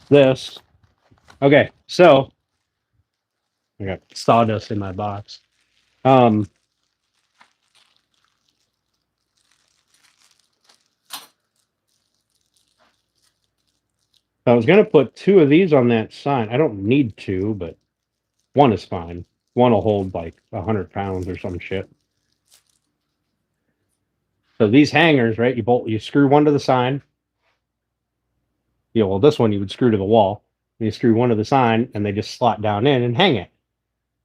This. Okay, so I got sawdust in my box. I was going to put 2 of these on that sign. I don't need 2, but 1 is fine. 1 will hold like 100 pounds or some shit. So these hangers, right? You screw one to the sign. Well, this one you would screw to the wall. You screw one to the sign, and they just slot down in and hang it,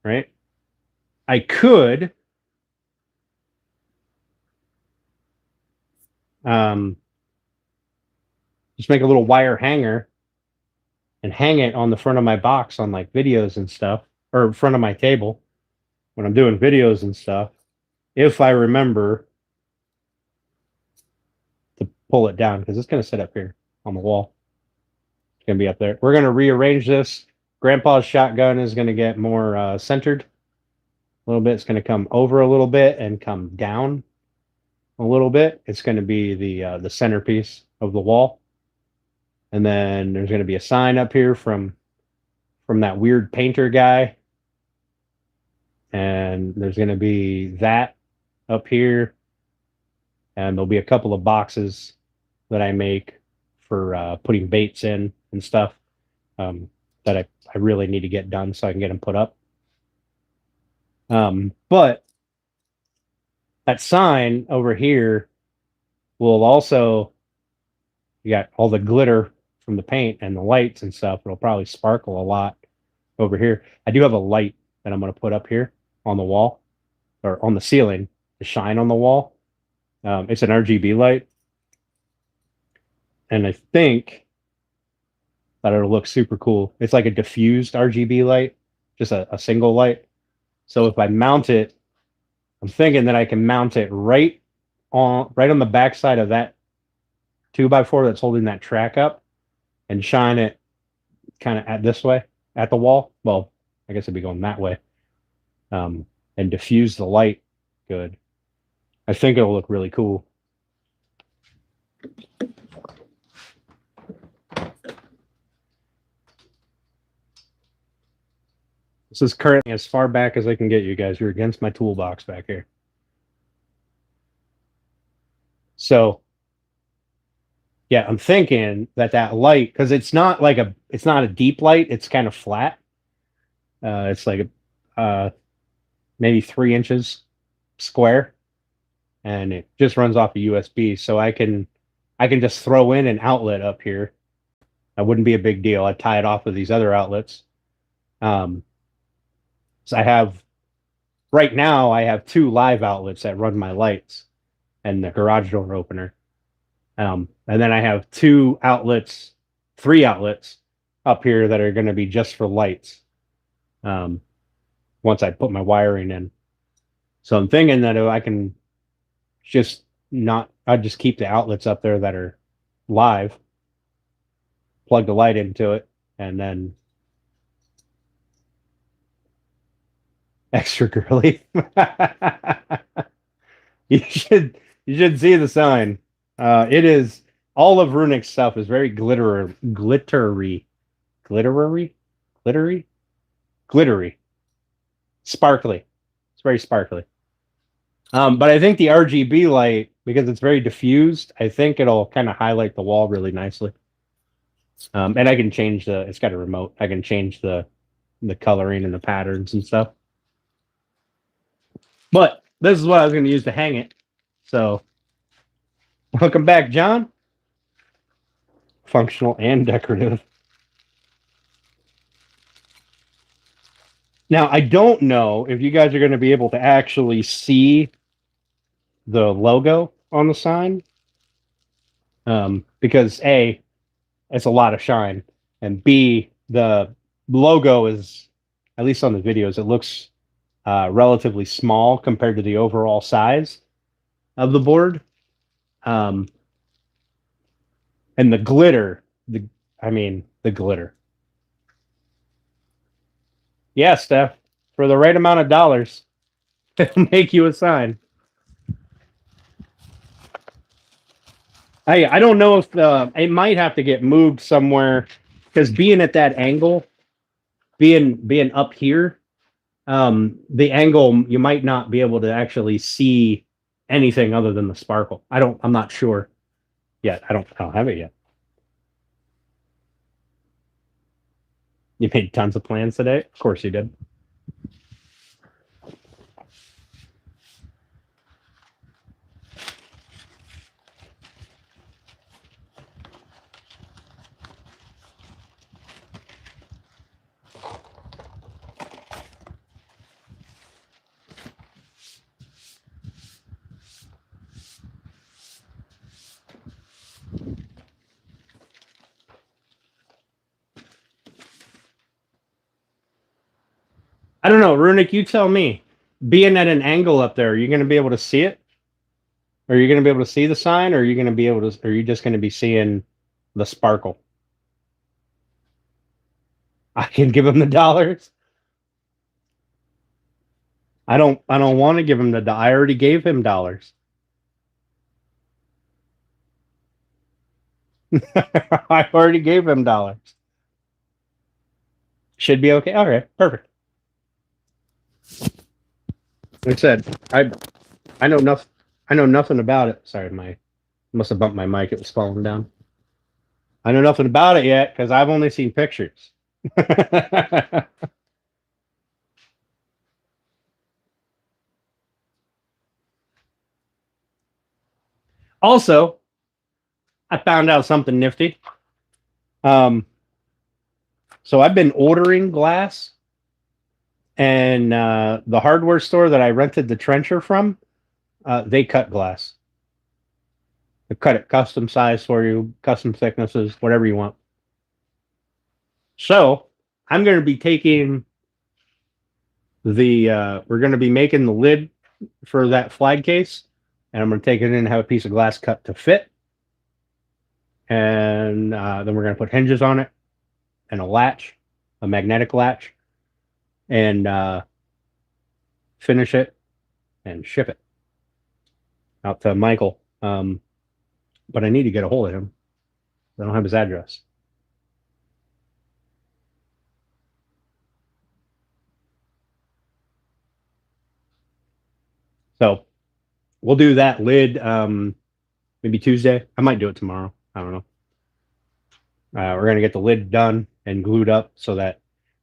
right? I could just make a little wire hanger and hang it on the front of my box on like videos and stuff, or front of my table when I'm doing videos and stuff, if I remember to pull it down, because it's going to sit up here on the wall. It's going to be up there. We're going to rearrange this. Grandpa's shotgun is going to get more centered a little bit. It's going to come over a little bit and come down a little bit. It's going to be the centerpiece of the wall. And then there's going to be a sign up here from that weird painter guy. And there's going to be that up here. And there'll be a couple of boxes that I make for putting baits in and stuff that I really need to get done so I can get them put up. But that sign over here will also, you got all the glitter from the paint and the lights and stuff. It'll probably sparkle a lot over here. I do have a light that I'm going to put up here on the wall or on the ceiling to shine on the wall. It's an RGB light. And I think that it'll look super cool. It's like a diffused RGB light, just a single light. So if I mount it, I'm thinking that I can mount it right on the backside of that 2x4 that's holding that track up and shine it kind of at this way at the wall. Well, I guess it'd be going that way. And diffuse the light good. I think it'll look really cool. This is currently as far back as I can get you guys. You're against my toolbox back here. So, yeah, I'm thinking that light, because it's not a deep light. It's kind of flat. It's like maybe 3 inches square, and it just runs off a USB. So I can just throw in an outlet up here. That wouldn't be a big deal. I'd tie it off of these other outlets. So right now I have 2 live outlets that run my lights and the garage door opener. And then I have 3 outlets up here that are going to be just for lights. Once I put my wiring in. So I'm thinking that if I can just I'll just keep the outlets up there that are live, plug the light into it, and then extra girly. you should you should see the sign. It is all of Runic's stuff is very glittery, glittery, sparkly. It's very sparkly. But I think the RGB light, because it's very diffused, I think it'll kind of highlight the wall really nicely. And I can change it's got a remote. I can change the coloring and the patterns and stuff. But this is what I was going to use to hang it. So, welcome back, John. Functional and decorative. Now, I don't know if you guys are going to be able to actually see the logo on the sign. Because A, it's a lot of shine, and B, the logo is, at least on the videos, it looks relatively small compared to the overall size of the board. And the glitter, the glitter. Yeah, Steph, for the right amount of dollars, it'll make you a sign. I don't know if it might have to get moved somewhere, because being at that angle, being up here, the angle, you might not be able to actually see anything other than the sparkle. I'm not sure yet. I don't have it yet. You made tons of plans today? Of course you did. I don't know, Runic, you tell me. Being at an angle up there, are you going to be able to see it? Are you going to be able to see the sign, or are you going to be able to? Are you just going to be seeing the sparkle? I can give him the dollars. I don't want to give him the. I already gave him dollars. I already gave him dollars. Should be okay. Okay, perfect. Like I said, I know nothing. I know nothing about it. Sorry, must have bumped my mic. It was falling down. I know nothing about it yet because I've only seen pictures. Also, I found out something nifty. So I've been ordering glass, and the hardware store that I rented the trencher from, they cut glass. They cut it custom size for you, custom thicknesses, whatever you want. So I'm going to be taking we're going to be making the lid for that flag case, and I'm going to take it in and have a piece of glass cut to fit. And then we're going to put hinges on it and a latch, a magnetic latch, and finish it and ship it out to Michael. But I need to get a hold of him. I don't have his address. So we'll do that lid maybe Tuesday. I might do it tomorrow. I don't know. We're going to get the lid done and glued up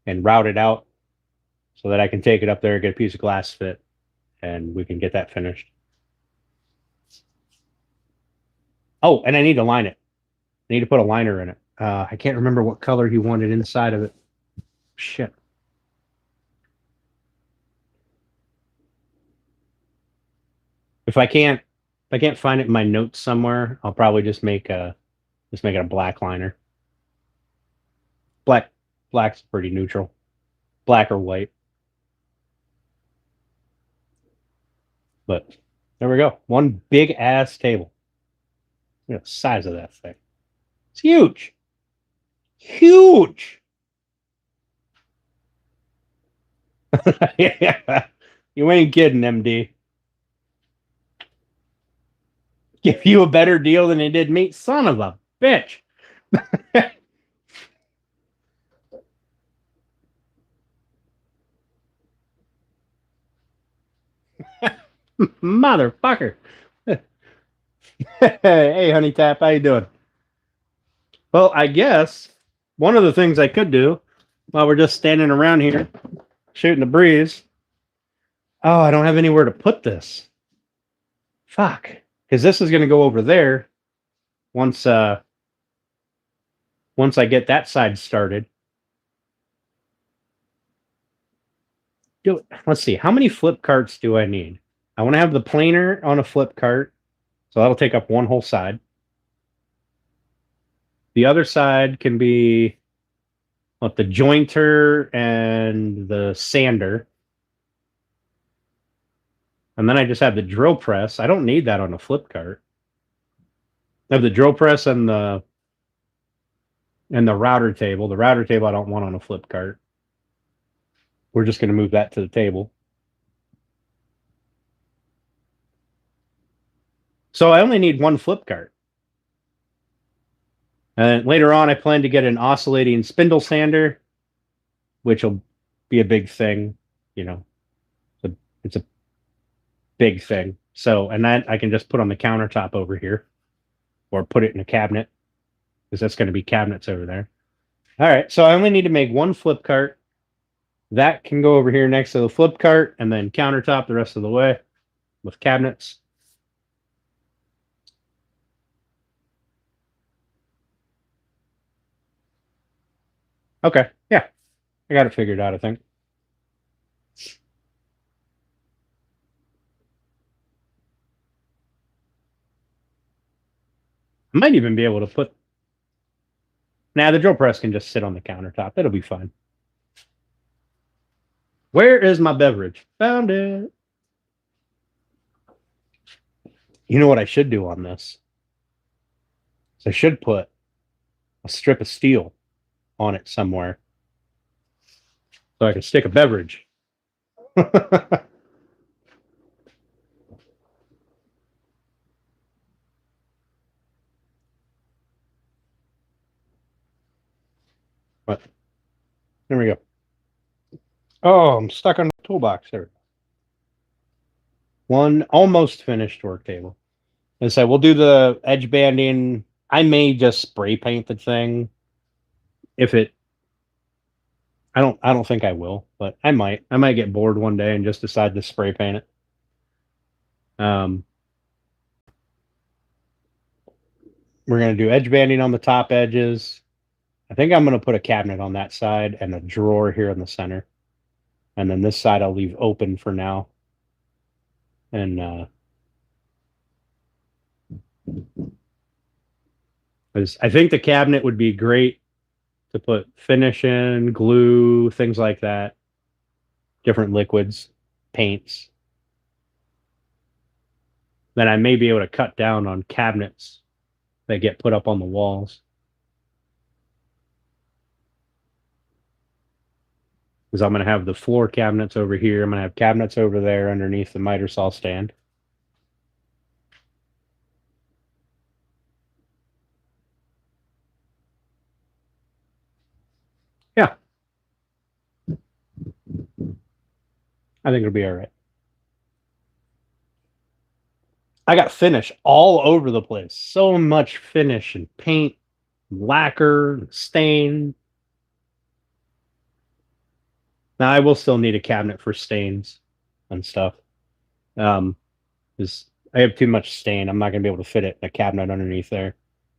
and routed out so that I can take it up there, get a piece of glass fit, and we can get that finished. Oh, and I need to line it. I need to put a liner in it. I can't remember what color he wanted inside of it. Shit. If I can't If I can't find it in my notes somewhere, I'll probably just make it a black liner. Black's pretty neutral. Black or white. But there we go. One big ass table. Look at the size of that thing. It's huge. Huge. Yeah. You ain't kidding, MD. Give you a better deal than it did me. Son of a bitch. Motherfucker. Hey, honey tap, how you doing? Well, I guess one of the things I could do while we're just standing around here shooting the breeze. Oh, I don't have anywhere to put this. Fuck. Because this is going to go over there once I get that side started. Let's see. How many flip carts do I need? I want to have the planer on a flip cart. So that'll take up one whole side. The other side can be the jointer and the sander. And then I just have the drill press. I don't need that on a flip cart. I have the drill press and the router table. The router table I don't want on a flip cart. We're just going to move that to the table. So I only need one flip cart. And later on, I plan to get an oscillating spindle sander, which will be a big thing. You know, it's a big thing. So, and that I can just put on the countertop over here or put it in a cabinet because that's going to be cabinets over there. All right. So I only need to make one flip cart. That can go over here next to the flip cart and then countertop the rest of the way with cabinets. Okay. Yeah. I got it figured out, I think. I might even be able to put... Nah, the drill press can just sit on the countertop. It'll be fine. Where is my beverage? Found it. You know what I should do on this? I should put a strip of steel on it somewhere so I can stick a beverage. But there we go. Oh, I'm stuck on the toolbox there. One almost finished work table. And so we'll do the edge banding. I may just spray paint the thing. If it, I don't think I will, but I might get bored one day and just decide to spray paint it. We're going to do edge banding on the top edges. I think I'm going to put a cabinet on that side and a drawer here in the center. And then this side I'll leave open for now. And I think the cabinet would be great to put finish in, glue, things like that. Different liquids, paints. Then I may be able to cut down on cabinets that get put up on the walls. Because I'm going to have the floor cabinets over here. I'm going to have cabinets over there underneath the miter saw stand. Yeah. I think it'll be all right. I got finish all over the place. So much finish and paint, lacquer, stain. Now I will still need a cabinet for stains and stuff. Because I have too much stain. I'm not going to be able to fit it in a cabinet underneath there. I'm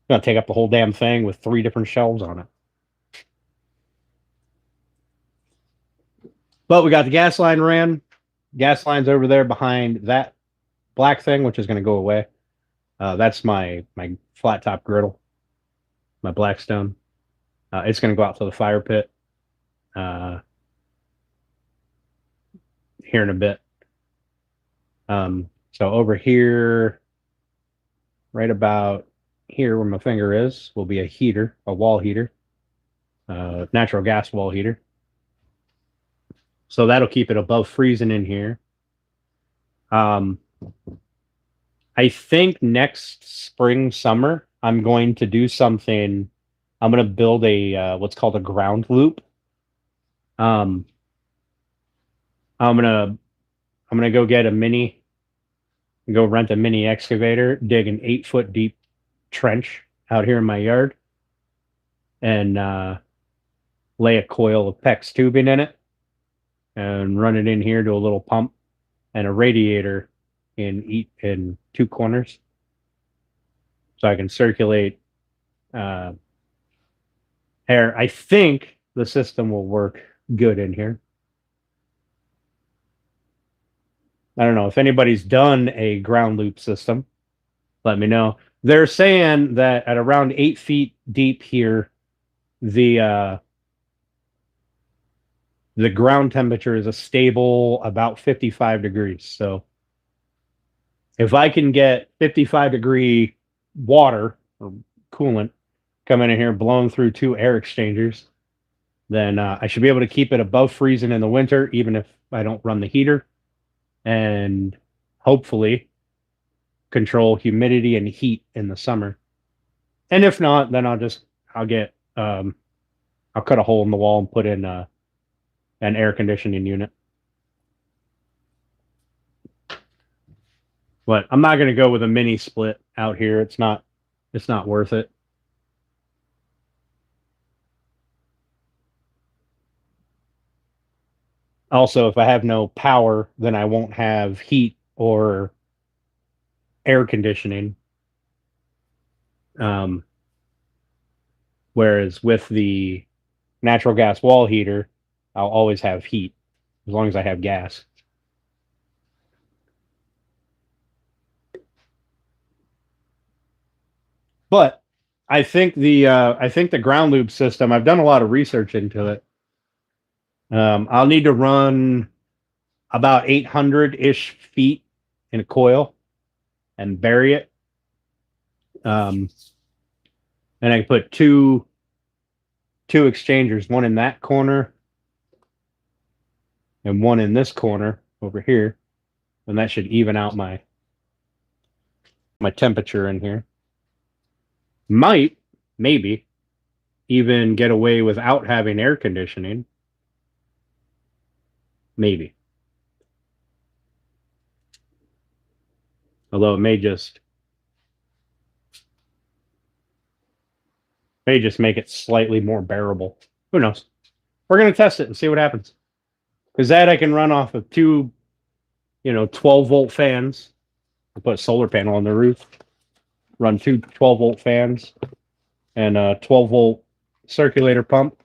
going to take up the whole damn thing with 3 different shelves on it. But we got the gas line ran. Gas line's over there behind that black thing, which is going to go away. That's my flat top griddle, my Blackstone. It's going to go out to the fire pit here in a bit. So over here, right about here where my finger is, will be a heater, a wall heater, natural gas wall heater. So that'll keep it above freezing in here. I think next spring, summer, I'm going to do something. I'm going to build a what's called a ground loop. Um, I'm gonna go get a mini, go rent a mini excavator, dig an 8 foot deep trench out here in my yard, and lay a coil of PEX tubing in it, and run it in here to a little pump and a radiator in 2 corners, so I can circulate air. I think the system will work good in here. I don't know if anybody's done a ground loop system. Let me know. They're saying that at around 8 feet deep here, the ground temperature is a stable about 55 degrees. So if I can get 55-degree water or coolant coming in here, blowing through 2 air exchangers, then I should be able to keep it above freezing in the winter, even if I don't run the heater, and hopefully control humidity and heat in the summer. And if not, then I'll cut a hole in the wall and put in an air conditioning unit. But I'm not going to go with a mini split out here. It's not worth it. Also, if I have no power, then I won't have heat or air conditioning. Whereas with the natural gas wall heater, I'll always have heat as long as I have gas. But I think the ground loop system, I've done a lot of research into it. I'll need to run about 800-ish feet in a coil and bury it. And I put two exchangers, one in that corner and one in this corner over here, and that should even out my temperature in here. Maybe even get away without having air conditioning. Maybe. Although it may just make it slightly more bearable. Who knows? We're going to test it and see what happens. Because that I can run off of 2, 12-volt fans. I put a solar panel on the roof. Run 2 12-volt fans and a 12-volt circulator pump.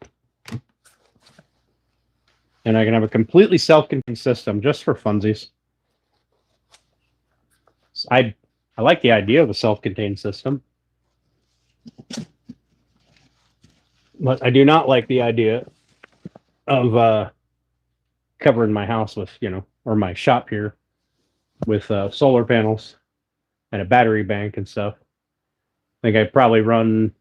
And I can have a completely self-contained system just for funsies. I like the idea of a self-contained system. But I do not like the idea of covering my house with, or my shop here with solar panels and a battery bank and stuff. I think I'd probably run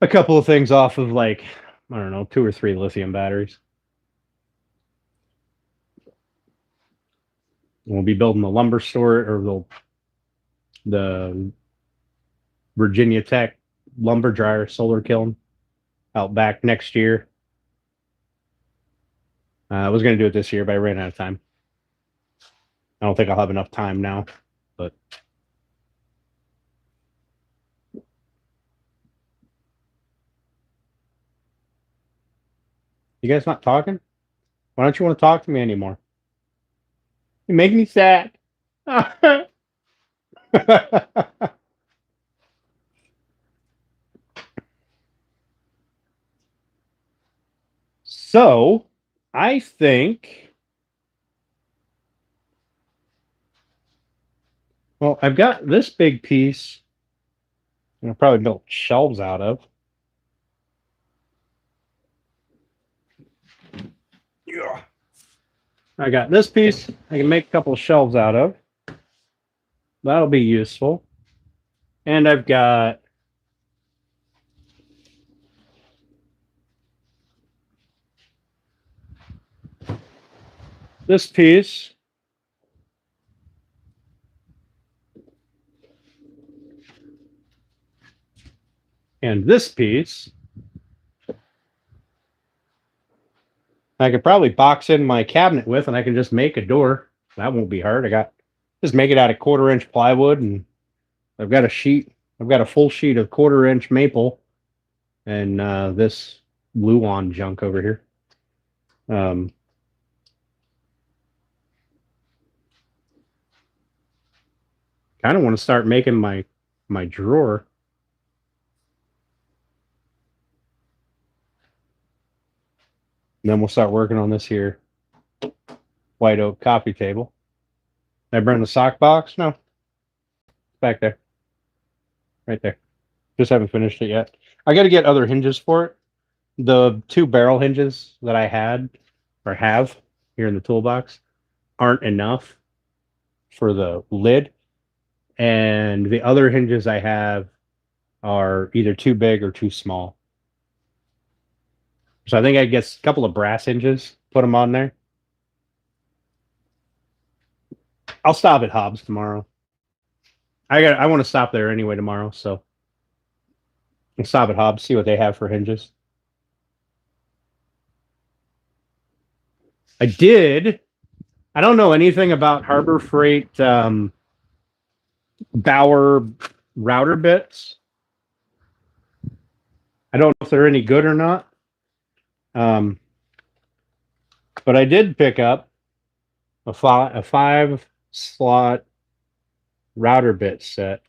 a couple of things off of, like, I don't know, 2 or 3 lithium batteries. We'll be building the lumber store, or the Virginia Tech lumber dryer solar kiln out back next year. I was going to do it this year, but I ran out of time. I don't think I'll have enough time now, but you guys not talking? Why don't you want to talk to me anymore? You make me sad. So, I think Well, I've got this big piece. I'll probably build shelves out of. Yeah. I got this piece I can make a couple of shelves out of. That'll be useful. And I've got this piece. And this piece. I could probably box in my cabinet with, and I can just make a door. That won't be hard. Just make it out of 1/4 inch plywood, and I've got a sheet. I've got a full sheet of 1/4 inch maple, and this Luan junk over here. Kind of want to start making my drawer. And then we'll start working on this here white oak coffee table. Did I burn the sock box? No. It's back there. Right there. Just haven't finished it yet. I got to get other hinges for it. The 2 barrel hinges that I had or have here in the toolbox aren't enough for the lid. And the other hinges I have are either too big or too small. So I think I get a couple of brass hinges, put them on there. I'll stop at Hobbs tomorrow. I want to stop there anyway tomorrow, so I'll stop at Hobbs, see what they have for hinges. I don't know anything about Harbor Freight Bauer router bits. I don't know if they're any good or not. But I did pick up a 5-slot router bit set.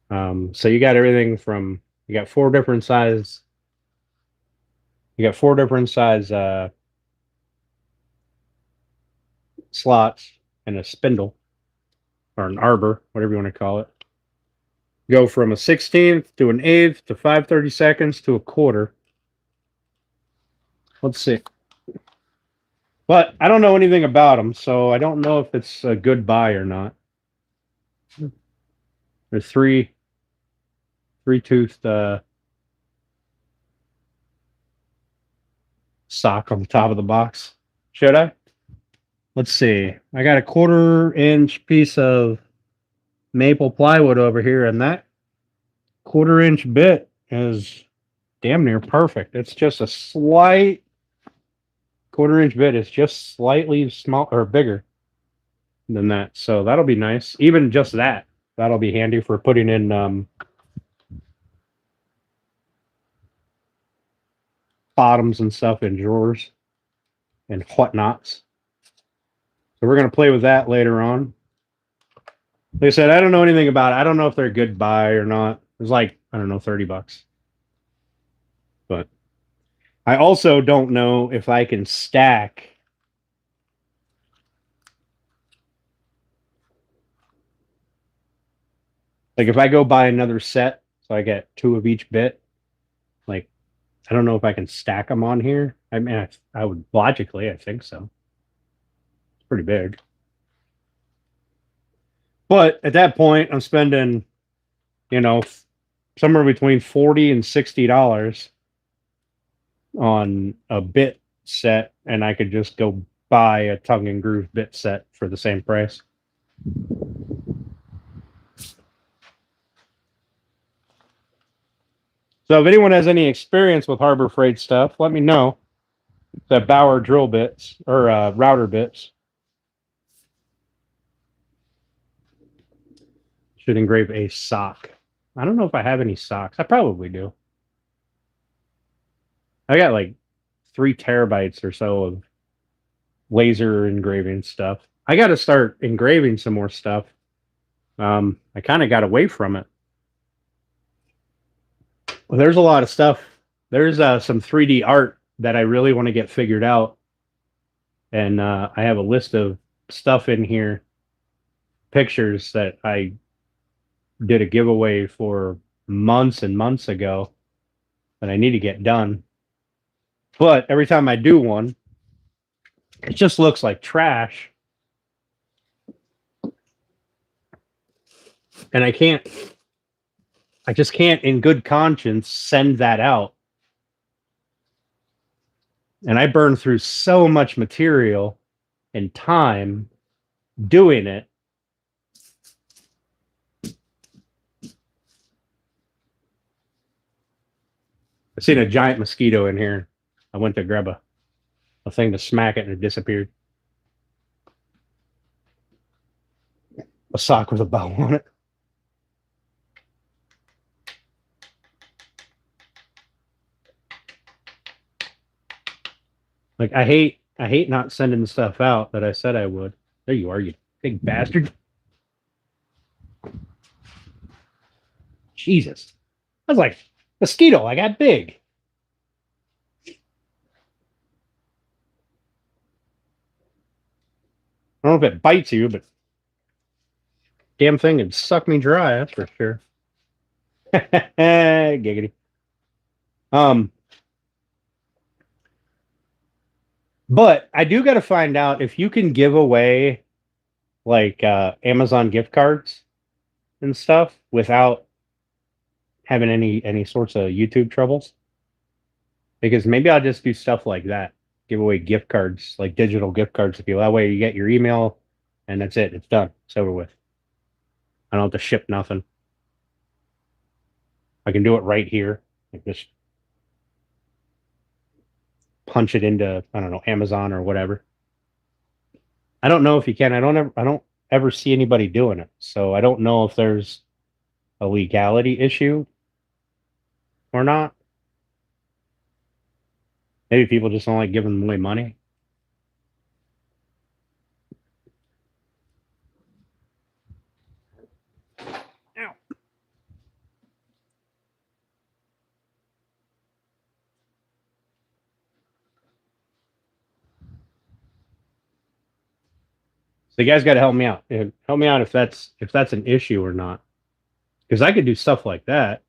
So you got everything from, you got 4 different size. You got 4 different size slots and a spindle or an arbor, whatever you want to call it. Go from a 16th to an 1/8 to 5/32 to a 1/4. Let's see. But I don't know anything about them, so I don't know if it's a good buy or not. There's 3-toothed sock on the top of the box. Should I? Let's see. I got a 1/4 inch piece of maple plywood over here, and that 1/4 inch bit is damn near perfect. It's just a slight 1/4 inch bit. It's just slightly small or bigger than that, so that'll be nice. Even just that'll be handy for putting in bottoms and stuff in drawers and whatnots. So we're gonna play with that later on. Like I said, I don't know anything about it. I don't know if they're a good buy or not. It's like, I don't know, $30. But I also don't know if I can stack like if I go buy another set, so I get 2 of each bit, like I don't know if I can stack them on here. I mean, I would logically, I think so. It's pretty big. But at that point, I'm spending, somewhere between $40 and $60 on a bit set, and I could just go buy a tongue and groove bit set for the same price. So if anyone has any experience with Harbor Freight stuff, let me know. The Bauer drill bits or router bits. Should engrave a sock. I don't know if I have any socks. I probably do. I got like 3 terabytes or so of laser engraving stuff. I got to start engraving some more stuff. I kind of got away from it. Well, there's a lot of stuff. There's some 3D art that I really want to get figured out. And I have a list of stuff in here, pictures that I did a giveaway for months and months ago that I need to get done. But every time I do one, it just looks like trash. And I just can't in good conscience send that out. And I burned through so much material and time doing it. I seen a giant mosquito in here. I went to grab a thing to smack it and it disappeared. A sock with a bow on it. Like I hate not sending the stuff out that I said I would. There you are, you big bastard. Jesus. I was like, mosquito, I got big. I don't know if it bites you, but damn thing would suck me dry, that's for sure. Giggity. But I do got to find out if you can give away like Amazon gift cards and stuff without having any sorts of YouTube troubles. Because maybe I'll just do stuff like that. Give away gift cards, like digital gift cards to people. That way you get your email and that's it. It's done. It's over with. I don't have to ship nothing. I can do it right here. Like just punch it into, I don't know, Amazon or whatever. I don't know if you can. I don't ever see anybody doing it. So I don't know if there's a legality issue or not. Maybe people just don't like giving away money. Ow. So you guys got to help me out. Help me out if that's an issue or not. Because I could do stuff like that.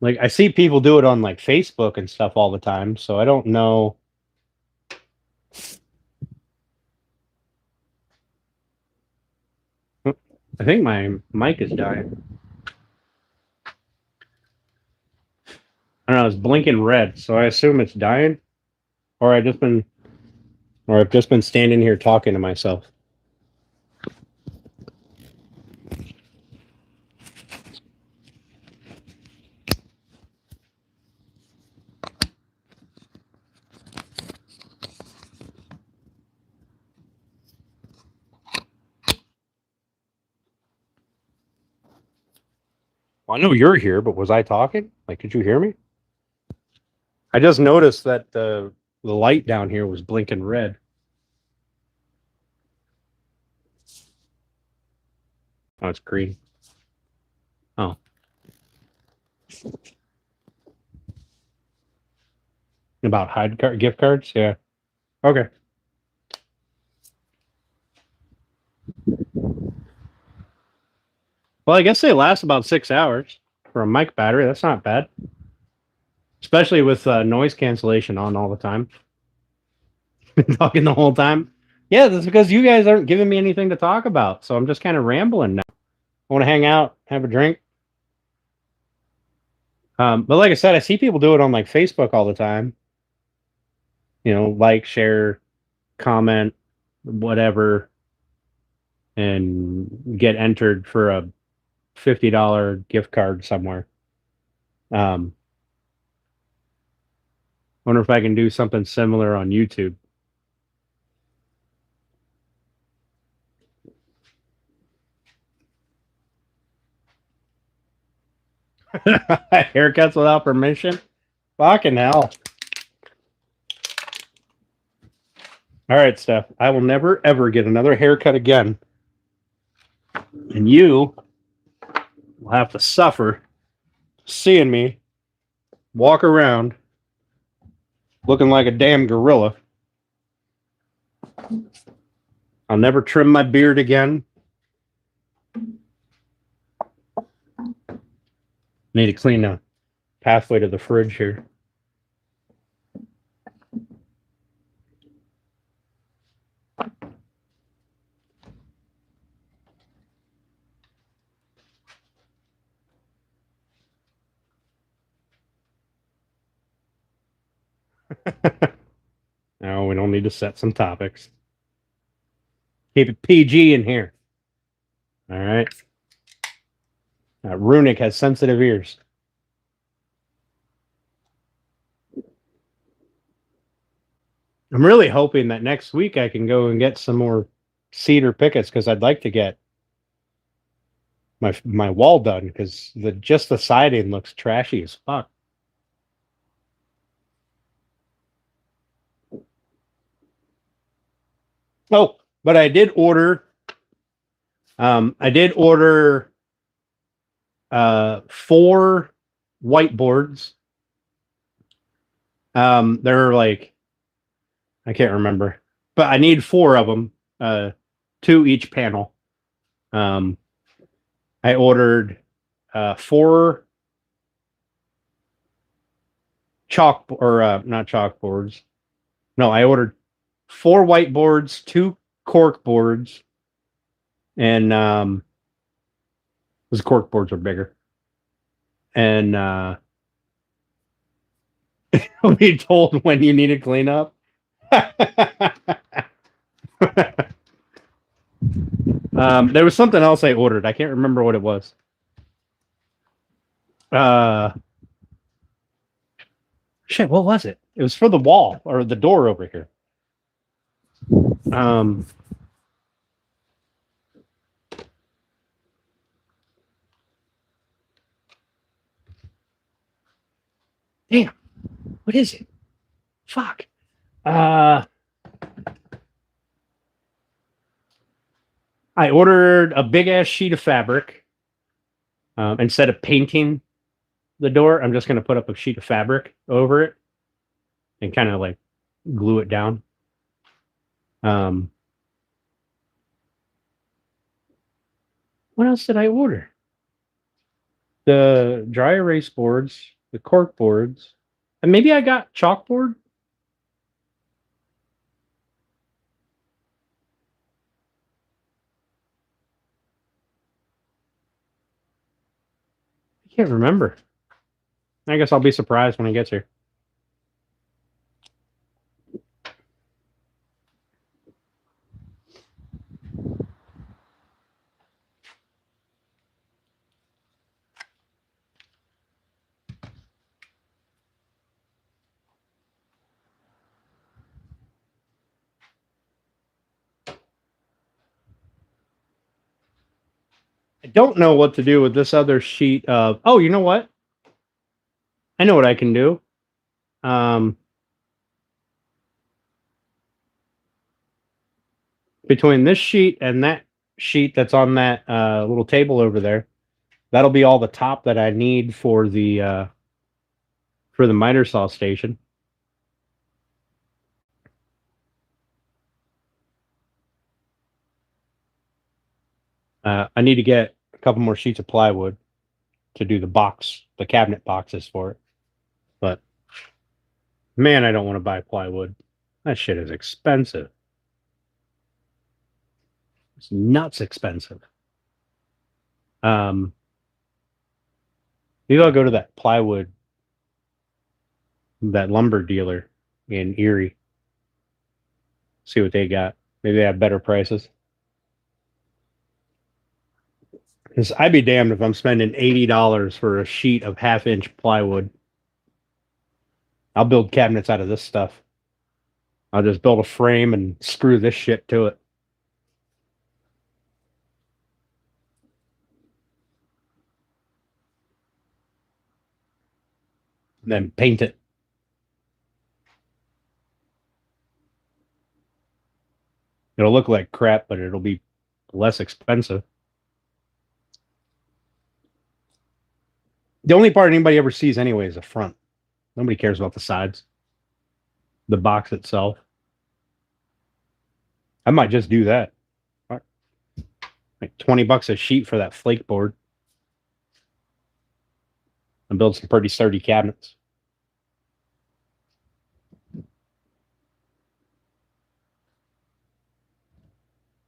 Like I see people do it on like Facebook and stuff all the time, so I don't know. I think my mic is dying. I don't know, it's blinking red, so I assume it's dying. Or I've just been standing here talking to myself. Well, I know you're here, but was I talking? Like, could you hear me? I just noticed that the light down here was blinking red. Oh, it's green. Oh. About gift cards? Yeah. Okay. Well, I guess they last about 6 hours for a mic battery. That's not bad. Especially with noise cancellation on all the time. Been talking the whole time. Yeah, that's because you guys aren't giving me anything to talk about. So I'm just kind of rambling now. I want to hang out, have a drink. But like I said, I see people do it on like Facebook all the time. You know, like, share, comment, whatever, and get entered for a $50 gift card somewhere. Wonder if I can do something similar on YouTube. Haircuts without permission? Fucking hell. All right, Steph. I will never, ever get another haircut again. And you will have to suffer seeing me walk around looking like a damn gorilla I'll never trim my beard again. Need to clean the pathway to the fridge here. No, we don't need to set some topics. Keep it PG in here. All right. Runic has sensitive ears. I'm really hoping that next week I can go and get some more cedar pickets because I'd like to get my wall done because just the siding looks trashy as fuck. Oh, but I did order. I did order 4 whiteboards. They're like, I can't remember, but I need 4 of them, 2 each panel. I ordered 4 not chalkboards. No, I ordered 4 whiteboards, 2 cork boards, and those cork boards are bigger. And you'll be told when you need to clean up. There was something else I ordered. I can't remember what it was. Shit, what was it? It was for the wall or the door over here. Damn, what is it? Fuck. I ordered a big ass sheet of fabric. Instead of painting the door, I'm just going to put up a sheet of fabric over it and kind of like glue it down. What else did I order? The dry erase boards, the cork boards, and maybe I got chalkboard. I can't remember. I guess I'll be surprised when he gets here. I don't know what to do with this other sheet of... Oh, you know what? I know what I can do. Between this sheet and that sheet that's on that little table over there, that'll be all the top that I need for the miter saw station. I need to get a couple more sheets of plywood to do the cabinet boxes for it. But man, I don't want to buy plywood. That shit is expensive. It's nuts expensive. Maybe I'll go to that plywood, that lumber dealer in Erie. See what they got. Maybe they have better prices. Because I'd be damned if I'm spending $80 for a sheet of 1/2-inch plywood. I'll build cabinets out of this stuff. I'll just build a frame and screw this shit to it. And then paint it. It'll look like crap, but it'll be less expensive. The only part anybody ever sees anyway is the front. Nobody cares about the sides. The box itself. I might just do that. Like 20 bucks a sheet for that flake board. And build some pretty sturdy cabinets.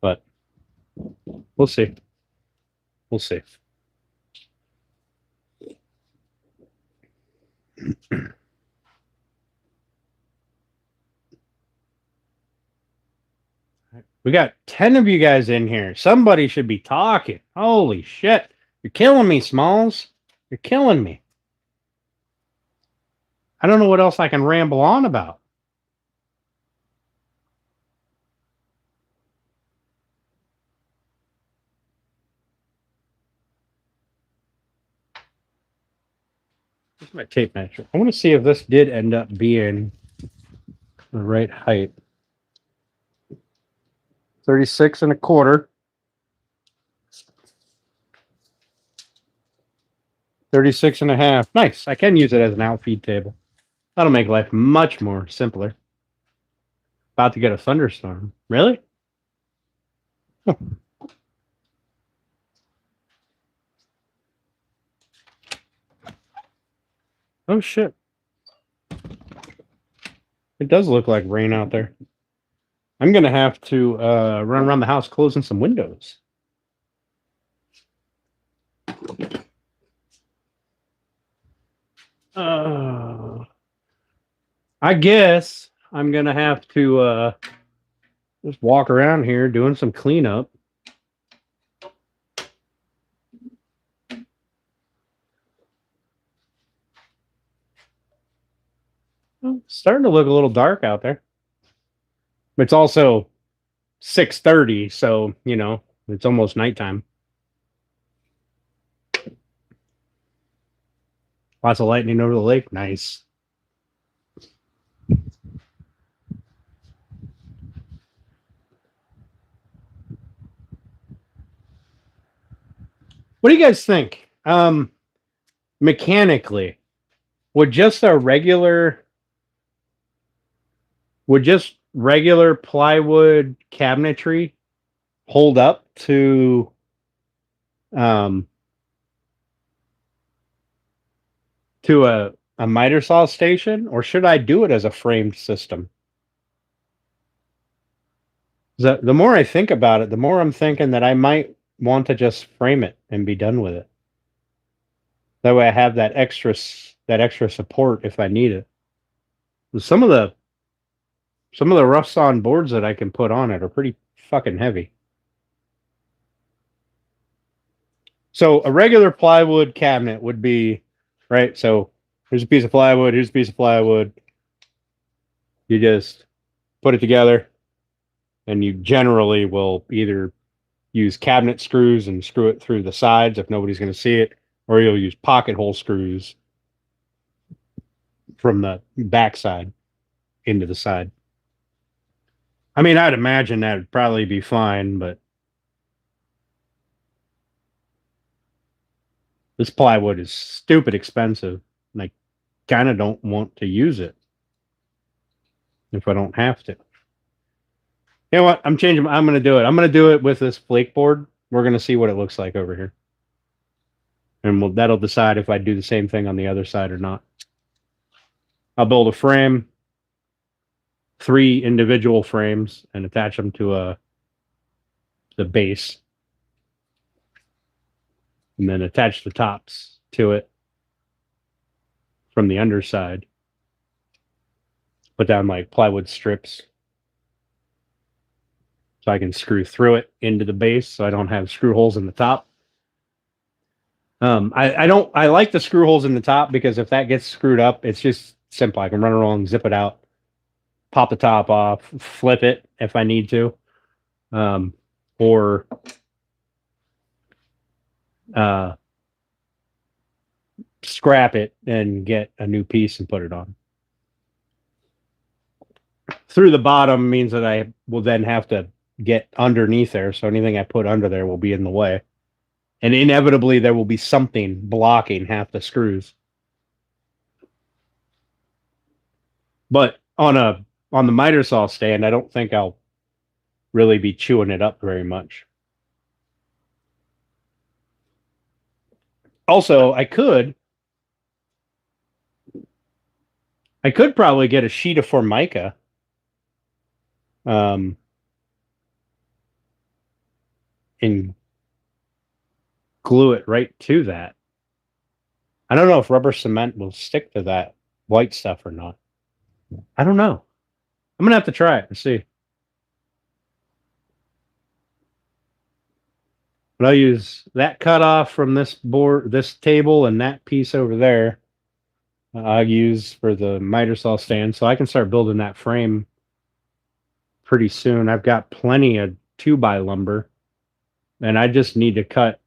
But we'll see. We'll see. We got 10 of you guys in here. Somebody should be talking. Holy shit. You're killing me, Smalls. You're killing me. I don't know what else I can ramble on about. Where's my tape measure? I want to see if this did end up being the right height. 36 and a quarter. 36 and a half. Nice. I can use it as an outfeed table. That'll make life much more simpler. About to get a thunderstorm. Really? Huh. Oh, shit. It does look like rain out there. I'm going to have to run around the house closing some windows. I guess I'm going to have to just walk around here doing some cleanup. Well, it's starting to look a little dark out there. It's also 6:30, so, you know, it's almost nighttime. Lots of lightning over the lake. Nice. What do you guys think? Mechanically, would just regular plywood cabinetry hold up to a miter saw station, or should I do it as a framed system? The more I think about it, the more I'm thinking that I might want to just frame it and be done with it. That way I have that extra support if I need it. Some of the rough sawn boards that I can put on it are pretty fucking heavy. So a regular plywood cabinet would be, right? So here's a piece of plywood, here's a piece of plywood. You just put it together, and you generally will either use cabinet screws and screw it through the sides if nobody's going to see it, or you'll use pocket hole screws from the backside into the side. I mean, I'd imagine that would probably be fine, but this plywood is stupid expensive, and I kind of don't want to use it if I don't have to. You know what? I'm changing. I'm going to do it. I'm going to do it with this flake board. We're going to see what it looks like over here. And that'll decide if I do the same thing on the other side or not. I'll build a frame, 3 individual frames, and attach them to the base. And then attach the tops to it from the underside. Put down like plywood strips so I can screw through it into the base so I don't have screw holes in the top. I like the screw holes in the top because if that gets screwed up, it's just simple. I can run along, zip it out, pop the top off, flip it if I need to, or scrap it and get a new piece and put it on. Through the bottom means that I will then have to get underneath there, so anything I put under there will be in the way. And inevitably there will be something blocking half the screws. But on the miter saw stand, I don't think I'll really be chewing it up very much. Also, I could probably get a sheet of Formica, um, and glue it right to that. I don't know if rubber cement will stick to that white stuff or not. I don't know. I'm gonna have to try it and see. But I'll use that cutoff from this board, this table, and that piece over there. I'll use for the miter saw stand, so I can start building that frame pretty soon. I've got plenty of 2x lumber, and I just need to cut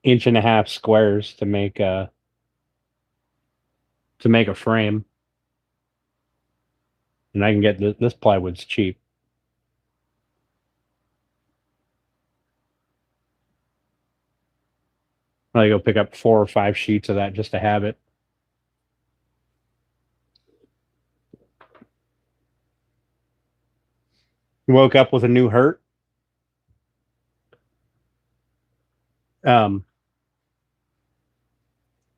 1.5 inch squares to make a frame, and I can get this plywood's cheap. I go pick up 4 or 5 sheets of that just to have it. Woke up with a new hurt.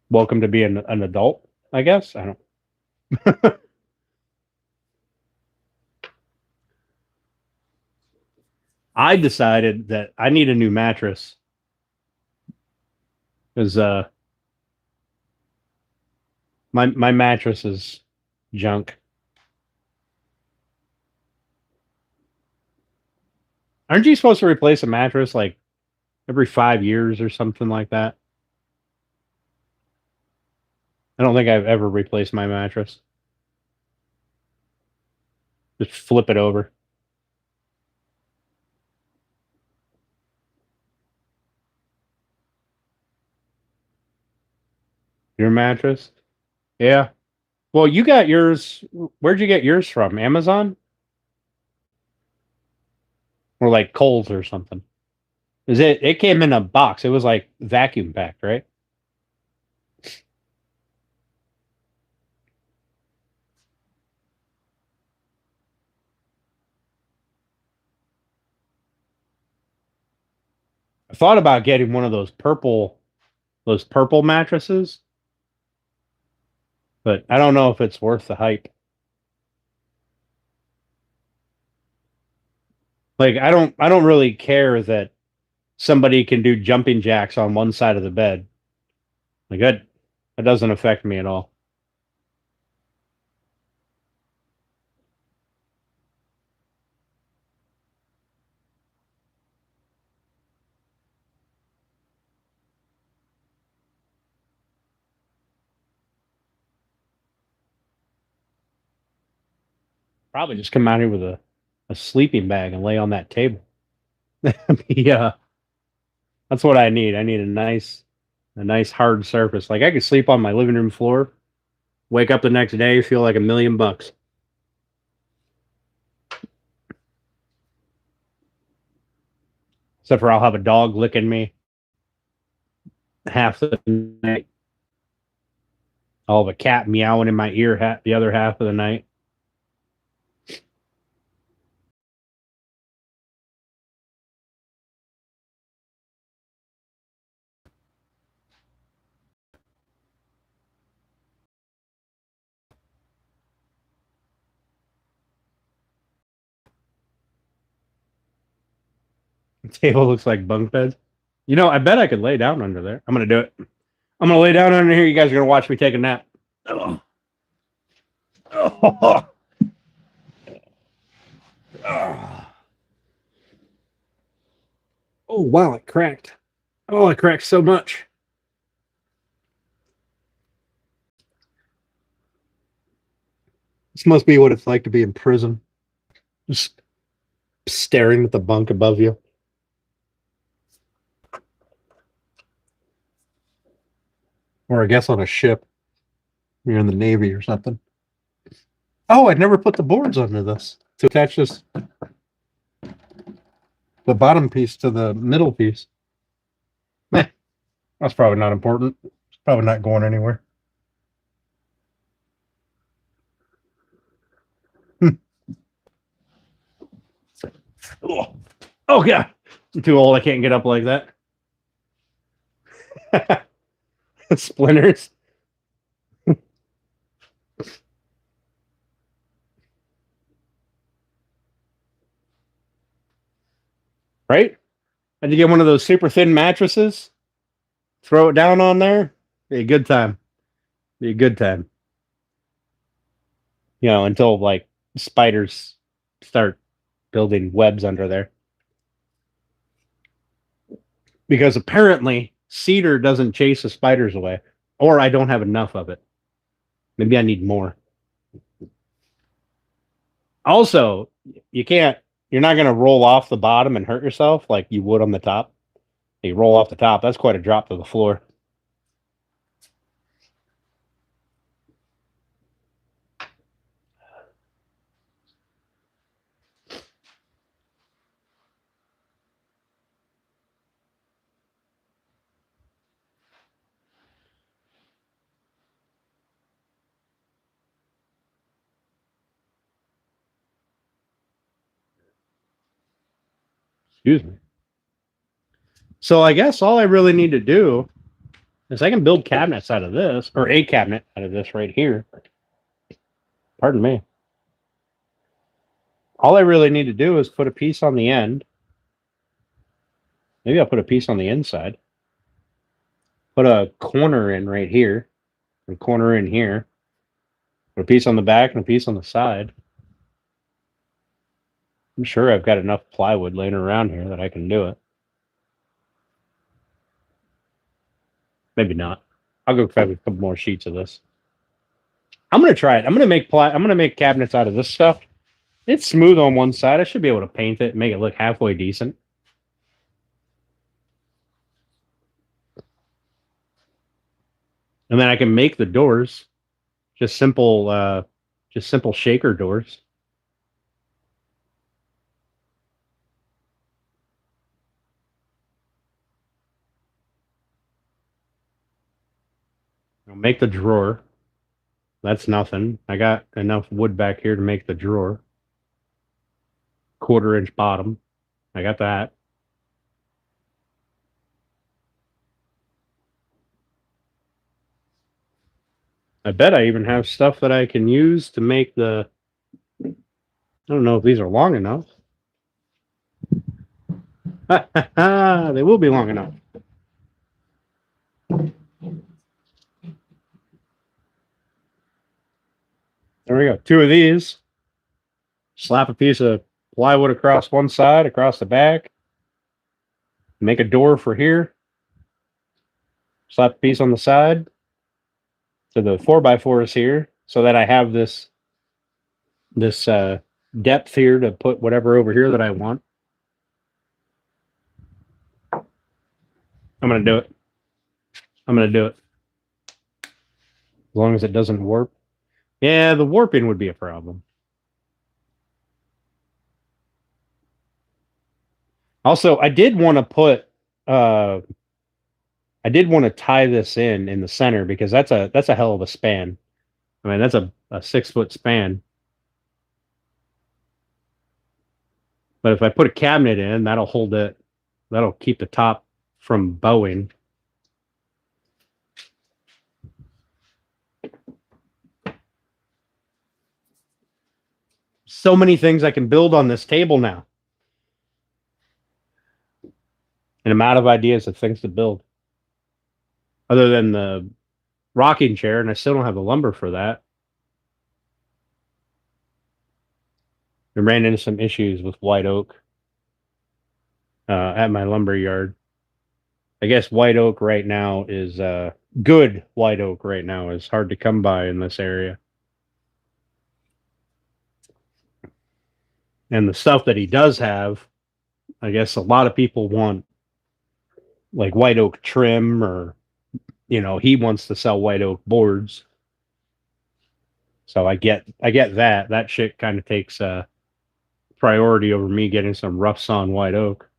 Welcome to being an adult, I guess. I don't. I decided that I need a new mattress because my mattress is junk. Aren't you supposed to replace a mattress like every 5 years or something like that? I don't think I've ever replaced my mattress. Just flip it over. Your mattress? Yeah. Well, you got yours. Where'd you get yours from? Amazon? Or like Kohl's or something? Is it came in a box. It was like vacuum packed, right? I thought about getting one of those purple mattresses, but I don't know if it's worth the hype. Like I don't really care that somebody can do jumping jacks on one side of the bed. Like that doesn't affect me at all. Probably just come out here with a sleeping bag and lay on that table. Yeah, that's what I need. I need a nice hard surface. Like I could sleep on my living room floor, wake up the next day, feel like $1,000,000. Except for I'll have a dog licking me half the night. I'll have a cat meowing in my ear the other half of the night. The table looks like bunk beds. You know, I bet I could lay down under there. I'm gonna do it. I'm gonna lay down under here. You guys are gonna watch me take a nap. Oh. Oh. Oh wow, it cracked. Oh, it cracked so much. This must be what it's like to be in prison. Just staring at the bunk above you. Or I guess on a ship. You're in the Navy or something. Oh, I'd never put the boards under this to attach this the bottom piece to the middle piece. Meh, that's probably not important. It's probably not going anywhere. Oh, oh God. I'm too old. I can't get up like that. Splinters. Right? Had to get one of those super thin mattresses, throw it down on there. Be a good time. Be a good time. Until like spiders start building webs under there. Because apparently cedar doesn't chase the spiders away. Or I don't have enough of it. Maybe I need more. Also, you're not going to roll off the bottom and hurt yourself like you would on the top. You roll off the top, that's quite a drop to the floor. Excuse me. So I guess all I really need to do is I can build cabinets out of this, or a cabinet out of this right here. Pardon me. All I really need to do is put a piece on the end. Maybe I'll put a piece on the inside. Put a corner in right here, a corner in here. Put a piece on the back and a piece on the side. I'm sure I've got enough plywood laying around here that I can do it. Maybe not. I'll go grab a couple more sheets of this. I'm gonna try it. I'm gonna make cabinets out of this stuff. It's smooth on one side. I should be able to paint it and make it look halfway decent. And then I can make the doors just simple shaker doors. I'll make the drawer. That's nothing. I got enough wood back here to make the drawer. 1/4 inch bottom. I got that. I bet I even have stuff that I can use to make the... I don't know if these are long enough. They will be long enough. There we go. 2 of these. Slap a piece of plywood across one side, across the back. Make a door for here. Slap a piece on the side. So the 4x4 is here, so that I have this depth here to put whatever over here that I want. I'm gonna do it. I'm gonna do it. As long as it doesn't warp. Yeah, the warping would be a problem. Also, I did want to put I did want to tie this in the center, because that's a hell of a span. I mean, that's a 6-foot span. But if I put a cabinet in, that'll hold it. That'll keep the top from bowing. So many things I can build on this table now. And I'm out of ideas of things to build. Other than the rocking chair, and I still don't have the lumber for that. I ran into some issues with white oak at my lumber yard. I guess white oak right now is good. White oak right now is hard to come by in this area. And the stuff that he does have, I guess a lot of people want like white oak trim, or he wants to sell white oak boards. So I get that. That shit kind of takes priority over me getting some rough sawn white oak.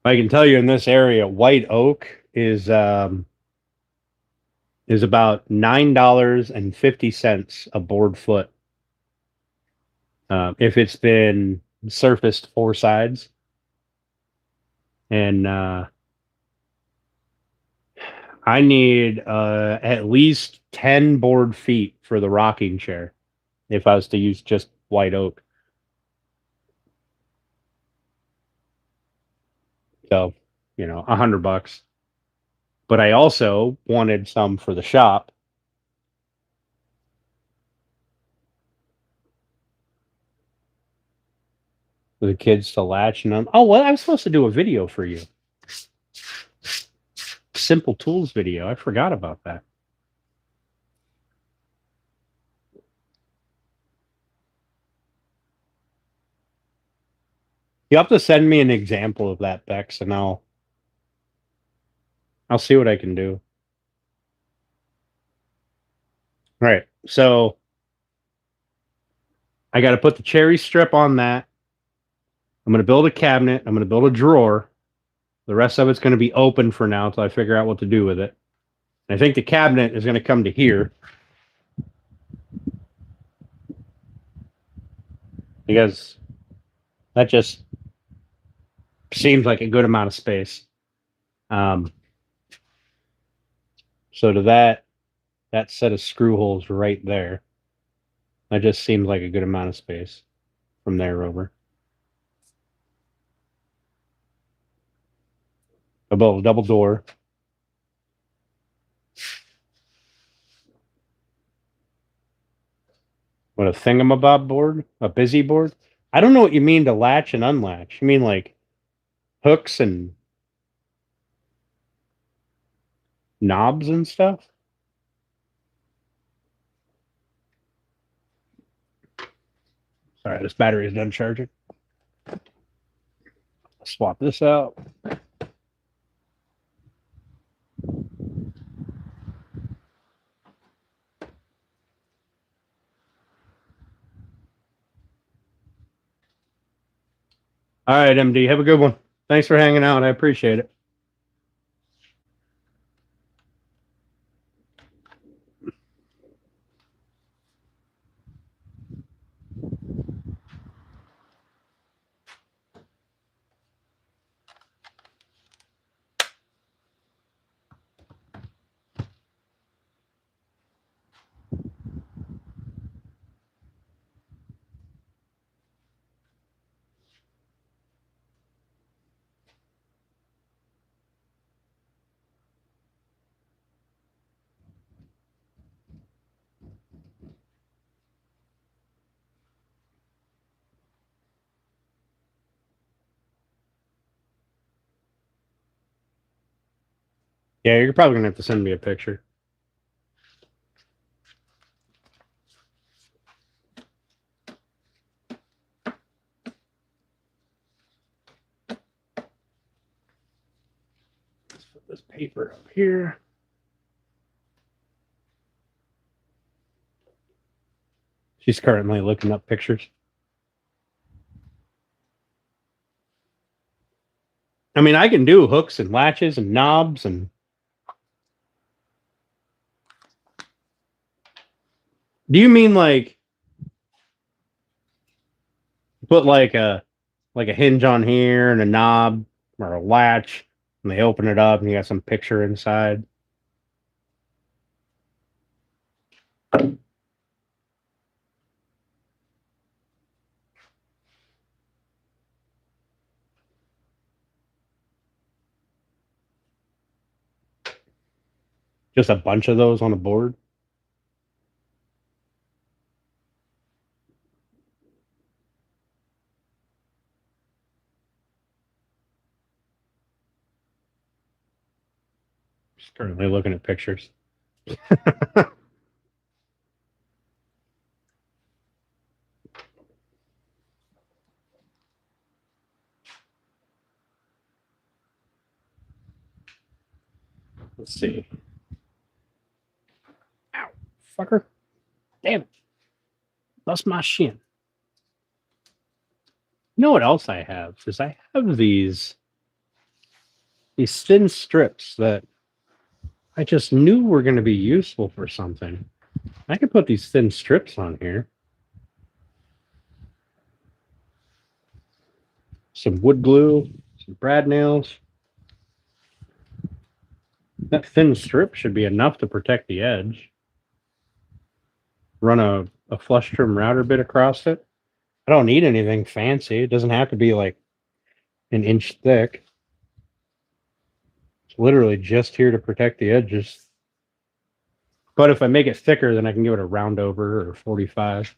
I can tell you in this area, white oak is is about $9.50 a board foot. If it's been surfaced 4 sides. And I need at least 10 board feet for the rocking chair if I was to use just white oak. So, $100. But I also wanted some for the shop. For the kids to latch and oh, well, I was supposed to do a video for you. Simple tools video. I forgot about that. You have to send me an example of that, Bex, and I'll see what I can do. All right, so I got to put the cherry strip on that. I'm going to build a cabinet. I'm going to build a drawer. The rest of it's going to be open for now until I figure out what to do with it. And I think the cabinet is going to come to here. Because that just seems like a good amount of space. So to that set of screw holes right there, that just seems like a good amount of space from there over. I built a double door. What, a thingamabob board? A busy board? I don't know what you mean to latch and unlatch. You mean like hooks and knobs and stuff? Sorry, this battery is done charging. Swap this out. All right, MD, have a good one. Thanks for hanging out. I appreciate it. Yeah, you're probably going to have to send me a picture. Let's put this paper up here. She's currently looking up pictures. I mean, I can do hooks and latches and knobs and... Do you mean like put like a hinge on here and a knob or a latch, and they open it up and you got some picture inside? Just a bunch of those on a board? Just currently looking at pictures. Let's see. Ow, fucker. Damn it. That's my shin. You know what else I have? Is I have these thin strips that I just knew were going to be useful for something. I could put these thin strips on here. Some wood glue, some brad nails. That thin strip should be enough to protect the edge. Run a flush trim router bit across it. I don't need anything fancy. It doesn't have to be like an inch thick. It's literally just here to protect the edges. But if I make it thicker, then I can give it a round over or 45.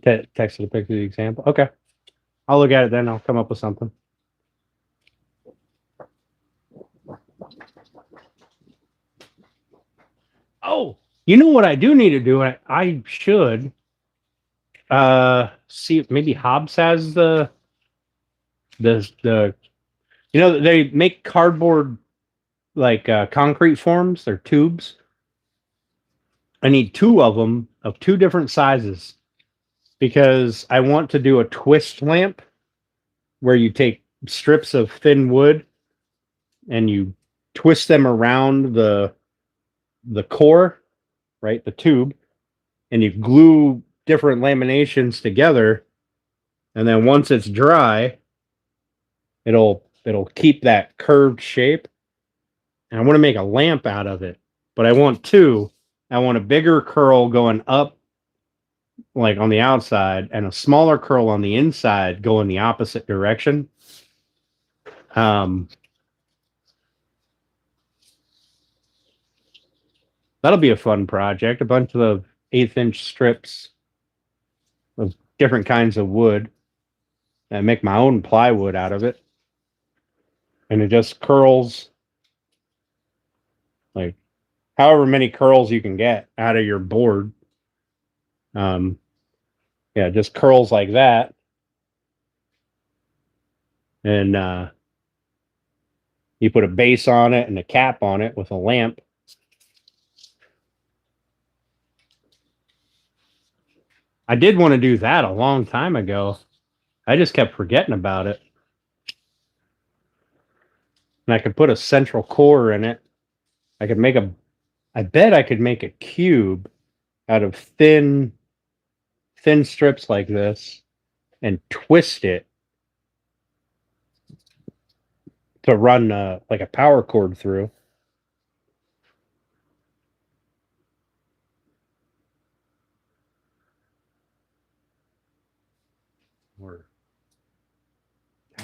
Text the picture of the example. Okay. I'll look at it then. I'll come up with something. Oh, you know what I do need to do? I should see if maybe Hobbs has the you know, they make cardboard like concrete forms. They're tubes. I need 2 of them of 2 different sizes because I want to do a twist lamp where you take strips of thin wood and you twist them around the core, right, the tube, and you glue different laminations together, and then once it's dry, it'll keep that curved shape. And I want to make a lamp out of it, but I want 2. I want a bigger curl going up, like on the outside, and a smaller curl on the inside going the opposite direction. That'll be a fun project. A bunch of 1/8-inch strips of different kinds of wood. I make my own plywood out of it, and it just curls like however many curls you can get out of your board. Yeah, just curls like that. And you put a base on it and a cap on it with a lamp. I did want to do that a long time ago. I just kept forgetting about it. And I could put a central core in it. I bet I could make a cube out of thin strips like this and twist it to run like a power cord through. Or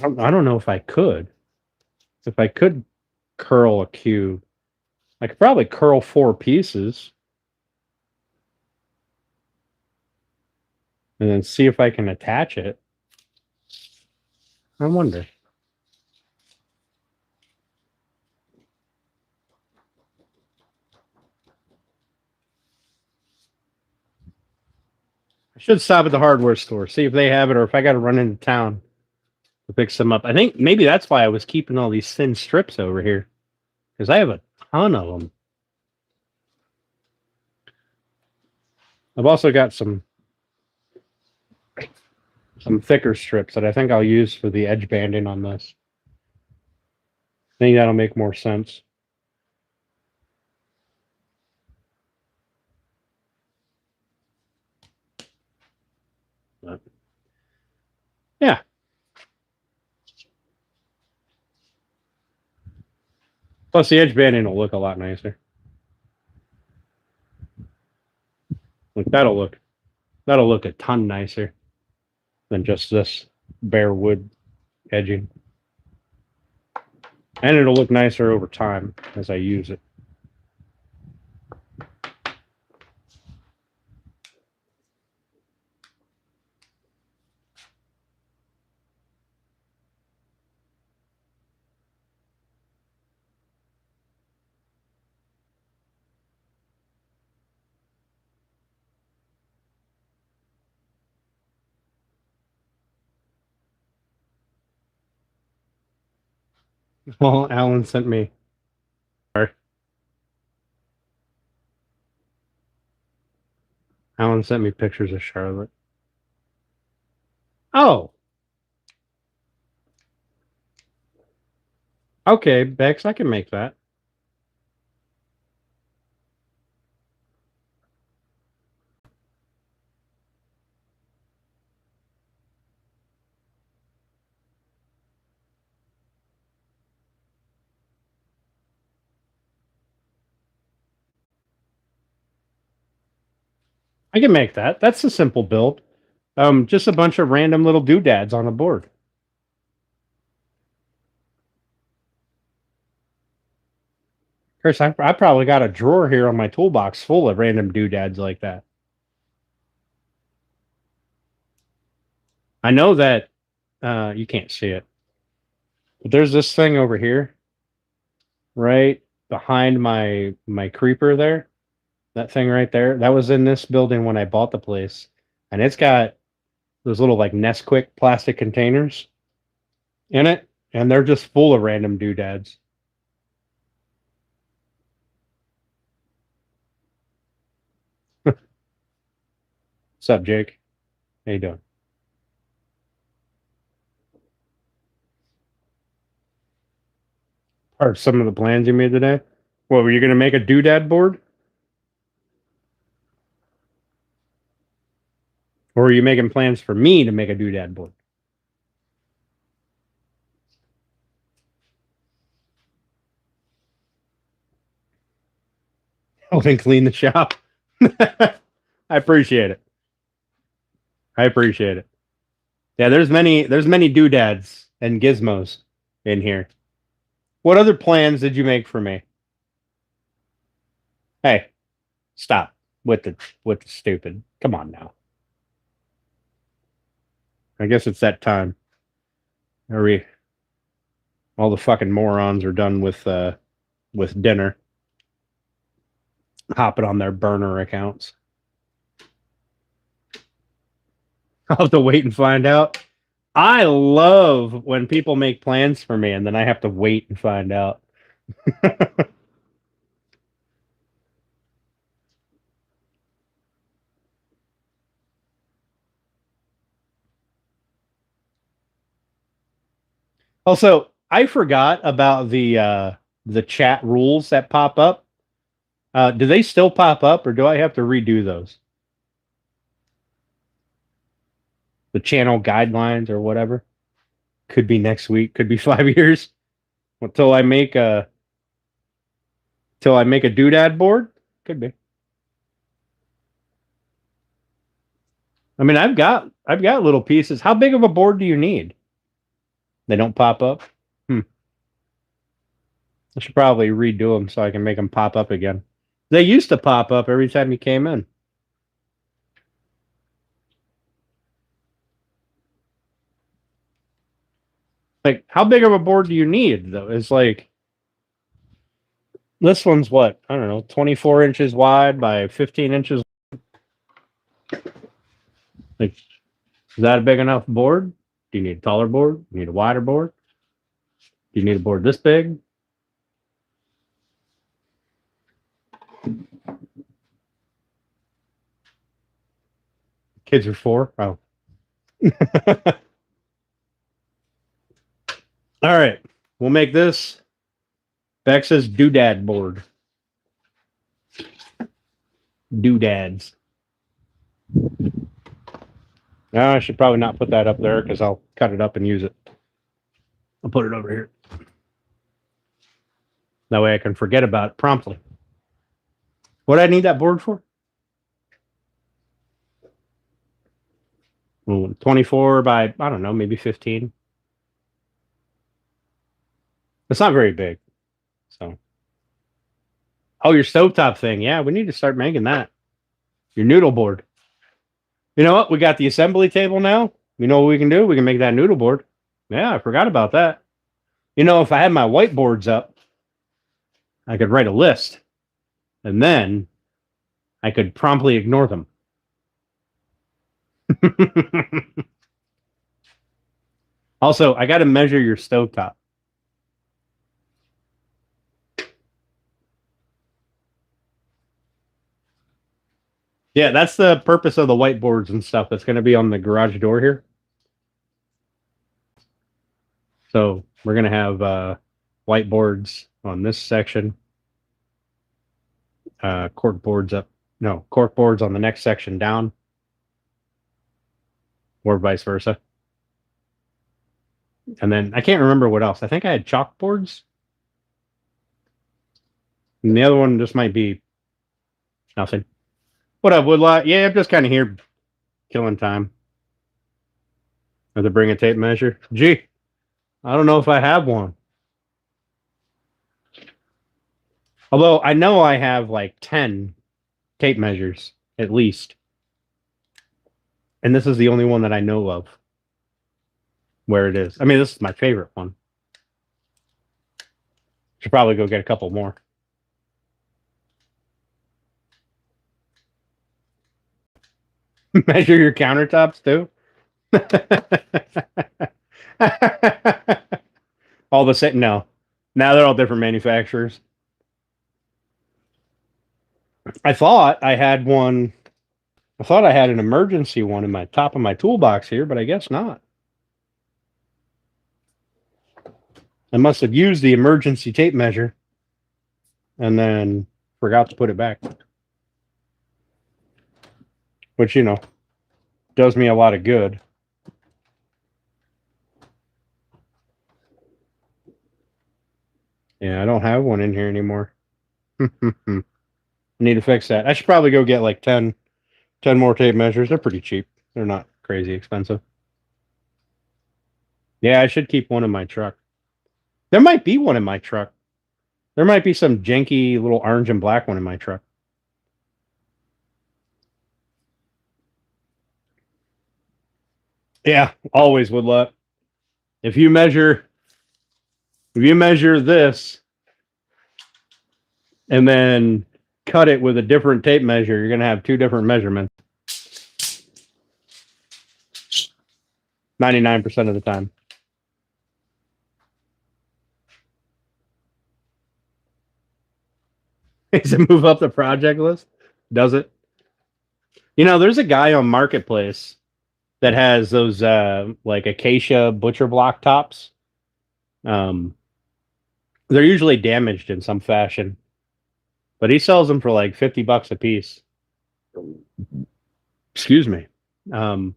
I don't know if I could. If I could curl a cube, I could probably curl 4 pieces and then see if I can attach it. I wonder. I should stop at the hardware store, see if they have it, or if I got to run into town to pick some up. I think maybe that's why I was keeping all these thin strips over here, because I have a ton of them. I've also got some thicker strips that I think I'll use for the edge banding on this. I think that'll make more sense. But, yeah. Plus the edge banding will look a lot nicer. Like that'll look a ton nicer than just this bare wood edging. And it'll look nicer over time as I use it. Well, Alan sent me. Sorry. Alan sent me pictures of Charlotte. Oh. Okay, Bex, I can make that. I can make that. That's a simple build. Just a bunch of random little doodads on a board. Chris, I probably got a drawer here on my toolbox full of random doodads like that. I know that you can't see it, but there's this thing over here, right behind my creeper there. That thing right there, that was in this building when I bought the place, and it's got those little like Nesquik plastic containers in it, and they're just full of random doodads. What's up, Jake? How you doing? Are some of the plans you made today? What were you going to make a doodad board, or were you making plans for me to make a doodad board? Helping clean the shop. I appreciate it. I appreciate it. Yeah, there's many doodads and gizmos in here. What other plans did you make for me? Hey, stop with the stupid. Come on now. I guess it's that time. Are we? All the fucking morons are done with dinner, hopping on their burner accounts. I'll have to wait and find out. I love when people make plans for me and then I have to wait and find out. Also, I forgot about the chat rules that pop up. Do they still pop up, or do I have to redo those? The channel guidelines or whatever. Could be next week. Could be 5 years until I make a doodad board. Could be. I mean, I've got little pieces. How big of a board do you need? They don't pop up. I should probably redo them so I can make them pop up again. They used to pop up every time you came in. Like, how big of a board do you need, though? It's like, this one's what? I don't know, 24 inches wide by 15 inches. Like, is that a big enough board? Do you need a taller board? Do you need a wider board? Do you need a board this big? Kids are 4. Oh. All right. We'll make this Bex's doodad board. Doodads. No, I should probably not put that up there because I'll cut it up and use it. I'll put it over here. That way I can forget about it promptly. What do I need that board for? 24 by, I don't know, maybe 15. It's not very big. So. Oh, your stovetop thing. Yeah, we need to start making that. Your noodle board. You know what? We got the assembly table now. You know what we can do? We can make that noodle board. Yeah, I forgot about that. You know, if I had my whiteboards up, I could write a list. And then I could promptly ignore them. Also, I got to measure your stovetop. Yeah, that's the purpose of the whiteboards and stuff that's going to be on the garage door here. So we're going to have whiteboards on this section. Cork boards on the next section down. Or vice versa. And then I can't remember what else. I think I had chalkboards. And the other one just might be nothing. What up, Woodlot? Yeah, I'm just kind of here killing time. Have to bring a tape measure. Gee, I don't know if I have one. Although I know I have like 10 tape measures at least. And this is the only one that I know of where it is. I mean, this is my favorite one. Should probably go get a couple more. Measure your countertops too. All the same? No. Now they're all different manufacturers. I thought I had one. I thought I had an emergency one in my top of my toolbox here, but I guess not. I must have used the emergency tape measure and then forgot to put it back. Which, you know, does me a lot of good. Yeah, I don't have one in here anymore. I need to fix that. I should probably go get like 10 more tape measures. They're pretty cheap. They're not crazy expensive. Yeah, I should keep one in my truck. There might be one in my truck. There might be some janky little orange and black one in my truck. Yeah, always would let. If you measure this and then cut it with a different tape measure, you're gonna have two different measurements. 99% of the time. Does it move up the project list? Does it? You know, there's a guy on Marketplace that has those like acacia butcher block tops. They're usually damaged in some fashion, but he sells them for like $50 a piece. Excuse me. That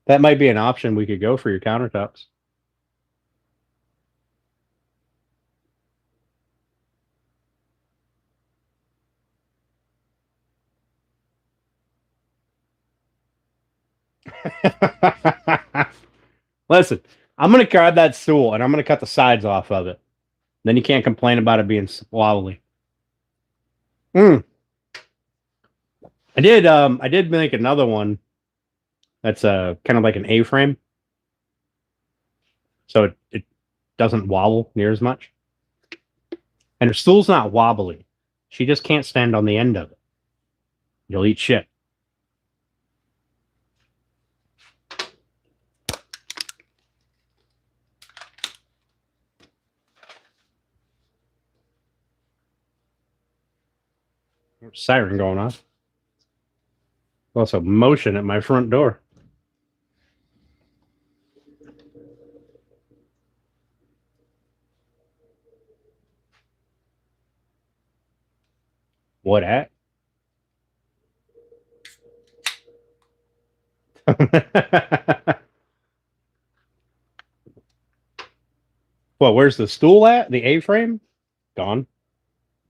might be an option we could go for your countertops. Listen, I'm gonna grab that stool and I'm gonna cut the sides off of it. Then you can't complain about it being wobbly. I did make another one that's kind of like an A-frame. So it doesn't wobble near as much. And her stool's not wobbly. She just can't stand on the end of it. You'll eat shit. Siren going off. Also motion at my front door. What at? Well, where's the stool at? The A-frame? Gone.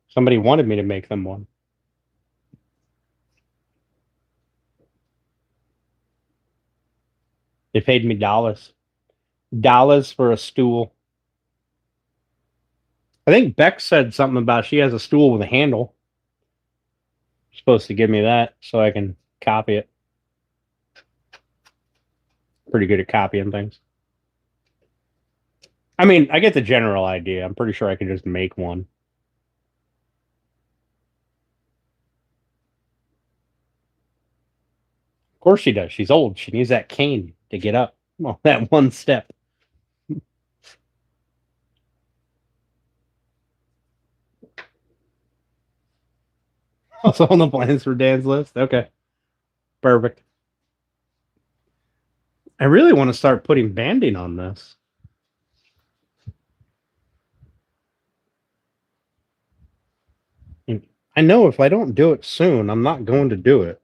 Somebody wanted me to make them one. They paid me dollars. Dollars for a stool. I think Beck said something about she has a stool with a handle. She's supposed to give me that so I can copy it. Pretty good at copying things. I mean, I get the general idea. I'm pretty sure I can just make one. Of course she does. She's old. She needs that cane to get up. Well, that one step. Also on the plans for Dan's list. Okay. Perfect. I really want to start putting banding on this. I know if I don't do it soon, I'm not going to do it.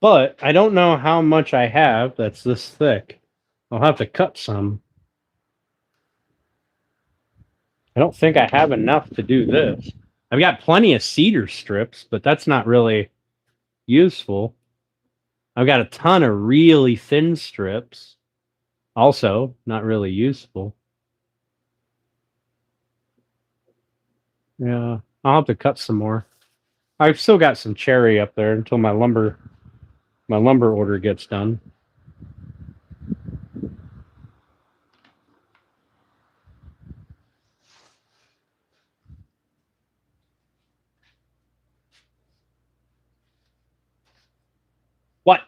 But I don't know how much I have that's this thick. I'll have to cut some. I don't think I have enough to do this. I've got plenty of cedar strips, but that's not really useful. I've got a ton of really thin strips. Also, not really useful. Yeah, I'll have to cut some more. I've still got some cherry up there until my lumber order gets done. What?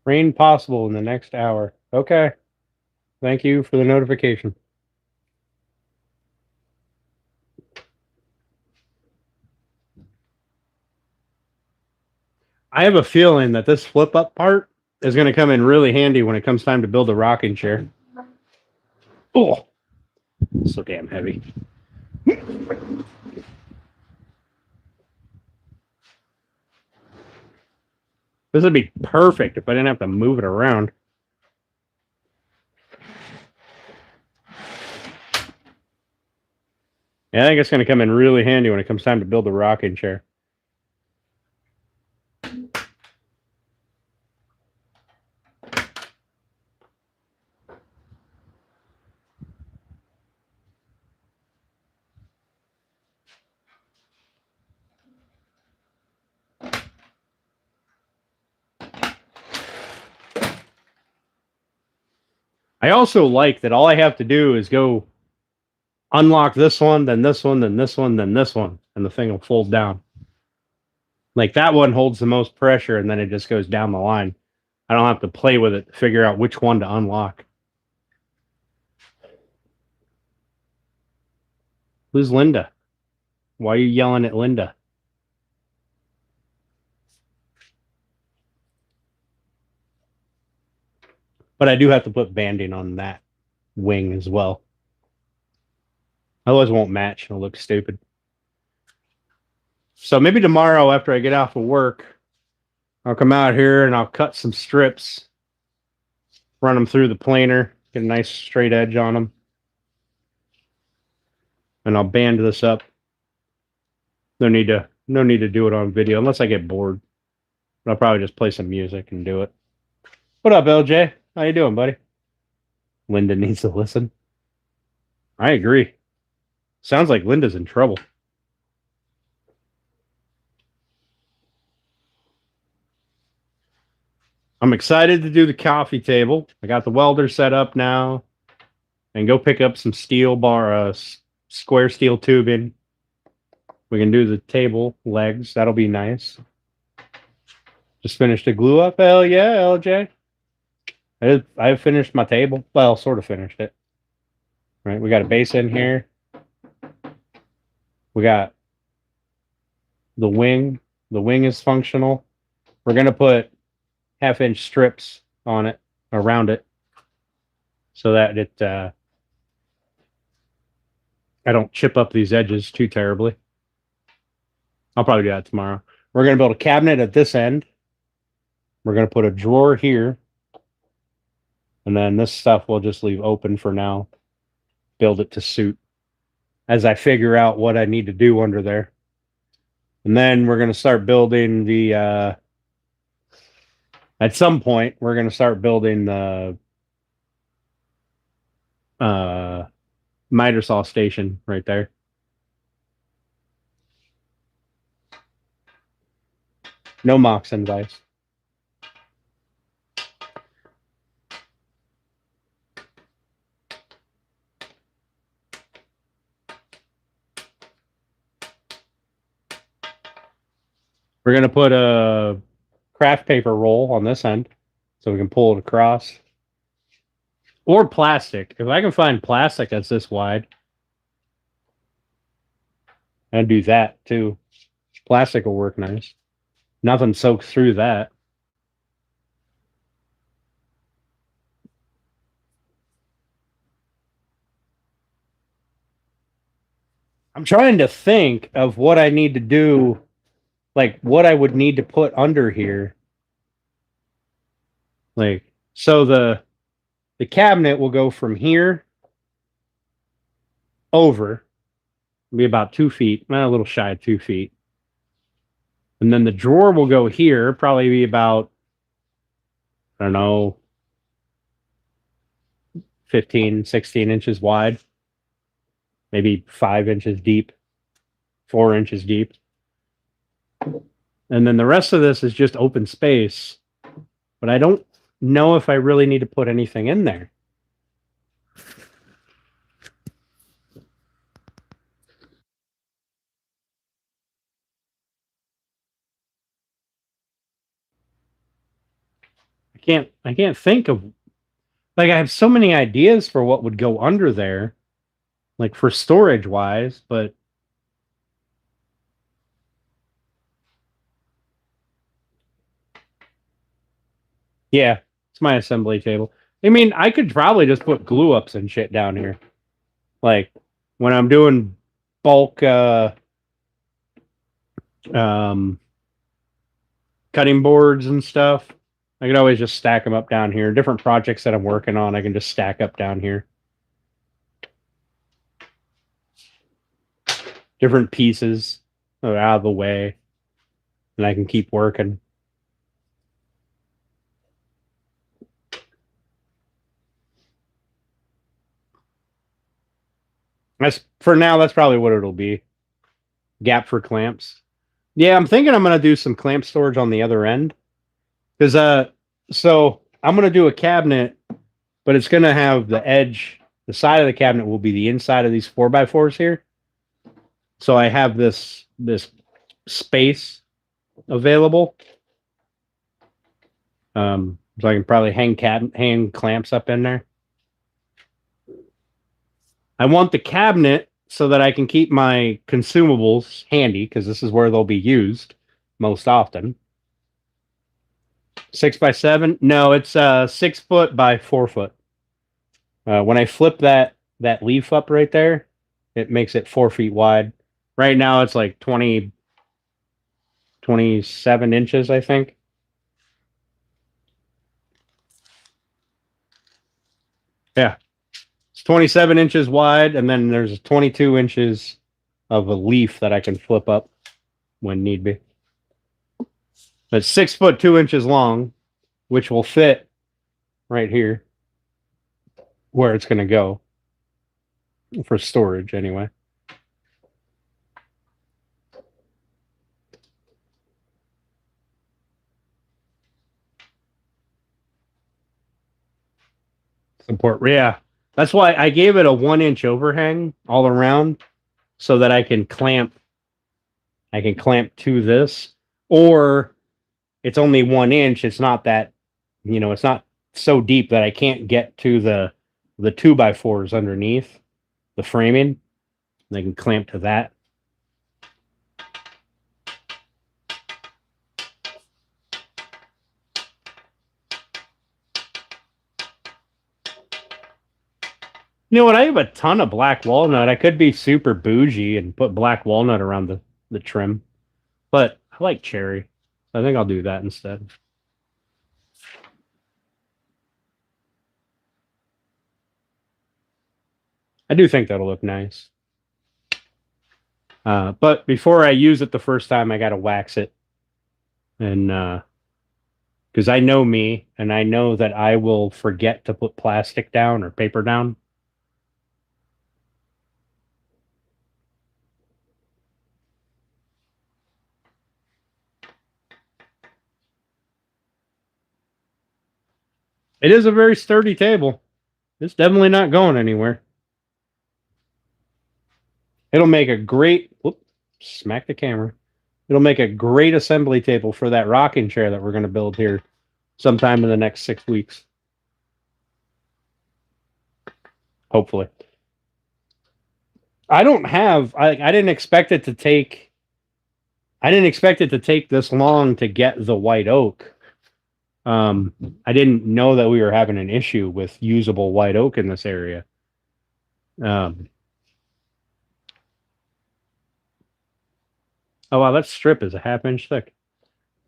Rain possible in the next hour. Okay. Thank you for the notification. I have a feeling that this flip up part is going to come in really handy when it comes time to build a rocking chair. Oh, so damn heavy. This would be perfect if I didn't have to move it around. Yeah, I think it's going to come in really handy when it comes time to build a rocking chair. I also like that all I have to do is go unlock this one, then this one, then this one, then this one, and the thing will fold down. Like that one holds the most pressure, and then it just goes down the line. I don't have to play with it to figure out which one to unlock. Who's Linda? Why are you yelling at Linda? But I do have to put banding on that wing as well. Otherwise it won't match and it'll look stupid. So maybe tomorrow after I get off of work, I'll come out here and I'll cut some strips, run them through the planer, get a nice straight edge on them. And I'll band this up. No need to do it on video unless I get bored. But I'll probably just play some music and do it. What up, LJ? How you doing, buddy? Linda needs to listen. I agree. Sounds like Linda's in trouble. I'm excited to do the coffee table. I got the welder set up now. And go pick up some steel bar, square steel tubing. We can do the table legs. That'll be nice. Just finished the glue up. Hell yeah, LJ. I finished my table. Well, sort of finished it. Right, we got a base in here. We got the wing. The wing is functional. We're gonna put 1/2-inch strips on it, around it, so that it I don't chip up these edges too terribly. I'll probably do that tomorrow. We're gonna build a cabinet at this end. We're gonna put a drawer here. And then this stuff we'll just leave open for now. Build it to suit as I figure out what I need to do under there. And then we're going to start building the, at some point, we're going to start building the miter saw station right there. No mocks and vice. We're going to put a craft paper roll on this end so we can pull it across. Or plastic. If I can find plastic that's this wide, I'd do that too. Plastic will work nice. Nothing soaks through that. I'm trying to think of what I need to do, like what I would need to put under here. Like, so the cabinet will go from here over, be about 2 feet, a little shy of 2 feet. And then the drawer will go here, probably be about, I don't know, 15, 16 inches wide, maybe 5 inches deep, 4 inches deep. And then the rest of this is just open space. But I don't know if I really need to put anything in there. I can't think of, like, I have so many ideas for what would go under there, like for storage wise, but yeah, it's my assembly table. I mean, I could probably just put glue ups and shit down here. Like when I'm doing bulk um cutting boards and stuff, I could always just stack them up down here. Different projects that I'm working on, I can just stack up down here. Different pieces are out of the way, and I can keep working. That's for now. That's probably what it'll be. Gap for clamps. Yeah, I'm thinking I'm gonna do some clamp storage on the other end because so I'm gonna do a cabinet, but it's gonna have the edge. The side of the cabinet will be the inside of these 4x4s here. So I have this space available. So I can probably hang clamps up in there. I want the cabinet so that I can keep my consumables handy because this is where they'll be used most often. 6x7? No, it's 6 foot by 4 foot. When I flip that leaf up right there, it makes it 4 feet wide. Right now it's like 27 inches, I think. Yeah. It's 27 inches wide, and then there's 22 inches of a leaf that I can flip up when need be. But 6 foot 2 inches long, which will fit right here where it's going to go for storage anyway. Support, yeah. That's why I gave it a 1 inch overhang all around so that I can clamp to this, or it's only 1 inch. It's not that, it's not so deep that I can't get to the 2x4s underneath the framing. They can clamp to that. You know what? I have a ton of black walnut. I could be super bougie and put black walnut around the trim, but I like cherry. I think I'll do that instead. I do think that'll look nice. But before I use it the first time, I got to wax it. And because I know me, and I know that I will forget to put plastic down or paper down. It is a very sturdy table. It's definitely not going anywhere. It'll make a great, whoop, smack the camera. It'll make a great assembly table for that rocking chair that we're going to build here sometime in the next 6 weeks. Hopefully. I didn't expect it to take this long to get the white oak. I didn't know that we were having an issue with usable white oak in this area. Oh wow, that strip is a half-inch thick.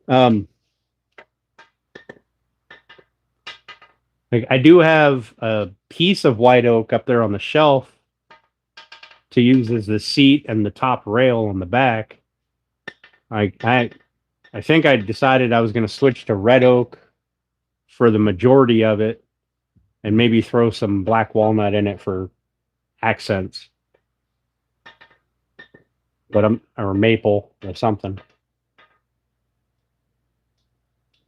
Um, like I do have a piece of white oak up there on the shelf to use as the seat and the top rail on the back. I I I think I decided I was going to switch to red oak for the majority of it, and maybe throw some black walnut in it for accents. But I'm or maple or something.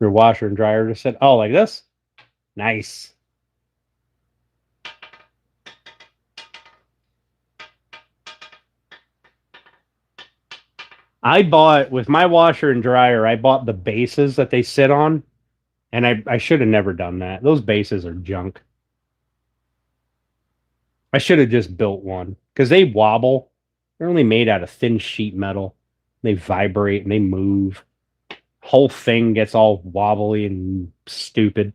Your washer and dryer just said, "Oh, like this? Nice." I bought with my washer and dryer. I bought the bases that they sit on, and I should have never done that. Those bases are junk. I should have just built one because they wobble. They're only made out of thin sheet metal. They vibrate and they move. Whole thing gets all wobbly and stupid,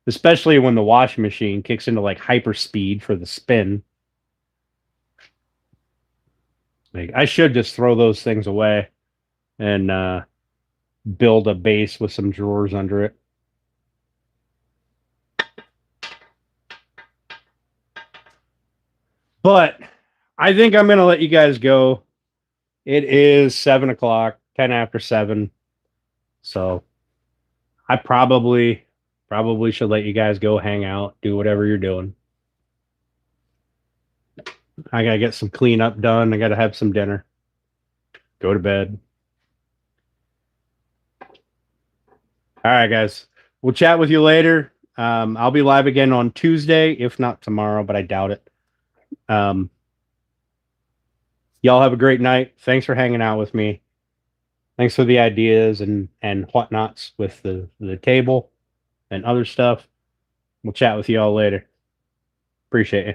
especially when the washing machine kicks into like hyper speed for the spin. Like I should just throw those things away and build a base with some drawers under it. But I think I'm gonna let you guys go. It is 7 o'clock, 10 after 7. So I probably should let you guys go hang out, do whatever you're doing. I gotta get some cleanup done. I gotta have some dinner. Go to bed. All right, guys. We'll chat with you later. I'll be live again on Tuesday, if not tomorrow, but I doubt it. Um, y'all have a great night. Thanks for hanging out with me. Thanks for the ideas and whatnots with the table and other stuff. We'll chat with you all later. Appreciate you.